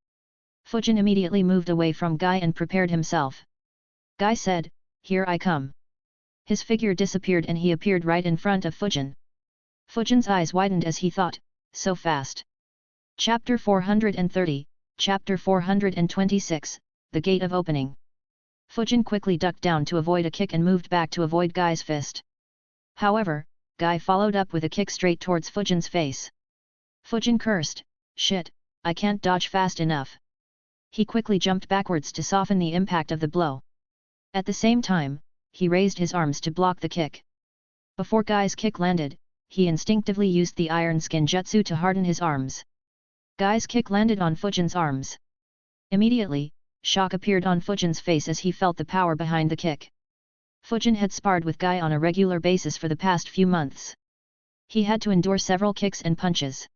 Fujin immediately moved away from Guy and prepared himself. Guy said, here I come. His figure disappeared and he appeared right in front of Fujin. Fujin's eyes widened as he thought, so fast. Chapter 430, Chapter 426, the gate of opening. Fujin quickly ducked down to avoid a kick and moved back to avoid Guy's fist. However, Guy followed up with a kick straight towards Fujin's face. Fujin cursed, "Shit, I can't dodge fast enough." He quickly jumped backwards to soften the impact of the blow. At the same time, he raised his arms to block the kick. Before Guy's kick landed, he instinctively used the iron skin jutsu to harden his arms. Guy's kick landed on Fujin's arms. Immediately, shock appeared on Fujin's face as he felt the power behind the kick. Fujin had sparred with Guy on a regular basis for the past few months. He had to endure several kicks and punches.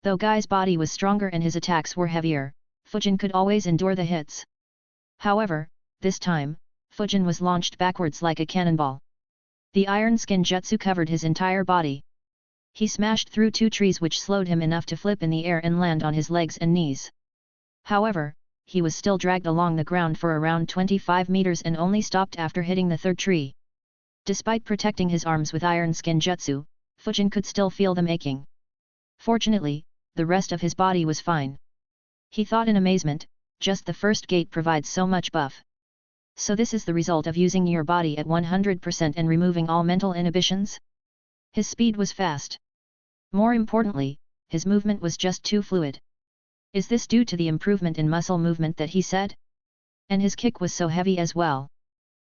Though Guy's body was stronger and his attacks were heavier, Fujin could always endure the hits. However, this time, Fujin was launched backwards like a cannonball. The iron skin jutsu covered his entire body. He smashed through two trees which slowed him enough to flip in the air and land on his legs and knees. However, he was still dragged along the ground for around 25 meters and only stopped after hitting the third tree. Despite protecting his arms with iron skin jutsu, Fujin could still feel them aching. Fortunately, the rest of his body was fine. He thought in amazement, just the first gate provides so much buff. So this is the result of using your body at 100% and removing all mental inhibitions? His speed was fast. More importantly, his movement was just too fluid. Is this due to the improvement in muscle movement that he said? And his kick was so heavy as well.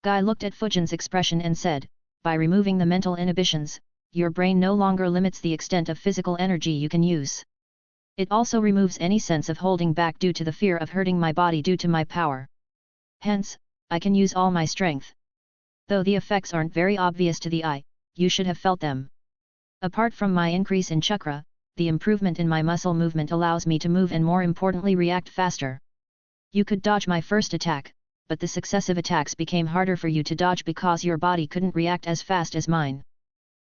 Guy looked at Fujin's expression and said, by removing the mental inhibitions, your brain no longer limits the extent of physical energy you can use. It also removes any sense of holding back due to the fear of hurting my body due to my power. Hence, I can use all my strength. Though the effects aren't very obvious to the eye, you should have felt them. Apart from my increase in chakra, the improvement in my muscle movement allows me to move and more importantly react faster. You could dodge my first attack, but the successive attacks became harder for you to dodge because your body couldn't react as fast as mine.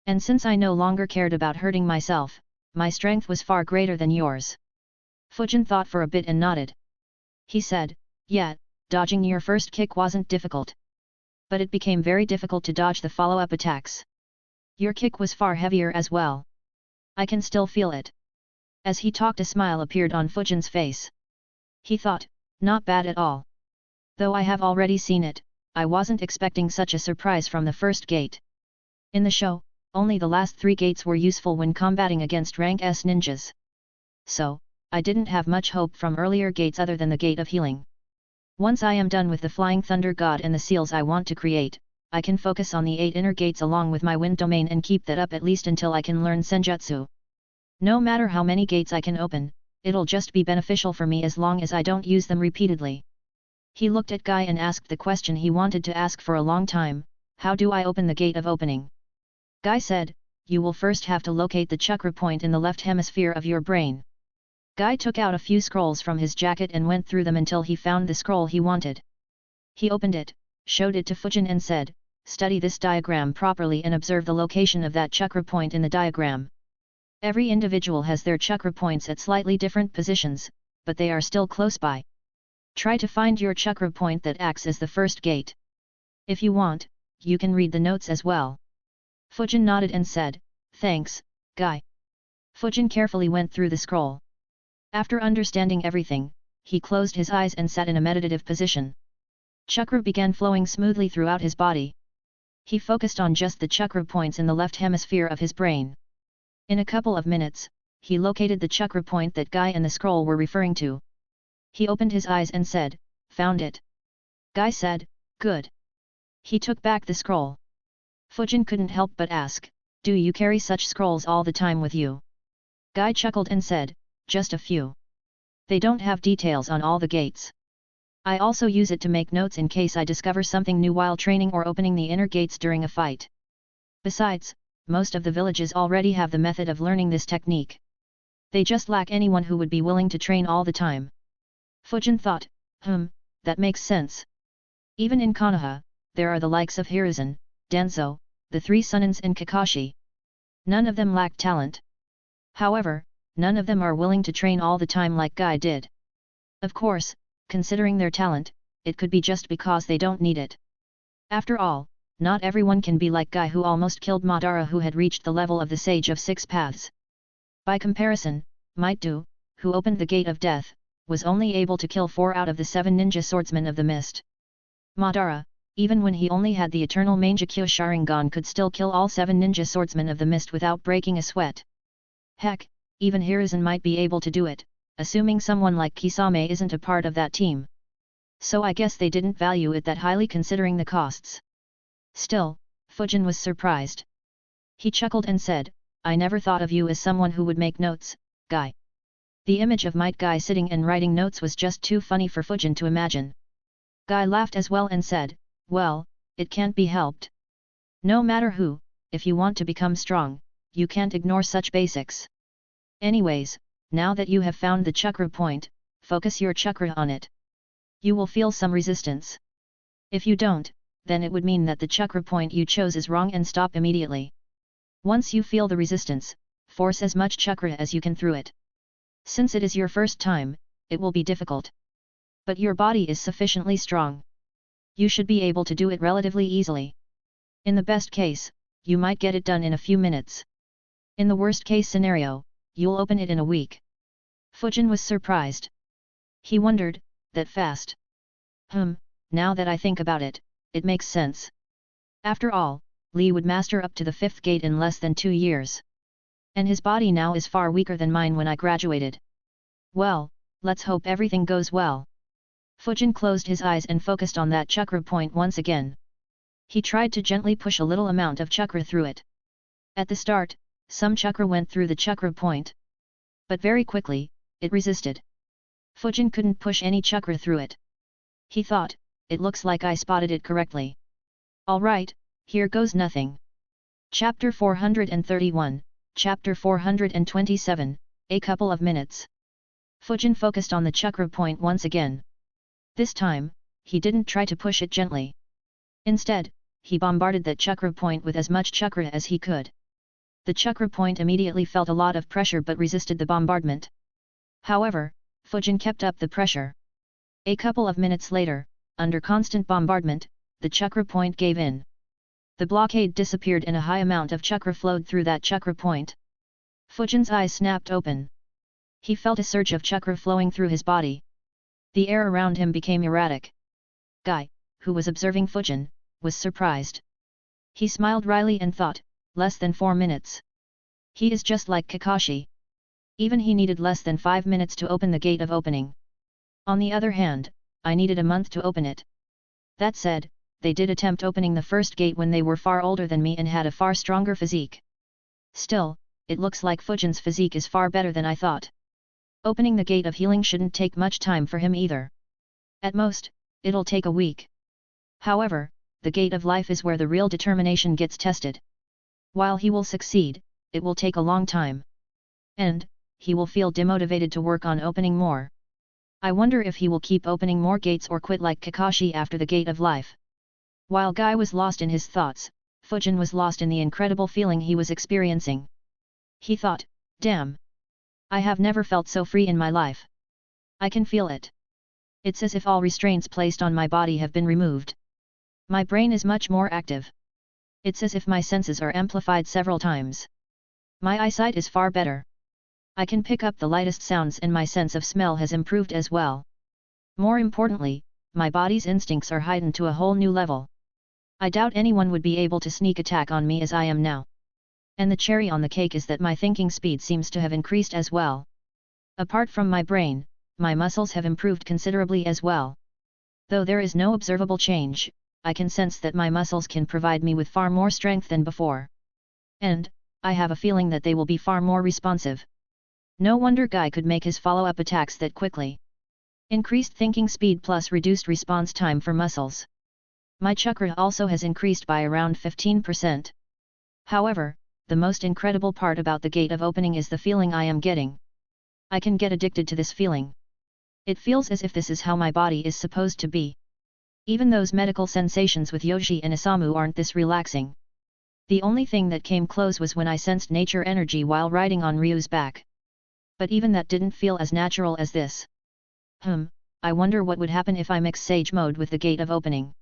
And since I no longer cared about hurting myself, my strength was far greater than yours. Fujin thought for a bit and nodded. He said, yeah, dodging your first kick wasn't difficult. But it became very difficult to dodge the follow-up attacks. Your kick was far heavier as well. I can still feel it. As he talked, a smile appeared on Fujin's face. He thought, not bad at all. Though I have already seen it, I wasn't expecting such a surprise from the first gate. In the show, only the last 3 gates were useful when combating against rank S ninjas. So, I didn't have much hope from earlier gates other than the gate of healing. Once I am done with the Flying Thunder God and the seals I want to create, I can focus on the 8 inner gates along with my wind domain and keep that up at least until I can learn Senjutsu. No matter how many gates I can open, it'll just be beneficial for me as long as I don't use them repeatedly. He looked at Guy and asked the question he wanted to ask for a long time, how do I open the gate of opening? Guy said, you will first have to locate the chakra point in the left hemisphere of your brain. Guy took out a few scrolls from his jacket and went through them until he found the scroll he wanted. He opened it, showed it to Fujin and said, study this diagram properly and observe the location of that chakra point in the diagram. Every individual has their chakra points at slightly different positions, but they are still close by. Try to find your chakra point that acts as the first gate. If you want, you can read the notes as well. Fujin nodded and said, thanks, Guy. Fujin carefully went through the scroll. After understanding everything, he closed his eyes and sat in a meditative position. Chakra began flowing smoothly throughout his body. He focused on just the chakra points in the left hemisphere of his brain. In a couple of minutes, he located the chakra point that Guy and the scroll were referring to. He opened his eyes and said, found it. Guy said, good. He took back the scroll. Fujin couldn't help but ask, do you carry such scrolls all the time with you? Guy chuckled and said, just a few. They don't have details on all the gates. I also use it to make notes in case I discover something new while training or opening the inner gates during a fight. Besides, most of the villages already have the method of learning this technique. They just lack anyone who would be willing to train all the time. Fujin thought, that makes sense. Even in Konoha, there are the likes of Hiruzen, Danzo, the 3 Sunins and Kakashi. None of them lack talent. However, none of them are willing to train all the time like Guy did. Of course, considering their talent, it could be just because they don't need it. After all, not everyone can be like Guy who almost killed Madara who had reached the level of the Sage of 6 Paths. By comparison, Might-Do, who opened the Gate of Death, was only able to kill 4 out of the 7 ninja swordsmen of the mist. Madara, even when he only had the eternal Mangekyo Sharingan, could still kill all 7 ninja swordsmen of the mist without breaking a sweat. Heck, even Hiruzen might be able to do it, assuming someone like Kisame isn't a part of that team. So I guess they didn't value it that highly considering the costs. Still, Fujin was surprised. He chuckled and said, "I never thought of you as someone who would make notes, Guy." The image of Might Guy sitting and writing notes was just too funny for Fujin to imagine. Guy laughed as well and said, "Well, it can't be helped. No matter who, if you want to become strong, you can't ignore such basics. Anyways, now that you have found the chakra point, focus your chakra on it. You will feel some resistance. If you don't, then it would mean that the chakra point you chose is wrong and stop immediately. Once you feel the resistance, force as much chakra as you can through it. Since it is your first time, it will be difficult. But your body is sufficiently strong. You should be able to do it relatively easily. In the best case, you might get it done in a few minutes. In the worst case scenario, you'll open it in a week." Fujin was surprised. He wondered, that fast? Now that I think about it, it makes sense. After all, Li would master up to the 5th gate in less than 2 years. And his body now is far weaker than mine when I graduated. Well, let's hope everything goes well. Fujin closed his eyes and focused on that chakra point once again. He tried to gently push a little amount of chakra through it. At the start, some chakra went through the chakra point. But very quickly, it resisted. Fujin couldn't push any chakra through it. He thought, it looks like I spotted it correctly. Alright, here goes nothing. Chapter 431, Chapter 427, a couple of minutes. Fujin focused on the chakra point once again. This time, he didn't try to push it gently. Instead, he bombarded that chakra point with as much chakra as he could. The chakra point immediately felt a lot of pressure but resisted the bombardment. However, Fujin kept up the pressure. A couple of minutes later, under constant bombardment, the chakra point gave in. The blockade disappeared and a high amount of chakra flowed through that chakra point. Fujin's eyes snapped open. He felt a surge of chakra flowing through his body. The air around him became erratic. Guy, who was observing Fujin, was surprised. He smiled wryly and thought, less than 4 minutes. He is just like Kakashi. Even he needed less than 5 minutes to open the gate of opening. On the other hand, I needed a month to open it. That said, they did attempt opening the first gate when they were far older than me and had a far stronger physique. Still, it looks like Fujin's physique is far better than I thought. Opening the gate of healing shouldn't take much time for him either. At most, it'll take a week. However, the gate of life is where the real determination gets tested. While he will succeed, it will take a long time. And, he will feel demotivated to work on opening more. I wonder if he will keep opening more gates or quit like Kakashi after the gate of life. While Guy was lost in his thoughts, Fujin was lost in the incredible feeling he was experiencing. He thought, damn! I have never felt so free in my life. I can feel it. It's as if all restraints placed on my body have been removed. My brain is much more active. It's as if my senses are amplified several times. My eyesight is far better. I can pick up the lightest sounds and my sense of smell has improved as well. More importantly, my body's instincts are heightened to a whole new level. I doubt anyone would be able to sneak attack on me as I am now. And the cherry on the cake is that my thinking speed seems to have increased as well. Apart from my brain, my muscles have improved considerably as well. Though there is no observable change, I can sense that my muscles can provide me with far more strength than before. And, I have a feeling that they will be far more responsive. No wonder Guy could make his follow-up attacks that quickly. Increased thinking speed plus reduced response time for muscles. My chakra also has increased by around 15%. However, the most incredible part about the gate of opening is the feeling I am getting. I can get addicted to this feeling. It feels as if this is how my body is supposed to be. Even those medical sensations with Yoshi and Isamu aren't this relaxing. The only thing that came close was when I sensed nature energy while riding on Ryu's back. But even that didn't feel as natural as this. I wonder what would happen if I mix Sage Mode with the gate of opening.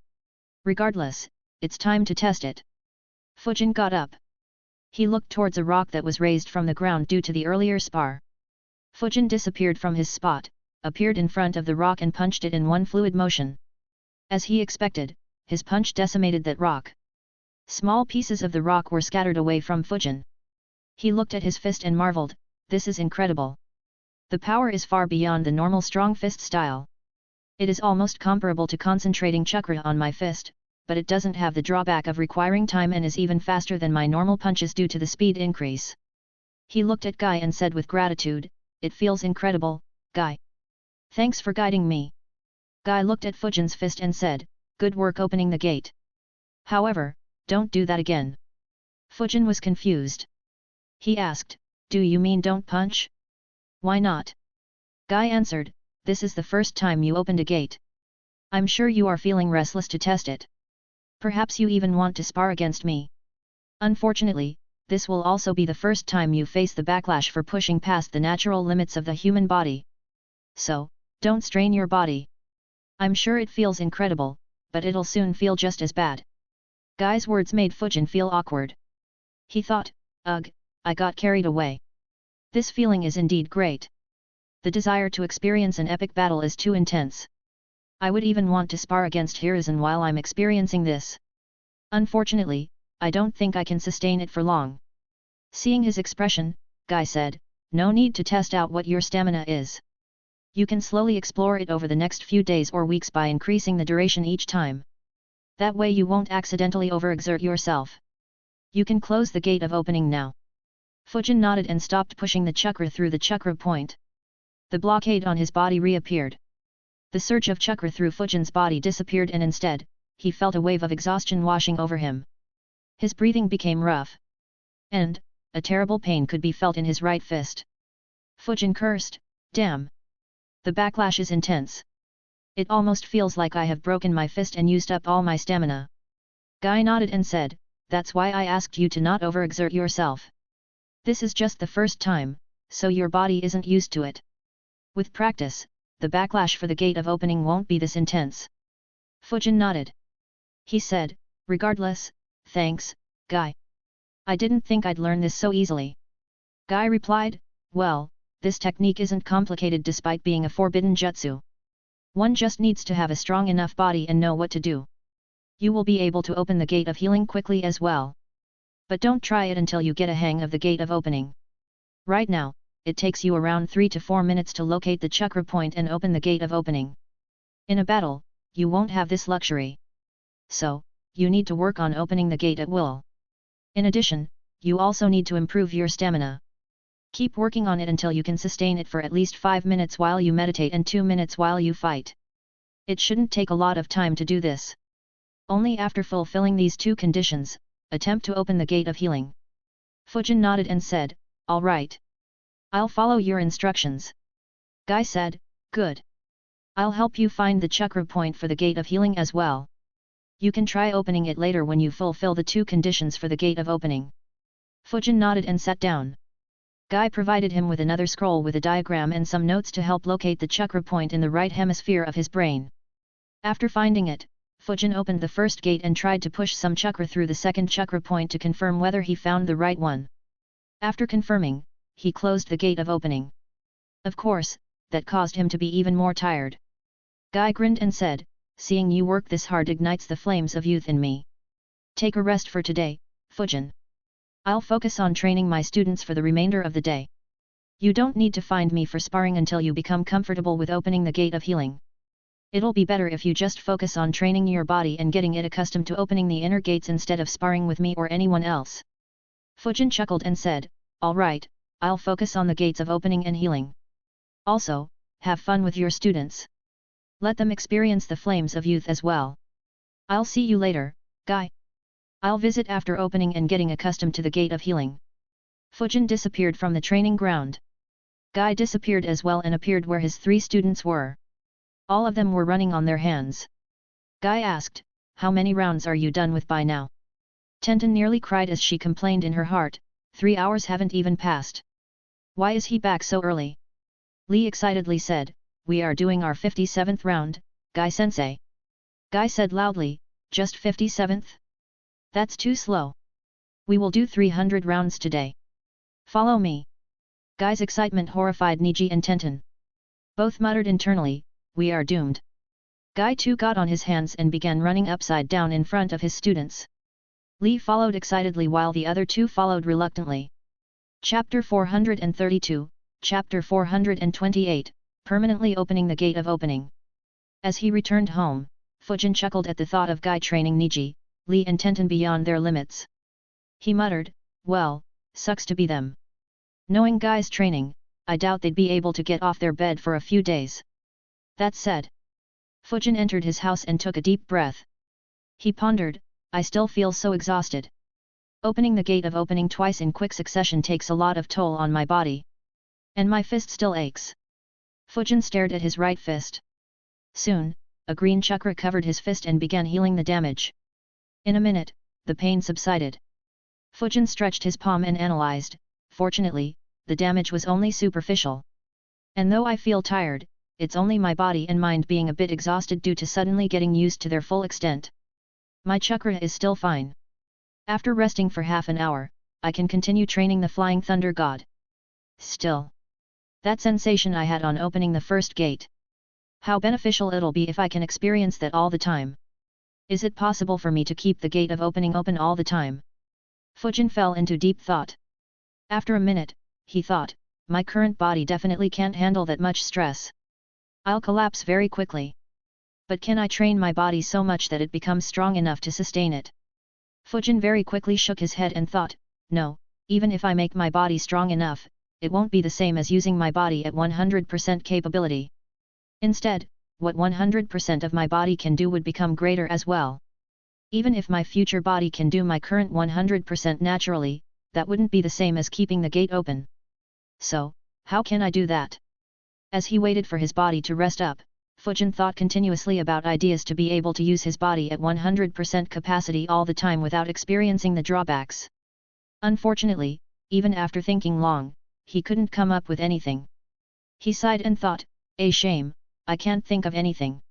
Regardless, it's time to test it. Fujin got up. He looked towards a rock that was raised from the ground due to the earlier spar. Fujin disappeared from his spot, appeared in front of the rock and punched it in one fluid motion. As he expected, his punch decimated that rock. Small pieces of the rock were scattered away from Fujin. He looked at his fist and marveled, this is incredible. The power is far beyond the normal strong fist style. It is almost comparable to concentrating chakra on my fist, but it doesn't have the drawback of requiring time and is even faster than my normal punches due to the speed increase. He looked at Guy and said with gratitude, it feels incredible, Guy. Thanks for guiding me. Guy looked at Fujin's fist and said, good work opening the gate. However, don't do that again. Fujin was confused. He asked, do you mean don't punch? Why not? Guy answered, this is the first time you opened a gate. I'm sure you are feeling restless to test it. Perhaps you even want to spar against me. Unfortunately, this will also be the first time you face the backlash for pushing past the natural limits of the human body. So, don't strain your body. I'm sure it feels incredible, but it'll soon feel just as bad. Guy's words made Fujin feel awkward. He thought, ugh, I got carried away. This feeling is indeed great. The desire to experience an epic battle is too intense. I would even want to spar against Hiruzen while I'm experiencing this. Unfortunately, I don't think I can sustain it for long. Seeing his expression, Guy said, no need to test out what your stamina is. You can slowly explore it over the next few days or weeks by increasing the duration each time. That way you won't accidentally overexert yourself. You can close the gate of opening now. Fujin nodded and stopped pushing the chakra through the chakra point. The blockade on his body reappeared. The surge of chakra through Fujin's body disappeared and instead, he felt a wave of exhaustion washing over him. His breathing became rough. And, a terrible pain could be felt in his right fist. Fujin cursed, damn. The backlash is intense. It almost feels like I have broken my fist and used up all my stamina. Guy nodded and said, that's why I asked you to not overexert yourself. This is just the first time, so your body isn't used to it. With practice, the backlash for the gate of opening won't be this intense. Fujin nodded. He said, regardless, thanks, Guy. I didn't think I'd learn this so easily. Guy replied, well, this technique isn't complicated despite being a forbidden jutsu. One just needs to have a strong enough body and know what to do. You will be able to open the gate of healing quickly as well. But don't try it until you get a hang of the gate of opening. Right now, it takes you around 3 to 4 minutes to locate the chakra point and open the gate of opening. In a battle, you won't have this luxury. So, you need to work on opening the gate at will. In addition, you also need to improve your stamina. Keep working on it until you can sustain it for at least 5 minutes while you meditate and 2 minutes while you fight. It shouldn't take a lot of time to do this. Only after fulfilling these two conditions, attempt to open the gate of healing. Fujin nodded and said, all right. I'll follow your instructions. Guy said, good. I'll help you find the chakra point for the gate of healing as well. You can try opening it later when you fulfill the two conditions for the gate of opening. Fujin nodded and sat down. Guy provided him with another scroll with a diagram and some notes to help locate the chakra point in the right hemisphere of his brain. After finding it, Fujin opened the first gate and tried to push some chakra through the second chakra point to confirm whether he found the right one. After confirming, he closed the gate of opening. Of course, that caused him to be even more tired. Guy grinned and said, seeing you work this hard ignites the flames of youth in me. Take a rest for today, Fujin. I'll focus on training my students for the remainder of the day. You don't need to find me for sparring until you become comfortable with opening the gate of healing. It'll be better if you just focus on training your body and getting it accustomed to opening the inner gates instead of sparring with me or anyone else. Fujin chuckled and said, all right, I'll focus on the gates of opening and healing. Also, have fun with your students. Let them experience the flames of youth as well. I'll see you later, Guy. I'll visit after opening and getting accustomed to the gate of healing. Fujin disappeared from the training ground. Guy disappeared as well and appeared where his 3 students were. All of them were running on their hands. Guy asked, how many rounds are you done with by now? Tenten nearly cried as she complained in her heart, 3 hours haven't even passed. Why is he back so early? Lee excitedly said, we are doing our 57th round, Guy-sensei. Guy said loudly, just 57th? That's too slow. We will do 300 rounds today. Follow me. Guy's excitement horrified Niji and Tenten. Both muttered internally, we are doomed. Guy too got on his hands and began running upside down in front of his students. Li followed excitedly while the other two followed reluctantly. Chapter 432, Chapter 428, Permanently Opening the Gate of Opening. As he returned home, Fujin chuckled at the thought of Guy training Niji, Li and Tenten beyond their limits. He muttered, well, sucks to be them. Knowing Guy's training, I doubt they'd be able to get off their bed for a few days. That said, Fujin entered his house and took a deep breath. He pondered, I still feel so exhausted. Opening the gate of opening twice in quick succession takes a lot of toll on my body. And my fist still aches. Fujin stared at his right fist. Soon, a green chakra covered his fist and began healing the damage. In a minute, the pain subsided. Fujin stretched his palm and analyzed, fortunately, the damage was only superficial. And though I feel tired, it's only my body and mind being a bit exhausted due to suddenly getting used to their full extent. My chakra is still fine. After resting for half an hour, I can continue training the Flying Thunder God. Still, that sensation I had on opening the first gate. How beneficial it'll be if I can experience that all the time. Is it possible for me to keep the gate of opening open all the time? Fujin fell into deep thought. After a minute, he thought, my current body definitely can't handle that much stress. I'll collapse very quickly. But can I train my body so much that it becomes strong enough to sustain it? Fujin very quickly shook his head and thought, no, even if I make my body strong enough, it won't be the same as using my body at 100% capability. Instead, what 100% of my body can do would become greater as well. Even if my future body can do my current 100% naturally, that wouldn't be the same as keeping the gate open. So, how can I do that? As he waited for his body to rest up, Fujin thought continuously about ideas to be able to use his body at 100% capacity all the time without experiencing the drawbacks. Unfortunately, even after thinking long, he couldn't come up with anything. He sighed and thought, a shame, I can't think of anything.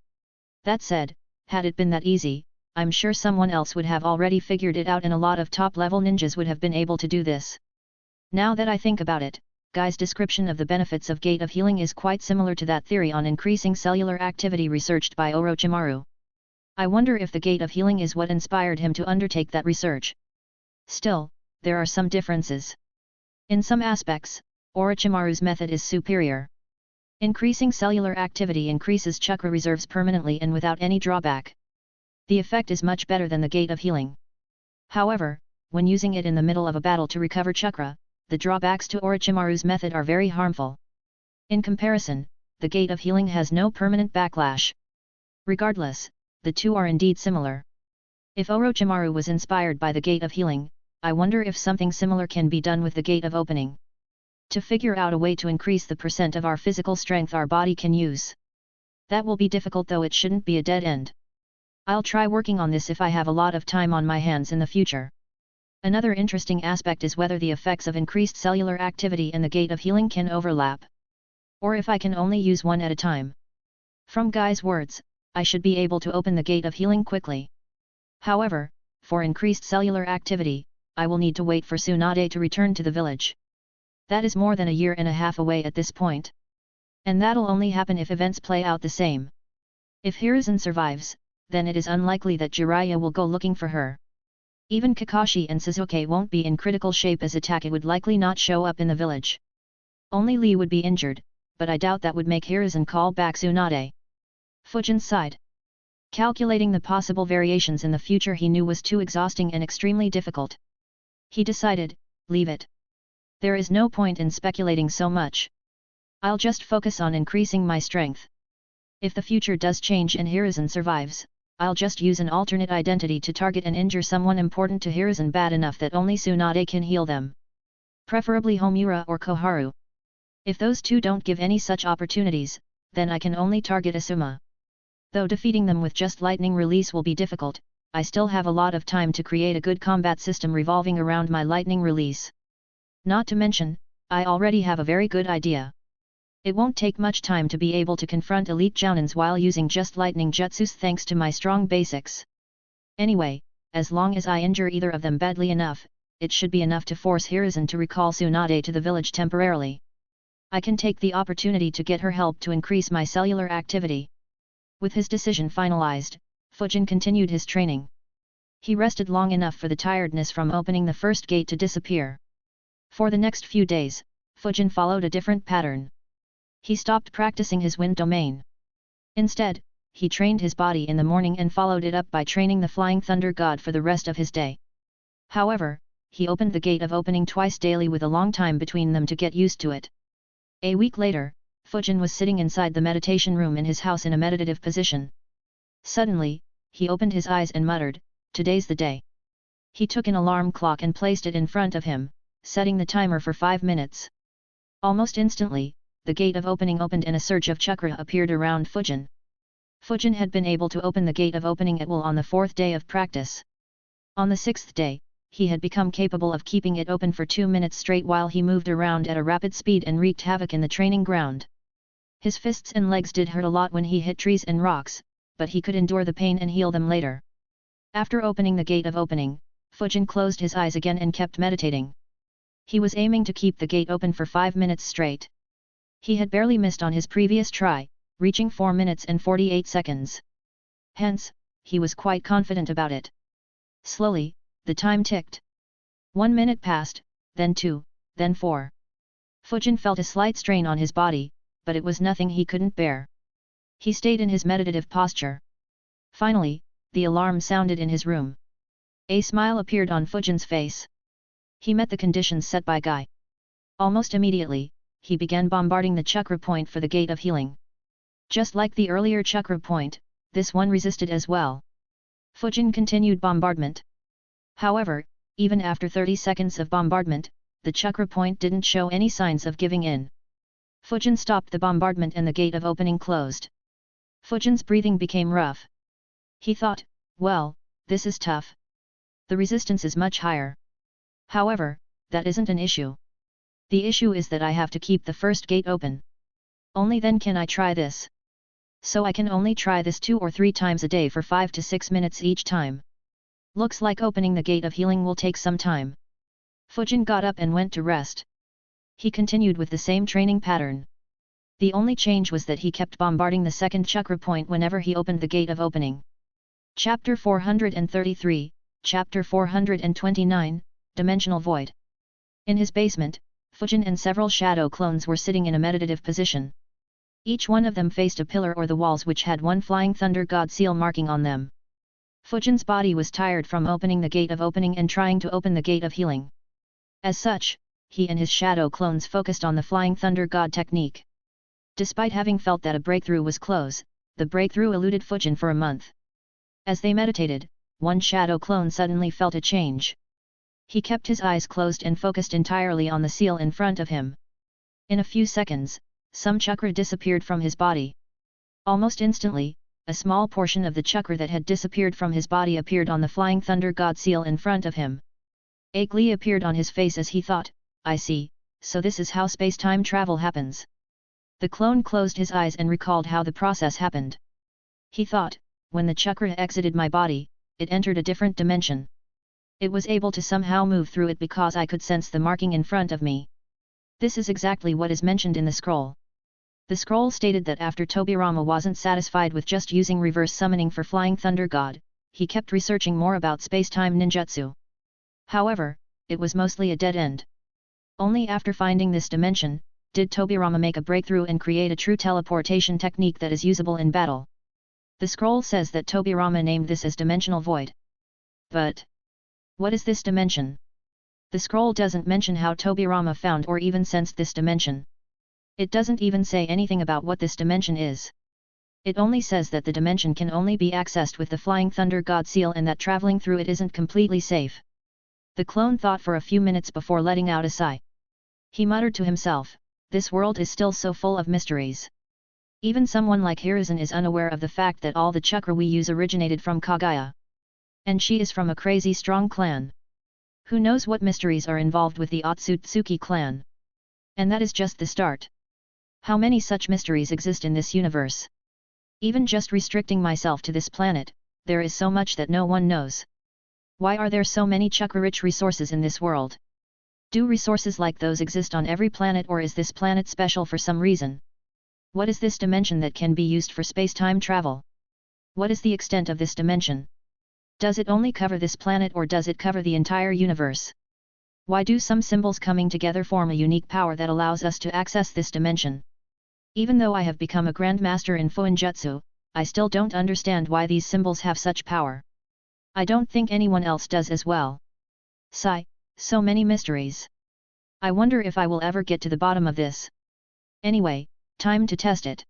That said, had it been that easy, I'm sure someone else would have already figured it out and a lot of top-level ninjas would have been able to do this. Now that I think about it, Guy's description of the benefits of Gate of Healing is quite similar to that theory on increasing cellular activity researched by Orochimaru. I wonder if the Gate of Healing is what inspired him to undertake that research. Still, there are some differences. In some aspects, Orochimaru's method is superior. Increasing cellular activity increases chakra reserves permanently and without any drawback. The effect is much better than the Gate of Healing. However, when using it in the middle of a battle to recover chakra, the drawbacks to Orochimaru's method are very harmful. In comparison, the Gate of Healing has no permanent backlash. Regardless, the two are indeed similar. If Orochimaru was inspired by the Gate of Healing, I wonder if something similar can be done with the Gate of Opening. To figure out a way to increase the percent of our physical strength our body can use. That will be difficult, though it shouldn't be a dead end. I'll try working on this if I have a lot of time on my hands in the future. Another interesting aspect is whether the effects of increased cellular activity and the Gate of Healing can overlap. Or if I can only use one at a time. From Guy's words, I should be able to open the Gate of Healing quickly. However, for increased cellular activity, I will need to wait for Tsunade to return to the village. That is more than a year and a half away at this point. And that'll only happen if events play out the same. If Hiruzen survives, then it is unlikely that Jiraiya will go looking for her. Even Kakashi and Sasuke won't be in critical shape as Itachi would likely not show up in the village. Only Lee would be injured, but I doubt that would make Hiruzen call back Tsunade. Fujin sighed. Calculating the possible variations in the future he knew was too exhausting and extremely difficult. He decided, leave it. There is no point in speculating so much. I'll just focus on increasing my strength. If the future does change and Hiruzen survives, I'll just use an alternate identity to target and injure someone important to Hiruzen bad enough that only Tsunade can heal them. Preferably Homura or Koharu. If those two don't give any such opportunities, then I can only target Asuma. Though defeating them with just lightning release will be difficult, I still have a lot of time to create a good combat system revolving around my lightning release. Not to mention, I already have a very good idea. It won't take much time to be able to confront elite jounins while using just lightning jutsus thanks to my strong basics. Anyway, as long as I injure either of them badly enough, it should be enough to force Hiruzen to recall Tsunade to the village temporarily. I can take the opportunity to get her help to increase my cellular activity. With his decision finalized, Fujin continued his training. He rested long enough for the tiredness from opening the first gate to disappear. For the next few days, Fujin followed a different pattern. He stopped practicing his wind domain. Instead, he trained his body in the morning and followed it up by training the Flying Thunder God for the rest of his day. However, he opened the gate of opening twice daily with a long time between them to get used to it. A week later, Fujin was sitting inside the meditation room in his house in a meditative position. Suddenly, he opened his eyes and muttered, "Today's the day." He took an alarm clock and placed it in front of him, setting the timer for 5 minutes. Almost instantly, the gate of opening opened and a surge of chakra appeared around Fujin. Fujin had been able to open the gate of opening at will on the 4th day of practice. On the 6th day, he had become capable of keeping it open for 2 minutes straight while he moved around at a rapid speed and wreaked havoc in the training ground. His fists and legs did hurt a lot when he hit trees and rocks, but he could endure the pain and heal them later. After opening the gate of opening, Fujin closed his eyes again and kept meditating. He was aiming to keep the gate open for 5 minutes straight. He had barely missed on his previous try, reaching 4 minutes and 48 seconds. Hence, he was quite confident about it. Slowly, the time ticked. 1 minute passed, then 2, then 4. Fujin felt a slight strain on his body, but it was nothing he couldn't bear. He stayed in his meditative posture. Finally, the alarm sounded in his room. A smile appeared on Fujin's face. He met the conditions set by Guy. Almost immediately, he began bombarding the chakra point for the gate of healing. Just like the earlier chakra point, this one resisted as well. Fujin continued bombardment. However, even after 30 seconds of bombardment, the chakra point didn't show any signs of giving in. Fujin stopped the bombardment and the gate of opening closed. Fujin's breathing became rough. He thought, well, this is tough. The resistance is much higher. However, that isn't an issue. The issue is that I have to keep the first gate open. Only then can I try this. So I can only try this 2 or 3 times a day for 5 to 6 minutes each time. Looks like opening the gate of healing will take some time. Fujin got up and went to rest. He continued with the same training pattern. The only change was that he kept bombarding the second chakra point whenever he opened the gate of opening. Chapter 433, Chapter 429, Dimensional Void. In his basement, Fujin and several shadow clones were sitting in a meditative position. Each one of them faced a pillar or the walls which had one Flying Thunder God seal marking on them. Fujin's body was tired from opening the gate of opening and trying to open the gate of healing. As such, he and his shadow clones focused on the Flying Thunder God technique. Despite having felt that a breakthrough was close, the breakthrough eluded Fujin for a month. As they meditated, one shadow clone suddenly felt a change. He kept his eyes closed and focused entirely on the seal in front of him. In a few seconds, some chakra disappeared from his body. Almost instantly, a small portion of the chakra that had disappeared from his body appeared on the Flying Thunder God seal in front of him. A glee appeared on his face as he thought, I see, so this is how space-time travel happens. The clone closed his eyes and recalled how the process happened. He thought, when the chakra exited my body, it entered a different dimension. It was able to somehow move through it because I could sense the marking in front of me. This is exactly what is mentioned in the scroll. The scroll stated that after Tobirama wasn't satisfied with just using reverse summoning for Flying Thunder God, he kept researching more about space-time ninjutsu. However, it was mostly a dead end. Only after finding this dimension, did Tobirama make a breakthrough and create a true teleportation technique that is usable in battle. The scroll says that Tobirama named this as Dimensional Void. But what is this dimension? The scroll doesn't mention how Tobirama found or even sensed this dimension. It doesn't even say anything about what this dimension is. It only says that the dimension can only be accessed with the Flying Thunder God seal and that traveling through it isn't completely safe. The clone thought for a few minutes before letting out a sigh. He muttered to himself, this world is still so full of mysteries. Even someone like Hiruzen is unaware of the fact that all the chakra we use originated from Kagaya. And she is from a crazy strong clan. Who knows what mysteries are involved with the Otsutsuki clan? And that is just the start. How many such mysteries exist in this universe? Even just restricting myself to this planet, there is so much that no one knows. Why are there so many chakra-rich resources in this world? Do resources like those exist on every planet, or is this planet special for some reason? What is this dimension that can be used for space-time travel? What is the extent of this dimension? Does it only cover this planet, or does it cover the entire universe? Why do some symbols coming together form a unique power that allows us to access this dimension? Even though I have become a grandmaster in Fujin Jutsu, I still don't understand why these symbols have such power. I don't think anyone else does as well. Sigh, so many mysteries. I wonder if I will ever get to the bottom of this. Anyway, time to test it.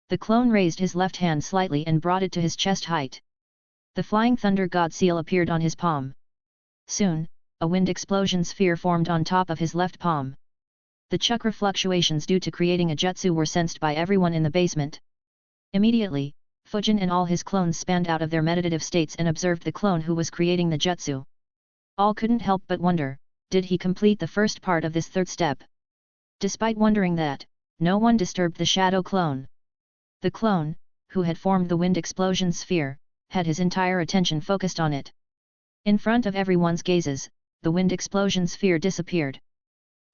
The clone raised his left hand slightly and brought it to his chest height. The flying thunder god seal appeared on his palm. Soon, a wind explosion sphere formed on top of his left palm. The chakra fluctuations due to creating a jutsu were sensed by everyone in the basement. Immediately, Fujin and all his clones spanned out of their meditative states and observed the clone who was creating the jutsu. All couldn't help but wonder, did he complete the first part of this third step? Despite wondering that, no one disturbed the shadow clone. The clone, who had formed the wind explosion sphere, had his entire attention focused on it. In front of everyone's gazes, the wind explosion sphere disappeared.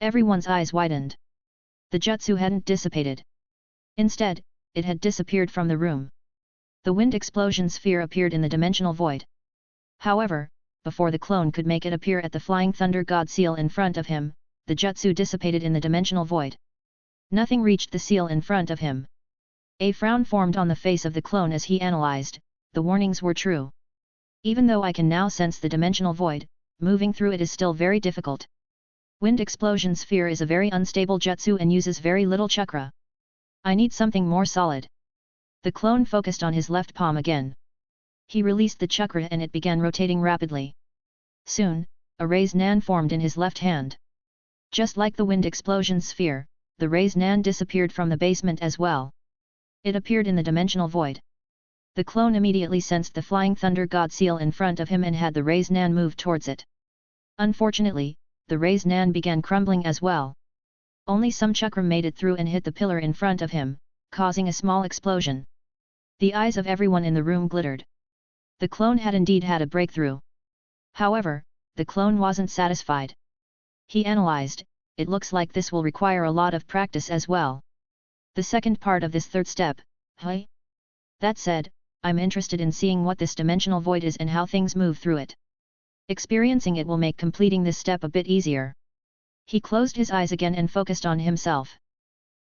Everyone's eyes widened. The jutsu hadn't dissipated. Instead, it had disappeared from the room. The wind explosion sphere appeared in the dimensional void. However, before the clone could make it appear at the flying thunder god seal in front of him, the jutsu dissipated in the dimensional void. Nothing reached the seal in front of him. A frown formed on the face of the clone as he analyzed, the warnings were true. Even though I can now sense the dimensional void, moving through it is still very difficult. Wind explosion sphere is a very unstable jutsu and uses very little chakra. I need something more solid. The clone focused on his left palm again. He released the chakra and it began rotating rapidly. Soon, a raised nan formed in his left hand. Just like the wind explosion sphere, the raised nan disappeared from the basement as well. It appeared in the dimensional void. The clone immediately sensed the flying thunder god seal in front of him and had the raised nan move towards it. Unfortunately, the raised nan began crumbling as well. Only some chakra made it through and hit the pillar in front of him, causing a small explosion. The eyes of everyone in the room glittered. The clone had indeed had a breakthrough. However, the clone wasn't satisfied. He analyzed, it looks like this will require a lot of practice as well. The second part of this third step, hey? That said, I'm interested in seeing what this dimensional void is and how things move through it. Experiencing it will make completing this step a bit easier. He closed his eyes again and focused on himself.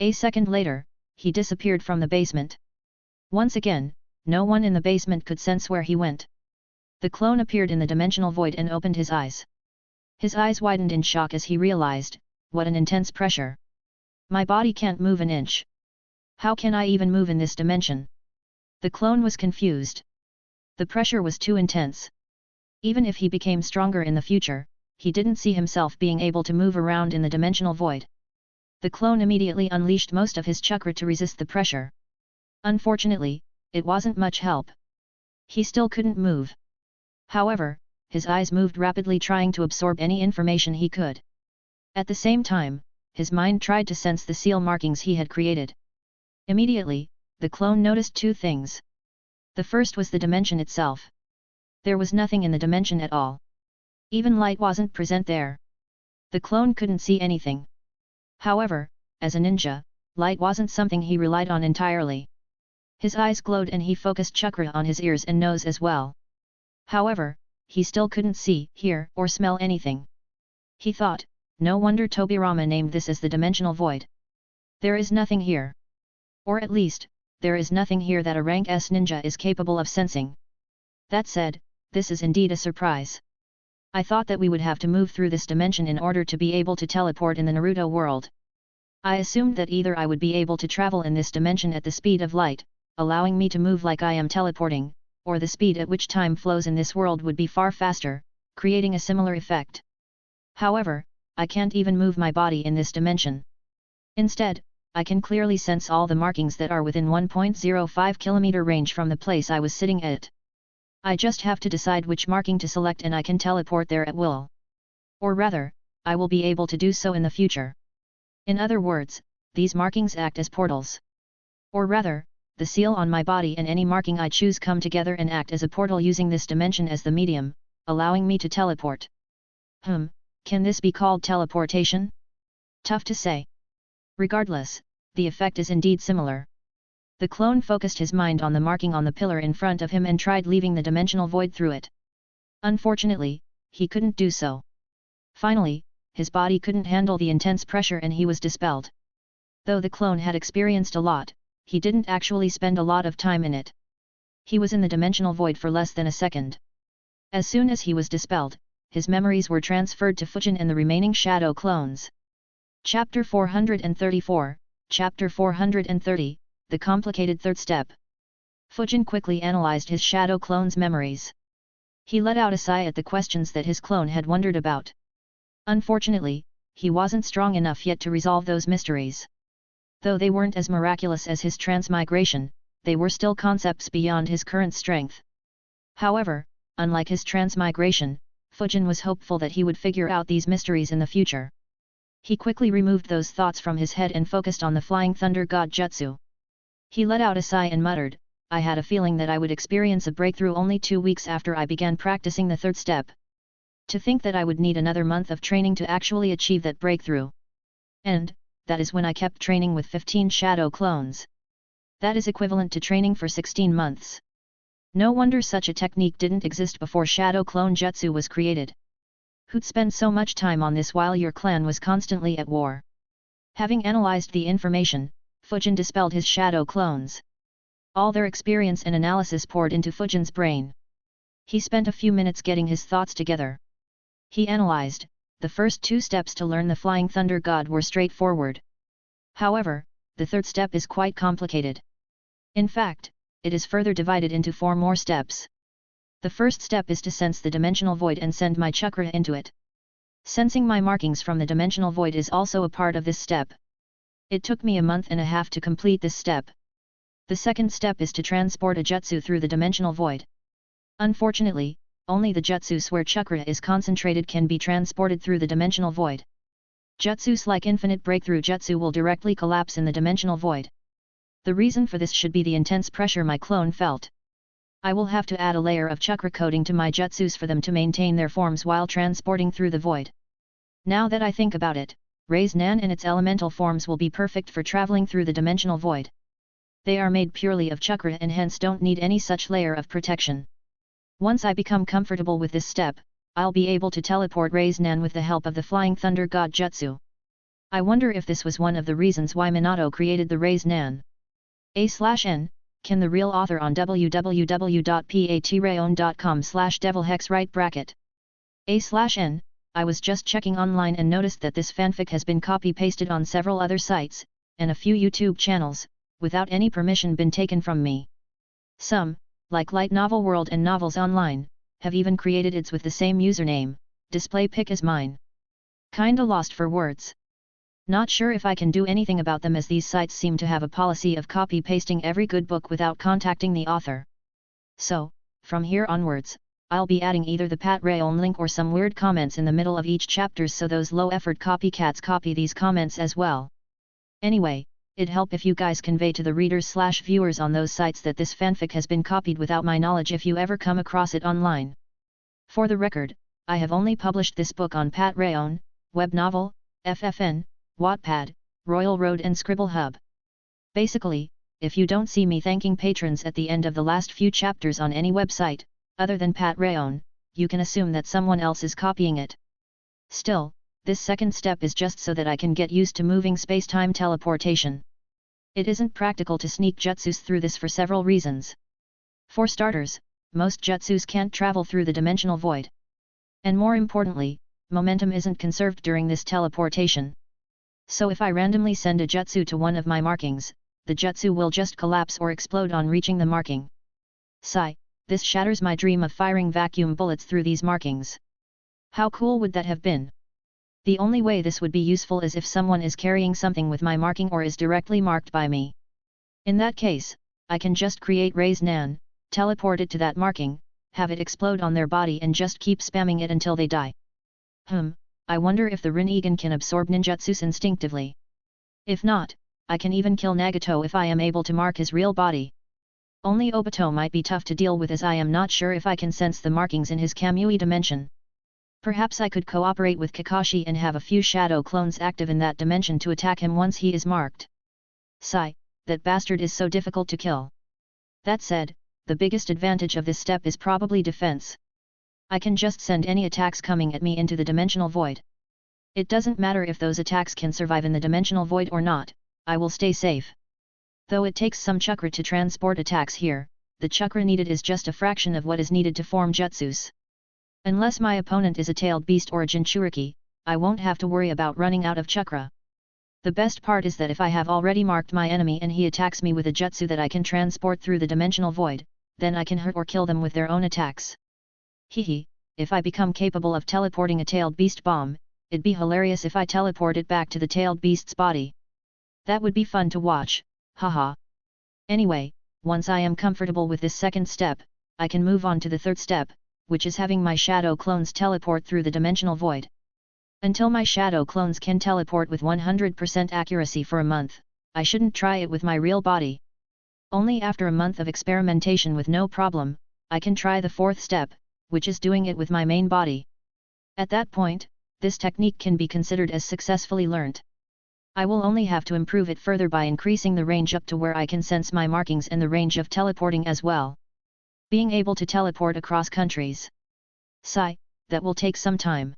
A second later, he disappeared from the basement. Once again, no one in the basement could sense where he went. The clone appeared in the dimensional void and opened his eyes. His eyes widened in shock as he realized, what an intense pressure. My body can't move an inch. How can I even move in this dimension? The clone was confused. The pressure was too intense. Even if he became stronger in the future, he didn't see himself being able to move around in the dimensional void. The clone immediately unleashed most of his chakra to resist the pressure. Unfortunately, it wasn't much help. He still couldn't move. However, his eyes moved rapidly trying to absorb any information he could. At the same time, his mind tried to sense the seal markings he had created. Immediately, the clone noticed two things. The first was the dimension itself. There was nothing in the dimension at all. Even light wasn't present there. The clone couldn't see anything. However, as a ninja, light wasn't something he relied on entirely. His eyes glowed and he focused chakra on his ears and nose as well. However, he still couldn't see, hear, or smell anything. He thought, no wonder Tobirama named this as the dimensional void. There is nothing here. Or at least, there is nothing here that a rank S ninja is capable of sensing. That said, this is indeed a surprise. I thought that we would have to move through this dimension in order to be able to teleport in the Naruto world. I assumed that either I would be able to travel in this dimension at the speed of light, allowing me to move like I am teleporting, or the speed at which time flows in this world would be far faster, creating a similar effect. However, I can't even move my body in this dimension. Instead, I can clearly sense all the markings that are within 1.05 kilometer range from the place I was sitting at. I just have to decide which marking to select and I can teleport there at will. Or rather, I will be able to do so in the future. In other words, these markings act as portals. Or rather, the seal on my body and any marking I choose come together and act as a portal using this dimension as the medium, allowing me to teleport. Can this be called teleportation? Tough to say. Regardless, the effect is indeed similar. The clone focused his mind on the marking on the pillar in front of him and tried leaving the dimensional void through it. Unfortunately, he couldn't do so. Finally, his body couldn't handle the intense pressure and he was dispelled. Though the clone had experienced a lot, he didn't actually spend a lot of time in it. He was in the dimensional void for less than a second. As soon as he was dispelled, his memories were transferred to Fujin and the remaining shadow clones. Chapter 434, Chapter 430, The Complicated Third Step. Fujin quickly analyzed his shadow clone's memories. He let out a sigh at the questions that his clone had wondered about. Unfortunately, he wasn't strong enough yet to resolve those mysteries. Though they weren't as miraculous as his transmigration, they were still concepts beyond his current strength. However, unlike his transmigration, Fujin was hopeful that he would figure out these mysteries in the future. He quickly removed those thoughts from his head and focused on the Flying Thunder God Jutsu. He let out a sigh and muttered, I had a feeling that I would experience a breakthrough only 2 weeks after I began practicing the third step. To think that I would need another month of training to actually achieve that breakthrough. And, that is when I kept training with 15 shadow clones. That is equivalent to training for 16 months. No wonder such a technique didn't exist before Shadow Clone Jutsu was created. Who'd spend so much time on this while your clan was constantly at war? Having analyzed the information, Fujin dispelled his shadow clones. All their experience and analysis poured into Fujin's brain. He spent a few minutes getting his thoughts together. He analyzed, the first 2 steps to learn the Flying Thunder God were straightforward. However, the third step is quite complicated. In fact, it is further divided into 4 more steps. The first step is to sense the dimensional void and send my chakra into it. Sensing my markings from the dimensional void is also a part of this step. It took me a month and a half to complete this step. The second step is to transport a jutsu through the dimensional void. Unfortunately, only the jutsus where chakra is concentrated can be transported through the dimensional void. Jutsus like Infinite Breakthrough Jutsu will directly collapse in the dimensional void. The reason for this should be the intense pressure my clone felt. I will have to add a layer of chakra coating to my jutsus for them to maintain their forms while transporting through the void. Now that I think about it, Rei's Nan and its elemental forms will be perfect for traveling through the dimensional void. They are made purely of chakra and hence don't need any such layer of protection. Once I become comfortable with this step, I'll be able to teleport Rei's Nan with the help of the Flying Thunder God Jutsu. I wonder if this was one of the reasons why Minato created the Rei's Nan. A/N, can the real author on www.patreon.com/devilhex right bracket. A/N, I was just checking online and noticed that this fanfic has been copy-pasted on several other sites, and a few YouTube channels, without any permission been taken from me. Some, like Light Novel World and Novels Online, have even created ids with the same username, display pic as mine. Kinda lost for words. Not sure if I can do anything about them as these sites seem to have a policy of copy-pasting every good book without contacting the author. So, from here onwards, I'll be adding either the Patreon link or some weird comments in the middle of each chapter so those low-effort copycats copy these comments as well. Anyway, it'd help if you guys convey to the readers/viewers on those sites that this fanfic has been copied without my knowledge if you ever come across it online. For the record, I have only published this book on Patreon, Web Novel, FFN, Wattpad, Royal Road and Scribble Hub. Basically, if you don't see me thanking patrons at the end of the last few chapters on any website, other than Patreon, you can assume that someone else is copying it. Still, this second step is just so that I can get used to moving space-time teleportation. It isn't practical to sneak jutsus through this for several reasons. For starters, most jutsus can't travel through the dimensional void. And more importantly, momentum isn't conserved during this teleportation. So if I randomly send a jutsu to one of my markings, the jutsu will just collapse or explode on reaching the marking. Sigh, this shatters my dream of firing vacuum bullets through these markings. How cool would that have been? The only way this would be useful is if someone is carrying something with my marking or is directly marked by me. In that case, I can just create Rei's Nan, teleport it to that marking, have it explode on their body and just keep spamming it until they die. I wonder if the Rinnegan can absorb ninjutsus instinctively. If not, I can even kill Nagato if I am able to mark his real body. Only Obito might be tough to deal with as I am not sure if I can sense the markings in his Kamui dimension. Perhaps I could cooperate with Kakashi and have a few shadow clones active in that dimension to attack him once he is marked. Sigh, that bastard is so difficult to kill. That said, the biggest advantage of this step is probably defense. I can just send any attacks coming at me into the dimensional void. It doesn't matter if those attacks can survive in the dimensional void or not, I will stay safe. Though it takes some chakra to transport attacks here, the chakra needed is just a fraction of what is needed to form jutsus. Unless my opponent is a tailed beast or a Jinchuriki, I won't have to worry about running out of chakra. The best part is that if I have already marked my enemy and he attacks me with a jutsu that I can transport through the dimensional void, then I can hurt or kill them with their own attacks. Hehe, if I become capable of teleporting a tailed beast bomb, it'd be hilarious if I teleport it back to the tailed beast's body. That would be fun to watch, haha. Anyway, once I am comfortable with this second step, I can move on to the third step, which is having my shadow clones teleport through the dimensional void. Until my shadow clones can teleport with 100% accuracy for a month, I shouldn't try it with my real body. Only after a month of experimentation with no problem, I can try the fourth step, which is doing it with my main body. At that point, this technique can be considered as successfully learnt. I will only have to improve it further by increasing the range up to where I can sense my markings and the range of teleporting as well. Being able to teleport across countries. Sigh, that will take some time.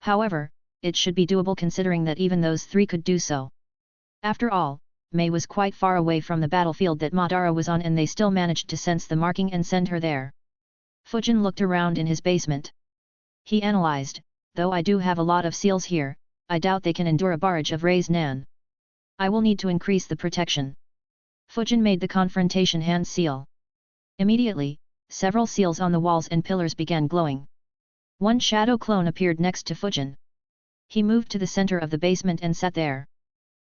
However, it should be doable considering that even those three could do so. After all, Mei was quite far away from the battlefield that Madara was on and they still managed to sense the marking and send her there. Fujin looked around in his basement. He analyzed, though I do have a lot of seals here, I doubt they can endure a barrage of Rei's Nan. I will need to increase the protection. Fujin made the confrontation hand seal. Immediately, several seals on the walls and pillars began glowing. One shadow clone appeared next to Fujin. He moved to the center of the basement and sat there.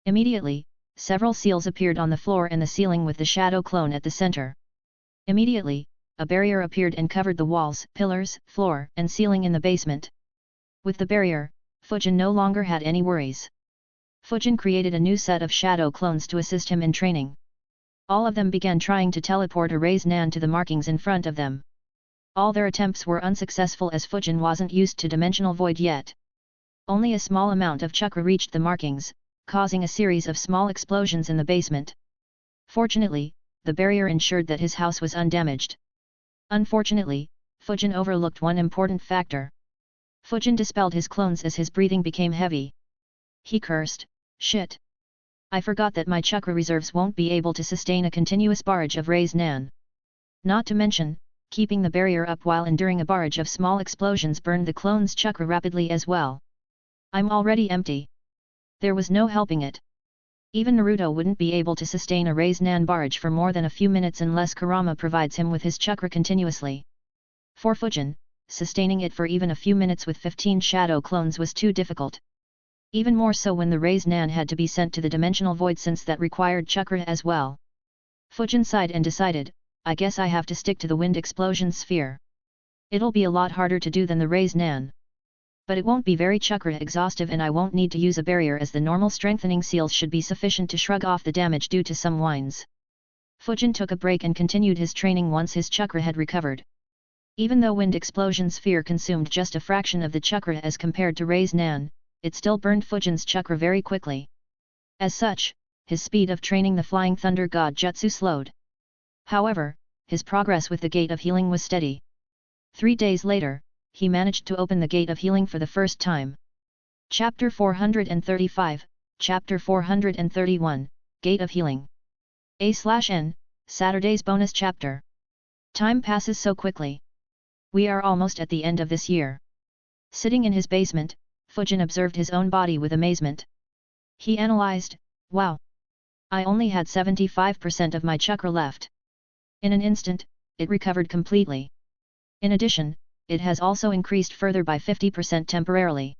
Immediately, several seals appeared on the floor and the ceiling with the shadow clone at the center. Immediately, a barrier appeared and covered the walls, pillars, floor, and ceiling in the basement. With the barrier, Fujin no longer had any worries. Fujin created a new set of shadow clones to assist him in training. All of them began trying to teleport a Rei's Nan to the markings in front of them. All their attempts were unsuccessful as Fujin wasn't used to dimensional void yet. Only a small amount of chakra reached the markings, causing a series of small explosions in the basement. Fortunately, the barrier ensured that his house was undamaged. Unfortunately, Fujin overlooked one important factor. Fujin dispelled his clones as his breathing became heavy. He cursed, "Shit! I forgot that my chakra reserves won't be able to sustain a continuous barrage of Rei's Nan. Not to mention, keeping the barrier up while enduring a barrage of small explosions burned the clone's chakra rapidly as well. I'm already empty. There was no helping it. Even Naruto wouldn't be able to sustain a Rei's Nan barrage for more than a few minutes unless Kurama provides him with his chakra continuously. For Fujin, sustaining it for even a few minutes with 15 shadow clones was too difficult. Even more so when the Rei's Nan had to be sent to the dimensional void since that required chakra as well. Fujin sighed and decided, I guess I have to stick to the wind explosion sphere. It'll be a lot harder to do than the Rei's Nan. But it won't be very chakra exhaustive and I won't need to use a barrier as the normal strengthening seals should be sufficient to shrug off the damage due to some winds. Fujin took a break and continued his training once his chakra had recovered. Even though wind explosion sphere consumed just a fraction of the chakra as compared to Rei's Nan, it still burned Fujin's chakra very quickly. As such, his speed of training the Flying Thunder God Jutsu slowed. However, his progress with the Gate of Healing was steady. 3 days later, he managed to open the Gate of Healing for the first time. Chapter 435, Chapter 431, Gate of Healing. A/N, Saturday's bonus chapter. Time passes so quickly. We are almost at the end of this year. Sitting in his basement, Fujin observed his own body with amazement. He analyzed, wow! I only had 75% of my chakra left. In an instant, it recovered completely. In addition, it has also increased further by 50% temporarily.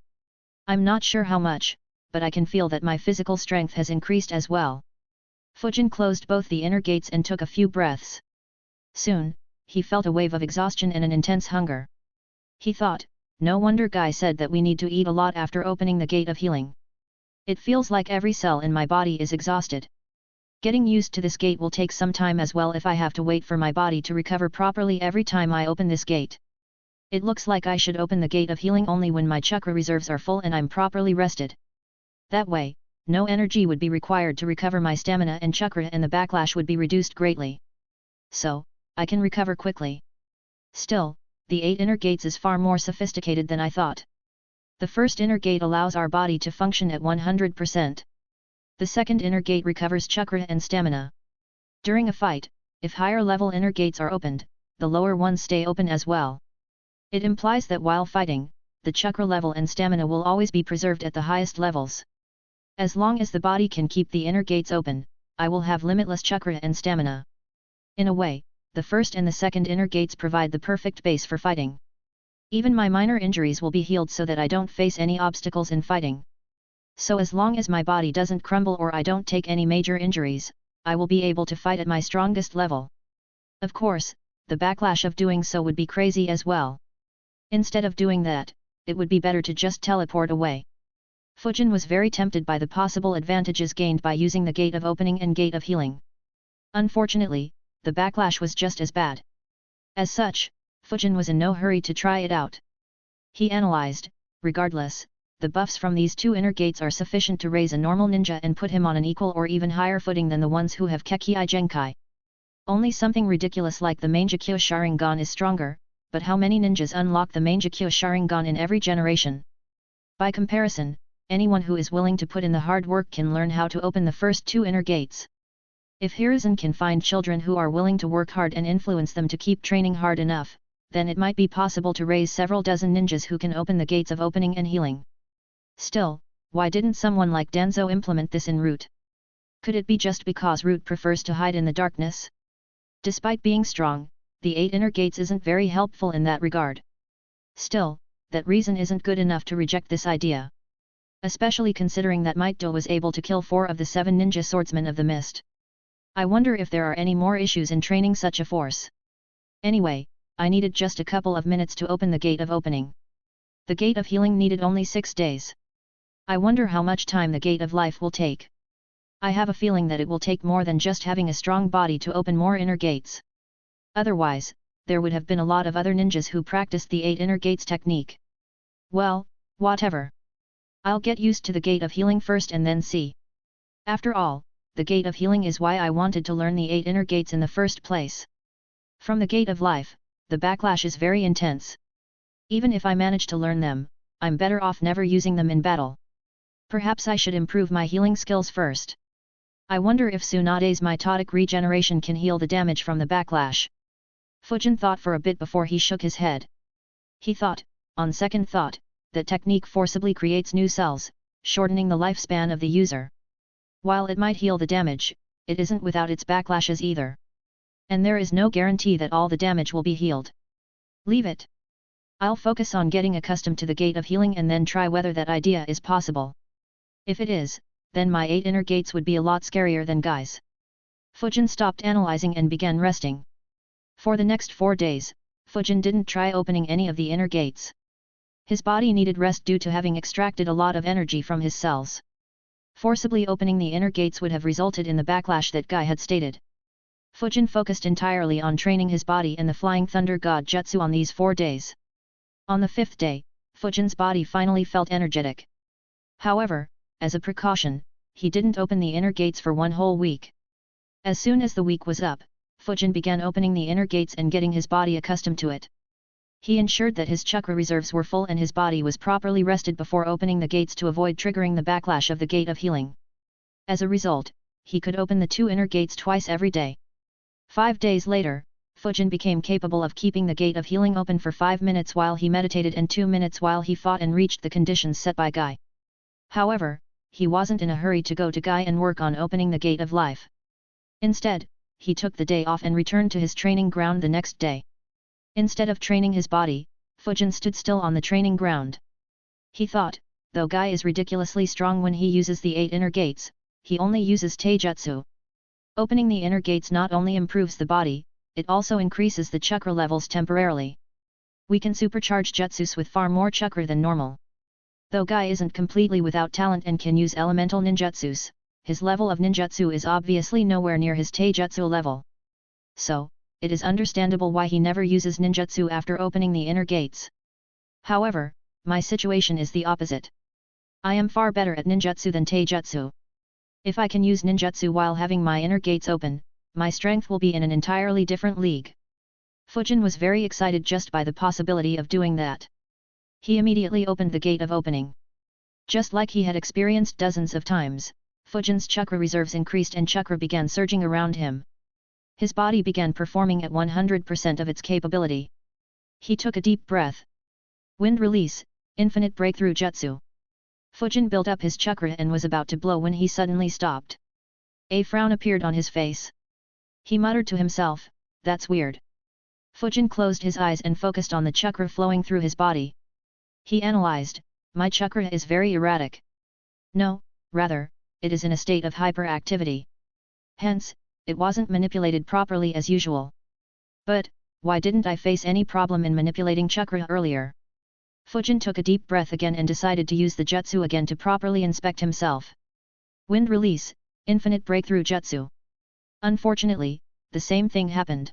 I'm not sure how much, but I can feel that my physical strength has increased as well. Fujin closed both the inner gates and took a few breaths. Soon, he felt a wave of exhaustion and an intense hunger. He thought, no wonder Guy said that we need to eat a lot after opening the Gate of Healing. It feels like every cell in my body is exhausted. Getting used to this gate will take some time as well if I have to wait for my body to recover properly every time I open this gate. It looks like I should open the gate of healing only when my chakra reserves are full and I'm properly rested. That way, no energy would be required to recover my stamina and chakra and the backlash would be reduced greatly. So, I can recover quickly. Still, the 8 inner gates is far more sophisticated than I thought. The first inner gate allows our body to function at 100%. The second inner gate recovers chakra and stamina. During a fight, if higher level inner gates are opened, the lower ones stay open as well. It implies that while fighting, the chakra level and stamina will always be preserved at the highest levels. As long as the body can keep the inner gates open, I will have limitless chakra and stamina. In a way, the first and the second inner gates provide the perfect base for fighting. Even my minor injuries will be healed so that I don't face any obstacles in fighting. So as long as my body doesn't crumble or I don't take any major injuries, I will be able to fight at my strongest level. Of course, the backlash of doing so would be crazy as well. Instead of doing that, it would be better to just teleport away. Fujin was very tempted by the possible advantages gained by using the gate of opening and gate of healing. Unfortunately, the backlash was just as bad. As such, Fujin was in no hurry to try it out. He analyzed, regardless, the buffs from these 2 inner gates are sufficient to raise a normal ninja and put him on an equal or even higher footing than the ones who have Kekkei Genkai. Only something ridiculous like the Mangekyo Sharingan is stronger, but how many ninjas unlock the Mangekyo Sharingan in every generation? By comparison, anyone who is willing to put in the hard work can learn how to open the first 2 inner gates. If Hiruzen can find children who are willing to work hard and influence them to keep training hard enough, then it might be possible to raise several dozen ninjas who can open the gates of opening and healing. Still, why didn't someone like Danzo implement this in Root? Could it be just because Root prefers to hide in the darkness? Despite being strong, the 8 inner gates isn't very helpful in that regard. Still, that reason isn't good enough to reject this idea. Especially considering that Might-Do was able to kill 4 of the 7 ninja swordsmen of the mist. I wonder if there are any more issues in training such a force. Anyway, I needed just a couple of minutes to open the gate of opening. The gate of healing needed only 6 days. I wonder how much time the gate of life will take. I have a feeling that it will take more than just having a strong body to open more inner gates. Otherwise, there would have been a lot of other ninjas who practiced the 8 inner gates technique. Well, whatever. I'll get used to the gate of healing first and then see. After all, the gate of healing is why I wanted to learn the 8 inner gates in the first place. From the gate of life, the backlash is very intense. Even if I manage to learn them, I'm better off never using them in battle. Perhaps I should improve my healing skills first. I wonder if Tsunade's mitotic regeneration can heal the damage from the backlash. Fujin thought for a bit before he shook his head. He thought, on second thought, that technique forcibly creates new cells, shortening the lifespan of the user. While it might heal the damage, it isn't without its backlashes either. And there is no guarantee that all the damage will be healed. Leave it. I'll focus on getting accustomed to the gate of healing and then try whether that idea is possible. If it is, then my 8 inner gates would be a lot scarier than Guy's. Fujin stopped analyzing and began resting. For the next 4 days, Fujin didn't try opening any of the inner gates. His body needed rest due to having extracted a lot of energy from his cells. Forcibly opening the inner gates would have resulted in the backlash that Guy had stated. Fujin focused entirely on training his body and the Flying Thunder God Jutsu on these 4 days. On the 5th day, Fujin's body finally felt energetic. However, as a precaution, he didn't open the inner gates for 1 whole week. As soon as the week was up, Fujin began opening the inner gates and getting his body accustomed to it. He ensured that his chakra reserves were full and his body was properly rested before opening the gates to avoid triggering the backlash of the gate of healing. As a result, he could open the 2 inner gates twice every day. 5 days later, Fujin became capable of keeping the gate of healing open for 5 minutes while he meditated and 2 minutes while he fought and reached the conditions set by Guy. However, he wasn't in a hurry to go to Guy and work on opening the gate of life. Instead, he took the day off and returned to his training ground the next day. Instead of training his body, Fujin stood still on the training ground. He thought, though Guy is ridiculously strong when he uses the 8 inner gates, he only uses taijutsu. Opening the inner gates not only improves the body, it also increases the chakra levels temporarily. We can supercharge jutsus with far more chakra than normal. Though Guy isn't completely without talent and can use elemental ninjutsus, his level of ninjutsu is obviously nowhere near his taijutsu level. So, it is understandable why he never uses ninjutsu after opening the inner gates. However, my situation is the opposite. I am far better at ninjutsu than taijutsu. If I can use ninjutsu while having my inner gates open, my strength will be in an entirely different league. Fujin was very excited just by the possibility of doing that. He immediately opened the gate of opening. Just like he had experienced dozens of times, Fujin's chakra reserves increased and chakra began surging around him. His body began performing at 100% of its capability. He took a deep breath. Wind release, infinite breakthrough jutsu. Fujin built up his chakra and was about to blow when he suddenly stopped. A frown appeared on his face. He muttered to himself, "That's weird." Fujin closed his eyes and focused on the chakra flowing through his body. He analyzed, "My chakra is very erratic. No, rather, it is in a state of hyperactivity. Hence, it wasn't manipulated properly as usual. But, why didn't I face any problem in manipulating chakra earlier?" Fujin took a deep breath again and decided to use the jutsu again to properly inspect himself. Wind release, infinite breakthrough jutsu. Unfortunately, the same thing happened.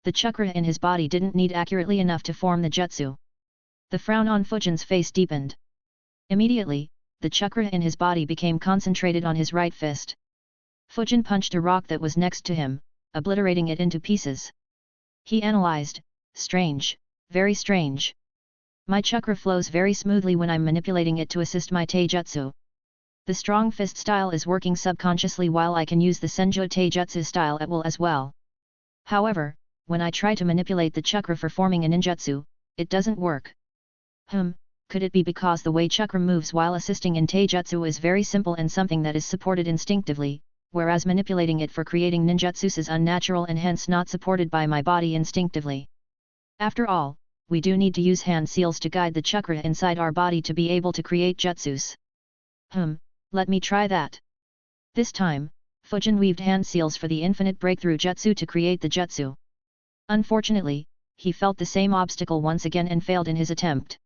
The chakra in his body didn't need accurately enough to form the jutsu. The frown on Fujin's face deepened. Immediately, the chakra in his body became concentrated on his right fist. Fujin punched a rock that was next to him, obliterating it into pieces. He analyzed, "Strange, very strange. My chakra flows very smoothly when I'm manipulating it to assist my taijutsu. The strong fist style is working subconsciously while I can use the senjo taijutsu style at will as well. However, when I try to manipulate the chakra for forming a ninjutsu, it doesn't work. Could it be because the way chakra moves while assisting in taijutsu is very simple and something that is supported instinctively, whereas manipulating it for creating ninjutsus is unnatural and hence not supported by my body instinctively? After all, we do need to use hand seals to guide the chakra inside our body to be able to create jutsus. Let me try that." This time, Fujin weaved hand seals for the infinite breakthrough jutsu to create the jutsu. Unfortunately, he felt the same obstacle once again and failed in his attempt.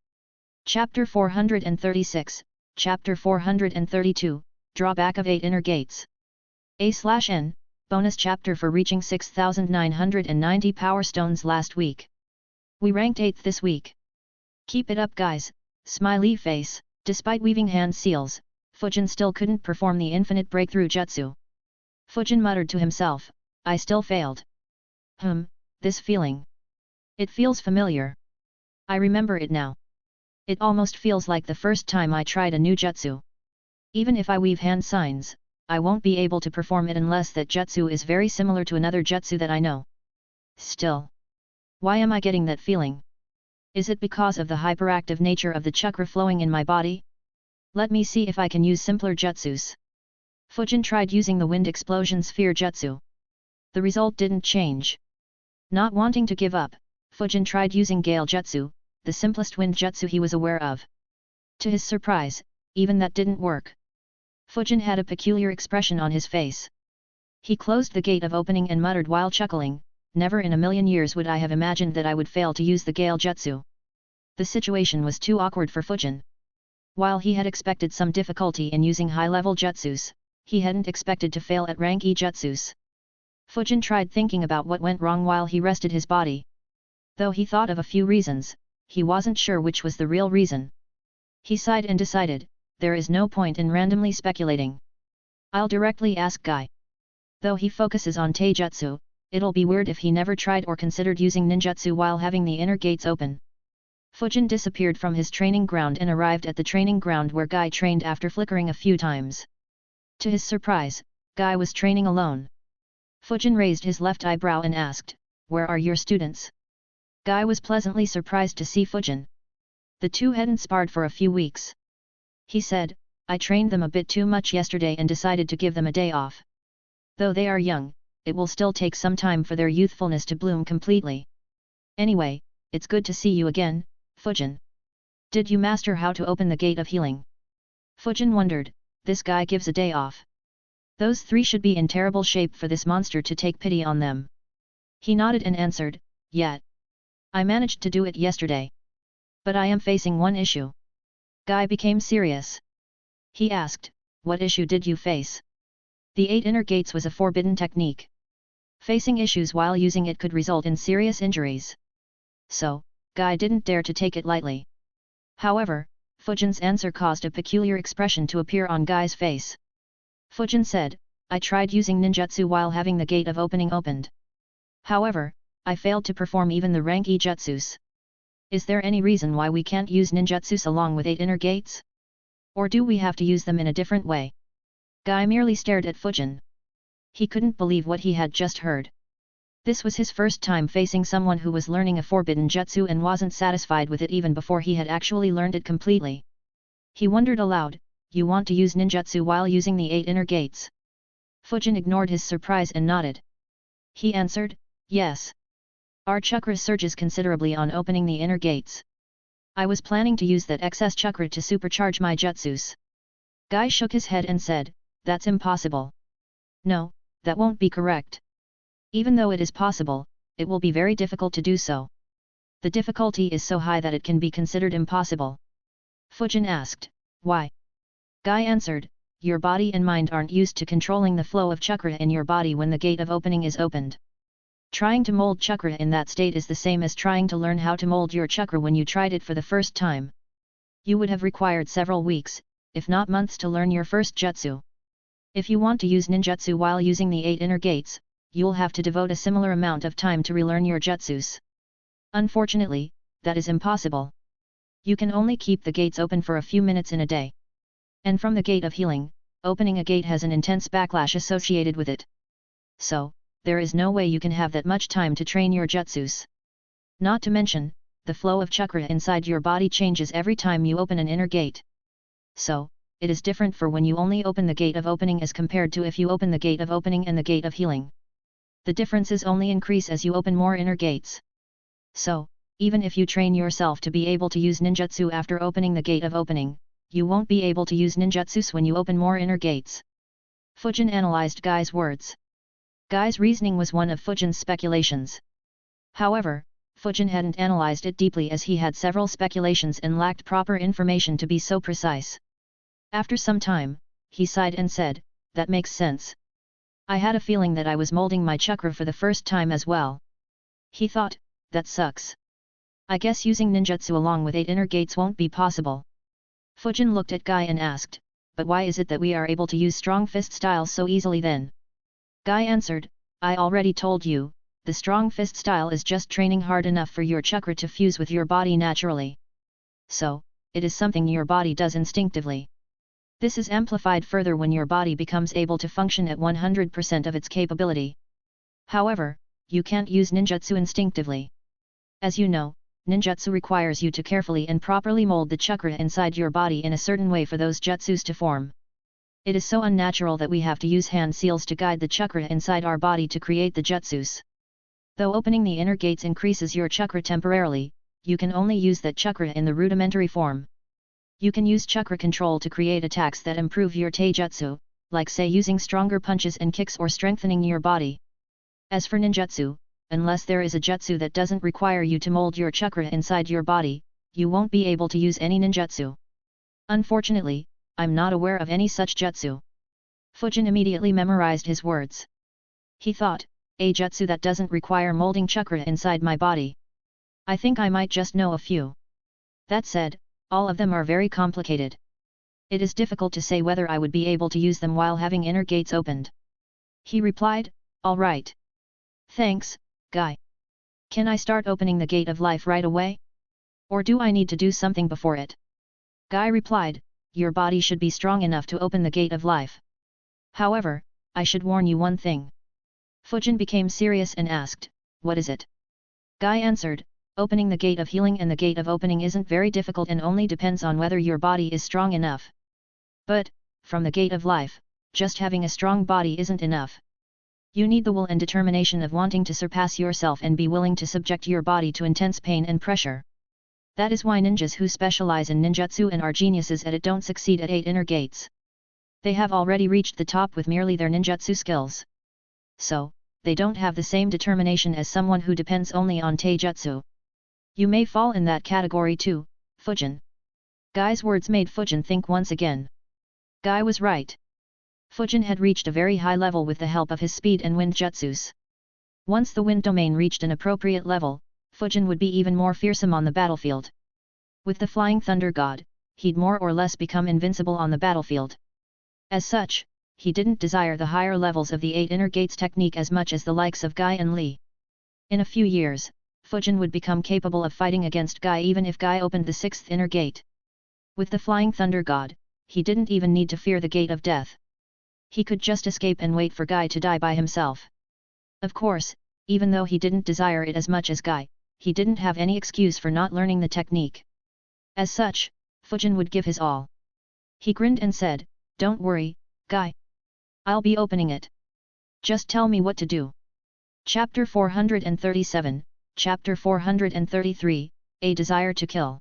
Chapter 436, Chapter 432, Drawback of 8 Inner Gates. A/N, bonus chapter for reaching 6,990 Power Stones last week. We ranked 8th this week. Keep it up guys, smiley face. Despite weaving hand seals, Fujin still couldn't perform the infinite breakthrough jutsu. Fujin muttered to himself, "I still failed. This feeling. It feels familiar. I remember it now. It almost feels like the first time I tried a new jutsu. Even if I weave hand signs, I won't be able to perform it unless that jutsu is very similar to another jutsu that I know. Still. Why am I getting that feeling? Is it because of the hyperactive nature of the chakra flowing in my body? Let me see if I can use simpler jutsus." Fujin tried using the wind explosion sphere jutsu. The result didn't change. Not wanting to give up, Fujin tried using Gail Jutsu, the simplest wind jutsu he was aware of. To his surprise, even that didn't work. Fujin had a peculiar expression on his face. He closed the gate of opening and muttered while chuckling, "Never in a million years would I have imagined that I would fail to use the Gail Jutsu." The situation was too awkward for Fujin. While he had expected some difficulty in using high-level jutsus, he hadn't expected to fail at rank E jutsus. Fujin tried thinking about what went wrong while he rested his body. Though he thought of a few reasons, he wasn't sure which was the real reason. He sighed and decided, there is no point in randomly speculating. I'll directly ask Guy. Though he focuses on taijutsu, it'll be weird if he never tried or considered using ninjutsu while having the inner gates open. Fujin disappeared from his training ground and arrived at the training ground where Guy trained after flickering a few times. To his surprise, Guy was training alone. Fujin raised his left eyebrow and asked, "Where are your students?" Guy was pleasantly surprised to see Fujin. The two hadn't sparred for a few weeks. He said, "I trained them a bit too much yesterday and decided to give them a day off. Though they are young, it will still take some time for their youthfulness to bloom completely. Anyway, it's good to see you again, Fujin. Did you master how to open the gate of healing?" Fujin wondered, this guy gives a day off. Those three should be in terrible shape for this monster to take pity on them. He nodded and answered, "Yeah. I managed to do it yesterday. But I am facing one issue." Guy became serious. He asked, "What issue did you face?" "The 8 inner gates was a forbidden technique." Facing issues while using it could result in serious injuries. So, Guy didn't dare to take it lightly. However, Fujin's answer caused a peculiar expression to appear on Guy's face. Fujin said, I tried using ninjutsu while having the gate of opening opened. However, I failed to perform even the rank E jutsus. Is there any reason why we can't use ninjutsus along with 8 inner gates? Or do we have to use them in a different way? Guy merely stared at Fujin. He couldn't believe what he had just heard. This was his first time facing someone who was learning a forbidden jutsu and wasn't satisfied with it even before he had actually learned it completely. He wondered aloud, you want to use ninjutsu while using the 8 inner gates? Fujin ignored his surprise and nodded. He answered, yes. Our chakra surges considerably on opening the inner gates. I was planning to use that excess chakra to supercharge my jutsus. Guy shook his head and said, that's impossible. No, that won't be correct. Even though it is possible, it will be very difficult to do so. The difficulty is so high that it can be considered impossible. Fujin asked, why? Guy answered, your body and mind aren't used to controlling the flow of chakra in your body when the gate of opening is opened. Trying to mold chakra in that state is the same as trying to learn how to mold your chakra when you tried it for the first time. You would have required several weeks, if not months, to learn your first jutsu. If you want to use ninjutsu while using the 8 inner gates, you'll have to devote a similar amount of time to relearn your jutsus. Unfortunately, that is impossible. You can only keep the gates open for a few minutes in a day. And from the gate of healing, opening a gate has an intense backlash associated with it. So, there is no way you can have that much time to train your jutsus. Not to mention, the flow of chakra inside your body changes every time you open an inner gate. So, it is different for when you only open the gate of opening as compared to if you open the gate of opening and the gate of healing. The differences only increase as you open more inner gates. So, even if you train yourself to be able to use ninjutsu after opening the gate of opening, you won't be able to use ninjutsus when you open more inner gates. Fujin analyzed Guy's words. Guy's reasoning was one of Fujin's speculations. However, Fujin hadn't analyzed it deeply as he had several speculations and lacked proper information to be so precise. After some time, he sighed and said, that makes sense. I had a feeling that I was molding my chakra for the first time as well. He thought, that sucks. I guess using ninjutsu along with 8 inner gates won't be possible. Fujin looked at Guy and asked, but why is it that we are able to use strong fist styles so easily then? Guy answered, I already told you, the strong fist style is just training hard enough for your chakra to fuse with your body naturally. So, it is something your body does instinctively. This is amplified further when your body becomes able to function at 100% of its capability. However, you can't use ninjutsu instinctively. As you know, ninjutsu requires you to carefully and properly mold the chakra inside your body in a certain way for those jutsus to form. It is so unnatural that we have to use hand seals to guide the chakra inside our body to create the jutsus. Though opening the inner gates increases your chakra temporarily, you can only use that chakra in the rudimentary form. You can use chakra control to create attacks that improve your taijutsu, like say using stronger punches and kicks or strengthening your body. As for ninjutsu, unless there is a jutsu that doesn't require you to mold your chakra inside your body, you won't be able to use any ninjutsu. Unfortunately, I'm not aware of any such jutsu. Fujin immediately memorized his words. He thought, a jutsu that doesn't require molding chakra inside my body. I think I might just know a few. That said, all of them are very complicated. It is difficult to say whether I would be able to use them while having inner gates opened. He replied, all right. Thanks, Guy. Can I start opening the gate of life right away? Or do I need to do something before it? Guy replied, your body should be strong enough to open the gate of life. However, I should warn you one thing. Fujin became serious and asked, what is it? Guy answered, opening the gate of healing and the gate of opening isn't very difficult and only depends on whether your body is strong enough. But, from the gate of life, just having a strong body isn't enough. You need the will and determination of wanting to surpass yourself and be willing to subject your body to intense pain and pressure. That is why ninjas who specialize in ninjutsu and are geniuses at it don't succeed at 8 inner gates. They have already reached the top with merely their ninjutsu skills. So, they don't have the same determination as someone who depends only on taijutsu. You may fall in that category too, Fujin. Guy's words made Fujin think once again. Guy was right. Fujin had reached a very high level with the help of his speed and wind jutsus. Once the wind domain reached an appropriate level, Fujin would be even more fearsome on the battlefield. With the flying thunder god, he'd more or less become invincible on the battlefield. As such, he didn't desire the higher levels of the 8 inner gates technique as much as the likes of Guy and Li. In a few years, Fujin would become capable of fighting against Guy even if Guy opened the 6th inner gate. With the flying thunder god, he didn't even need to fear the gate of death. He could just escape and wait for Guy to die by himself. Of course, even though he didn't desire it as much as Guy, he didn't have any excuse for not learning the technique. As such, Fujin would give his all. He grinned and said, "Don't worry, Guy. I'll be opening it. Just tell me what to do." Chapter 437, Chapter 433, A Desire to Kill.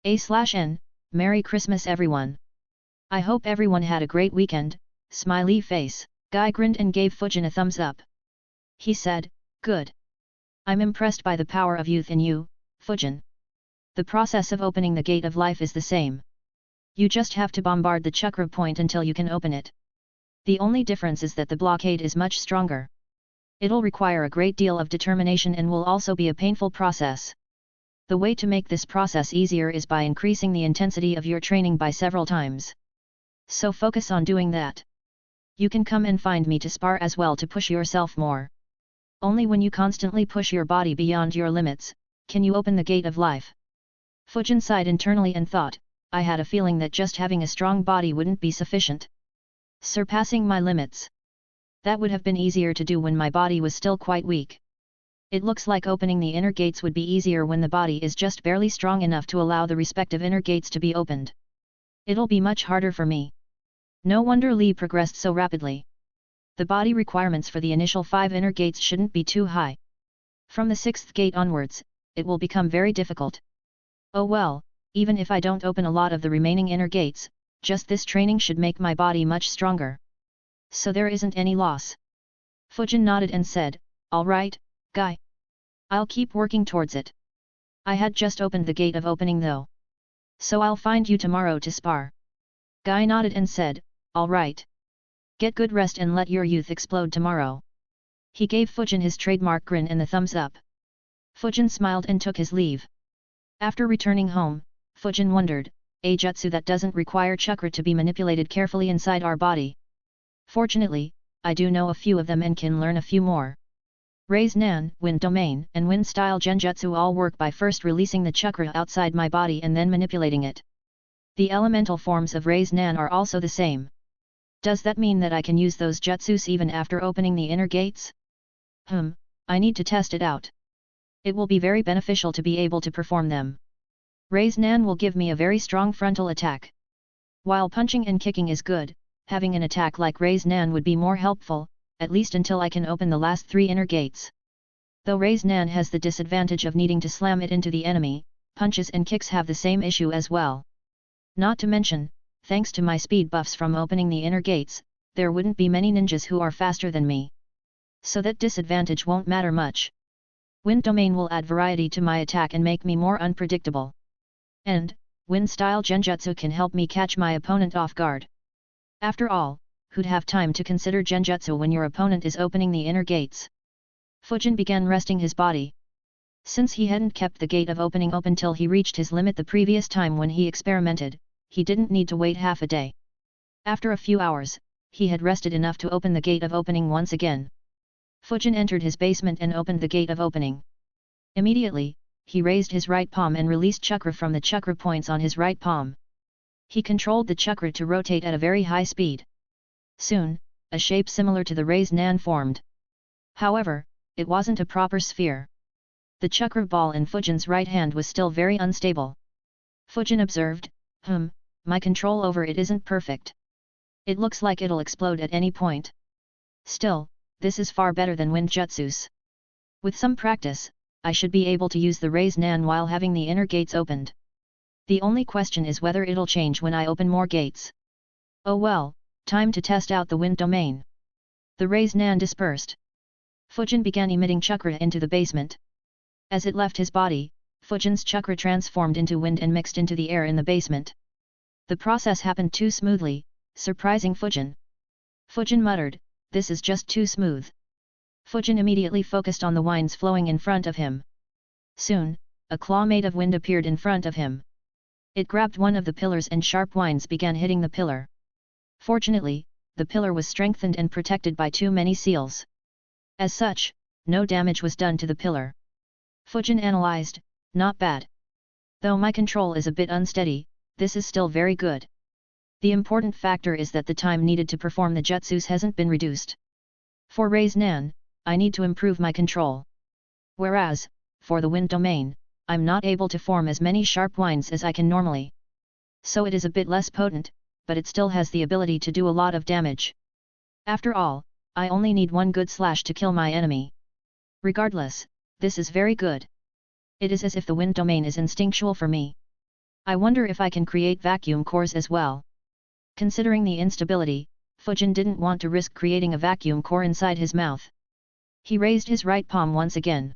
A/N, Merry Christmas everyone. I hope everyone had a great weekend, smiley face. Guy grinned and gave Fujin a thumbs up. He said, "Good. I'm impressed by the power of youth in you, Fujin. The process of opening the gate of life is the same. You just have to bombard the chakra point until you can open it. The only difference is that the blockade is much stronger. It'll require a great deal of determination and will also be a painful process. The way to make this process easier is by increasing the intensity of your training by several times. So focus on doing that. You can come and find me to spar as well to push yourself more. Only when you constantly push your body beyond your limits, can you open the gate of life." Fujin sighed internally and thought, "I had a feeling that just having a strong body wouldn't be sufficient. Surpassing my limits. That would have been easier to do when my body was still quite weak. It looks like opening the inner gates would be easier when the body is just barely strong enough to allow the respective inner gates to be opened. It'll be much harder for me." No wonder Li progressed so rapidly. The body requirements for the initial 5 inner gates shouldn't be too high. From the 6th gate onwards, it will become very difficult. Oh well, even if I don't open a lot of the remaining inner gates, just this training should make my body much stronger. So there isn't any loss. Fujin nodded and said, "All right, Guy. I'll keep working towards it. I had just opened the gate of opening though. So I'll find you tomorrow to spar." Guy nodded and said, "All right. Get good rest and let your youth explode tomorrow." He gave Fujin his trademark grin and the thumbs up. Fujin smiled and took his leave. After returning home, Fujin wondered, a jutsu that doesn't require chakra to be manipulated carefully inside our body. Fortunately, I do know a few of them and can learn a few more. Raise Nan, Wind Domain and Wind Style Genjutsu all work by first releasing the chakra outside my body and then manipulating it. The elemental forms of Raise Nan are also the same. Does that mean that I can use those jutsus even after opening the inner gates? I need to test it out. It will be very beneficial to be able to perform them. Raise Nan will give me a very strong frontal attack. While punching and kicking is good, having an attack like Raise Nan would be more helpful, at least until I can open the last 3 inner gates. Though Raise Nan has the disadvantage of needing to slam it into the enemy, punches and kicks have the same issue as well. Not to mention, thanks to my speed buffs from opening the inner gates, there wouldn't be many ninjas who are faster than me. So that disadvantage won't matter much. Wind Domain will add variety to my attack and make me more unpredictable. And, Wind Style Genjutsu can help me catch my opponent off guard. After all, who'd have time to consider Genjutsu when your opponent is opening the inner gates? Fujin began resting his body. Since he hadn't kept the gate of opening open till he reached his limit the previous time when he experimented, he didn't need to wait half a day. After a few hours, he had rested enough to open the gate of opening once again. Fujin entered his basement and opened the gate of opening. Immediately, he raised his right palm and released chakra from the chakra points on his right palm. He controlled the chakra to rotate at a very high speed. Soon, a shape similar to the Raise Nan formed. However, it wasn't a proper sphere. The chakra ball in Fujin's right hand was still very unstable. Fujin observed, my control over it isn't perfect. It looks like it'll explode at any point. Still, this is far better than wind jutsus. With some practice, I should be able to use the Raise Nan while having the inner gates opened. The only question is whether it'll change when I open more gates. Oh well, time to test out the wind domain. The Raise Nan dispersed. Fujin began emitting chakra into the basement. As it left his body, Fujin's chakra transformed into wind and mixed into the air in the basement. The process happened too smoothly, surprising Fujin. Fujin muttered, "This is just too smooth. Fujin immediately focused on the winds flowing in front of him. Soon, a claw made of wind appeared in front of him. It grabbed one of the pillars and sharp winds began hitting the pillar. Fortunately, the pillar was strengthened and protected by too many seals. As such, no damage was done to the pillar. Fujin analyzed, not bad. Though my control is a bit unsteady, this is still very good. The important factor is that the time needed to perform the jutsus hasn't been reduced. For Raise Nan, I need to improve my control. Whereas, for the wind domain, I'm not able to form as many sharp winds as I can normally. So it is a bit less potent, but it still has the ability to do a lot of damage. After all, I only need one good slash to kill my enemy. Regardless, this is very good. It is as if the wind domain is instinctual for me. I wonder if I can create vacuum cores as well. Considering the instability, Fujin didn't want to risk creating a vacuum core inside his mouth. He raised his right palm once again.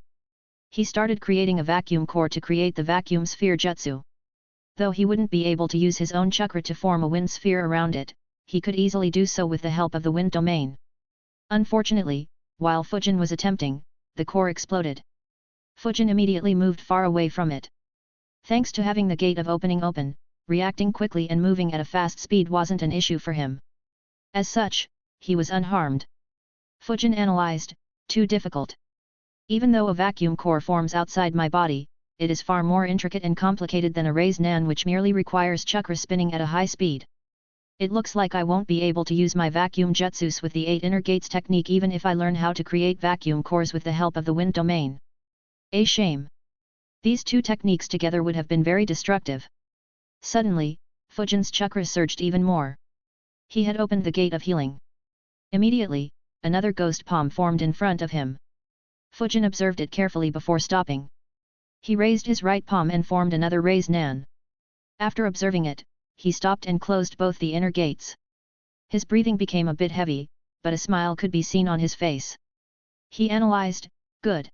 He started creating a vacuum core to create the vacuum sphere jutsu. Though he wouldn't be able to use his own chakra to form a wind sphere around it, he could easily do so with the help of the wind domain. Unfortunately, while Fujin was attempting, the core exploded. Fujin immediately moved far away from it. Thanks to having the gate of opening open, reacting quickly and moving at a fast speed wasn't an issue for him. As such, he was unharmed. Fujin analyzed, too difficult. Even though a vacuum core forms outside my body, it is far more intricate and complicated than a Raise Nan which merely requires chakra spinning at a high speed. It looks like I won't be able to use my vacuum jutsus with the 8 inner gates technique even if I learn how to create vacuum cores with the help of the wind domain. A shame. These two techniques together would have been very destructive. Suddenly, Fujin's chakra surged even more. He had opened the gate of healing. Immediately, another ghost palm formed in front of him. Fujin observed it carefully before stopping. He raised his right palm and formed another Raise Nan. After observing it, he stopped and closed both the inner gates. His breathing became a bit heavy, but a smile could be seen on his face. He analyzed, good.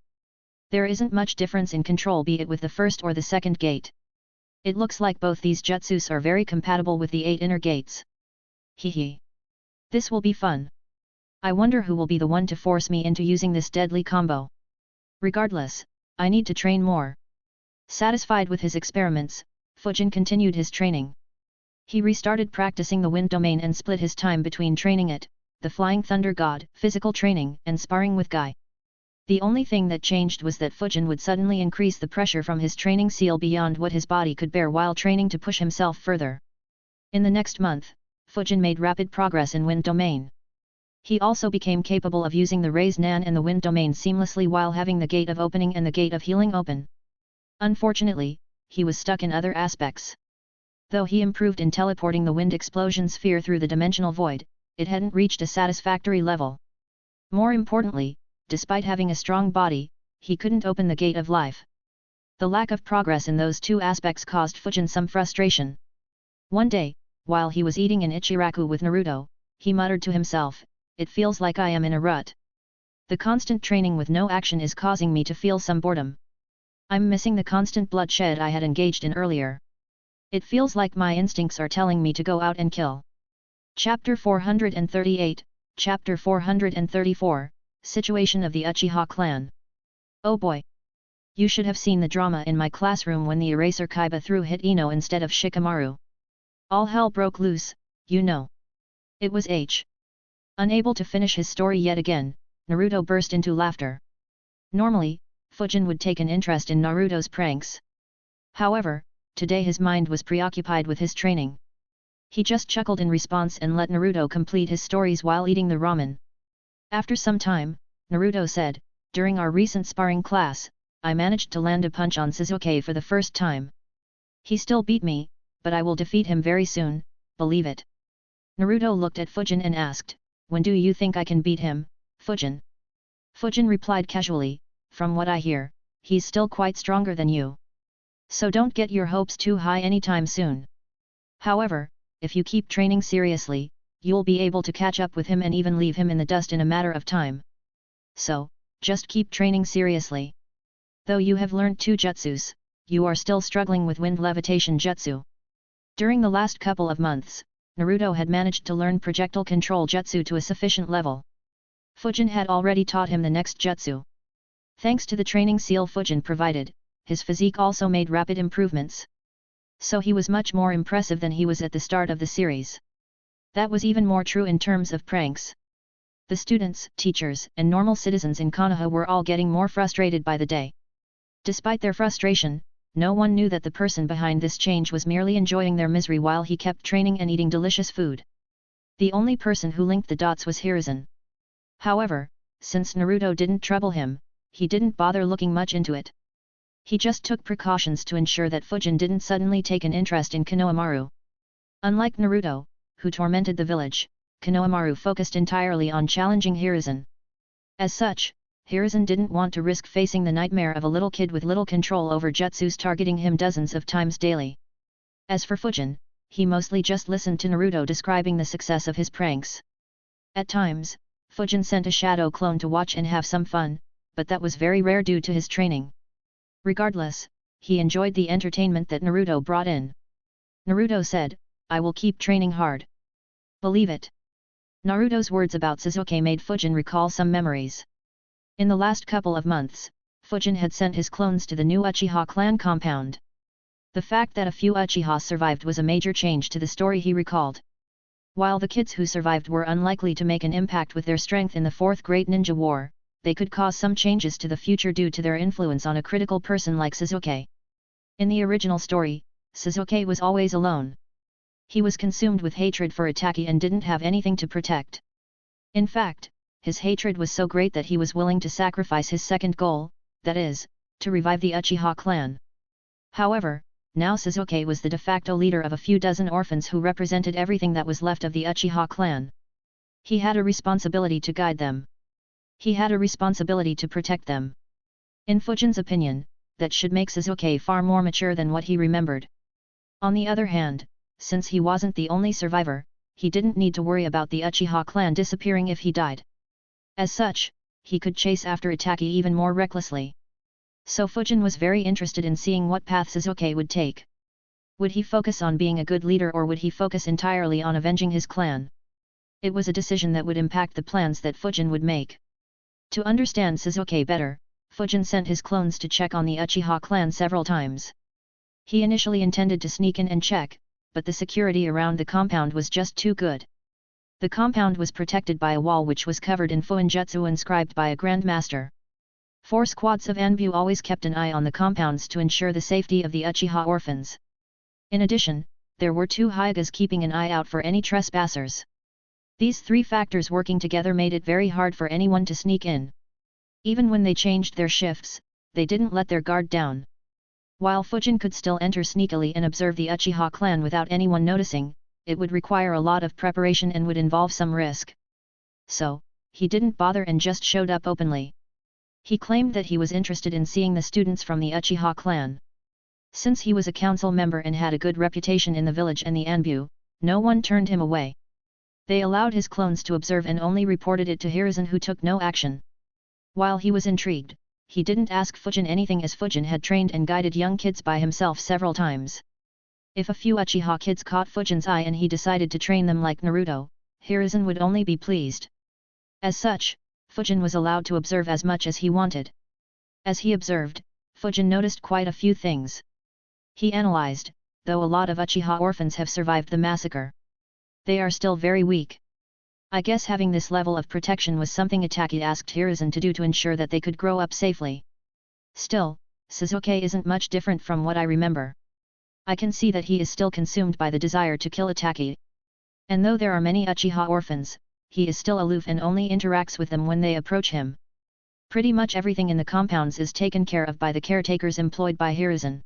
There isn't much difference in control be it with the first or the second gate. It looks like both these jutsus are very compatible with the 8 inner gates. Hee. This will be fun. I wonder who will be the one to force me into using this deadly combo. Regardless, I need to train more. Satisfied with his experiments, Fujin continued his training. He restarted practicing the wind domain and split his time between training it, the Flying Thunder God, physical training, and sparring with Guy. The only thing that changed was that Fujin would suddenly increase the pressure from his training seal beyond what his body could bear while training to push himself further. In the next month, Fujin made rapid progress in wind domain. He also became capable of using the Raise Nan and the wind domain seamlessly while having the gate of opening and the gate of healing open. Unfortunately, he was stuck in other aspects. Though he improved in teleporting the wind explosion sphere through the dimensional void, it hadn't reached a satisfactory level. More importantly, despite having a strong body, he couldn't open the gate of life. The lack of progress in those two aspects caused Fujin some frustration. One day, while he was eating in Ichiraku with Naruto, he muttered to himself, "It feels like I am in a rut. The constant training with no action is causing me to feel some boredom. I'm missing the constant bloodshed I had engaged in earlier. It feels like my instincts are telling me to go out and kill." Chapter 438, Chapter 434, Situation of the Uchiha Clan. Oh boy! You should have seen the drama in my classroom when the eraser Kaiba threw hit Ino instead of Shikamaru. All hell broke loose, you know. It was H. Unable to finish his story yet again, Naruto burst into laughter. Normally, Fujin would take an interest in Naruto's pranks. However, today his mind was preoccupied with his training. He just chuckled in response and let Naruto complete his stories while eating the ramen. After some time, Naruto said, "During our recent sparring class, I managed to land a punch on Sasuke for the first time. He still beat me, but I will defeat him very soon, believe it." Naruto looked at Fujin and asked, "When do you think I can beat him, Fujin?" Fujin replied casually, "From what I hear, he's still quite stronger than you. So don't get your hopes too high anytime soon. However, if you keep training seriously, you'll be able to catch up with him and even leave him in the dust in a matter of time. So, just keep training seriously. Though you have learned 2 jutsus, you are still struggling with wind levitation jutsu." During the last couple of months, Naruto had managed to learn projectile control jutsu to a sufficient level. Fujin had already taught him the next jutsu. Thanks to the training seal Fujin provided, his physique also made rapid improvements. So he was much more impressive than he was at the start of the series. That was even more true in terms of pranks. The students, teachers, and normal citizens in Konoha were all getting more frustrated by the day. Despite their frustration, no one knew that the person behind this change was merely enjoying their misery while he kept training and eating delicious food. The only person who linked the dots was Hiruzen. However, since Naruto didn't trouble him, he didn't bother looking much into it. He just took precautions to ensure that Fujin didn't suddenly take an interest in Konohamaru. Unlike Naruto, who tormented the village, Konohamaru focused entirely on challenging Hiruzen. As such, Hiruzen didn't want to risk facing the nightmare of a little kid with little control over jutsus targeting him dozens of times daily. As for Fujin, he mostly just listened to Naruto describing the success of his pranks. At times, Fujin sent a shadow clone to watch and have some fun, but that was very rare due to his training. Regardless, he enjoyed the entertainment that Naruto brought in. Naruto said, "I will keep training hard." Believe it. Naruto's words about Sasuke made Fujin recall some memories. In the last couple of months, Fujin had sent his clones to the new Uchiha clan compound. The fact that a few Uchiha survived was a major change to the story he recalled. While the kids who survived were unlikely to make an impact with their strength in the Fourth Great Ninja War, they could cause some changes to the future due to their influence on a critical person like Sasuke. In the original story, Sasuke was always alone. He was consumed with hatred for Itachi and didn't have anything to protect. In fact, his hatred was so great that he was willing to sacrifice his second goal, that is, to revive the Uchiha clan. However, now Sasuke was the de facto leader of a few dozen orphans who represented everything that was left of the Uchiha clan. He had a responsibility to guide them. He had a responsibility to protect them. In Fujin's opinion, that should make Sasuke far more mature than what he remembered. On the other hand, since he wasn't the only survivor, he didn't need to worry about the Uchiha clan disappearing if he died. As such, he could chase after Itachi even more recklessly. So Fujin was very interested in seeing what path Sasuke would take. Would he focus on being a good leader or would he focus entirely on avenging his clan? It was a decision that would impact the plans that Fujin would make. To understand Sasuke better, Fujin sent his clones to check on the Uchiha clan several times. He initially intended to sneak in and check, but the security around the compound was just too good. The compound was protected by a wall which was covered in Fuinjutsu inscribed by a grandmaster. 4 squads of Anbu always kept an eye on the compounds to ensure the safety of the Uchiha orphans. In addition, there were 2 Hyagas keeping an eye out for any trespassers. These 3 factors working together made it very hard for anyone to sneak in. Even when they changed their shifts, they didn't let their guard down. While Fujin could still enter sneakily and observe the Uchiha clan without anyone noticing, it would require a lot of preparation and would involve some risk. So, he didn't bother and just showed up openly. He claimed that he was interested in seeing the students from the Uchiha clan. Since he was a council member and had a good reputation in the village and the Anbu, no one turned him away. They allowed his clones to observe and only reported it to Hiruzen, who took no action. While he was intrigued, he didn't ask Fujin anything as Fujin had trained and guided young kids by himself several times. If a few Uchiha kids caught Fujin's eye and he decided to train them like Naruto, Hiruzen would only be pleased. As such, Fujin was allowed to observe as much as he wanted. As he observed, Fujin noticed quite a few things. He analyzed, though a lot of Uchiha orphans have survived the massacre. They are still very weak. I guess having this level of protection was something Itachi asked Hiruzen to do to ensure that they could grow up safely. Still, Sasuke isn't much different from what I remember. I can see that he is still consumed by the desire to kill Itachi. And though there are many Uchiha orphans, he is still aloof and only interacts with them when they approach him. Pretty much everything in the compounds is taken care of by the caretakers employed by Hiruzen.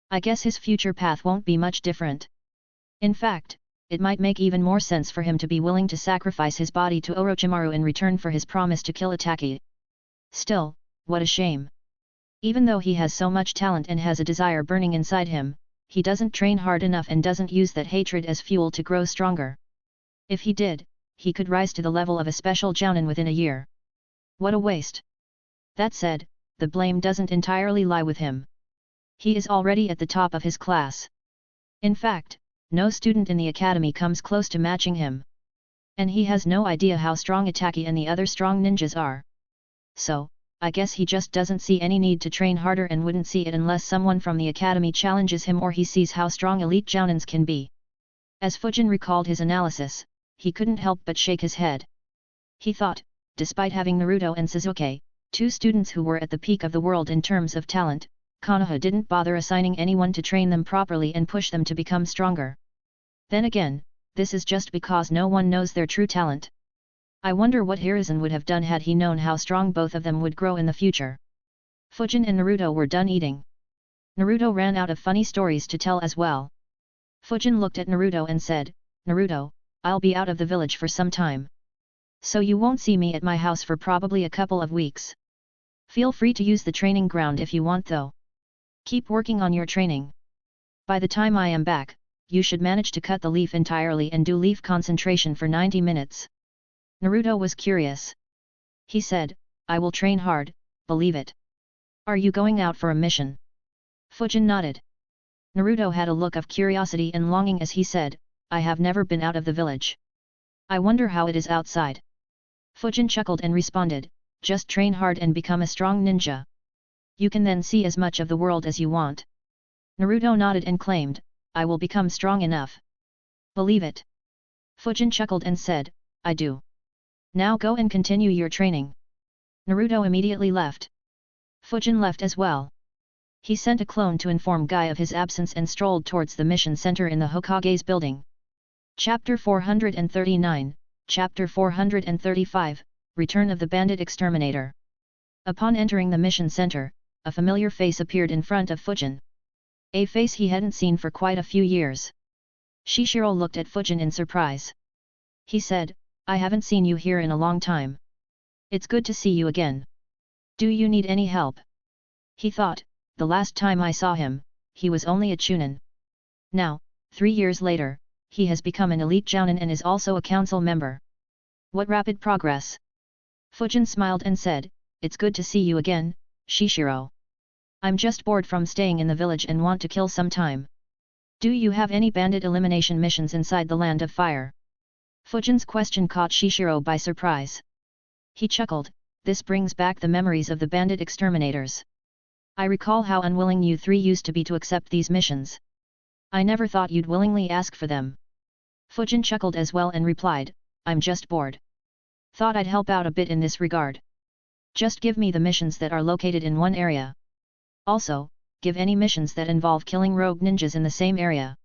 I guess his future path won't be much different. In fact, it might make even more sense for him to be willing to sacrifice his body to Orochimaru in return for his promise to kill Itachi. Still, what a shame. Even though he has so much talent and has a desire burning inside him, he doesn't train hard enough and doesn't use that hatred as fuel to grow stronger. If he did, he could rise to the level of a special jonin within a year. What a waste. That said, the blame doesn't entirely lie with him. He is already at the top of his class. In fact, no student in the academy comes close to matching him. And he has no idea how strong Itaki and the other strong ninjas are. So, I guess he just doesn't see any need to train harder and wouldn't see it unless someone from the academy challenges him or he sees how strong elite jounins can be. As Fujin recalled his analysis, he couldn't help but shake his head. He thought, despite having Naruto and Sasuke, two students who were at the peak of the world in terms of talent, Konoha didn't bother assigning anyone to train them properly and push them to become stronger. Then again, this is just because no one knows their true talent. I wonder what Hiruzen would have done had he known how strong both of them would grow in the future. Fujin and Naruto were done eating. Naruto ran out of funny stories to tell as well. Fujin looked at Naruto and said, "Naruto, I'll be out of the village for some time. So you won't see me at my house for probably a couple of weeks. Feel free to use the training ground if you want though. Keep working on your training. By the time I am back, you should manage to cut the leaf entirely and do leaf concentration for 90 minutes. Naruto was curious. He said, "I will train hard, believe it. Are you going out for a mission?" Fujin nodded. Naruto had a look of curiosity and longing as he said, "I have never been out of the village. I wonder how it is outside." Fujin chuckled and responded, "Just train hard and become a strong ninja. You can then see as much of the world as you want." Naruto nodded and claimed, "I will become strong enough. Believe it." Fujin chuckled and said, "I do. Now go and continue your training." Naruto immediately left. Fujin left as well. He sent a clone to inform Guy of his absence and strolled towards the mission center in the Hokage's building. Chapter 439, Chapter 435, Return of the Bandit Exterminator. Upon entering the mission center, a familiar face appeared in front of Fujin. A face he hadn't seen for quite a few years. Shishiro looked at Fujin in surprise. He said, "I haven't seen you here in a long time. It's good to see you again. Do you need any help?" He thought, the last time I saw him, he was only a chunin. Now, 3 years later, he has become an elite jounin and is also a council member. What rapid progress! Fujin smiled and said, "It's good to see you again, Shishiro. I'm just bored from staying in the village and want to kill some time. Do you have any bandit elimination missions inside the Land of Fire?" Fujin's question caught Shishiro by surprise. He chuckled, "This brings back the memories of the bandit exterminators. I recall how unwilling you three used to be to accept these missions. I never thought you'd willingly ask for them." Fujin chuckled as well and replied, "I'm just bored. Thought I'd help out a bit in this regard. Just give me the missions that are located in one area. Also, give any missions that involve killing rogue ninjas in the same area.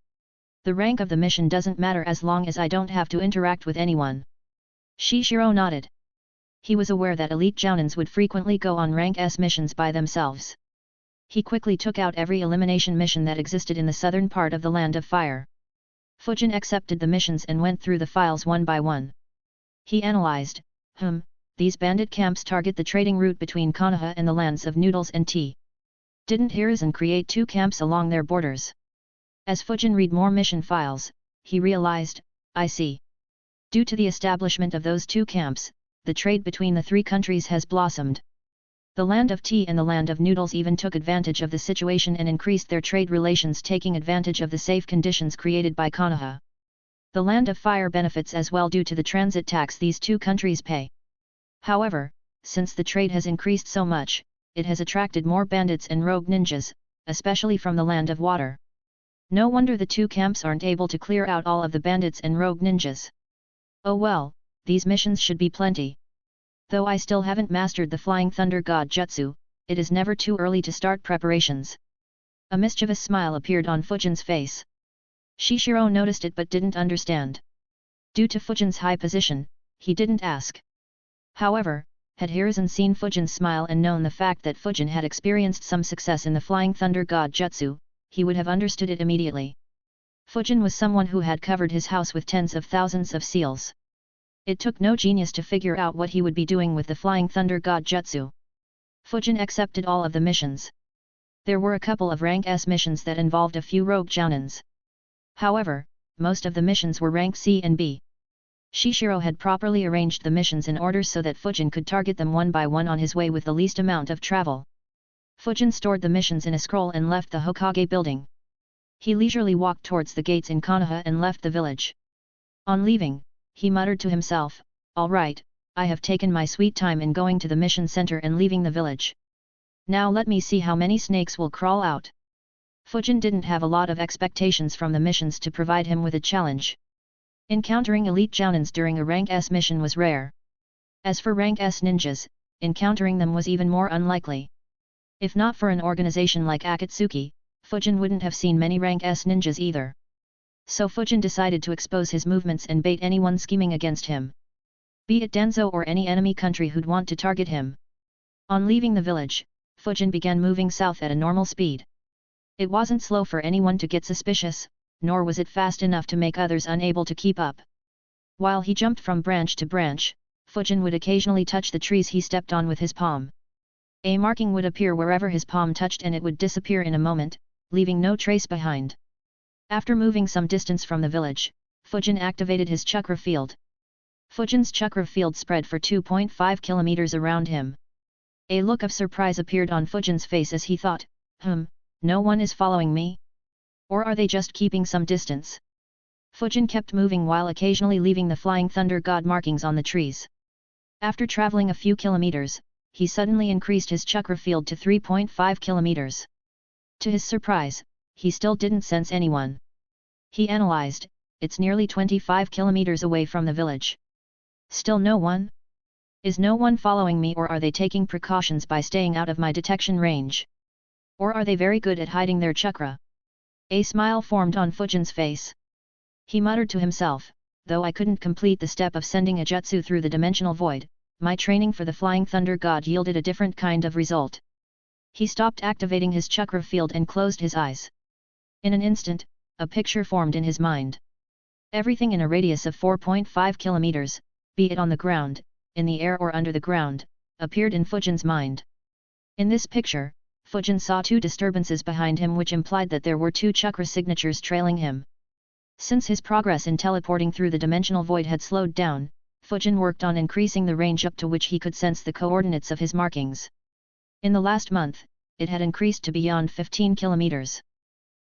The rank of the mission doesn't matter as long as I don't have to interact with anyone." Shishiro nodded. He was aware that elite jounins would frequently go on rank S missions by themselves. He quickly took out every elimination mission that existed in the southern part of the Land of Fire. Fujin accepted the missions and went through the files one by one. He analyzed, these bandit camps target the trading route between Konoha and the lands of noodles and tea. Didn't Hiruzen create 2 camps along their borders? As Fujin read more mission files, he realized, I see. Due to the establishment of those 2 camps, the trade between the 3 countries has blossomed. The land of tea and the land of noodles even took advantage of the situation and increased their trade relations, taking advantage of the safe conditions created by Konoha. The land of fire benefits as well due to the transit tax these 2 countries pay. However, since the trade has increased so much, it has attracted more bandits and rogue ninjas, especially from the land of water. No wonder the 2 camps aren't able to clear out all of the bandits and rogue ninjas. Oh well, these missions should be plenty. Though I still haven't mastered the Flying Thunder God Jutsu, it is never too early to start preparations. A mischievous smile appeared on Fujin's face. Shishiro noticed it but didn't understand. Due to Fujin's high position, he didn't ask. However, had Hiruzen seen Fujin's smile and known the fact that Fujin had experienced some success in the Flying Thunder God Jutsu, he would have understood it immediately. Fujin was someone who had covered his house with tens of thousands of seals. It took no genius to figure out what he would be doing with the Flying Thunder God Jutsu. Fujin accepted all of the missions. There were a couple of rank S missions that involved a few rogue jounins. However, most of the missions were rank C and B. Shishiro had properly arranged the missions in order so that Fujin could target them one by one on his way with the least amount of travel. Fujin stored the missions in a scroll and left the Hokage building. He leisurely walked towards the gates in Konoha and left the village. On leaving, he muttered to himself, "All right, I have taken my sweet time in going to the mission center and leaving the village. Now let me see how many snakes will crawl out." Fujin didn't have a lot of expectations from the missions to provide him with a challenge. Encountering elite jounins during a rank S mission was rare. As for rank S ninjas, encountering them was even more unlikely. If not for an organization like Akatsuki, Fujin wouldn't have seen many rank S ninjas either. So Fujin decided to expose his movements and bait anyone scheming against him. Be it Danzo or any enemy country who'd want to target him. On leaving the village, Fujin began moving south at a normal speed. It wasn't slow for anyone to get suspicious, nor was it fast enough to make others unable to keep up. While he jumped from branch to branch, Fujin would occasionally touch the trees he stepped on with his palm. A marking would appear wherever his palm touched and it would disappear in a moment, leaving no trace behind. After moving some distance from the village, Fujin activated his chakra field. Fujin's chakra field spread for 2.5 kilometers around him. A look of surprise appeared on Fujin's face as he thought, no one is following me? Or are they just keeping some distance? Fujin kept moving while occasionally leaving the flying thunder god markings on the trees. After traveling a few kilometers, he suddenly increased his chakra field to 3.5 kilometers. To his surprise, he still didn't sense anyone. He analyzed, it's nearly 25 kilometers away from the village. Still no one? Is no one following me, or are they taking precautions by staying out of my detection range? Or are they very good at hiding their chakra? A smile formed on Fujin's face. He muttered to himself, though I couldn't complete the step of sending a jutsu through the dimensional void, my training for the Flying Thunder God yielded a different kind of result. He stopped activating his chakra field and closed his eyes. In an instant, a picture formed in his mind. Everything in a radius of 4.5 kilometers, be it on the ground, in the air or under the ground, appeared in Fujin's mind. In this picture, Fujin saw two disturbances behind him, which implied that there were two chakra signatures trailing him. Since his progress in teleporting through the dimensional void had slowed down, Fujin worked on increasing the range up to which he could sense the coordinates of his markings. In the last month, it had increased to beyond 15 kilometers.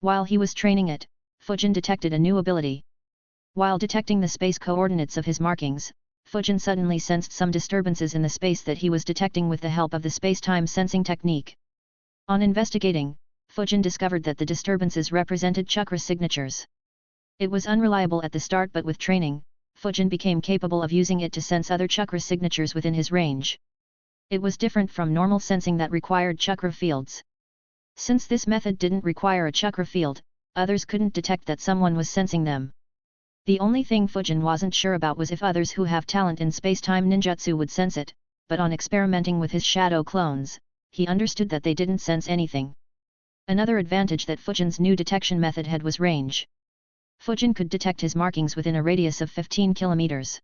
While he was training it, Fujin detected a new ability. While detecting the space coordinates of his markings, Fujin suddenly sensed some disturbances in the space that he was detecting with the help of the space-time sensing technique. On investigating, Fujin discovered that the disturbances represented chakra signatures. It was unreliable at the start, but with training, Fujin became capable of using it to sense other chakra signatures within his range. It was different from normal sensing that required chakra fields. Since this method didn't require a chakra field, others couldn't detect that someone was sensing them. The only thing Fujin wasn't sure about was if others who have talent in space-time ninjutsu would sense it, but on experimenting with his shadow clones, he understood that they didn't sense anything. Another advantage that Fujin's new detection method had was range. Fujin could detect his markings within a radius of 15 kilometers.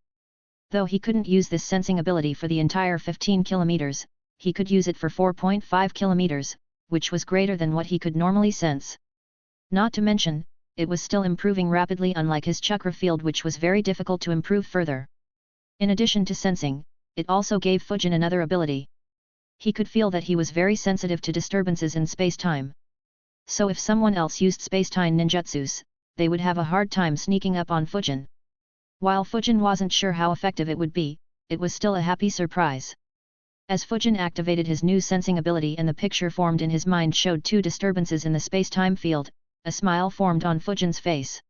Though he couldn't use this sensing ability for the entire 15 kilometers, he could use it for 4.5 kilometers, which was greater than what he could normally sense. Not to mention, it was still improving rapidly, unlike his chakra field, which was very difficult to improve further. In addition to sensing, it also gave Fujin another ability. He could feel that he was very sensitive to disturbances in space-time. So if someone else used space-time ninjutsus, they would have a hard time sneaking up on Fujin. While Fujin wasn't sure how effective it would be, it was still a happy surprise. As Fujin activated his new sensing ability and the picture formed in his mind showed two disturbances in the space-time field, a smile formed on Fujin's face.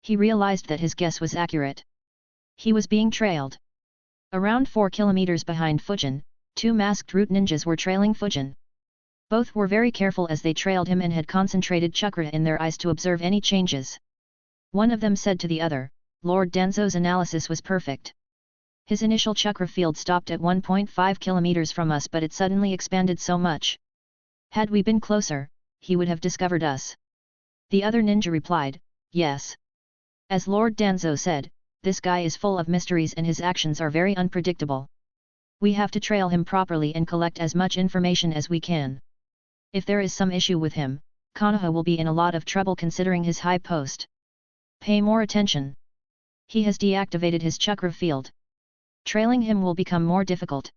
He realized that his guess was accurate. He was being trailed. Around 4 kilometers behind Fujin, two masked root ninjas were trailing Fujin. Both were very careful as they trailed him and had concentrated chakra in their eyes to observe any changes. One of them said to the other, "Lord Danzo's analysis was perfect. His initial chakra field stopped at 1.5 kilometers from us, but it suddenly expanded so much. Had we been closer, he would have discovered us." The other ninja replied, "Yes. As Lord Danzo said, this guy is full of mysteries and his actions are very unpredictable. We have to trail him properly and collect as much information as we can. If there is some issue with him, Konoha will be in a lot of trouble considering his high post. Pay more attention. He has deactivated his chakra field. Trailing him will become more difficult."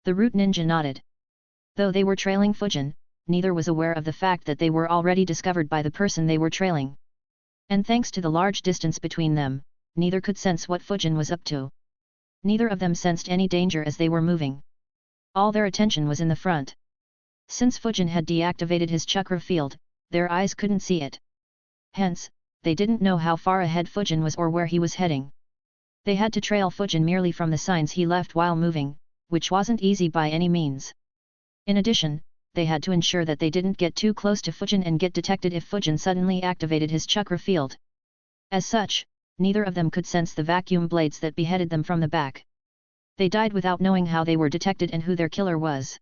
The root ninja nodded. Though they were trailing Fujin, neither was aware of the fact that they were already discovered by the person they were trailing. And thanks to the large distance between them, neither could sense what Fujin was up to. Neither of them sensed any danger as they were moving. All their attention was in the front. Since Fujin had deactivated his chakra field, their eyes couldn't see it. Hence, they didn't know how far ahead Fujin was or where he was heading. They had to trail Fujin merely from the signs he left while moving, which wasn't easy by any means. In addition, they had to ensure that they didn't get too close to Fujin and get detected if Fujin suddenly activated his chakra field. As such, neither of them could sense the vacuum blades that beheaded them from the back. They died without knowing how they were detected and who their killer was.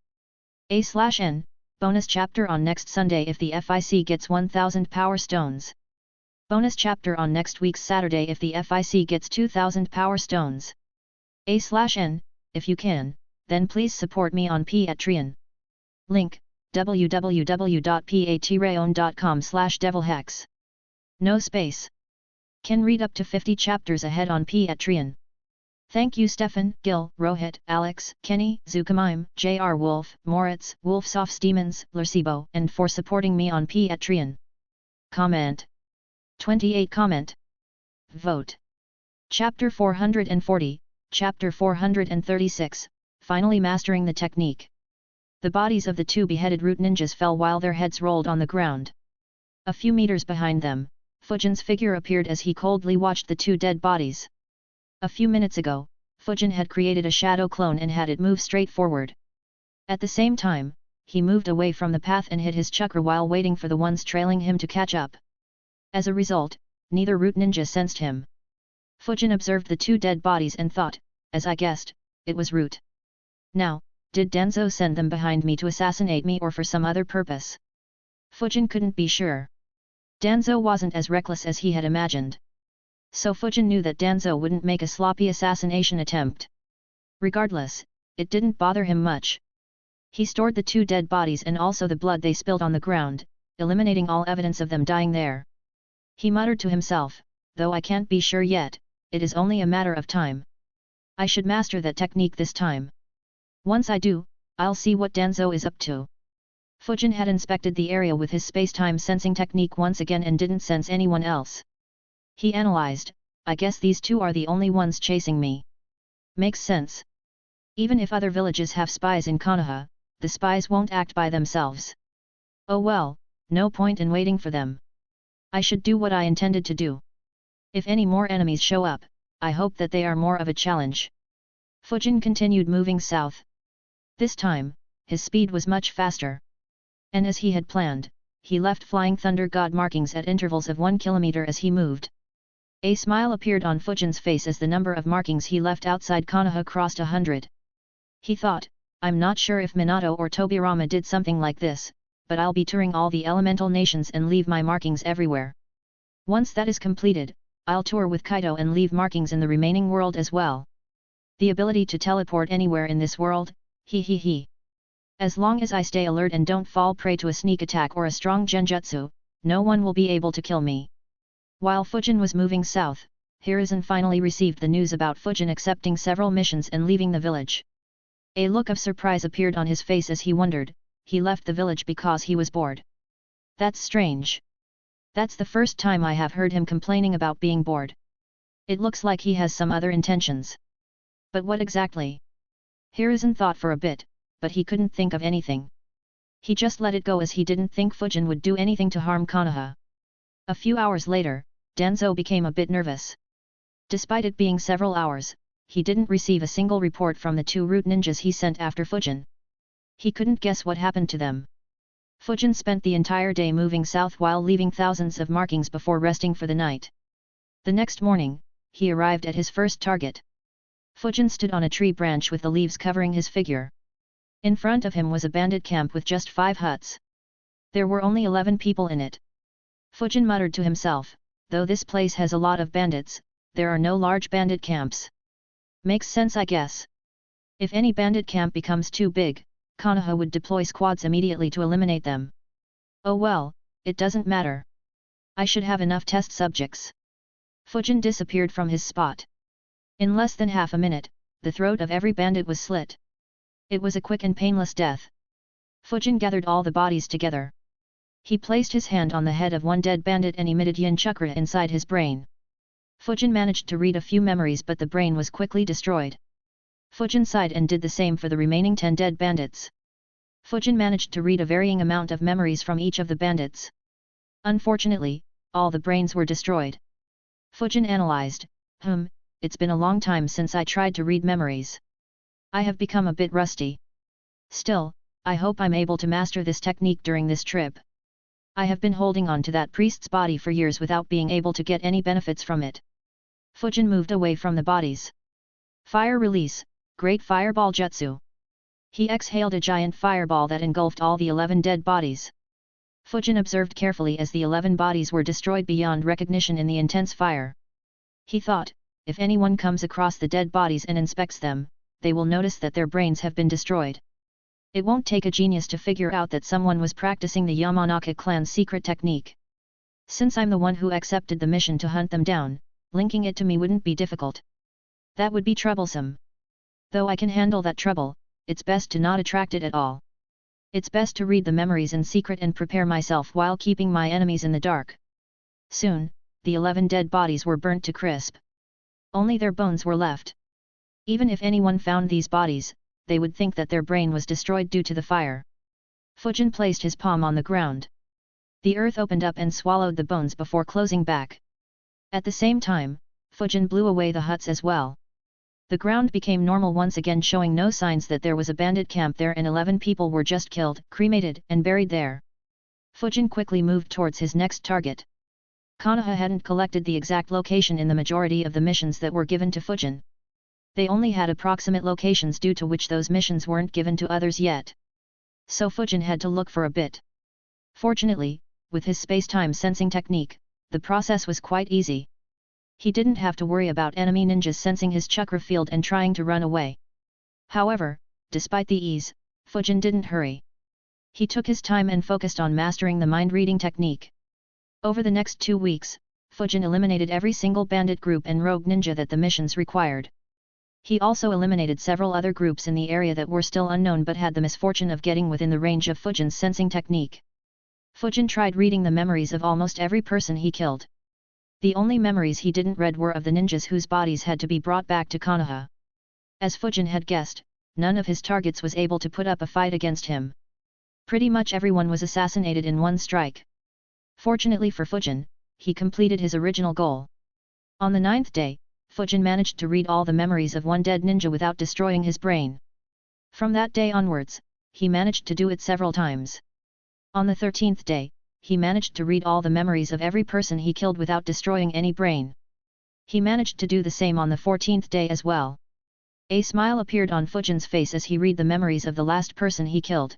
A/N, bonus chapter on next Sunday if the FIC gets 1000 power stones. Bonus chapter on next week's Saturday if the FIC gets 2000 power stones. A/N, if you can, then please support me on Patreon. Link, www.patreon.com/devilhex. No space. Can read up to 50 chapters ahead on Patreon. Thank you Stefan, Gil, Rohit, Alex, Kenny, Zukamime, J.R. Wolf, Moritz, Wolfsofts Demons, Lercibo, and for supporting me on Patreon. Comment. 28 Comment. Vote. Chapter 440, Chapter 436, Finally Mastering the Technique. The bodies of the two beheaded root ninjas fell while their heads rolled on the ground. A few meters behind them, Fujin's figure appeared as he coldly watched the two dead bodies. A few minutes ago, Fujin had created a shadow clone and had it move straight forward. At the same time, he moved away from the path and hid his chakra while waiting for the ones trailing him to catch up. As a result, neither root ninja sensed him. Fujin observed the two dead bodies and thought, as I guessed, it was Root. Now, did Danzo send them behind me to assassinate me or for some other purpose? Fujin couldn't be sure. Danzo wasn't as reckless as he had imagined. So Fujin knew that Danzo wouldn't make a sloppy assassination attempt. Regardless, it didn't bother him much. He stored the two dead bodies and also the blood they spilled on the ground, eliminating all evidence of them dying there. He muttered to himself, though I can't be sure yet, it is only a matter of time. I should master that technique this time. Once I do, I'll see what Danzo is up to. Fujin had inspected the area with his space-time sensing technique once again and didn't sense anyone else. He analyzed, I guess these two are the only ones chasing me. Makes sense. Even if other villages have spies in Konoha, the spies won't act by themselves. Oh well, no point in waiting for them. I should do what I intended to do. If any more enemies show up, I hope that they are more of a challenge. Fujin continued moving south. This time, his speed was much faster. And as he had planned, he left flying thunder god markings at intervals of 1 kilometer as he moved. A smile appeared on Fujin's face as the number of markings he left outside Konoha crossed 100. He thought, I'm not sure if Minato or Tobirama did something like this, but I'll be touring all the elemental nations and leave my markings everywhere. Once that is completed, I'll tour with Kaido and leave markings in the remaining world as well. The ability to teleport anywhere in this world, he. As long as I stay alert and don't fall prey to a sneak attack or a strong genjutsu, no one will be able to kill me. While Fujin was moving south, Hiruzen finally received the news about Fujin accepting several missions and leaving the village. A look of surprise appeared on his face as he wondered, he left the village because he was bored. That's strange. That's the first time I have heard him complaining about being bored. It looks like he has some other intentions. But what exactly? Hiruzen thought for a bit, but he couldn't think of anything. He just let it go as he didn't think Fujin would do anything to harm Konoha. A few hours later, Danzo became a bit nervous. Despite it being several hours, he didn't receive a single report from the two root ninjas he sent after Fujin. He couldn't guess what happened to them. Fujin spent the entire day moving south while leaving thousands of markings before resting for the night. The next morning, he arrived at his first target. Fujin stood on a tree branch with the leaves covering his figure. In front of him was a bandit camp with just 5 huts. There were only 11 people in it. Fujin muttered to himself, though this place has a lot of bandits, there are no large bandit camps. Makes sense I guess. If any bandit camp becomes too big, Konoha would deploy squads immediately to eliminate them. Oh well, it doesn't matter. I should have enough test subjects. Fujin disappeared from his spot. In less than half a minute, the throat of every bandit was slit. It was a quick and painless death. Fujin gathered all the bodies together. He placed his hand on the head of one dead bandit and emitted yin chakra inside his brain. Fujin managed to read a few memories but the brain was quickly destroyed. Fujin sighed and did the same for the remaining 10 dead bandits. Fujin managed to read a varying amount of memories from each of the bandits. Unfortunately, all the brains were destroyed. Fujin analyzed, it's been a long time since I tried to read memories. I have become a bit rusty. Still, I hope I'm able to master this technique during this trip. I have been holding on to that priest's body for years without being able to get any benefits from it. Fujin moved away from the bodies. Fire release, Great Fireball Jutsu. He exhaled a giant fireball that engulfed all the 11 dead bodies. Fujin observed carefully as the 11 bodies were destroyed beyond recognition in the intense fire. He thought, if anyone comes across the dead bodies and inspects them, they will notice that their brains have been destroyed. It won't take a genius to figure out that someone was practicing the Yamanaka clan's secret technique. Since I'm the one who accepted the mission to hunt them down, linking it to me wouldn't be difficult. That would be troublesome. Though I can handle that trouble, it's best to not attract it at all. It's best to read the memories in secret and prepare myself while keeping my enemies in the dark. Soon, the 11 dead bodies were burnt to crisp. Only their bones were left. Even if anyone found these bodies, they would think that their brain was destroyed due to the fire. Fujin placed his palm on the ground. The earth opened up and swallowed the bones before closing back. At the same time, Fujin blew away the huts as well. The ground became normal once again, showing no signs that there was a bandit camp there, and 11 people were just killed, cremated, and buried there. Fujin quickly moved towards his next target. Konoha hadn't collected the exact location in the majority of the missions that were given to Fujin. They only had approximate locations due to which those missions weren't given to others yet. So Fujin had to look for a bit. Fortunately, with his space-time sensing technique, the process was quite easy. He didn't have to worry about enemy ninjas sensing his chakra field and trying to run away. However, despite the ease, Fujin didn't hurry. He took his time and focused on mastering the mind-reading technique. Over the next 2 weeks, Fujin eliminated every single bandit group and rogue ninja that the missions required. He also eliminated several other groups in the area that were still unknown but had the misfortune of getting within the range of Fujin's sensing technique. Fujin tried reading the memories of almost every person he killed. The only memories he didn't read were of the ninjas whose bodies had to be brought back to Konoha. As Fujin had guessed, none of his targets was able to put up a fight against him. Pretty much everyone was assassinated in one strike. Fortunately for Fujin, he completed his original goal. On the 9th day, Fujin managed to read all the memories of one dead ninja without destroying his brain. From that day onwards, he managed to do it several times. On the 13th day, he managed to read all the memories of every person he killed without destroying any brain. He managed to do the same on the 14th day as well. A smile appeared on Fujin's face as he read the memories of the last person he killed.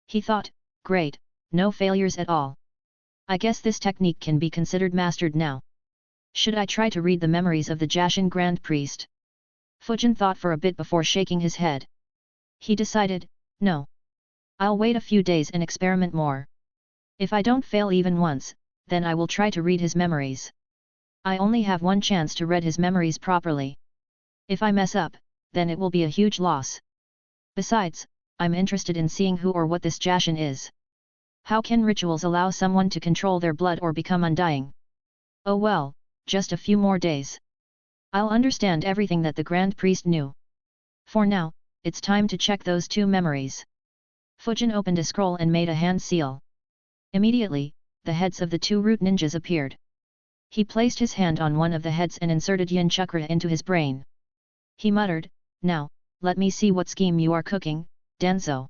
He thought, great, no failures at all. I guess this technique can be considered mastered now. Should I try to read the memories of the Jashin Grand Priest? Fujin thought for a bit before shaking his head. He decided, no. I'll wait a few days and experiment more. If I don't fail even once, then I will try to read his memories. I only have one chance to read his memories properly. If I mess up, then it will be a huge loss. Besides, I'm interested in seeing who or what this Jashin is. How can rituals allow someone to control their blood or become undying? Oh well, just a few more days. I'll understand everything that the Grand Priest knew. For now, it's time to check those 2 memories. Fujin opened a scroll and made a hand seal. Immediately, the heads of the 2 root ninjas appeared. He placed his hand on one of the heads and inserted yin chakra into his brain. He muttered, now, let me see what scheme you are cooking, Danzo.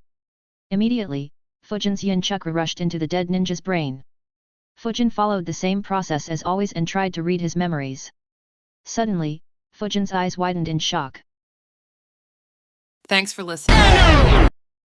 Immediately, Fujin's yin chakra rushed into the dead ninja's brain. Fujin followed the same process as always and tried to read his memories. Suddenly, Fujin's eyes widened in shock. Thanks for listening.